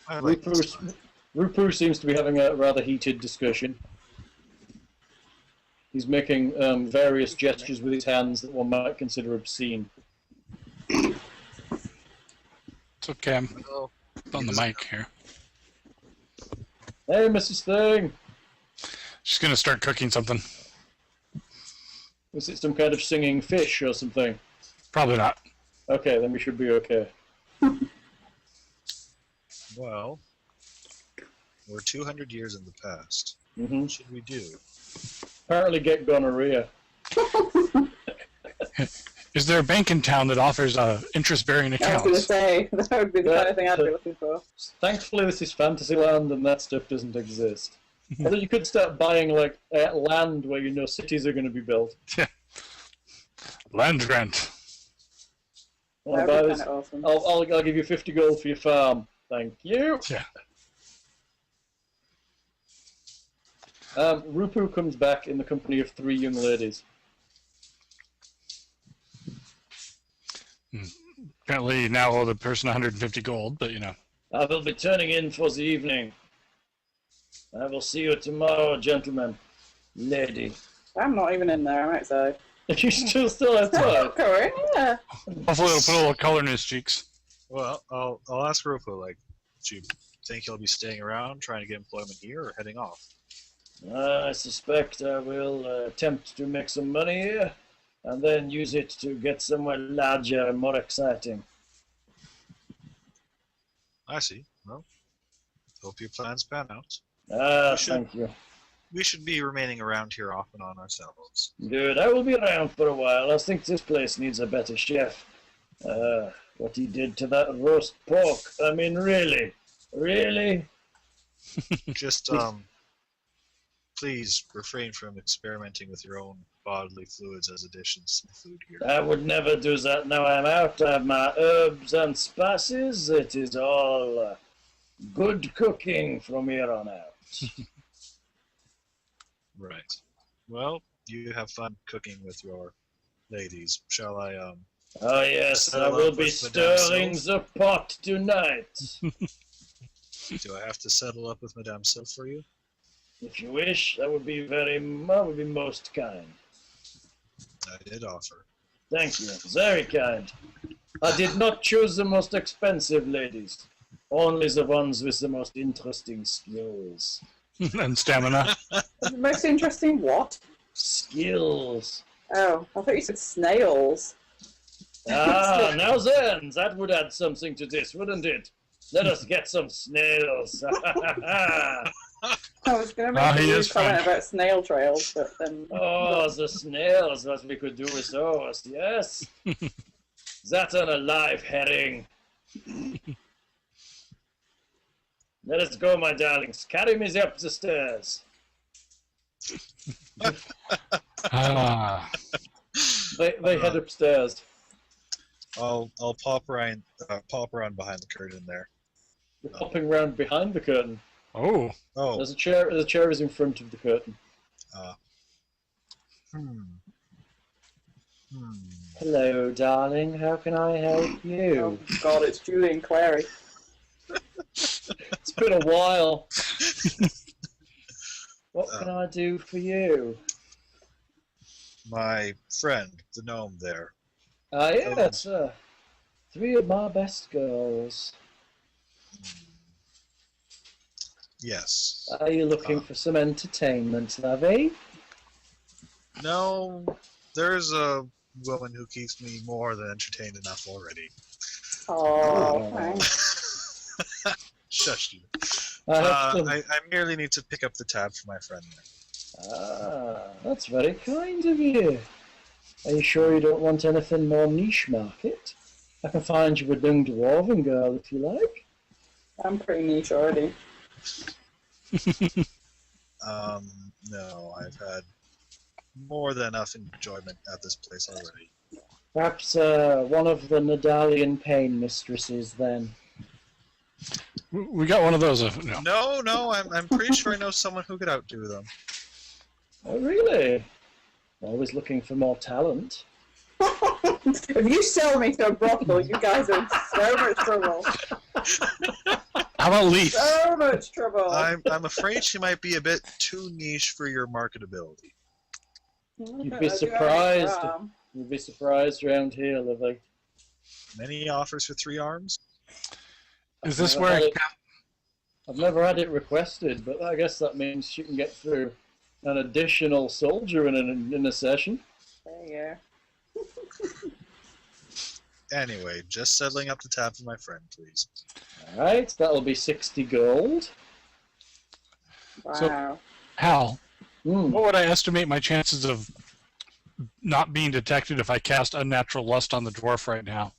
I like this one. Rupu seems to be having a rather heated discussion. He's making various gestures with his hands that one might consider obscene. It's okay, I'm Well, on the mic here. Hey, Mrs. Thing! She's gonna start cooking something. Was it some kind of singing fish or something? Probably not. Okay, then we should be okay. Well, we're 200 years in the past. Hmm. What should we do? Apparently get gonorrhea. Is there a bank in town that offers interest-bearing I was going to accounts? say, that would be the kind of thing I'd be looking for. Thankfully, this is Fantasyland, and that stuff doesn't exist. Although you could start buying like land where you know cities are going to be built. Land grant. I'll, That buy would be this. kind of awesome. I'll give you 50 gold for your farm. Thank you. Yeah. Rupu comes back in the company of 3 young ladies. Apparently now owe the person 150 gold, but you know. I will be turning in for the evening. I will see you tomorrow, gentlemen. Lady. I'm not even in there, I'm outside. You still outside? Correct, yeah. Hopefully it'll put a little color in his cheeks. Well, I'll ask Rupo, like, do you think he'll be staying around, trying to get employment here, or heading off? I suspect I will attempt to make some money here, and then use it to get somewhere larger and more exciting. I see. Well, hope your plans pan out. Thank you. We should be remaining around here off and on ourselves. Good. I will be around for a while. I think this place needs a better chef. What he did to that roast pork. I mean, really? Really? Just, please refrain from experimenting with your own bodily fluids as additions to the food here. I would never do that. Now I'm out. I have my herbs and spices. It is all good cooking from here on out. Right. Well, you have fun cooking with your ladies. Shall I, Oh yes, I Settle will up be with Madame stirring the pot tonight. do I have to settle up with Madame Sylph for you? If you wish, that would be most kind. I did offer. Thank you, very kind. I did not choose the most expensive ladies, only the ones with the most interesting skills. And stamina. The most interesting what? Skills. Oh, I thought you said snails. Ah, now then, that would add something to this, wouldn't it? Let us get some snails. I was going to make he a is comment French. about snail trails, but then... Oh, the snails, what we could do with those, yes. That and a live herring. Let us go, my darlings. Carry me up the stairs. Ah. They head upstairs. I'll pop around behind the curtain there. You're popping round behind the curtain. Oh. Oh, There's a chair. The chair is in front of the curtain. hmm. Hello, darling. How can I help Oh you? god, it's Julie and Clary. It's been a while. What can I do for you? My friend, the gnome there. Yes, 3 of my best girls. Yes. Are you looking for some entertainment, lovey? No, there's a woman who keeps me more than entertained enough already. Oh, thanks. Shush you. I I merely need to pick up the tab for my friend there. That's very kind of you. Are you sure you don't want anything more niche market? I can find you a young dwarven girl if you like. I'm pretty niche already. No, I've had more than enough enjoyment at this place already. Perhaps one of the Nadalian pain mistresses then. We got one of those. No. No, I'm pretty sure I know someone who could outdo them. Oh, really? Always looking for more talent. If you sell me to a brothel, you guys are in so much trouble. How about Leaf? So much trouble. I'm afraid she might be a bit too niche for your marketability. You'd be surprised. You'd be surprised around here, lovely. Many offers for 3 arms? Is this I've where never had it- I've never had it requested, but I guess that means she can get through an additional soldier in a session. There you go. Anyway, just settling up the tab for my friend, please. Alright, that'll be 60 gold. Wow. Hal, Hmm. what would I estimate my chances of not being detected if I cast Unnatural Lust on the dwarf right now?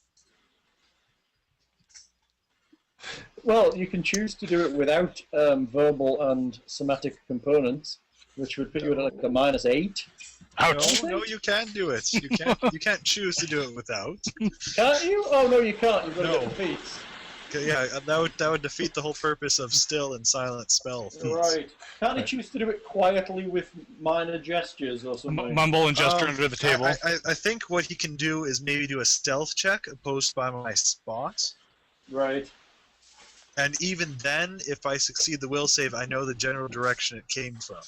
Well, you can choose to do it without verbal and somatic components, which would put you at like a -8. Ouch! No, you can do it. You can't choose to do it without. Can't you? Oh no, you can't. You've got to No. get the feats. Okay, yeah, that would defeat the whole purpose of still and silent spell feats. Right. Can't you Right. choose to do it quietly with minor gestures or something? Mumble and gesture under the table. I think what he can do is maybe do a stealth check opposed by my spot. Right. And even then, if I succeed the will save, I know the general direction it came from.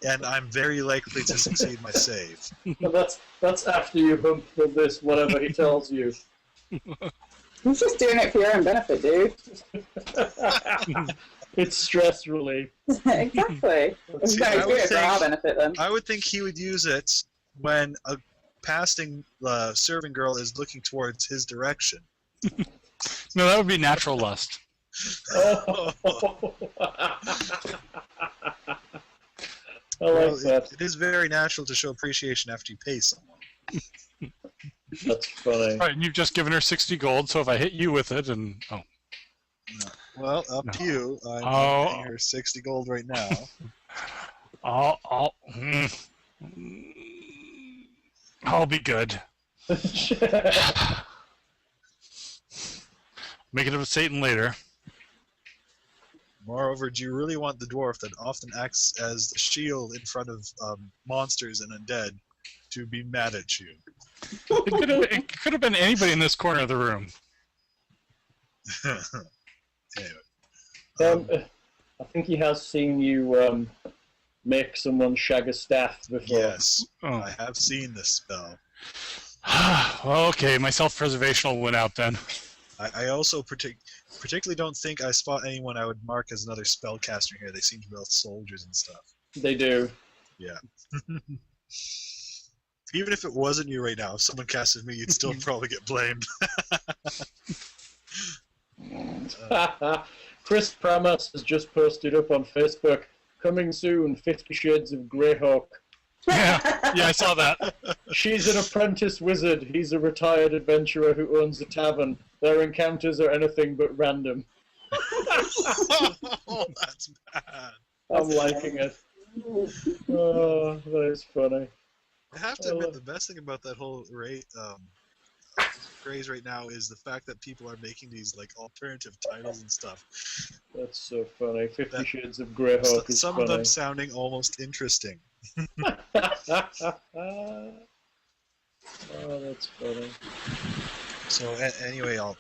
And I'm very likely to succeed my save. But that's after you hump this whatever he tells you. He's just doing it for your own benefit, dude. It's stress relief. Exactly. It's See, no, I he's would doing it for think- our benefit then. I would think he would use it when a passing serving girl is looking towards his direction. No, that would be Natural Lust. Oh. I Well, like that. it is very natural to show appreciation after you pay someone. That's funny. Right, and you've just given her 60 gold, so if I hit you with it, and Well, up No. to you. I'm Oh. paying her 60 gold right now. I'll be good. Make it up with Satan later. Moreover, do you really want the dwarf that often acts as the shield in front of monsters and undead to be mad at you? It could have been anybody in this corner of the room. Anyway, I think he has seen you make someone shag a staff before. yes, Oh. I have seen this spell. Well, okay, my self-preservation will win out then. I also particularly don't think I spot anyone I would mark as another spellcaster here. They seem to be all soldiers and stuff. They do. Yeah. Even if it wasn't you right now, if someone casted me, you'd still probably get blamed. Chris Pramas has just posted up on Facebook, coming soon, 50 Shades of Greyhawk. Yeah, I saw that. She's an apprentice wizard. He's a retired adventurer who owns a tavern. Their encounters are anything but random. Oh, that's bad. I'm liking it. Oh, that is funny. I have to admit, the best thing about that whole craze right now is the fact that people are making these like alternative titles and stuff. That's so funny. 50 Shades of Greyhawk is Some funny. of them sounding almost interesting. Oh, that's funny. So anyway, I'll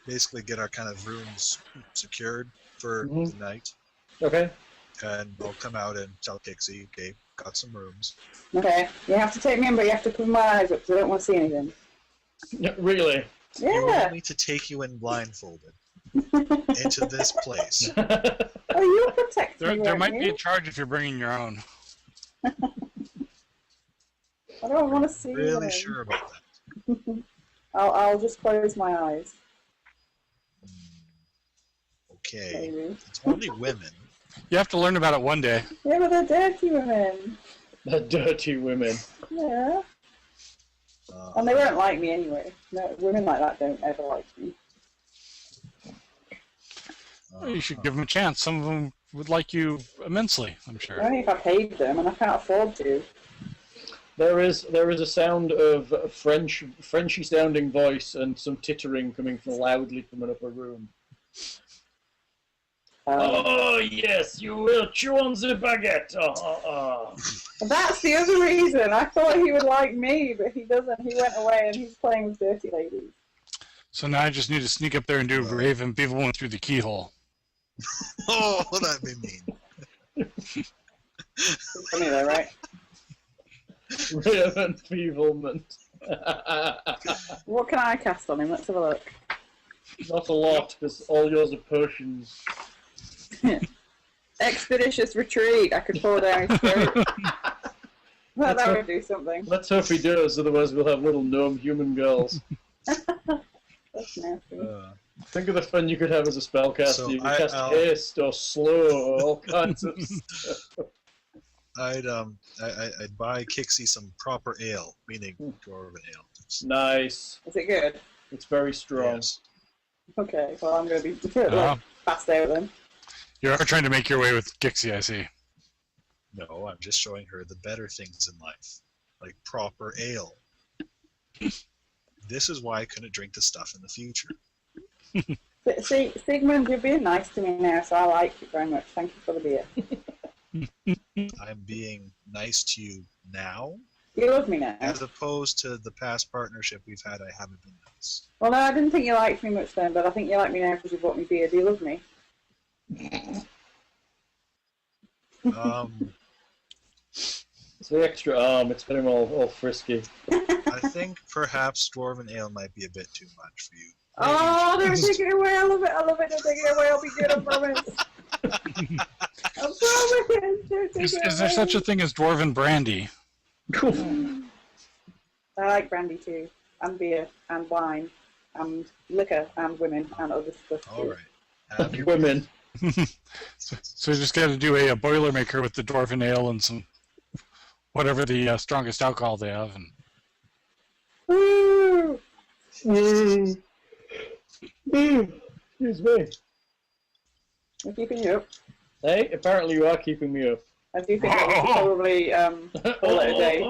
basically get our kind of rooms secured for Mhm. tonight, Okay. and I'll come out and tell Kixie, okay, got some rooms. Okay, you have to take me in, but you have to cover my eyes up because I don't want to see anything. Really? You Yeah. want me to take you in blindfolded into this place? Oh, you'll protect There me, might won't be you? a charge if you're bringing your own. I don't want to see Really them. sure about that? I'll just close my eyes. Okay, Maybe. it's only women. You have to learn about it one day. Yeah, but they're dirty women. The dirty women. Yeah. And they won't like me anyway. No, women like that don't ever like me. You should give them a chance. Some of them would like you immensely, I'm sure. Only if I paid them, and I can't afford to. There is a sound of a Frenchy sounding voice and some tittering coming from loudly coming up a room. Oh yes, you will chew on the baguette. That's the other reason. I thought he would like me, but he doesn't. He went away and he's playing with dirty ladies. So now I just need to sneak up there and do Raven people went through the keyhole. Oh, that'd be mean. Funny though, right? Raven Feeblement. What can I cast on him? Let's have a look. Not a lot, because all yours are potions. Expeditious retreat. I could fall down his throat. like that would do something. Let's hope he does, otherwise we'll have little gnome human girls. That's nasty. Think of the fun you could have as a spellcaster. So You could cast haste or slow or all kinds of stuff. I'd buy Kixie some proper ale, meaning dwarven ale. Nice. Is it good? It's very strong. Yes. Okay, well I'm going to be Oh. fast out then. You're trying to make your way with Gixie, I see. No, I'm just showing her the better things in life, like proper ale. This is why I couldn't drink the stuff in the future. See, Sigmund, you're being nice to me now, so I like you very much. Thank you for the beer. I'm being nice to you now, You love me now. as opposed to the past partnership we've had. I haven't been nice. Well, no, I didn't think you liked me much then, but I think you like me now because you bought me beer. Do you love me? It's the extra arm. It's got him all frisky. I think perhaps dwarven ale might be a bit too much for you. Oh, they're taking it away. I love it. I love it. They're taking it away. I'll be good. I promise. I promise. They're taking Is it there away. such a thing as dwarven brandy? I like brandy too, and beer, and wine, and liquor, and women, and other stuff too. All right. Have your Women. So you just got to do a Boilermaker with the dwarven ale and some whatever the strongest alcohol they have. And Woo! Excuse me. I'm keeping you up. Hey, apparently you are keeping me up. I do think that we should probably call it a day.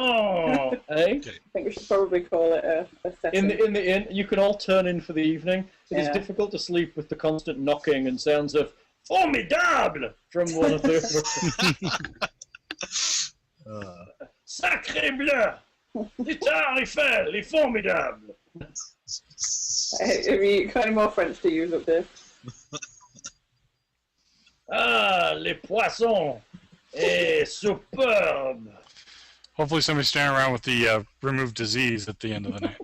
Hey? I think we should probably call it a session. In the inn, you can all turn in for the evening. It is Yeah. difficult to sleep with the constant knocking and sounds of formidable from one of the Sacré bleu! Guitare Eiffel, les formidables! Have you got any more French to use up there? Ah, les poissons! Et superbe! hopefully somebody's standing around with the remove disease at the end of the night.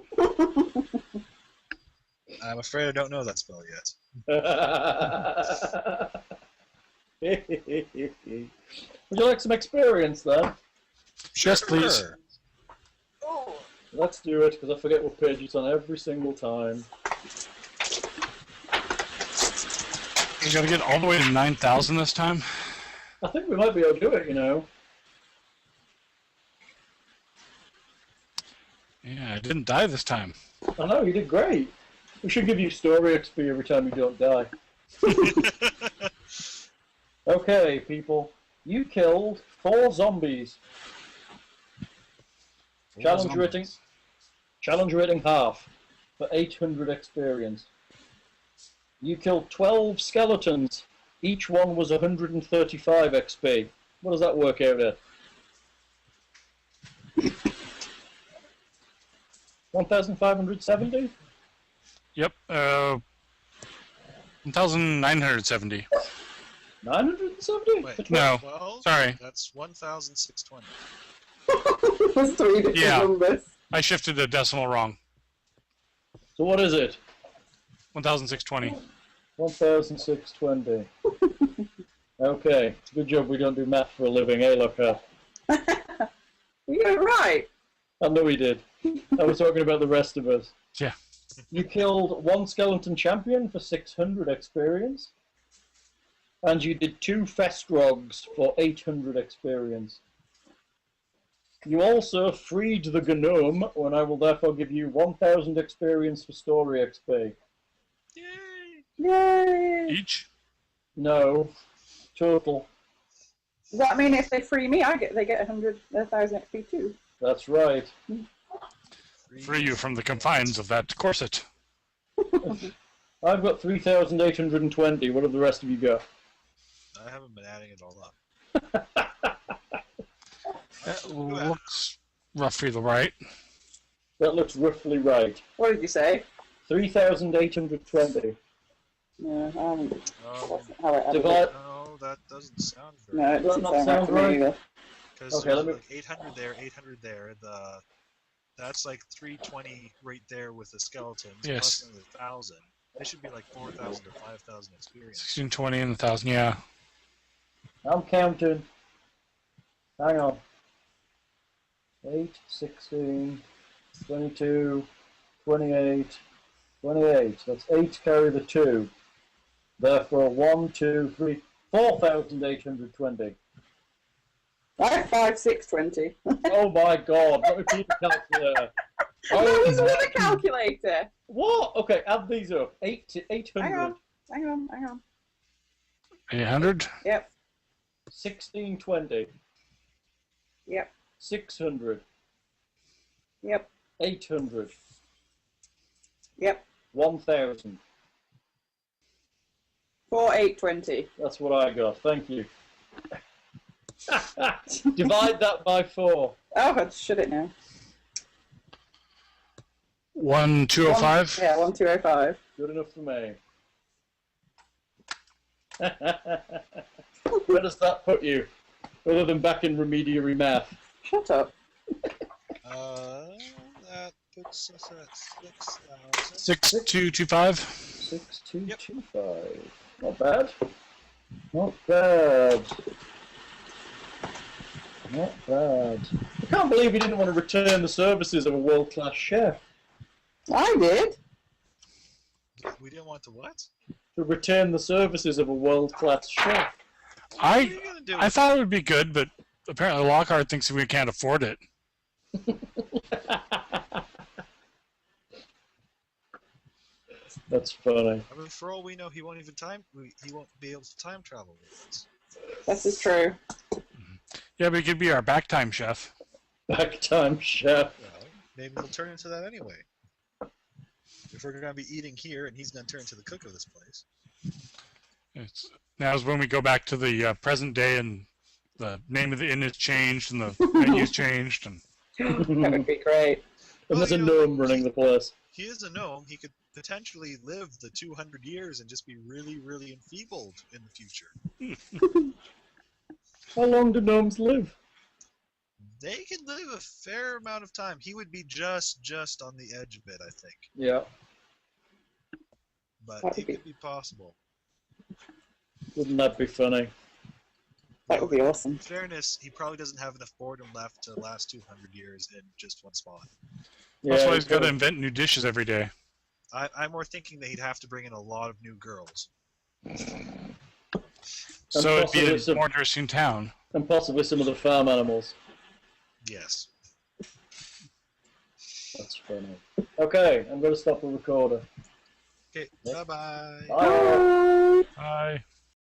I'm afraid I don't know that spell yet. Would you like some experience then? Yes, please. Sure. Let's do it, because I forget what page it's on every single time. You got to get all the way to 9,000 this time. I think we might be able to do it, you know. Yeah, I didn't die this time. I know, you did great. We should give you story XP every time you don't die. Okay, people. You killed 4 zombies. Challenge rating half for 800 experience. You killed 12 skeletons. Each one was 135 XP. What does that work out at? 1,570? Yep, 1,970. 970? Wait, No, 12? sorry. That's 1,620. There's 3 different Yeah. numbers. I shifted a decimal wrong. So what is it? 1,620. 1,620. Okay, good job we don't do math for a living, eh, Lockhart? You got it right. I know we did. I was talking about the rest of us. Yeah. You killed 1 skeleton champion for 600 experience. And you did 2 Festrogs for 800 experience. You also freed the gnome, and I will therefore give you 1,000 experience for story XP. Yay! Yay! Each? No, total. Does that mean if they free me, they get 1,000 XP too? That's right. Free you from the confines of that corset. I've got 3,820. What have the rest of you got? I haven't been adding it all up. That looks roughly the right. That looks roughly right. What did you say? 3,820. No, I haven't. Um, That's not how I added Divide. it. no, that doesn't sound very No, it doesn't Does that sound right sound to me right? either. Because Okay, there's let me- like 800 there, 800 there. That's like 320 right there with the skeletons. Yes. Plus another 1,000. They should be like 4,000 or 5,000 experience. 1,620 and 1,000, yeah. I'm counting. Hang on. 8, 16, 22, 28, 28. That's 8 carry the 2. Therefore, 1, 2, 3, 4,820. 5, 5, 6, 20. Oh my god, let me keep the calculator. I was with a calculator. What? Okay, add these up. 800. Hang on. 800. Yep. 1620. Yep. 600. Yep. 800. Yep. 1000. 4, 8, 20. That's what I got. Thank you. Divide that by 4. Oh, I should it now. 1205. Yeah, 1205. Good enough for me. Where does that put you? Other than back in remediary math. Shut up. That puts us at 6,000. 6225. 6225. Not bad. Not bad. Not bad. I can't believe you didn't want to return the services of a world-class chef. I did. We didn't want to what? To return the services of a world-class chef. What are you gonna do? I thought it would be good, but apparently Lockhart thinks we can't afford it. That's funny. I mean, for all we know, he won't even he won't be able to time travel with us. This is true. Yeah, but he could be our back time chef. Back time chef. Well, maybe he'll turn into that anyway. If we're gonna be eating here, and he's gonna turn into the cook of this place. Now's when we go back to the present day, and the name of the inn is changed, and the menu's changed, and That would be great. And there's a Well, you know, gnome running the place. He is a gnome. He could potentially live the 200 years and just be really, really enfeebled in the future. How long do gnomes live? They can live a fair amount of time. He would be just on the edge of it, I think. Yeah. But That it would be- could be possible. Wouldn't that be funny? That would be awesome. In fairness, he probably doesn't have enough boredom left to last 200 years in just one spot. that's why he's got to gotta- invent new dishes every day. I'm more thinking that he'd have to bring in a lot of new girls. So it'd be possibly a some- more interesting town. And possibly some of the farm animals. Yes. That's funny. Okay, I'm going to stop the recorder. Okay, bye-bye. Bye. Bye.